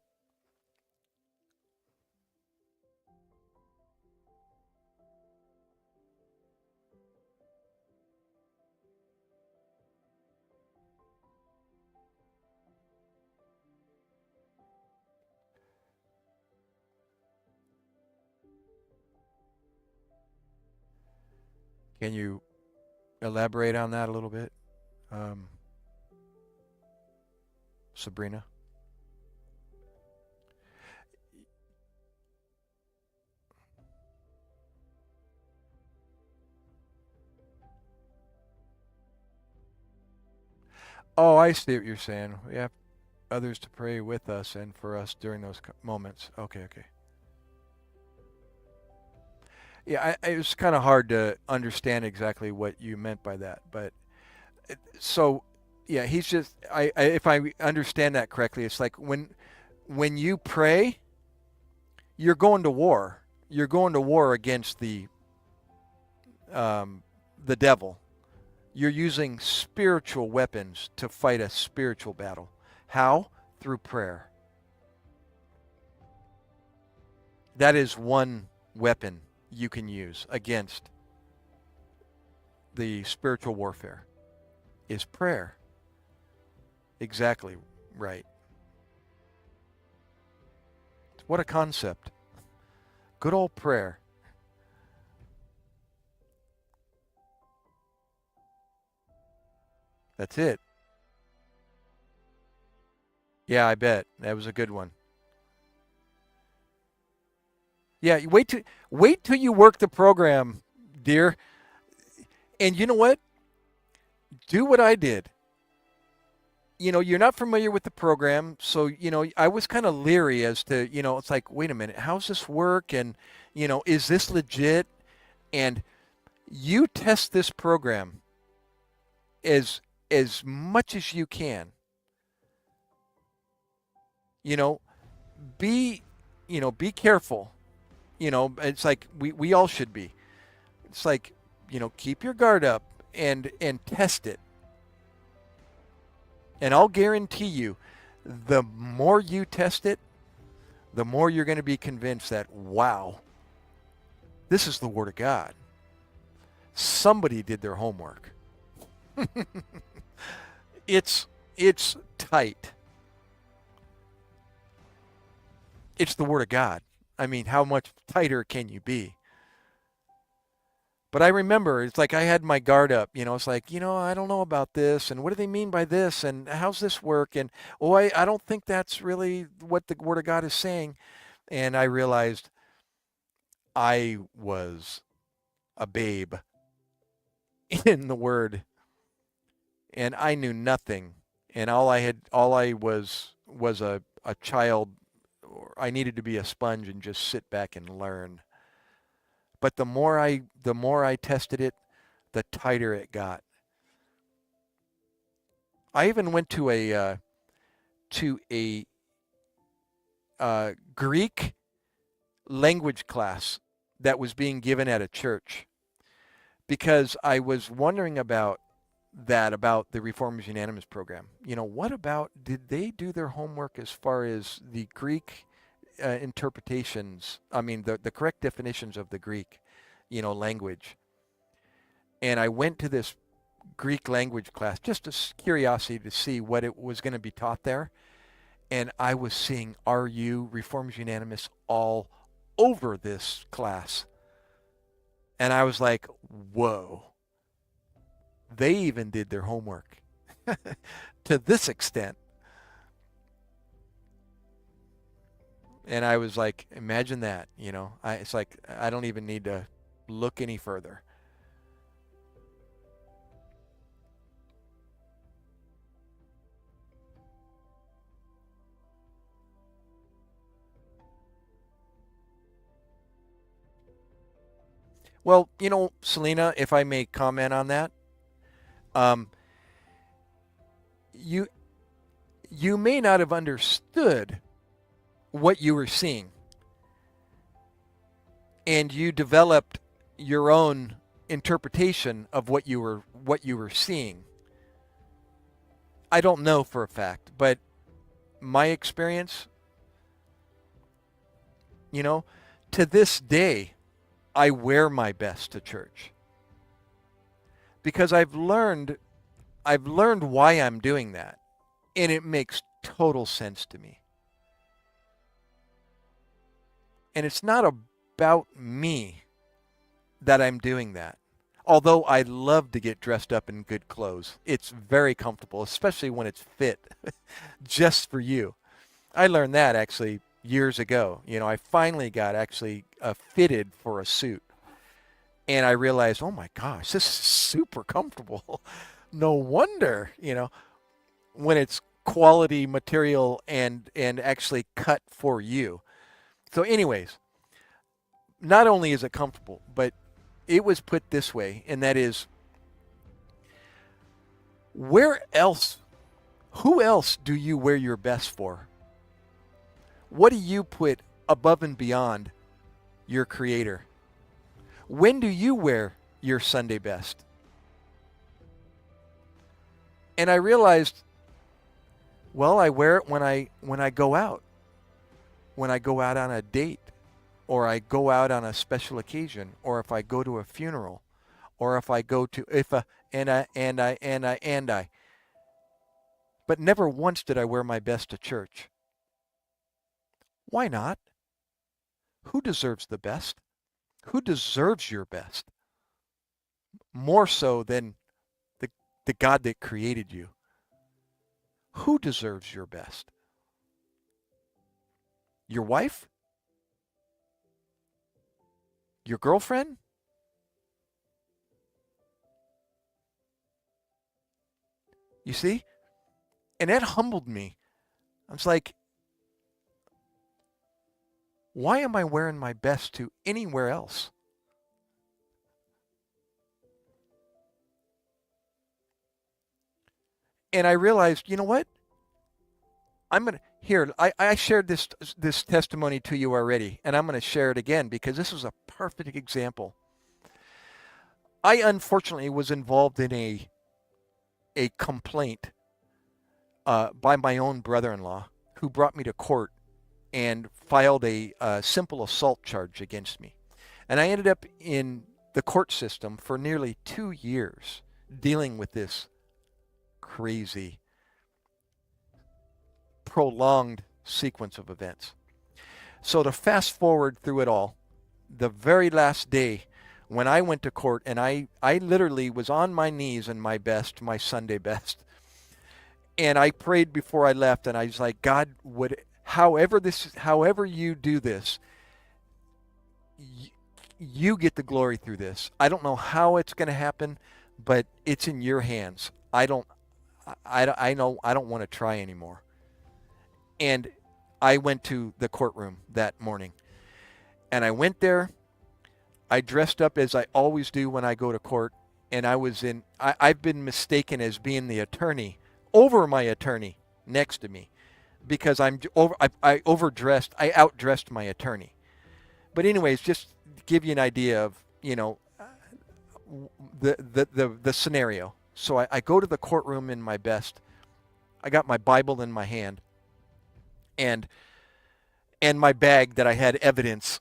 Can you elaborate on that a little bit, Sabrina? Oh, I see what you're saying. We have others to pray with us and for us during those moments. Okay. Yeah, it was kind of hard to understand exactly what you meant by that, but so yeah, he's just if I understand that correctly, it's like when you pray, you're going to war. You're going to war against the devil. You're using spiritual weapons to fight a spiritual battle. How? Through prayer. That is one weapon you can use against the spiritual warfare, is prayer. Exactly right. What a concept. Good old prayer. That's it. Yeah, I bet. That was a good one. Yeah, wait till you work the program, dear. And you know what? Do what I did. you're not familiar with the program, so I was kind of leery as to, it's like, wait a minute, how's this work, and is this legit? And you test this program as much as you can. You know, be be careful. It's like we all should be. It's like, keep your guard up and test it. And I'll guarantee you, the more you test it, the more you're going to be convinced that, wow, this is the Word of God. Somebody did their homework. it's tight. It's the Word of God. I mean, how much tighter can you be? But I remember, it's like I had my guard up. It's like, I don't know about this, and what do they mean by this, and how's this work? And, I don't think that's really what the Word of God is saying. And I realized I was a babe in the Word, and I knew nothing. And all I was a child. I needed to be a sponge and just sit back and learn. But the more I tested it, the tighter it got. I even went to a Greek language class that was being given at a church because I was wondering about the Reformers Unanimous program. What about, did they do their homework as far as the Greek interpretations? I mean, the correct definitions of the Greek, language. And I went to this Greek language class just as curiosity to see what it was going to be taught there. And I was seeing RU, Reformers Unanimous, all over this class. And I was like, whoa. They even did their homework to this extent. And I was like, imagine that, it's like, I don't even need to look any further. Well, Selena, if I may comment on that, um, you may not have understood what you were seeing, and you developed your own interpretation of what you were seeing. I don't know for a fact, but my experience, to this day, I wear my best to church because I've learned why I'm doing that, and it makes total sense to me. And it's not about me that I'm doing that. Although I love to get dressed up in good clothes. It's very comfortable, especially when it's fit just for you. I learned that actually years ago. I finally got actually fitted for a suit. And I realized, oh my gosh, this is super comfortable. No wonder, when it's quality material and actually cut for you. So anyways, not only is it comfortable, but it was put this way, and that is, who else do you wear your best for? What do you put above and beyond your Creator? When do you wear your Sunday best? And I realized, well, I wear it when I go out. When I go out on a date, or I go out on a special occasion, or if I go to a funeral, or if I go to and I. But never once did I wear my best to church. Why not? Who deserves the best? Who deserves your best? More so than the God that created you. Who deserves your best? Your wife? Your girlfriend? You see? And that humbled me. I was like, why am I wearing my best to anywhere else? And I realized, you know what? I'm going to, here, I shared this testimony to you already, and I'm going to share it again because this was a perfect example. I unfortunately was involved in a complaint by my own brother-in-law who brought me to court and filed a simple assault charge against me. And I ended up in the court system for nearly 2 years dealing with this crazy, prolonged sequence of events. So to fast forward through it all, the very last day when I went to court, and I literally was on my knees in my best, my Sunday best, and I prayed before I left, and I was like, God, however you do this, you get the glory through this. I don't know how it's going to happen, but it's in your hands. I know I don't want to try anymore. And I went to the courtroom that morning, and I went there. I dressed up as I always do when I go to court, and I've been mistaken as being the attorney over my attorney next to me because I overdressed. I outdressed my attorney. But anyways, just to give you an idea of, the scenario. So I go to the courtroom in my best. I got my Bible in my hand and my bag that I had evidence.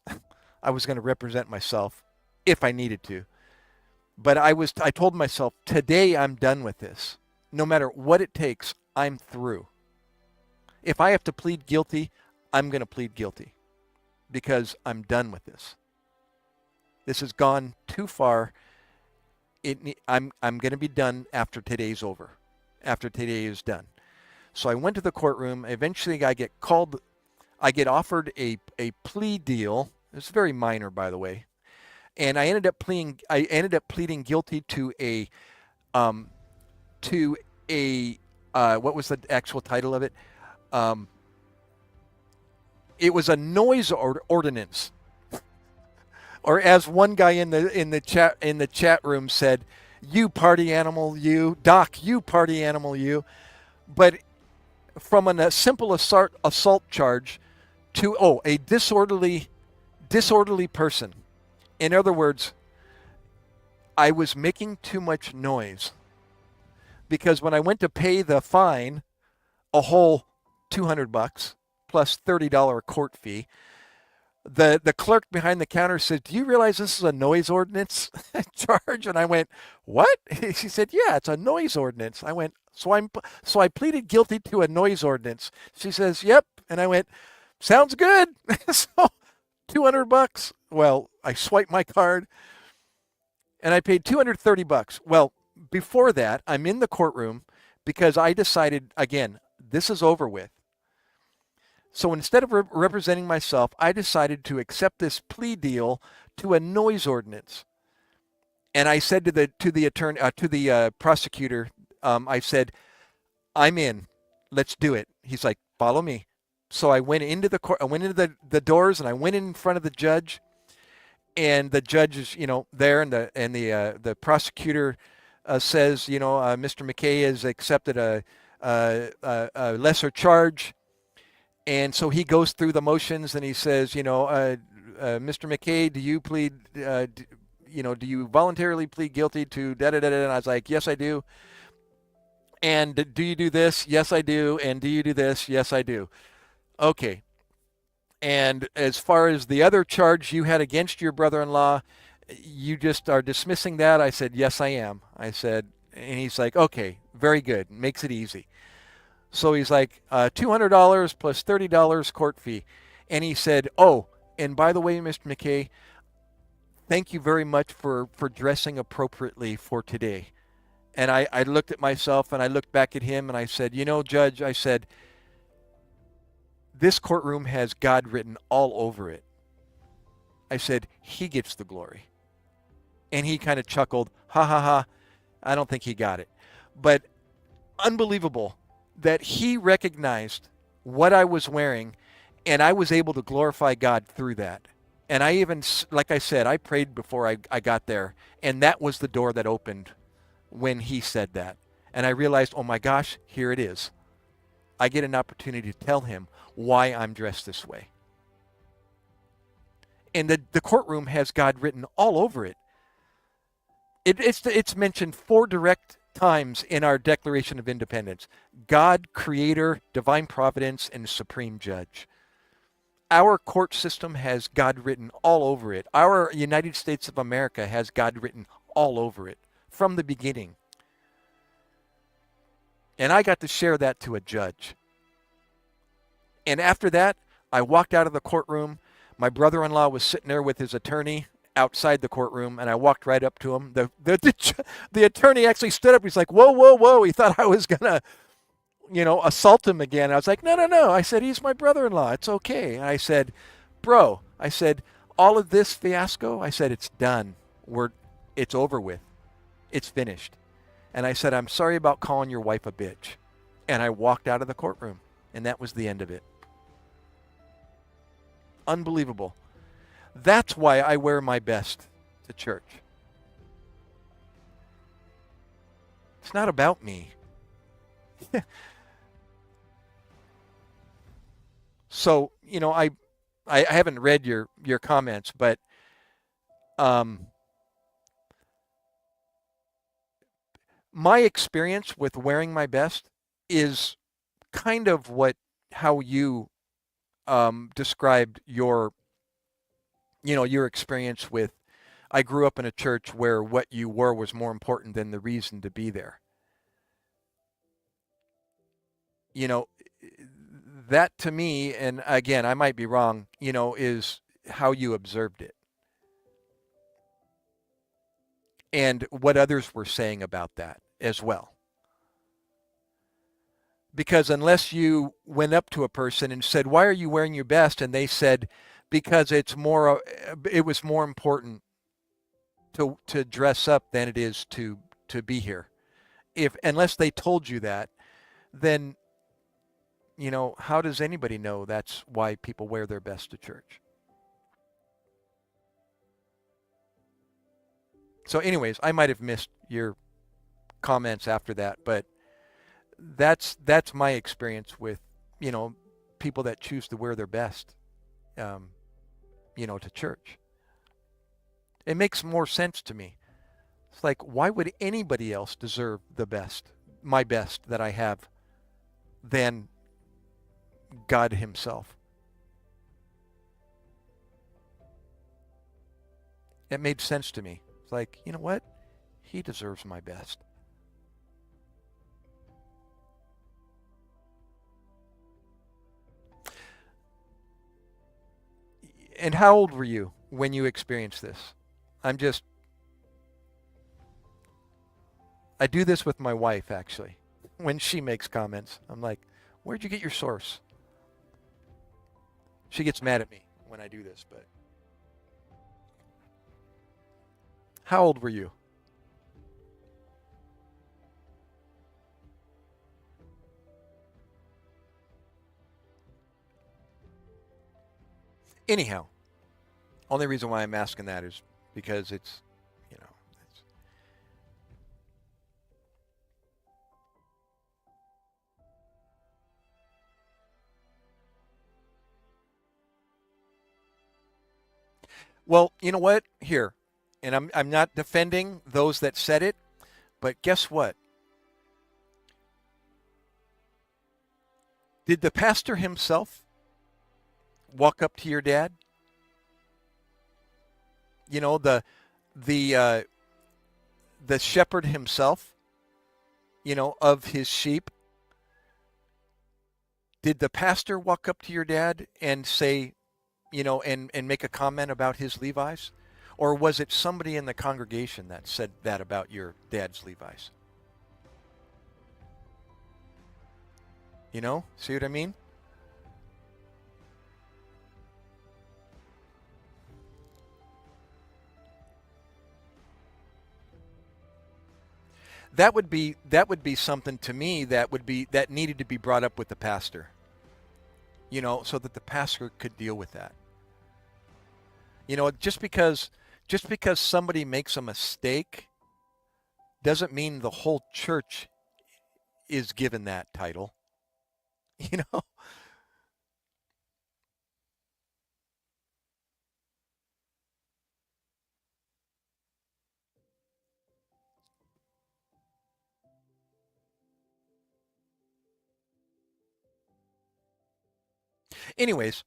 I was going to represent myself if I needed to. But I told myself, today I'm done with this. No matter what it takes, I'm through. If I have to plead guilty, I'm going to plead guilty because I'm done with this. This has gone too far. I'm going to be done after today's over, after today is done. So I went to the courtroom. Eventually I get offered a plea deal. It's very minor, by the way. And I ended up pleading guilty to what was the actual title of it? It was a noise ordinance. Or as one guy in the chat room said, "You party animal, you. Doc, you party animal, you." But from a simple assault charge to a disorderly person. In other words, I was making too much noise because when I went to pay the fine, a whole $200 plus $30 court fee, the clerk behind the counter said, "Do you realize this is a noise ordinance charge?" And I went, "What?" She said, "Yeah, it's a noise ordinance." I went, so I pleaded guilty to a noise ordinance. She says, "Yep." And I went, "Sounds good." So $200. Well, I swiped my card and I paid $230. Well, before that, I'm in the courtroom because I decided, again, this is over with. So instead of representing myself, I decided to accept this plea deal to a noise ordinance. And I said to the prosecutor, I said, "I'm in. Let's do it." He's like, "Follow me." So I went into the court. I went into the doors, and I went in front of the judge. And the judge is, there, and the prosecutor says, Mr. MacKay has accepted a lesser charge. And so he goes through the motions and he says, Mr. MacKay, do you plead, do you voluntarily plead guilty to da-da-da-da? And I was like, "Yes, I do." "And do you do this?" "Yes, I do." "And do you do this?" "Yes, I do." "Okay. And as far as the other charge you had against your brother-in-law, you just are dismissing that?" I said, "Yes, I am." I said, and he's like, "Okay, very good. Makes it easy." So he's like, $200 plus $30 court fee. And he said, "Oh, and by the way, Mr. MacKay, thank you very much for dressing appropriately for today." And I looked at myself and I looked back at him and I said, Judge, I said, this courtroom has God written all over it. I said, he gets the glory. And he kind of chuckled, ha ha ha. I don't think he got it. But unbelievable. that he recognized what I was wearing, and I was able to glorify God through that. And I even, like I said, I prayed before I got there, and that was the door that opened when he said that. And I realized, oh my gosh, here it is. I get an opportunity to tell him why I'm dressed this way. And the courtroom has God written all over it. It's mentioned 4 direct times in our Declaration of Independence. God, Creator, Divine Providence, and Supreme Judge. Our court system has God written all over it. Our United States of America has God written all over it from the beginning. And I got to share that to a judge. And after that, I walked out of the courtroom. My brother-in-law was sitting there with his attorney outside the courtroom, and I walked right up to him. The attorney actually stood up. He's like, whoa, whoa, whoa. He thought I was going to, assault him again. I was like, no, no, no. I said, he's my brother-in-law. It's okay. And I said, bro, I said, all of this fiasco, I said, it's done. It's over with. It's finished. And I said, I'm sorry about calling your wife a bitch. And I walked out of the courtroom, and that was the end of it. Unbelievable. That's why I wear my best to church. It's not about me. So, I haven't read your comments, but my experience with wearing my best is kind of how you described your experience with. I grew up in a church where what you wore was more important than the reason to be there. That to me, and again, I might be wrong, is how you observed it. And what others were saying about that as well. Because unless you went up to a person and said, why are you wearing your best? And they said, because it was more important to dress up than it is to be here. Unless they told you that, then, how does anybody know that's why people wear their best to church? So anyways, I might have missed your comments after that, but that's my experience with, people that choose to wear their best, to church. It makes more sense to me. It's like, why would anybody else deserve my best that I have, than God himself? It made sense to me. It's like, you know what? He deserves my best. And how old were you when you experienced this? I do this with my wife, actually. When she makes comments, I'm like, where'd you get your source? She gets mad at me when I do this, but. How old were you? Anyhow, only reason why I'm asking that is because it's. Well, you know what? Here, and I'm not defending those that said it, but guess what? Did the pastor himself walk up to your dad? The shepherd himself, of his sheep. Did the pastor walk up to your dad and say, and make a comment about his Levi's? Or was it somebody in the congregation that said that about your dad's Levi's? See what I mean? that would be something to me that needed to be brought up with the pastor, so that the pastor could deal with that. Just because somebody makes a mistake doesn't mean the whole church is given that title. You know. Anyways,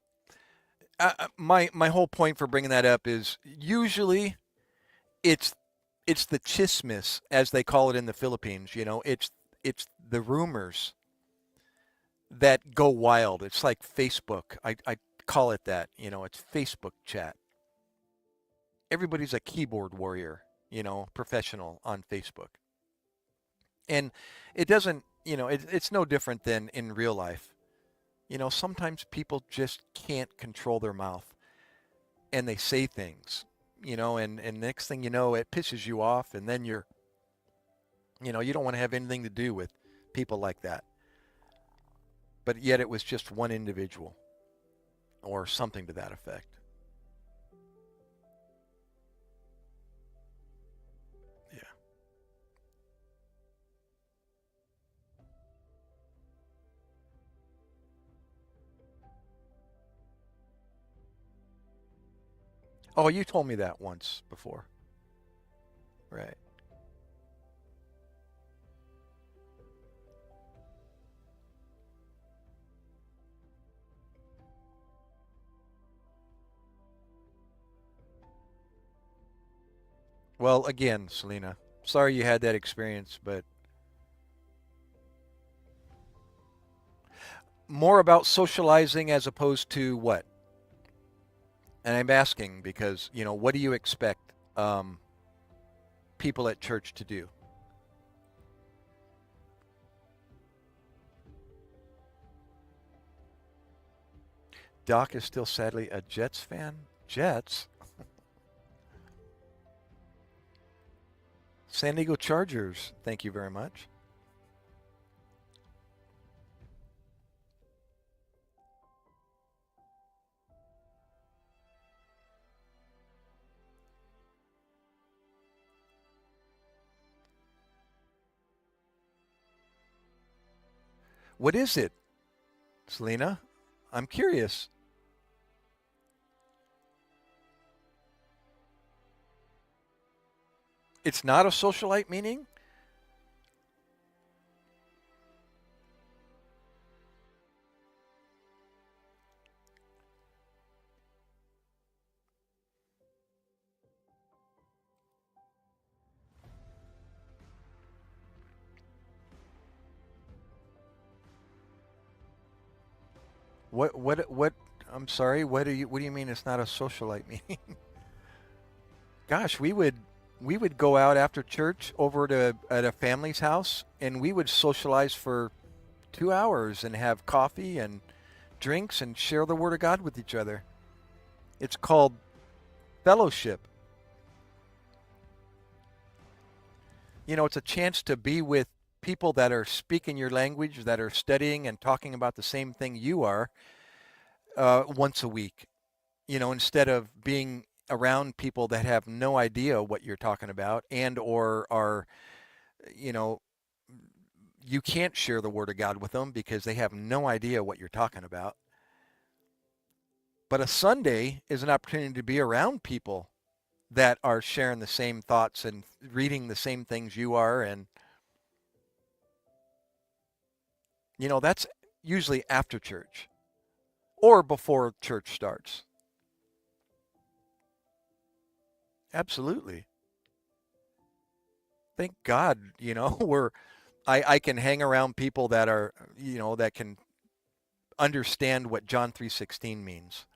my whole point for bringing that up is usually it's it's the chismis, as they call it in the Philippines. It's the rumors that go wild. It's like Facebook. I call it that. It's Facebook chat. Everybody's a keyboard warrior, professional on Facebook. And it doesn't, it's no different than in real life. Sometimes people just can't control their mouth and they say things, and next thing you know, it pisses you off. And then you don't want to have anything to do with people like that. But yet it was just one individual or something to that effect. Yeah. Oh, you told me that once before. Right. Well, again, Selena, sorry you had that experience, but more about socializing as opposed to what? And I'm asking because, what do you expect people at church to do? Doc is still sadly a Jets fan. Jets? San Diego Chargers. Thank you very much. What is it, Selena? I'm curious. It's not a socialite meaning? What I'm sorry, what do you mean it's not a socialite meeting? Gosh, we would go out after church over to at a family's house and we would socialize for 2 hours and have coffee and drinks and share the word of God with each other. It's called fellowship. It's a chance to be with people that are speaking your language, that are studying and talking about the same thing you are once a week. Instead of being around people that have no idea what you're talking about and or are, you know, you can't share the word of God with them because they have no idea what you're talking about. But a Sunday is an opportunity to be around people that are sharing the same thoughts and reading the same things you are. And, that's usually after church or before church starts. Absolutely. Thank God, I can hang around people that are, that can understand what John 3:16 means.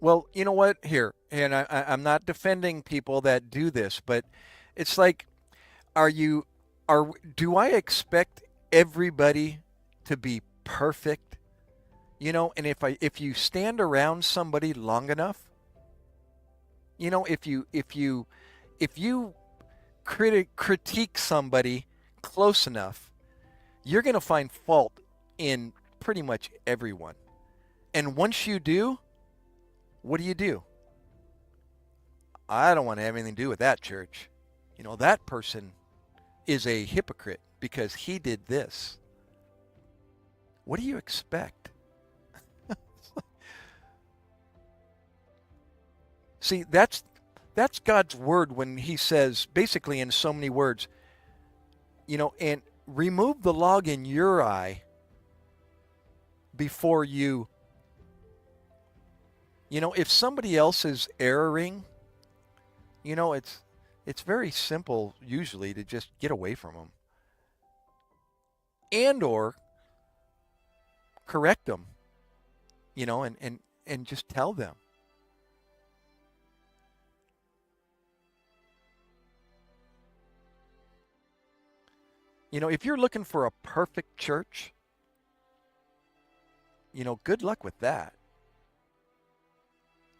Well, you know what? Here, and I'm not defending people that do this, but it's like, are you, are, do I expect everybody to be perfect? You know, and if you stand around somebody long enough, you know, if you critique somebody close enough, you're going to find fault in pretty much everyone. And once you do, what do? I don't want to have anything to do with that church. You know, that person is a hypocrite because he did this. What do you expect? See, that's God's word when he says, basically in so many words, you know, and remove the log in your eye before you know, if somebody else is erring, you know, it's very simple usually to just get away from them and or correct them, you know, and just tell them. You know, if you're looking for a perfect church, you know, good luck with that.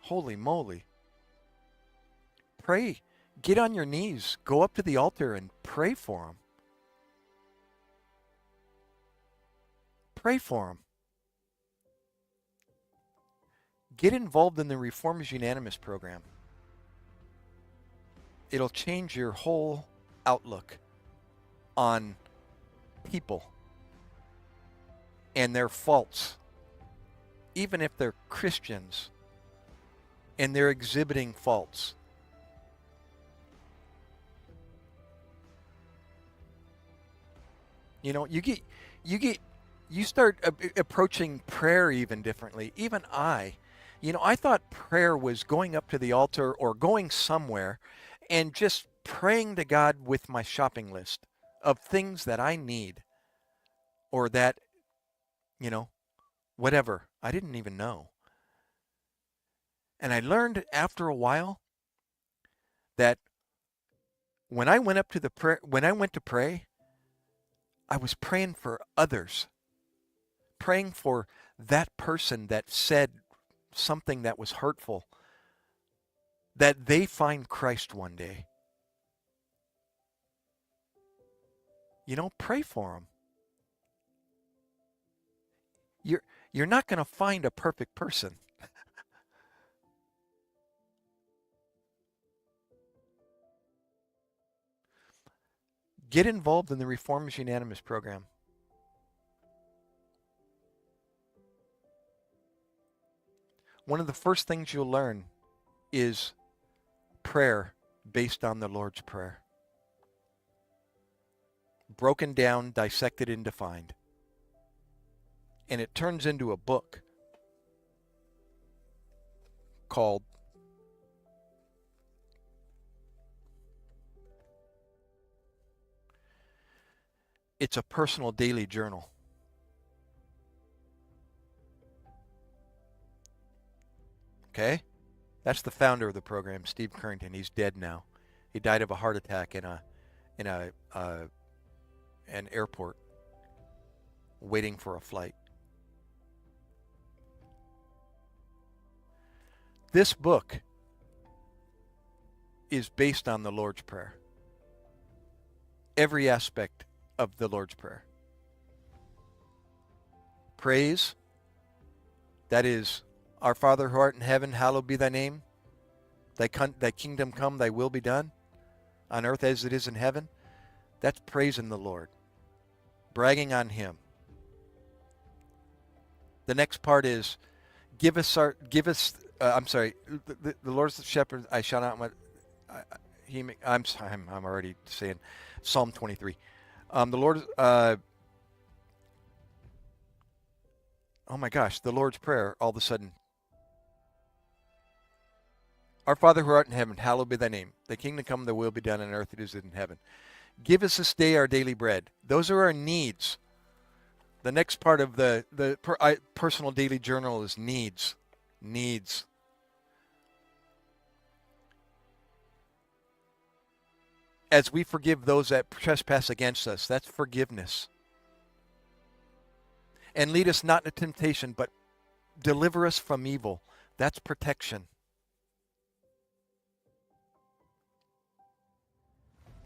Holy moly. Pray. Get on your knees. Go up to the altar and pray for them. Pray for them. Get involved in the Reformers Unanimous program. It'll change your whole outlook on people and their faults, even if they're Christians and they're exhibiting faults. You know, you start approaching prayer even differently. Even you know, I thought prayer was going up to the altar or going somewhere and just praying to God with my shopping list of things that I need or that, you know, whatever. I didn't even know. And I learned after a while that when I went up to the prayer, when I went to pray, I was praying for others, praying for that person that said something that was hurtful, that they find Christ one day. You know, pray for them. You're you're not going to find a perfect person. Get involved in the Reformers Unanimous program. One of the first things you'll learn is prayer based on the Lord's Prayer. Broken down, dissected, and defined. And it turns into a book called It's a Personal Daily Journal. Okay? That's the founder of the program, Steve Currington. He's dead now. He died of a heart attack in an airport waiting for a flight. This book is based on the Lord's Prayer. Every aspect of the Lord's Prayer. Praise, that is, Our Father who art in heaven, hallowed be thy name. Thy kingdom come, thy will be done, on earth as it is in heaven. That's praising the Lord, bragging on him. The next part is, I'm sorry, the Lord's the shepherd, I shall not, I'm already saying Psalm 23. The Lord, oh my gosh, the Lord's Prayer, all of a sudden. Our Father who art in heaven, hallowed be thy name. Thy kingdom come, thy will be done on earth as it is in heaven. Give us this day our daily bread. Those are our needs. The next part of the personal daily journal is needs. Needs. as we forgive those that trespass against us. That's forgiveness. And lead us not into temptation, but deliver us from evil. That's protection.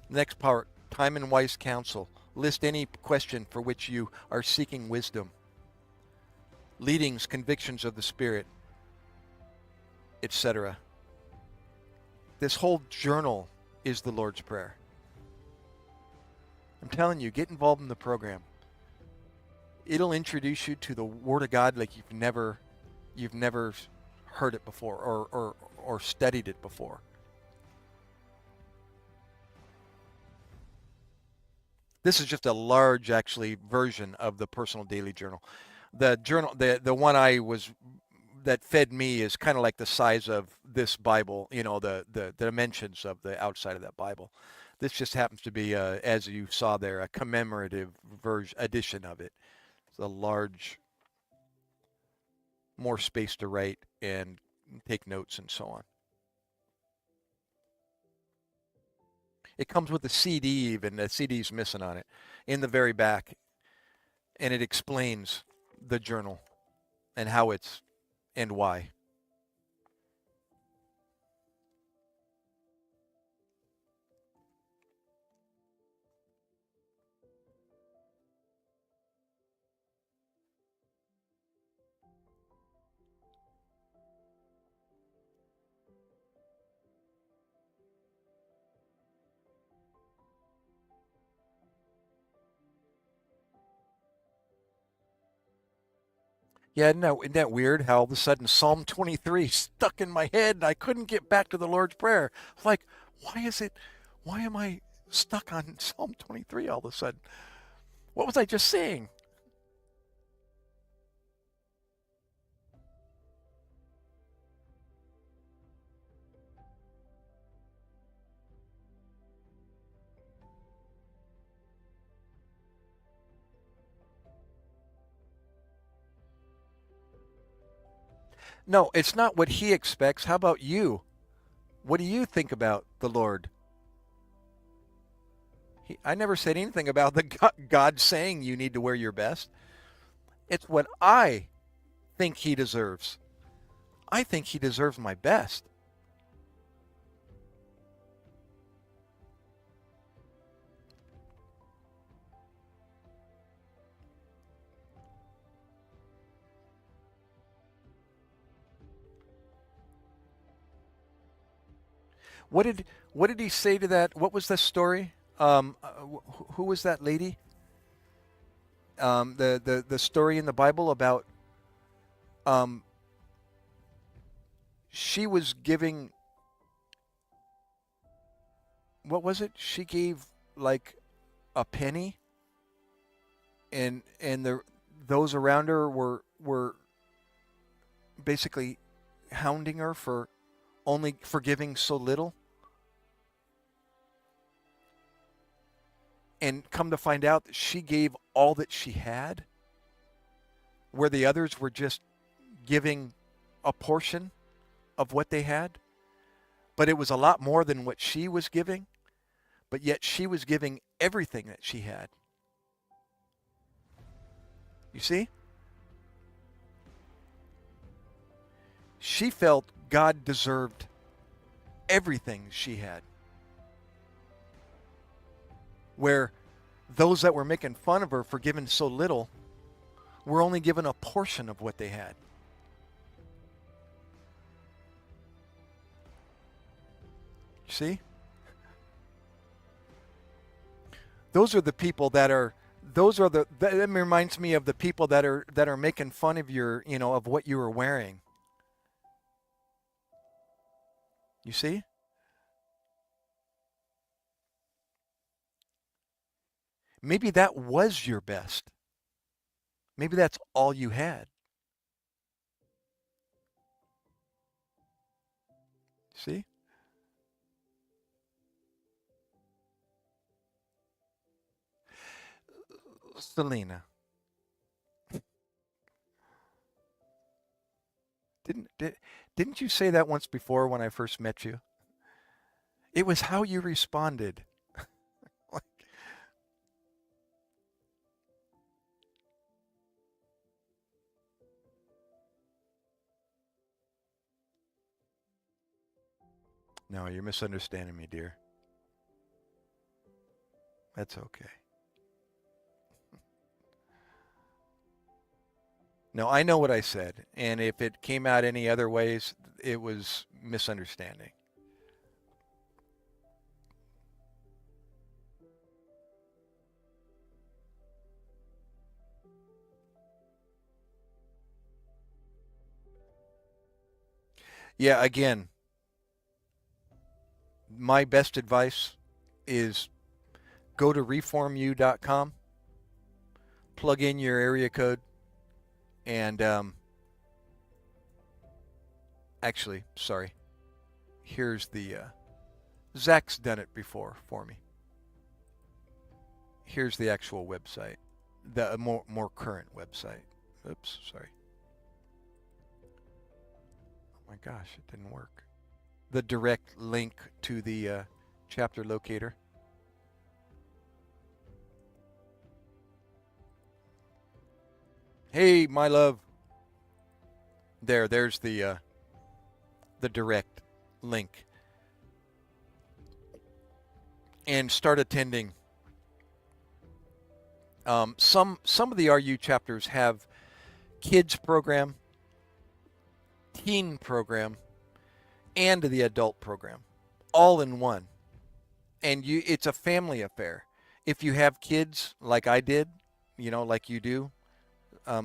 Next part, time and wise counsel. List any question for which you are seeking wisdom. Leadings, convictions of the Spirit, etc. This whole journal is the Lord's Prayer. I'm telling you, get involved in the program. It'll introduce you to the Word of God like you've never heard it before or studied it before. This is just a large, actually, version of the personal daily journal. The journal, the one that fed me is kind of like the size of this Bible, the dimensions of the outside of that Bible. This just happens to be, as you saw there, a commemorative edition of it. It's a large, more space to write and take notes and so on. It comes with a CD even. The CD's missing on it in the very back. And it explains the journal and how it's and why. Yeah, isn't that weird how all of a sudden Psalm 23 stuck in my head and I couldn't get back to the Lord's Prayer. It's like, why am I stuck on Psalm 23 all of a sudden? What was I just saying? No, it's not what he expects. How about you? What do you think about the Lord? I never said anything about God saying you need to wear your best. It's what I think he deserves. I think he deserves my best. What did he say to that? What was the story? Who was that lady? The story in the Bible about she was giving. What was it? She gave like a penny, and those around her were basically hounding her for only for giving so little. And come to find out that she gave all that she had, where the others were just giving a portion of what they had. But it was a lot more than what she was giving, but yet she was giving everything that she had. You see? She felt God deserved everything she had. Where those that were making fun of her for giving so little were only given a portion of what they had. You see? Those are the people that reminds me of the people that are making fun of of what you were wearing. You see? Maybe that was your best. Maybe that's all you had. See? Selena. Didn't you say that once before when I first met you? It was how you responded. No, you're misunderstanding me, dear. That's okay. No, I know what I said, and if it came out any other ways, it was misunderstanding. Yeah, again, my best advice is go to reformu.com, plug in your area code, and actually, sorry, here's the Zach's done it before for me. Here's the actual website, the more current website. Oops, sorry. Oh my gosh, it didn't work. The direct link to the chapter locator. Hey, my love. There's the direct link. And start attending. Some of the RU chapters have kids program, teen program, and the adult program, all in one. And it's a family affair. If you have kids like I did, like you do,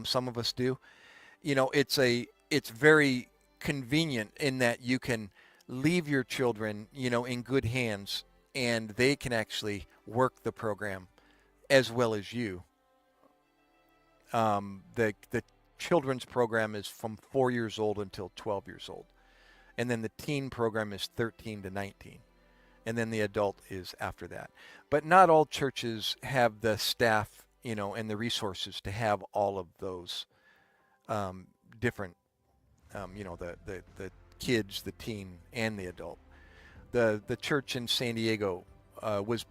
some of us do, it's very convenient in that you can leave your children, in good hands, and they can actually work the program as well as you. The children's program is from 4 years old until 12 years old. And then the teen program is 13 to 19. And then the adult is after that. But not all churches have the staff, and the resources to have all of those different, the kids, the teen, and the adult. The church in San Diego was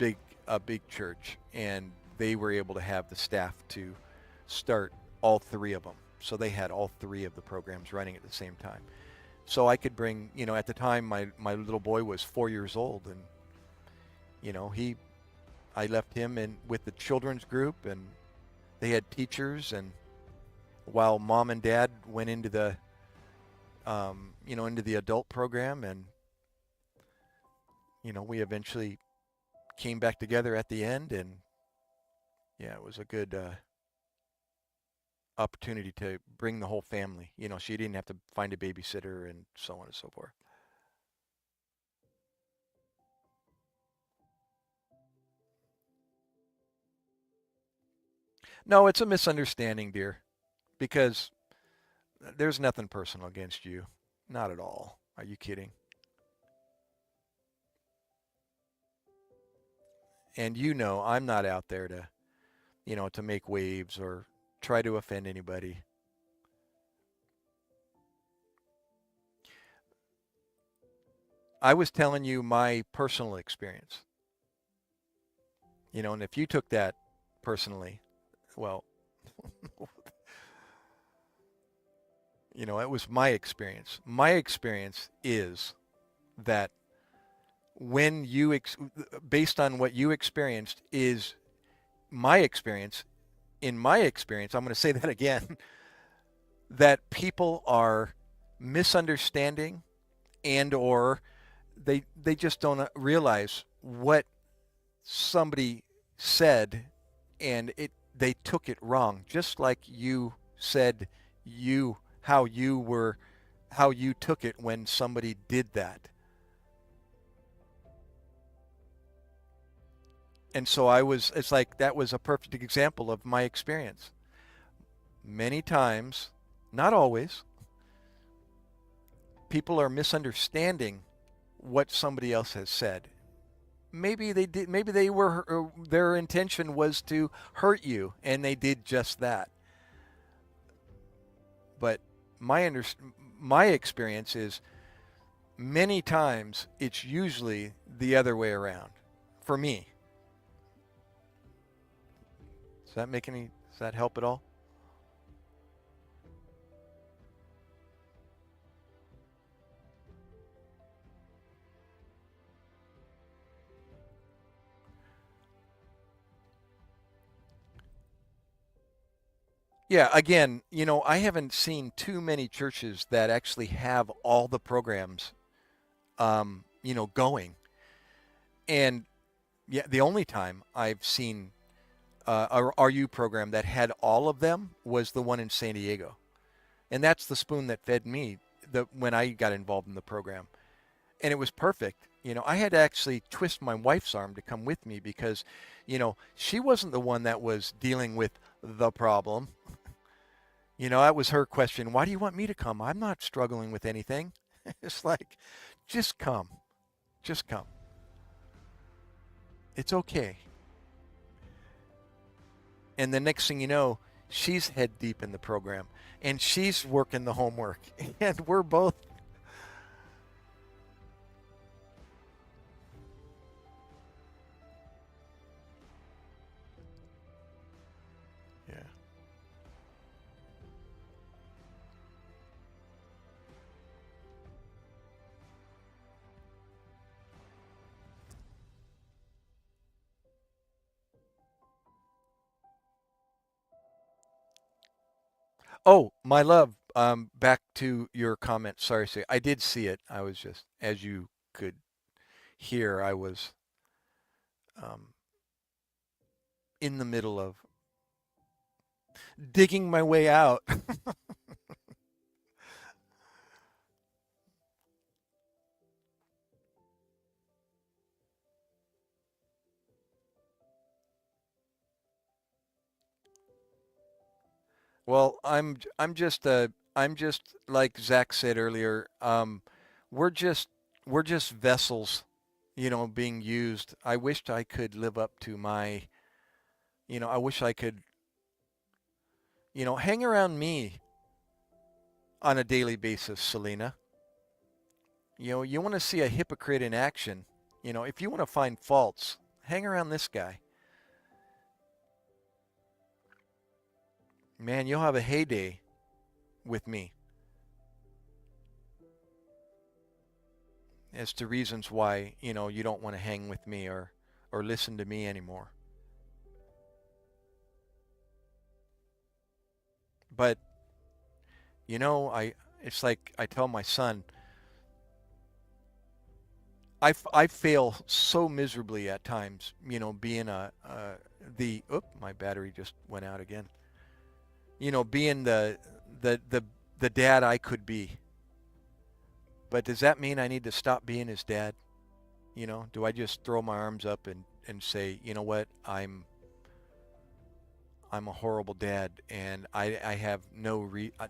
a big church, and they were able to have the staff to start all three of them. So they had all three of the programs running at the same time. So I could bring, at the time my little boy was 4 years old, and I left him in with the children's group, and they had teachers, and while mom and dad went into the into the adult program, and we eventually came back together at the end, and yeah, it was a good opportunity to bring the whole family. She didn't have to find a babysitter and so on and so forth. No, it's a misunderstanding, dear, because there's nothing personal against you. Not at all. Are you kidding? And I'm not out there to make waves or try to offend anybody. I was telling you my personal experience. And if you took that personally, well, it was my experience. My experience is that when based on what you experienced is my experience. In my experience, I'm going to say that again, that people are misunderstanding and or they just don't realize what somebody said, and they took it wrong, just like you said how you took it when somebody did that. And so it's like that was a perfect example of my experience. Many times, not always, people are misunderstanding what somebody else has said. Maybe they did. Maybe their intention was to hurt you, and they did just that. But my experience is many times it's usually the other way around. For me. Does that help at all? Yeah, again, I haven't seen too many churches that actually have all the programs, going. And yeah, the only time I've seen a RU program that had all of them was the one in San Diego. And that's the spoon that fed me when I got involved in the program. And it was perfect. I had to actually twist my wife's arm to come with me because, she wasn't the one that was dealing with the problem. That was her question. Why do you want me to come? I'm not struggling with anything. It's like, just come. Just come. It's okay. And the next thing you know, she's head deep in the program and she's working the homework. And we're both, yeah. Oh, my love, back to your comment. Sorry, say I did see it. I was just, as you could hear, I was um, in the middle of digging my way out. Well, I'm just like Zach said earlier. We're just we're just vessels, being used. I wished I could live up to my, I wish I could, hang around me on a daily basis, Selena. You want to see a hypocrite in action. If you want to find faults, hang around this guy. Man, you'll have a heyday with me as to reasons why, you don't want to hang with me or listen to me anymore. But, it's like I tell my son, I fail so miserably at times, being my battery just went out again. Being the dad I could be. But does that mean I need to stop being his dad? Do I just throw my arms up and say, you know what, I'm a horrible dad and I have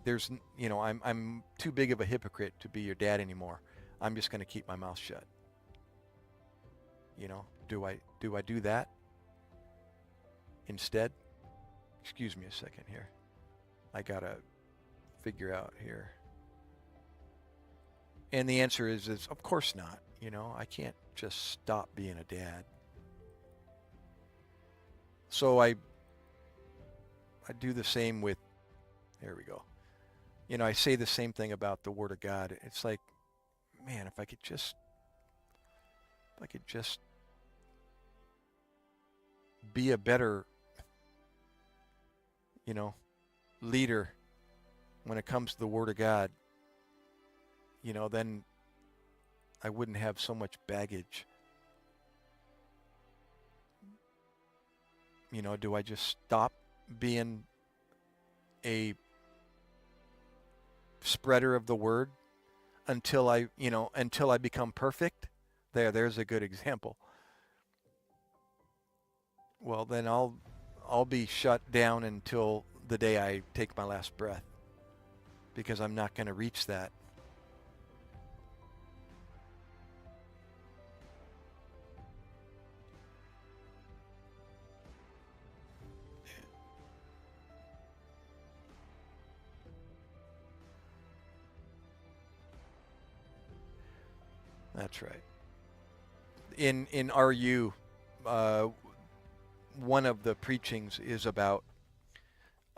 there's, I'm too big of a hypocrite to be your dad anymore. I'm just going to keep my mouth shut. Do I do that instead? Excuse me a second here. I got to figure out here. And the answer is of course not. I can't just stop being a dad. So I do the same with, there we go. I say the same thing about the Word of God. It's like, man, if I could just be a better, you know, leader when it comes to the Word of God, then I wouldn't have so much baggage. Do I just stop being a spreader of the Word until I become perfect? There's a good example. Well, then I'll be shut down until the day I take my last breath because I'm not going to reach that. That's right. In RU, one of the preachings is about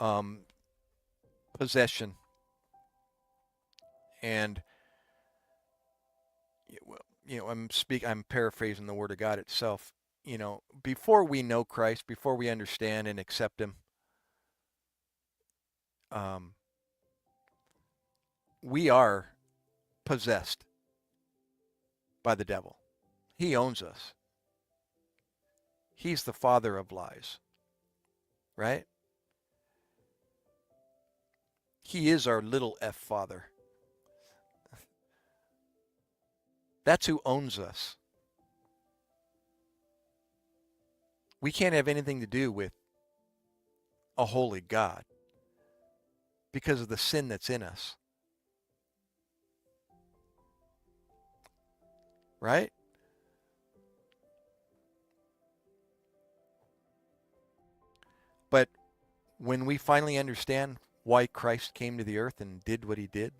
um, possession, and I'm paraphrasing the Word of God itself. Before we know Christ, before we understand and accept Him, we are possessed by the devil. He owns us. He's the father of lies, right? He is our little f father. That's who owns us. We can't have anything to do with a holy God because of the sin that's in us. Right? But when we finally understand why Christ came to the earth and did what he did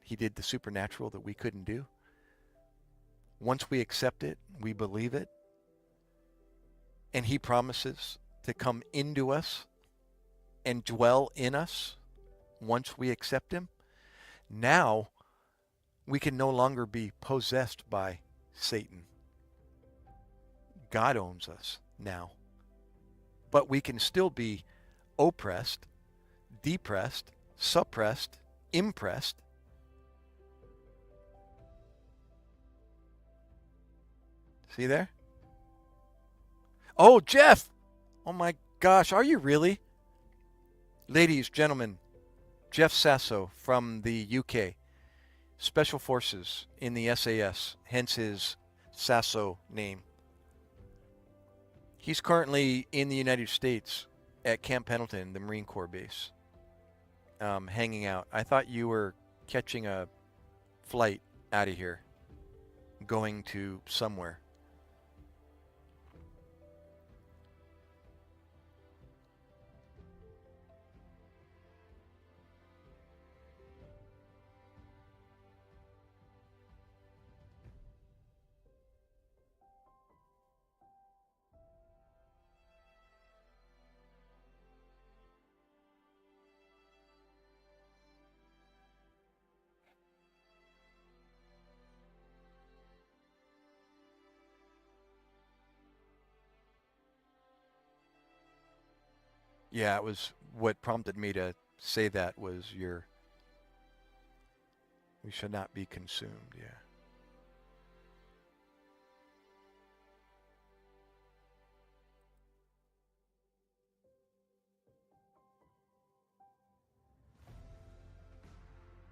the supernatural that we couldn't do. Once we accept it, we believe it, and he promises to come into us and dwell in us once we accept him, now we can no longer be possessed by Satan. God owns us now. But we can still be oppressed, depressed, suppressed, impressed. See there? Oh, Jeff! Oh my gosh, are you really? Ladies, gentlemen, Jeff Sasso from the UK, Special Forces in the SAS, hence his Sasso name. He's currently in the United States at Camp Pendleton, the Marine Corps base, hanging out. I thought you were catching a flight out of here, going to somewhere. Yeah, it was what prompted me to say that was we should not be consumed, yeah.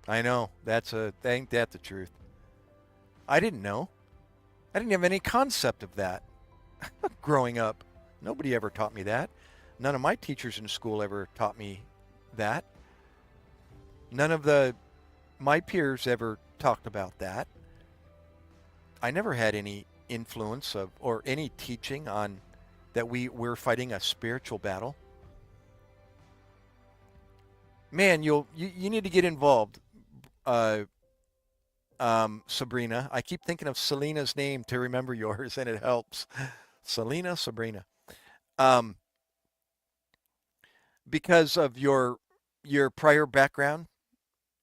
I know, ain't that the truth. I didn't know. I didn't have any concept of that growing up. Nobody ever taught me that. None of my teachers in school ever taught me that. None of my peers ever talked about that. I never had any influence of or any teaching on that we're fighting a spiritual battle. Man, you need to get involved, Sabrina. I keep thinking of Selena's name to remember yours, and it helps. Selena, Sabrina. Because of your prior background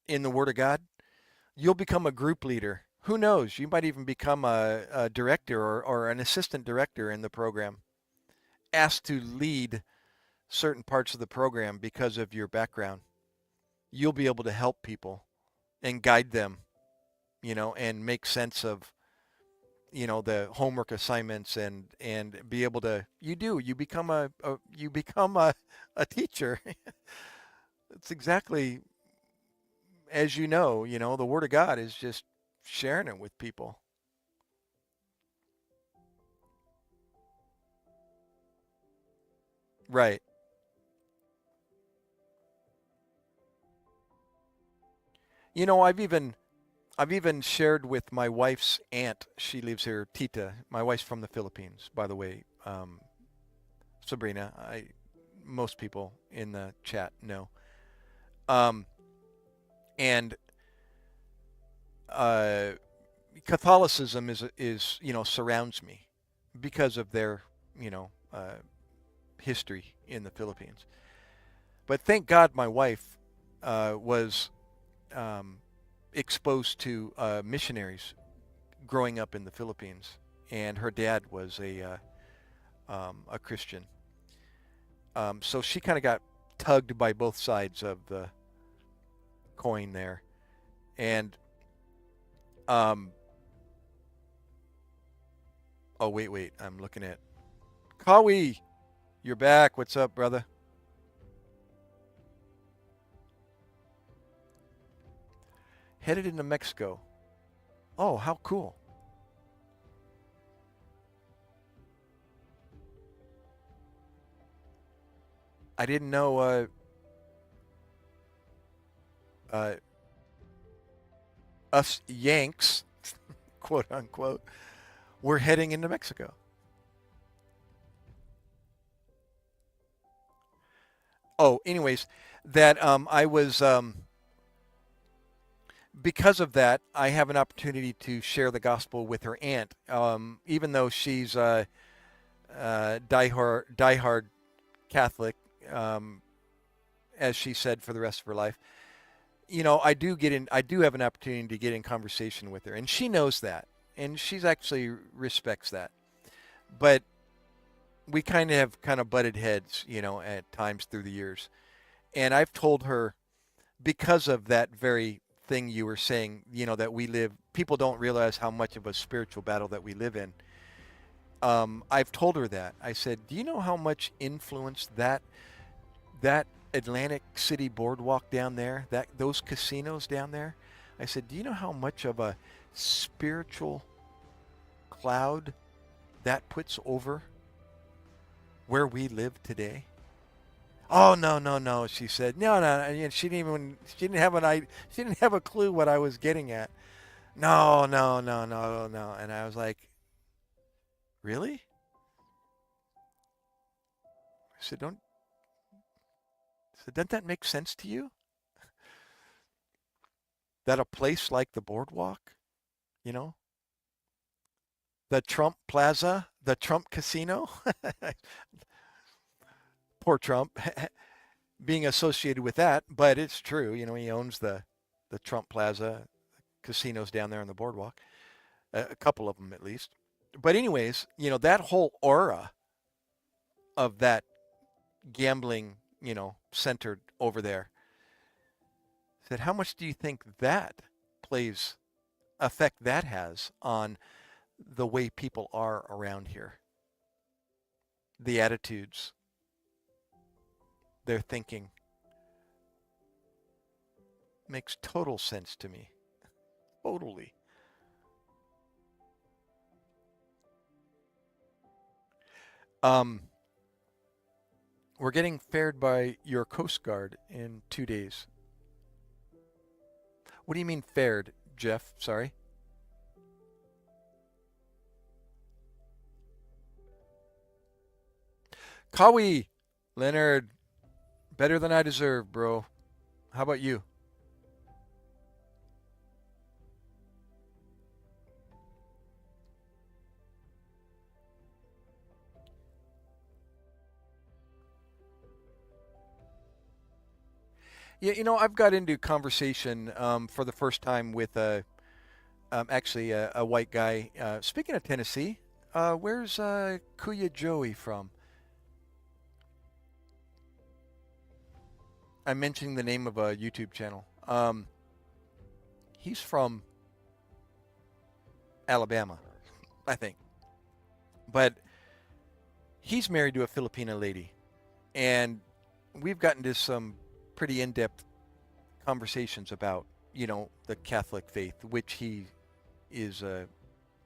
in the Word of God, you'll become a group leader. Who knows? You might even become a director or an assistant director in the program, asked to lead certain parts of the program because of your background. You'll be able to help people and guide them, and make sense of, the homework assignments and be able to, you become a teacher. It's exactly as the Word of God is just sharing it with people. Right. I've even shared with my wife's aunt. She lives here, Tita. My wife's from the Philippines, by the way. Sabrina, most people in the chat know. And Catholicism is surrounds me because of their history in the Philippines. But thank God my wife was exposed to missionaries growing up in the Philippines, and her dad was a Christian. So she kind of got tugged by both sides of the coin there. And oh wait, I'm looking at Kawi. You're back. What's up, brother? Headed into Mexico. Oh, how cool. I didn't know us Yanks, quote unquote, were heading into Mexico. Oh, anyways, that I was because of that, I have an opportunity to share the gospel with her aunt, even though she's diehard Catholic, as she said, for the rest of her life. You know, I do have an opportunity to get in conversation with her, and she knows that, and she's actually respects that. But we kind of butted heads, you know, at times through the years. And I've told her, because of that very thing you were saying, you know, that people don't realize how much of a spiritual battle that we live in. I've told her that. I said, do you know how much influence that Atlantic City boardwalk down there, those casinos down there? I said, do you know how much of a spiritual cloud that puts over where we live today? Oh, no, she said. No. She didn't have a clue what I was getting at. No. And I was like, really? I said, doesn't that make sense to you? That a place like the boardwalk, you know, the Trump Plaza, the Trump Casino, poor Trump, being associated with that, but it's true. You know, he owns the Trump Plaza casinos down there on the boardwalk, a couple of them at least. But anyways, you know, that whole aura of that gambling, you know, centered over there. Said, how much do you think that effect that has on the way people are around here? The attitudes, their thinking. Makes total sense to me. Totally. We're getting fared by your Coast Guard in 2 days. What do you mean fared, Jeff? Sorry. Kawi, Leonard, better than I deserve, bro. How about you? Yeah, you know, I've got into conversation for the first time with actually a white guy. Speaking of Tennessee, where's Kuya Joey from? I'm mentioning the name of a YouTube channel. He's from Alabama, I think. But he's married to a Filipina lady. And we've gotten to some pretty in-depth conversations about, you know, the Catholic faith, which he is a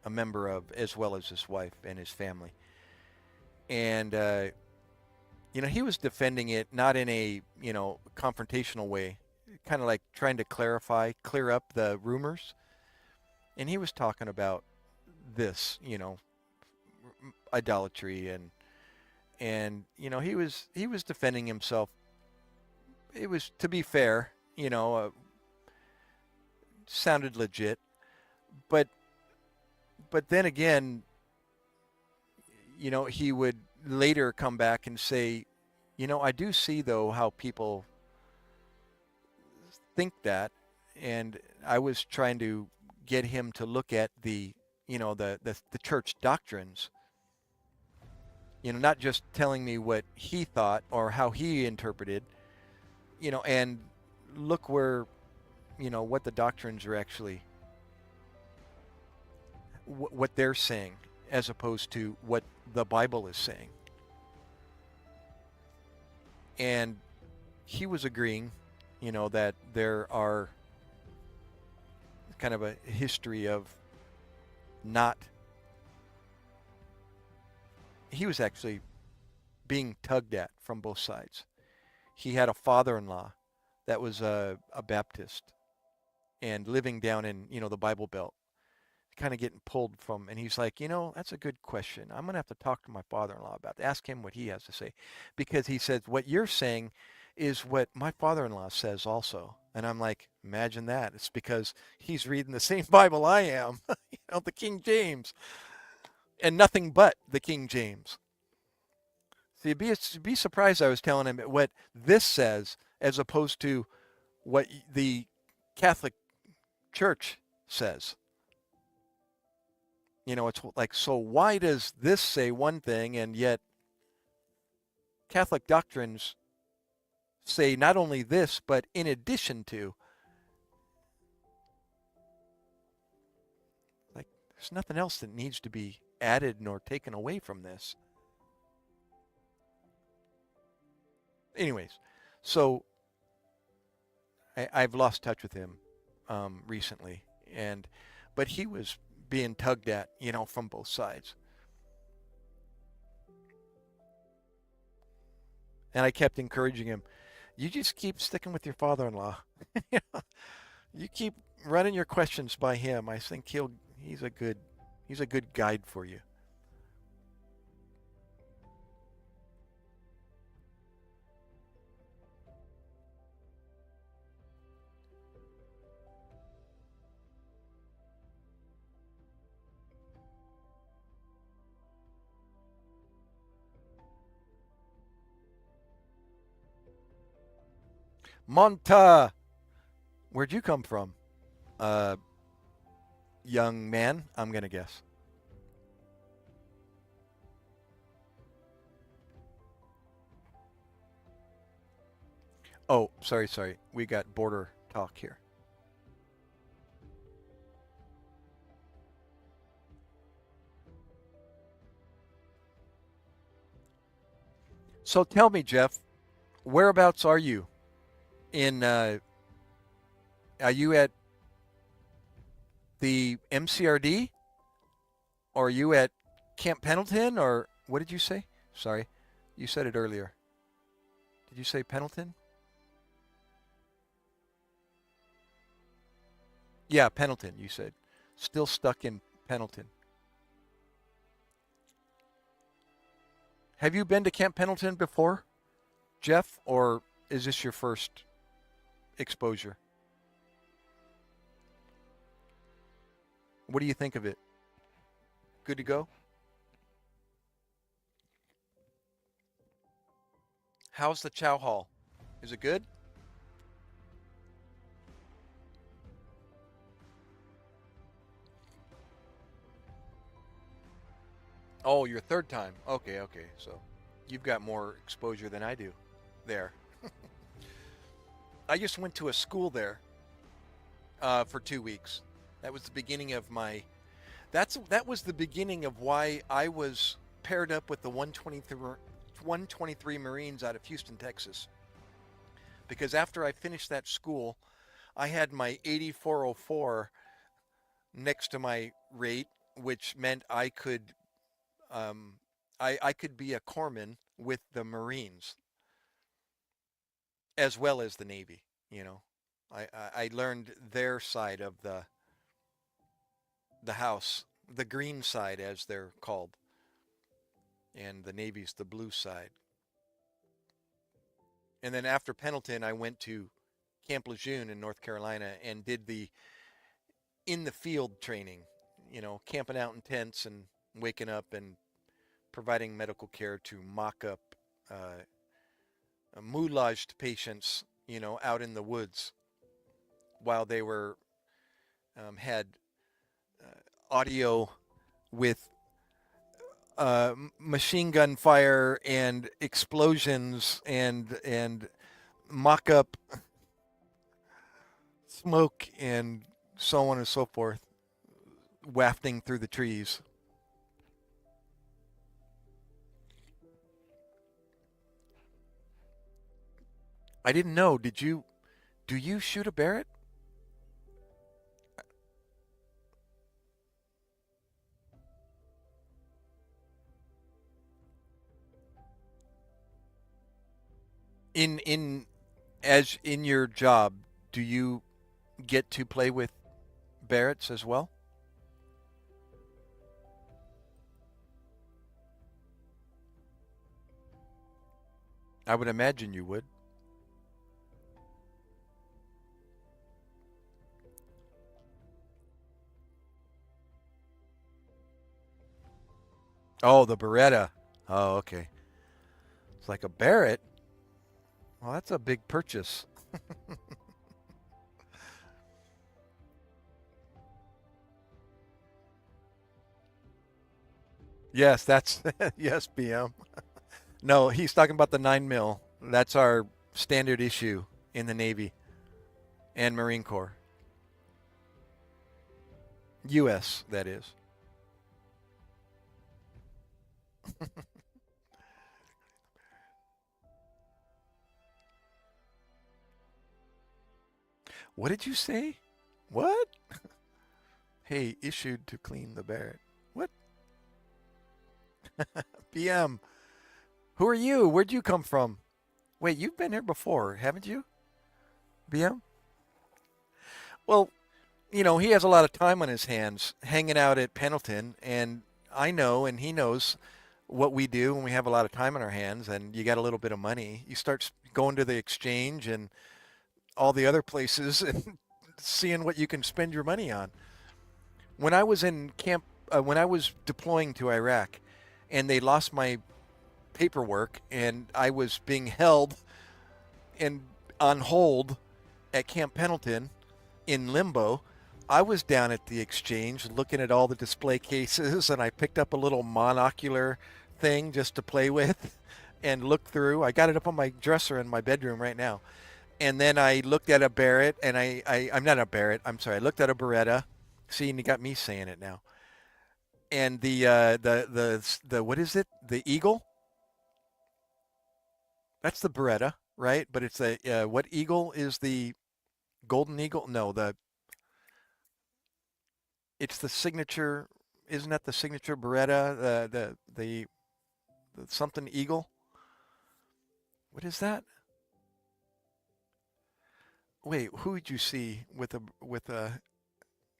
member of, as well as his wife and his family. And, you know, he was defending it not in a, you know, confrontational way, kind of like trying to clear up the rumors. And he was talking about this, you know, idolatry and you know, he was defending himself. It was, to be fair, you know, sounded legit, but then again, you know, he would later come back and say, you know, I do see though how people think that, and I was trying to get him to look at the, you know, the church doctrines. You know, not just telling me what he thought or how he interpreted, and look where, what the doctrines are actually, what they're saying, as opposed to what the Bible is saying. And he was agreeing, that there are kind of a history of not, he was actually being tugged at from both sides. He had a father-in-law that was a Baptist and living down in, the Bible Belt, kind of getting pulled from, and he's like, that's a good question. I'm going to have to talk to my father-in-law about that. Ask him what he has to say. Because he says, what you're saying is what my father-in-law says also. And I'm like, imagine that. It's because he's reading the same Bible I am, the King James, and nothing but the King James. So you'd be surprised. I was telling him what this says as opposed to what the Catholic Church says. It's like, so why does this say one thing and yet Catholic doctrines say not only this, but in addition to? Like, there's nothing else that needs to be added nor taken away from this. Anyways, so I've lost touch with him recently, but he was being tugged at, from both sides. And I kept encouraging him, you just keep sticking with your father-in-law. You keep running your questions by him. I think he's a good guide for you. Monta, where'd you come from? Young man, I'm going to guess. Oh, sorry. We got border talk here. So tell me, Jeff, whereabouts are you? Are you at the MCRD? Or are you at Camp Pendleton? Or what did you say? Sorry, you said it earlier. Did you say Pendleton? Yeah, Pendleton, you said. Still stuck in Pendleton. Have you been to Camp Pendleton before, Jeff? Or is this your first exposure? What do you think of it? Good to go? How's the chow hall? Is it good? Oh, your third time. Okay. So you've got more exposure than I do there. I just went to a school there for 2 weeks. That was the beginning of my. That was the beginning of why I was paired up with the 123 Marines out of Houston, Texas. Because after I finished that school, I had my 8404 next to my rate, which meant I could I could be a corpsman with the Marines as well as the Navy. I learned their side of the house, the green side as they're called, and the Navy's the blue side. And then after Pendleton, I went to Camp Lejeune in North Carolina and did the in the field training, camping out in tents and waking up and providing medical care to mock up moulaged patients, out in the woods while they were had audio with machine gun fire and explosions and mock up smoke and so on and so forth wafting through the trees. I didn't know. Do you shoot a Barrett? In as in your job, do you get to play with Barretts as well? I would imagine you would. Oh, the Beretta. Oh, okay. It's like a Barrett. Well, that's a big purchase. Yes, that's yes, BM. No, he's talking about the 9 mil. That's our standard issue in the Navy and Marine Corps. US, that is. What did you say? What? Hey, issued to clean the Barrett. What? BM, who are you? Where'd you come from? Wait, you've been here before, haven't you? BM? Well, he has a lot of time on his hands hanging out at Pendleton, and I know, and he knows what we do when we have a lot of time on our hands and you got a little bit of money. You start going to the exchange and all the other places and seeing what you can spend your money on. When I was in camp, when I was deploying to Iraq, and they lost my paperwork, and I was being held and on hold at Camp Pendleton in limbo, I was down at the exchange looking at all the display cases, and I picked up a little monocular thing just to play with and look through. I got it up on my dresser in my bedroom right now. And then I looked at a Barrett, and I'm not a Barrett. I'm sorry. I looked at a Beretta. See, and you got me saying it now. And the what is it? The Eagle. That's the Beretta, right? But it's a what Eagle is the Golden Eagle? No, it's the signature. Isn't that the signature Beretta? The something Eagle. What is that? Wait, who would you see with a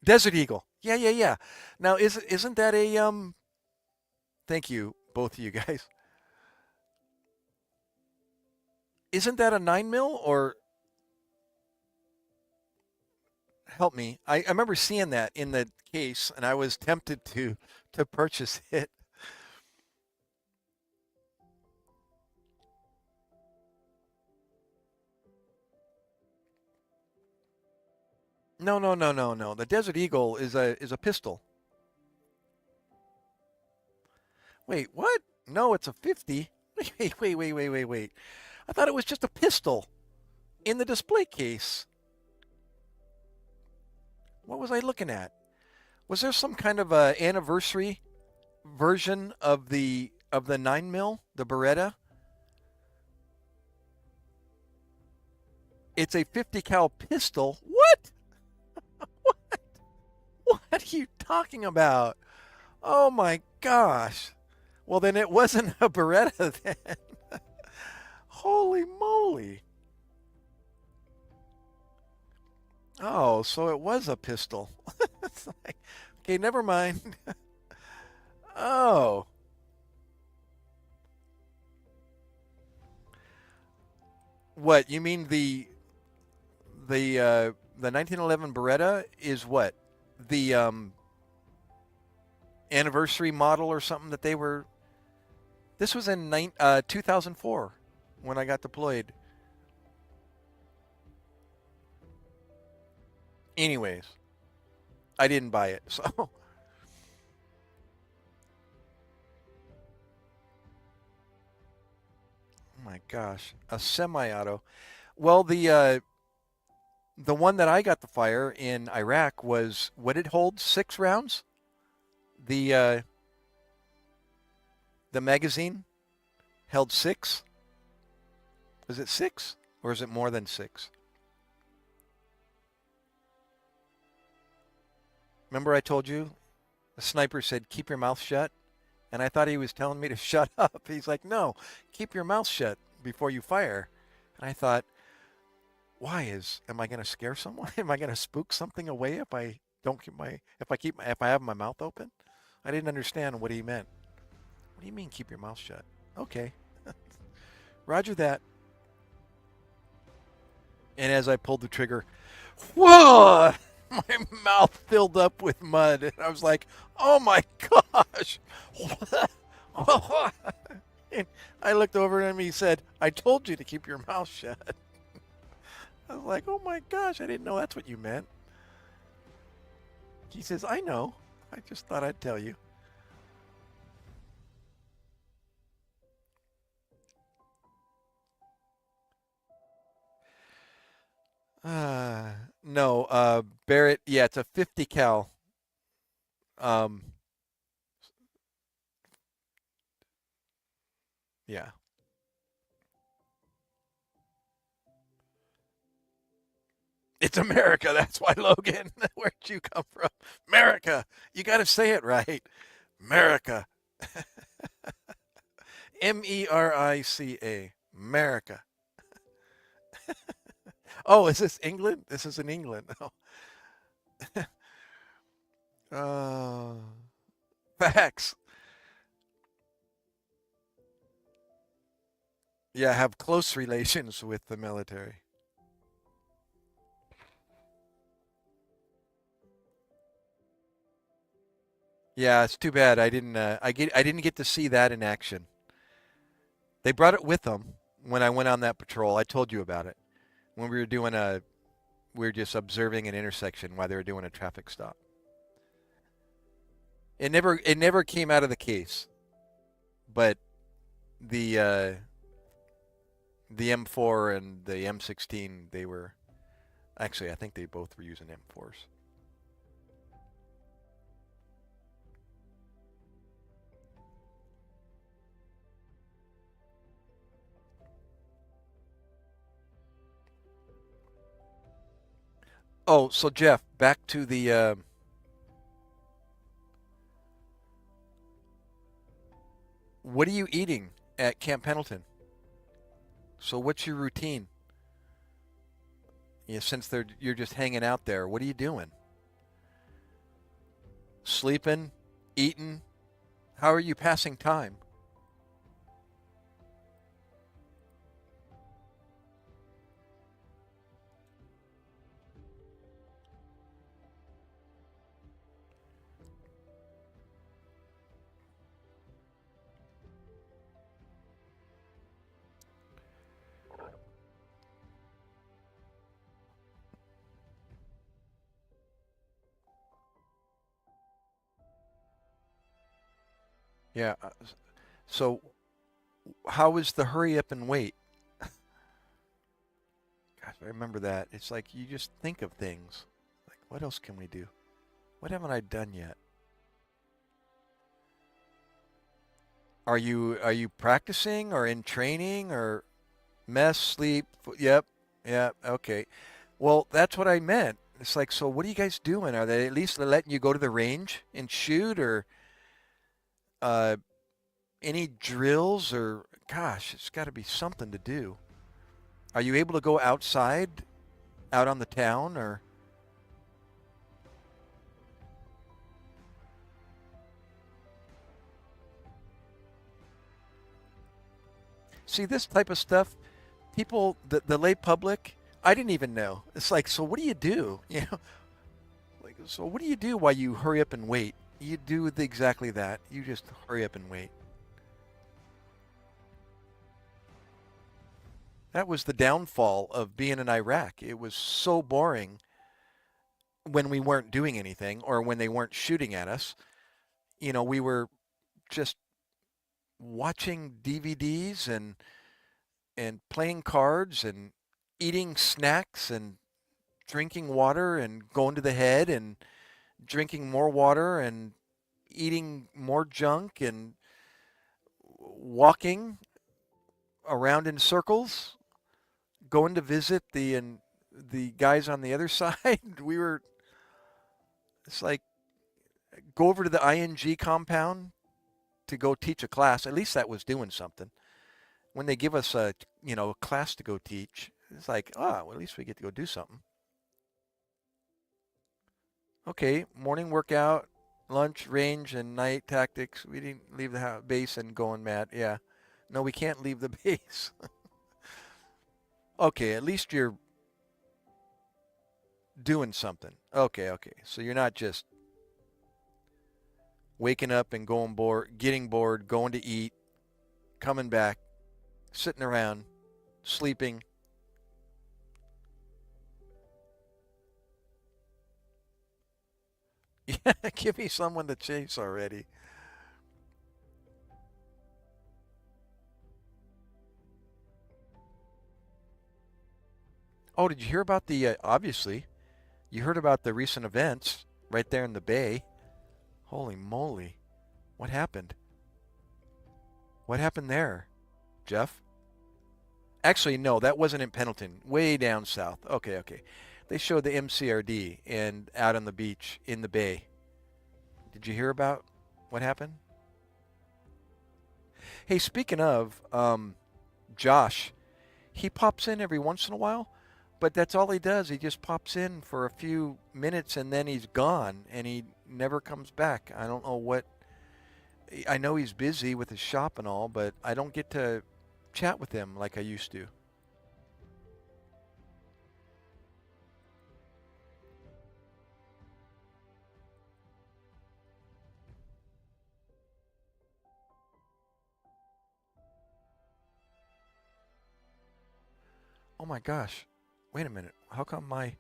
Desert Eagle? Yeah, yeah, yeah. Now, isn't that a Thank you, both of you guys. Isn't that a 9 mil or help me? I remember seeing that in the case, and I was tempted to purchase it. No, no, no, no, no. The Desert Eagle is a pistol. Wait, what? No, it's a 50. Wait, wait, wait, wait, wait, wait. I thought it was just a pistol in the display case. What was I looking at? Was there some kind of a anniversary version of the 9 mil, the Beretta? It's a 50 cal pistol. What? What? What are you talking about? Oh my gosh. Well, then it wasn't a Beretta then. Holy moly. Oh, so it was a pistol. It's like, okay, never mind. Oh, what? You mean the 1911 Beretta is what? The anniversary model or something that they were. This was in 2004 when I got deployed. Anyways, I didn't buy it. So, oh my gosh, a semi-auto. Well, the one that I got to fire in Iraq was, what did it hold? 6 rounds. The the magazine held 6. Was it 6 or is it more than 6? Remember I told you the sniper said keep your mouth shut, and I thought he was telling me to shut up. He's like, no, keep your mouth shut before you fire. And I thought, am I going to scare someone? Am I going to spook something away if I don't keep my if I have my mouth open? I didn't understand what he meant. What do you mean keep your mouth shut? Okay. Roger that. And as I pulled the trigger, whoa! My mouth filled up with mud, and I was like, "Oh my gosh!" And I looked over at him. He said, "I told you to keep your mouth shut." I was like, "Oh my gosh! I didn't know that's what you meant." He says, "I know. I just thought I'd tell you." No, Barrett. Yeah, it's a 50 cal. Um, yeah. It's America. That's why, Logan. Where'd you come from? America. You got to say it right. America. Merica. America. Oh, is this England? This is in England. Oh. Facts. Yeah, have close relations with the military. Yeah, it's too bad I didn't. I didn't get to see that in action. They brought it with them when I went on that patrol. I told you about it when we were just observing an intersection while they were doing a traffic stop. It never came out of the case, but the uh, the M4 and the M16, they were actually, I think they both were using M4s. Oh, so Jeff, back to the what are you eating at Camp Pendleton? So what's your routine? Yeah, since you're just hanging out there, what are you doing? Sleeping, eating? How are you passing time? Yeah. So how is the hurry up and wait? Gosh, I remember that. It's like you just think of things. Like, what else can we do? What haven't I done yet? Are you practicing or in training or mess, sleep? Yep. Yeah. Okay. Well, that's what I meant. It's like, so what are you guys doing? Are they at least letting you go to the range and shoot, or uh, any drills, or gosh, it's got to be something to do. Are you able to go outside, out on the town, or see this type of stuff? People, the lay public, I didn't even know. It's like, so what do you do? You know, like, so what do you do while you hurry up and wait? You do exactly that. You just hurry up and wait. That was the downfall of being in Iraq. It was so boring when we weren't doing anything or when they weren't shooting at us. We were just watching DVDs and playing cards and eating snacks and drinking water and going to the head and drinking more water and eating more junk and walking around in circles, going to visit the guys on the other side. It's like go over to the ING compound to go teach a class. At least that was doing something. When they give us a class to go teach, it's like, well, at least we get to go do something. Okay, morning workout, lunch, range, and night tactics. We didn't leave the base and going mad. Yeah. No, we can't leave the base. Okay, at least you're doing something. Okay. So you're not just waking up and going bored, getting bored, going to eat, coming back, sitting around, sleeping. Yeah, give me someone to chase already. Oh, did you hear about obviously, you heard about the recent events right there in the Bay. Holy moly. What happened? What happened there, Jeff? Actually, no, that wasn't in Pendleton. Way down south. Okay. They showed the MCRD and out on the beach in the Bay. Did you hear about what happened? Hey, speaking of, Josh, he pops in every once in a while, but that's all he does. He just pops in for a few minutes and then he's gone and he never comes back. I don't know what. I know he's busy with his shop and all, but I don't get to chat with him like I used to. Oh my gosh. Wait a minute. How come my...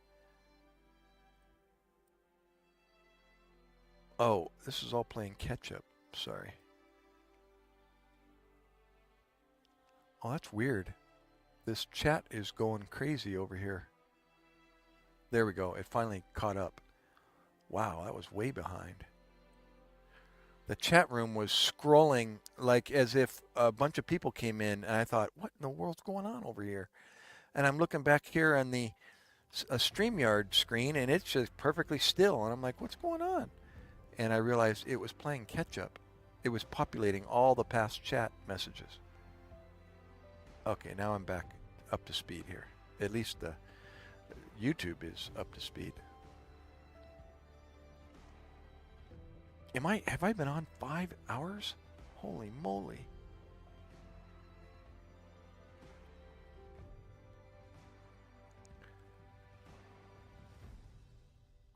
Oh, this is all playing catch up. Sorry. Oh, that's weird. This chat is going crazy over here. There we go. It finally caught up. Wow, that was way behind. The chat room was scrolling like as if a bunch of people came in, and I thought, what in the world's going on over here? And I'm looking back here on the StreamYard screen, and it's just perfectly still. And I'm like, what's going on? And I realized it was playing catch up. It was populating all the past chat messages. Okay, now I'm back up to speed here. At least the YouTube is up to speed. Have I been on 5 hours? Holy moly.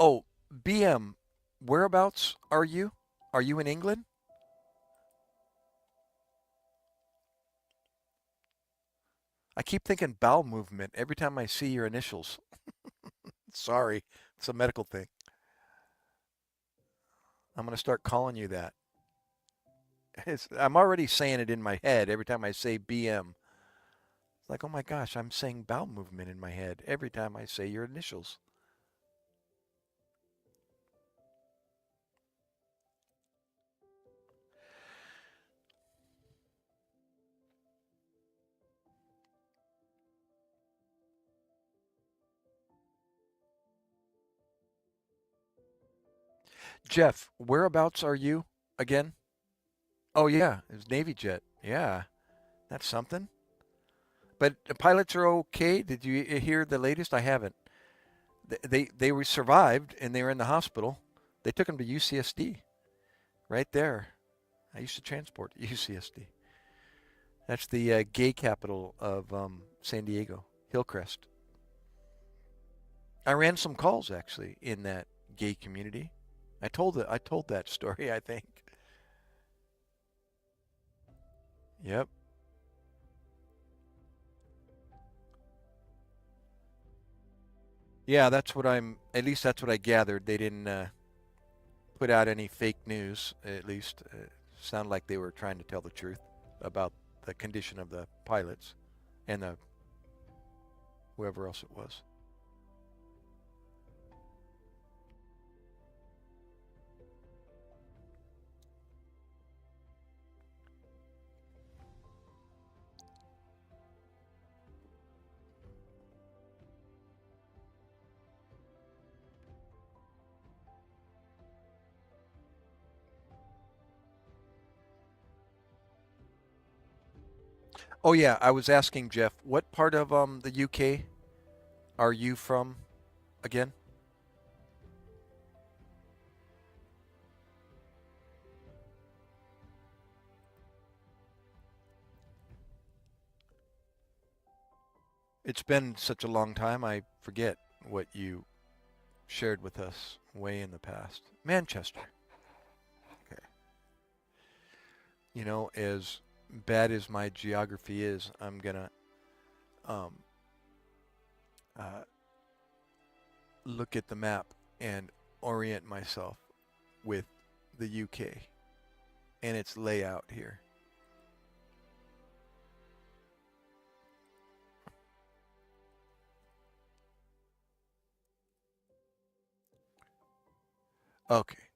Oh, BM, whereabouts are you? Are you in England? I keep thinking bowel movement every time I see your initials. Sorry, it's a medical thing. I'm going to start calling you that. I'm already saying it in my head every time I say BM. It's like, oh my gosh, I'm saying bowel movement in my head every time I say your initials. Jeff, whereabouts are you again? Oh yeah, it was Navy jet. Yeah, that's something. But the pilots are okay. Did you hear the latest? I haven't. They were survived and they were in the hospital. They took them to UCSD, right there. I used to transport UCSD. That's the gay capital of San Diego, Hillcrest. I ran some calls actually in that gay community. I told that story, I think. Yep. Yeah, at least that's what I gathered. They didn't put out any fake news, at least. Sounded like they were trying to tell the truth about the condition of the pilots and the whoever else it was. Oh yeah, I was asking Jeff, what part of the UK are you from again? It's been such a long time, I forget what you shared with us way in the past. Manchester. Okay. You know, as bad as my geography is, I'm gonna um, uh, look at the map and orient myself with the UK and its layout here. Okay.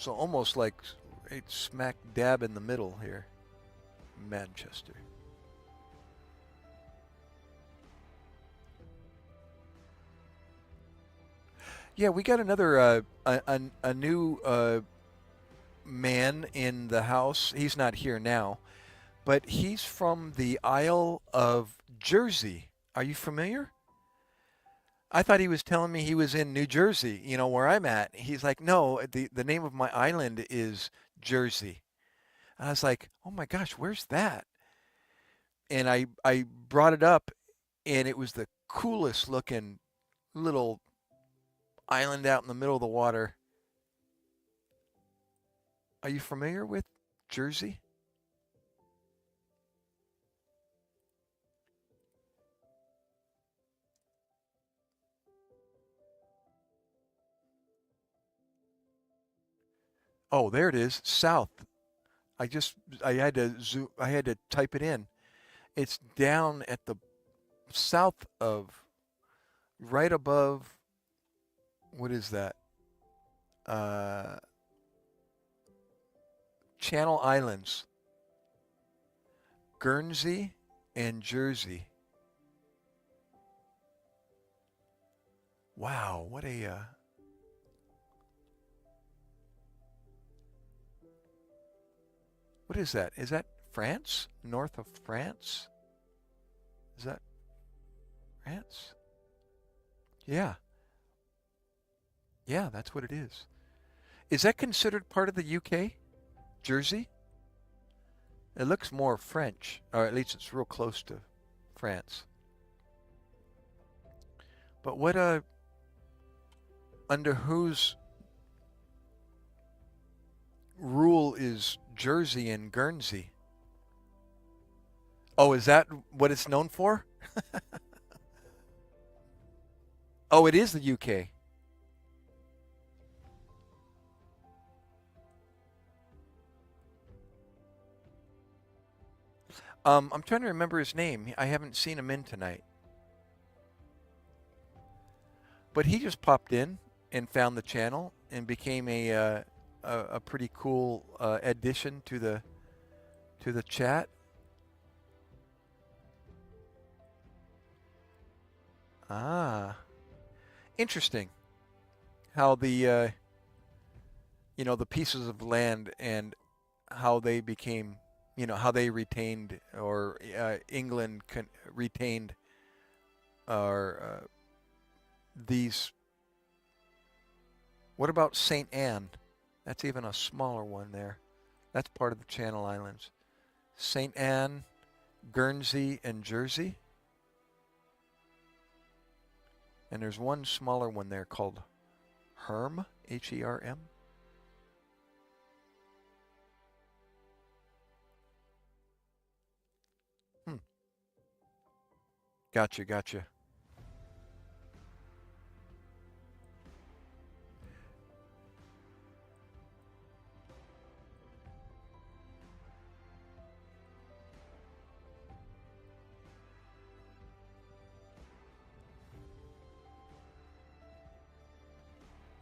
So almost like it's smack dab in the middle here, Manchester. Yeah, we got another a new man in the house. He's not here now, but he's from the Isle of Jersey. Are you familiar? I thought he was telling me he was in New Jersey, you know, where I'm at. He's like, no, the name of my island is Jersey. And I was like, oh my gosh, where's that? And I brought it up, and it was the coolest looking little island out in the middle of the water. Are you familiar with Jersey? Oh, there it is, south. I just I had to zoom, I had to type it in. It's down at the south of, right above, what is that? Uh, Channel Islands, Guernsey and Jersey. Wow, what a what is that? Is that France? North of France? Is that France? Yeah. Yeah, that's what it is. Is that considered part of the UK? Jersey? It looks more French, or at least it's real close to France. But what under whose rule is Jersey and Guernsey? Oh, is that what it's known for? Oh, it is the UK. I'm trying to remember his name. I haven't seen him in tonight. But he just popped in and found the channel and became a pretty cool addition to the chat. Ah, interesting. How the the pieces of land and how they became, how they retained, or England retained, or these. What about St. Anne? That's even a smaller one there. That's part of the Channel Islands. St. Anne, Guernsey, and Jersey. And there's one smaller one there called Herm, H-E-R-M. Hmm. Gotcha.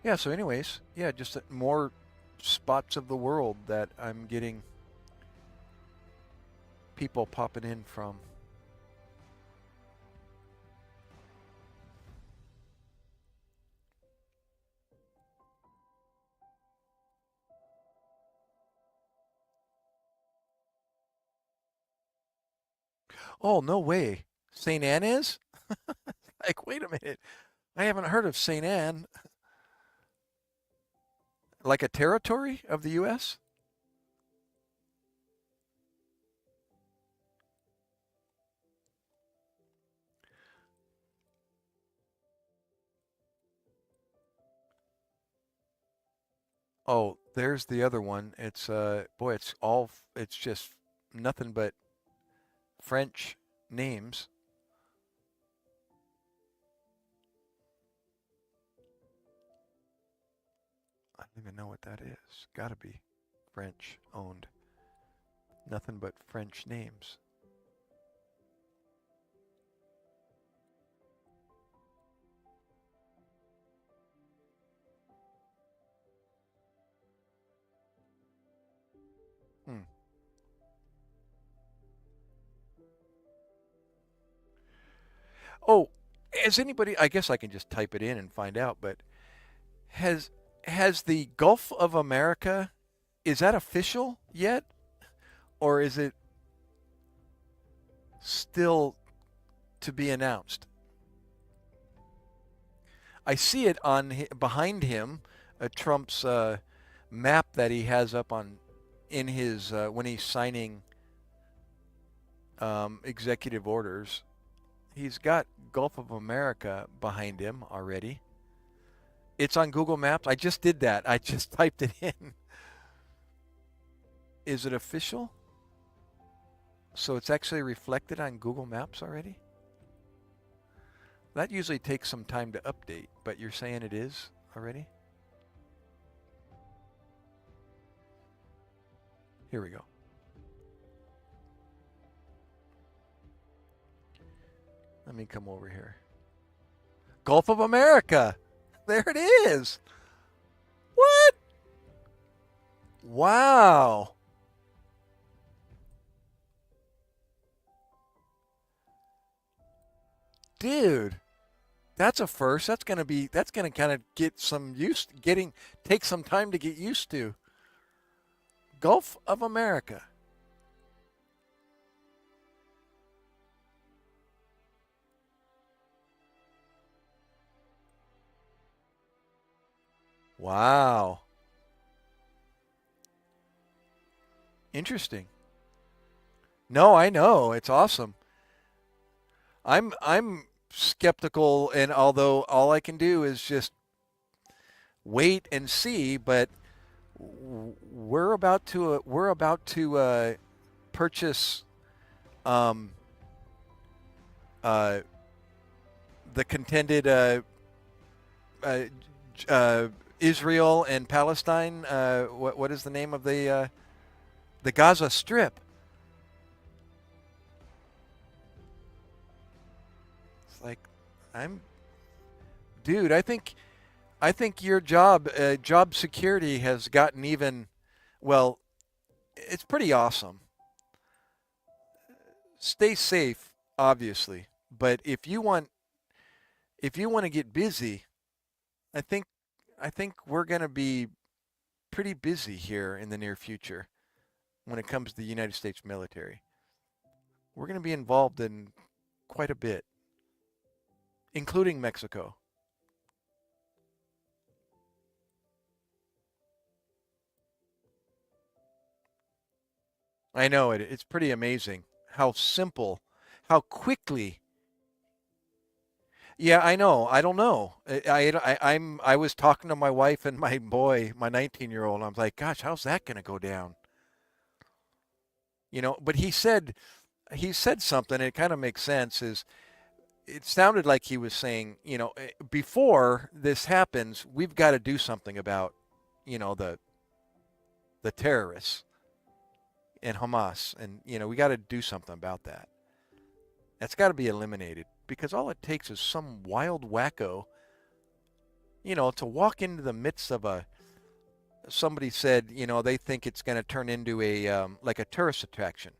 Yeah, so anyways, yeah, just more spots of the world that I'm getting people popping in from. Oh, no way. St. Anne is? Like, wait a minute. I haven't heard of St. Anne. Like a territory of the U.S.? Oh, there's the other one. It's boy, it's just nothing but French names. I don't even know what that is. Got to be French owned. Nothing but French names. Hmm. Oh, has anybody? I guess I can just type it in and find out. But has has the Gulf of America, is that official yet, or is it still to be announced? I see it on behind him, Trump's map that he has up on in his when he's signing executive orders. He's got Gulf of America behind him already. It's on Google Maps. I just did that. I just typed it in. Is it official? So it's actually reflected on Google Maps already? That usually takes some time to update, but you're saying it is already? Here we go. Let me come over here. Gulf of America. There it is. What? Wow. Dude, that's a first. That's gonna kind of get some take some time to get used to. Gulf of America. Wow. Interesting. No, I know. It's awesome. I'm skeptical, and although all I can do is just wait and see, but we're about to purchase um, uh, the contended uh, Israel and Palestine. What is the name of the Gaza Strip? It's like I'm, dude. I think your job security has gotten even. Well, it's pretty awesome. Stay safe, obviously, but if you want to get busy, I think I think we're going to be pretty busy here in the near future when it comes to the United States military. We're going to be involved in quite a bit, including Mexico. I know it's pretty amazing how simple, how quickly. Yeah, I know. I don't know. I was talking to my wife and my boy, my 19-year-old. And I'm like, gosh, how's that going to go down? But he said something. It kind of makes sense. Is it sounded like he was saying, before this happens, we've got to do something about, the terrorists and Hamas, and we got to do something about that. That's got to be eliminated because all it takes is some wild wacko to walk into the midst of somebody said, they think it's going to turn into like a tourist attraction,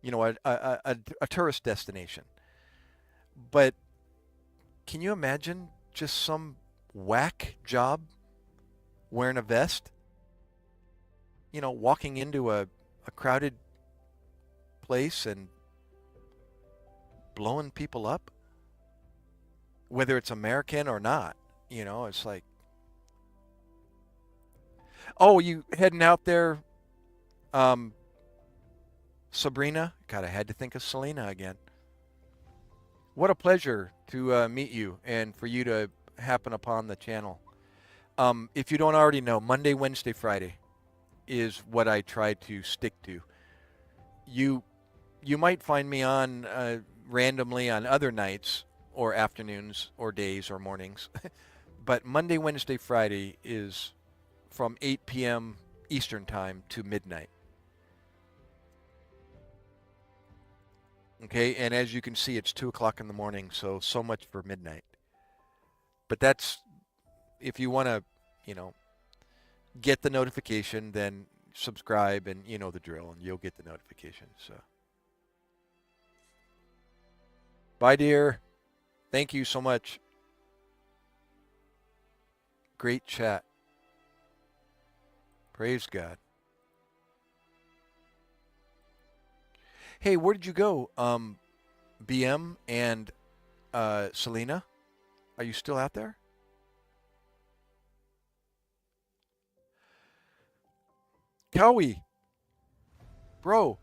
a tourist destination. But can you imagine just some whack job wearing a vest, walking into a crowded place and blowing people up, whether it's American or not? It's like, oh, you heading out there, Sabrina? God, I had to think of Selena again. What a pleasure to meet you and for you to happen upon the channel. If you don't already know, Monday, Wednesday, Friday is what I try to stick to. You might find me on randomly on other nights or afternoons or days or mornings, but Monday, Wednesday, Friday is from 8 p.m. Eastern time to midnight. Okay, and as you can see, it's 2 o'clock in the morning, so much for midnight. But that's, if you want to, get the notification, then subscribe, and you know the drill, and you'll get the notification. So, bye, dear. Thank you so much. Great chat. Praise God. Hey, where did you go, BM and Selena? Are you still out there? Cowie. Bro.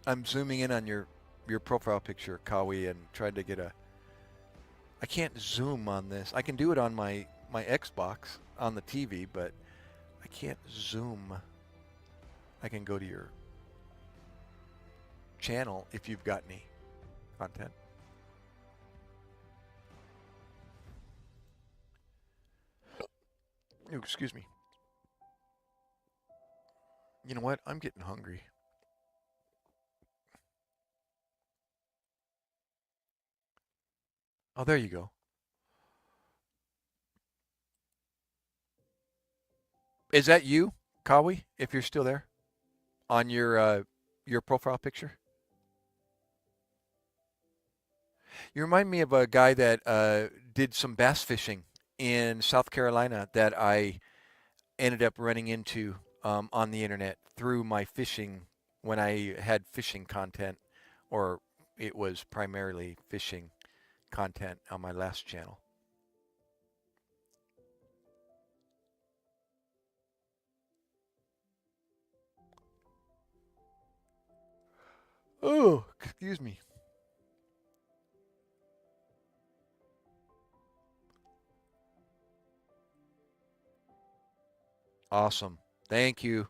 I'm zooming in on your profile picture, Cowie, and trying to get I can't zoom on this. I can do it on my Xbox on the TV, but I can't zoom. I can go to your channel if you've got any content. Oh, excuse me. You know what? I'm getting hungry. Oh, there you go. Is that you, Kawi, if you're still there, on your profile picture? You remind me of a guy that did some bass fishing in South Carolina that I ended up running into on the internet through my fishing, when I had fishing content, or it was primarily fishing content on my last channel. Oh, excuse me. Awesome. Thank you.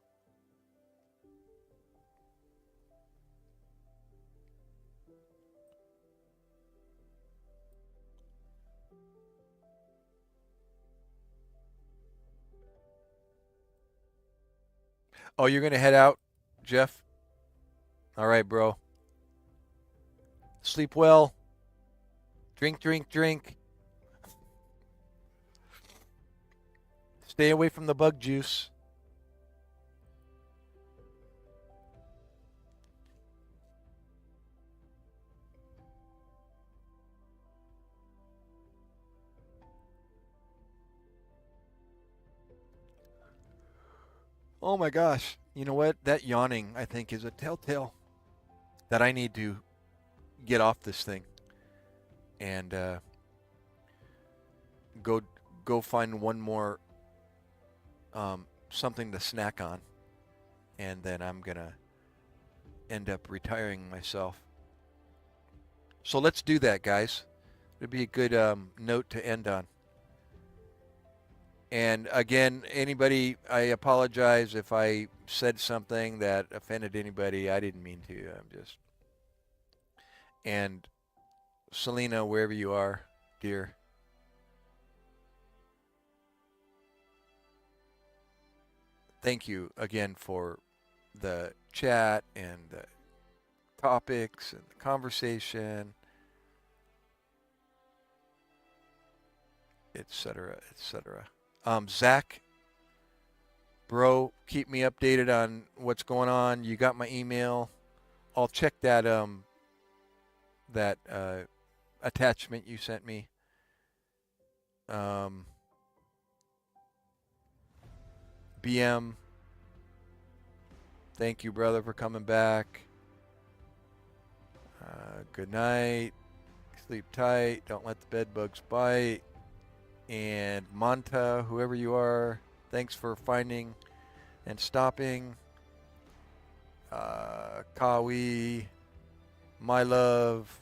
Oh, you're going to head out, Jeff? All right, bro. Sleep well. Drink, drink, drink. Stay away from the bug juice. Oh my gosh. You know what? That yawning, I think, is a telltale that I need to get off this thing and go find one more something to snack on, and then I'm gonna end up retiring myself. So let's do that, guys. It'd be a good note to end on. And again, anybody, I apologize if I said something that offended anybody. I didn't mean to. I'm just. And Selena, wherever you are, dear, thank you again for the chat and the topics and the conversation, etc., etc. Zach, bro, keep me updated on what's going on. You got my email. I'll check that attachment you sent me. BM, thank you, brother, for coming back. Good night. Sleep tight. Don't let the bed bugs bite. And Manta, whoever you are, thanks for finding and stopping. Kawi, my love.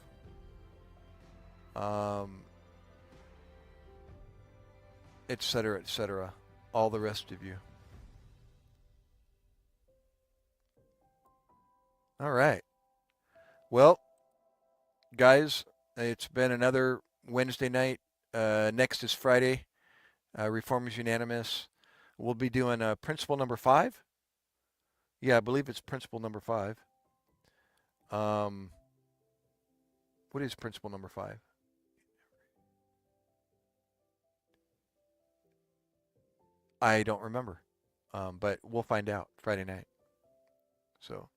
Etc., etc. All the rest of you. All right. Well, guys, it's been another Wednesday night. Next is Friday. Reform is unanimous. We'll be doing principle number 5. Yeah, I believe it's principle number 5. What is principle number 5? I don't remember, but we'll find out Friday night. So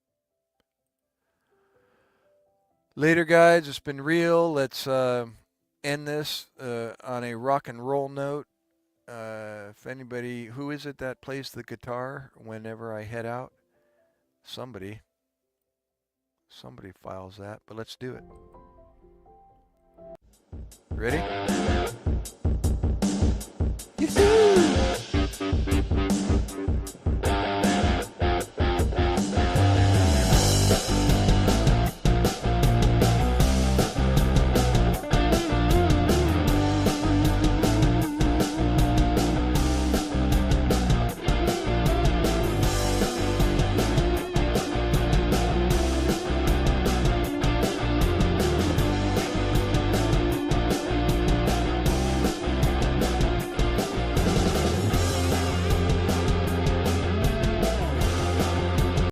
later, guys. It's been real. Let's end this on a rock and roll note. If anybody, who is it that plays the guitar whenever I head out? Somebody files that, but let's do it. Ready? You see?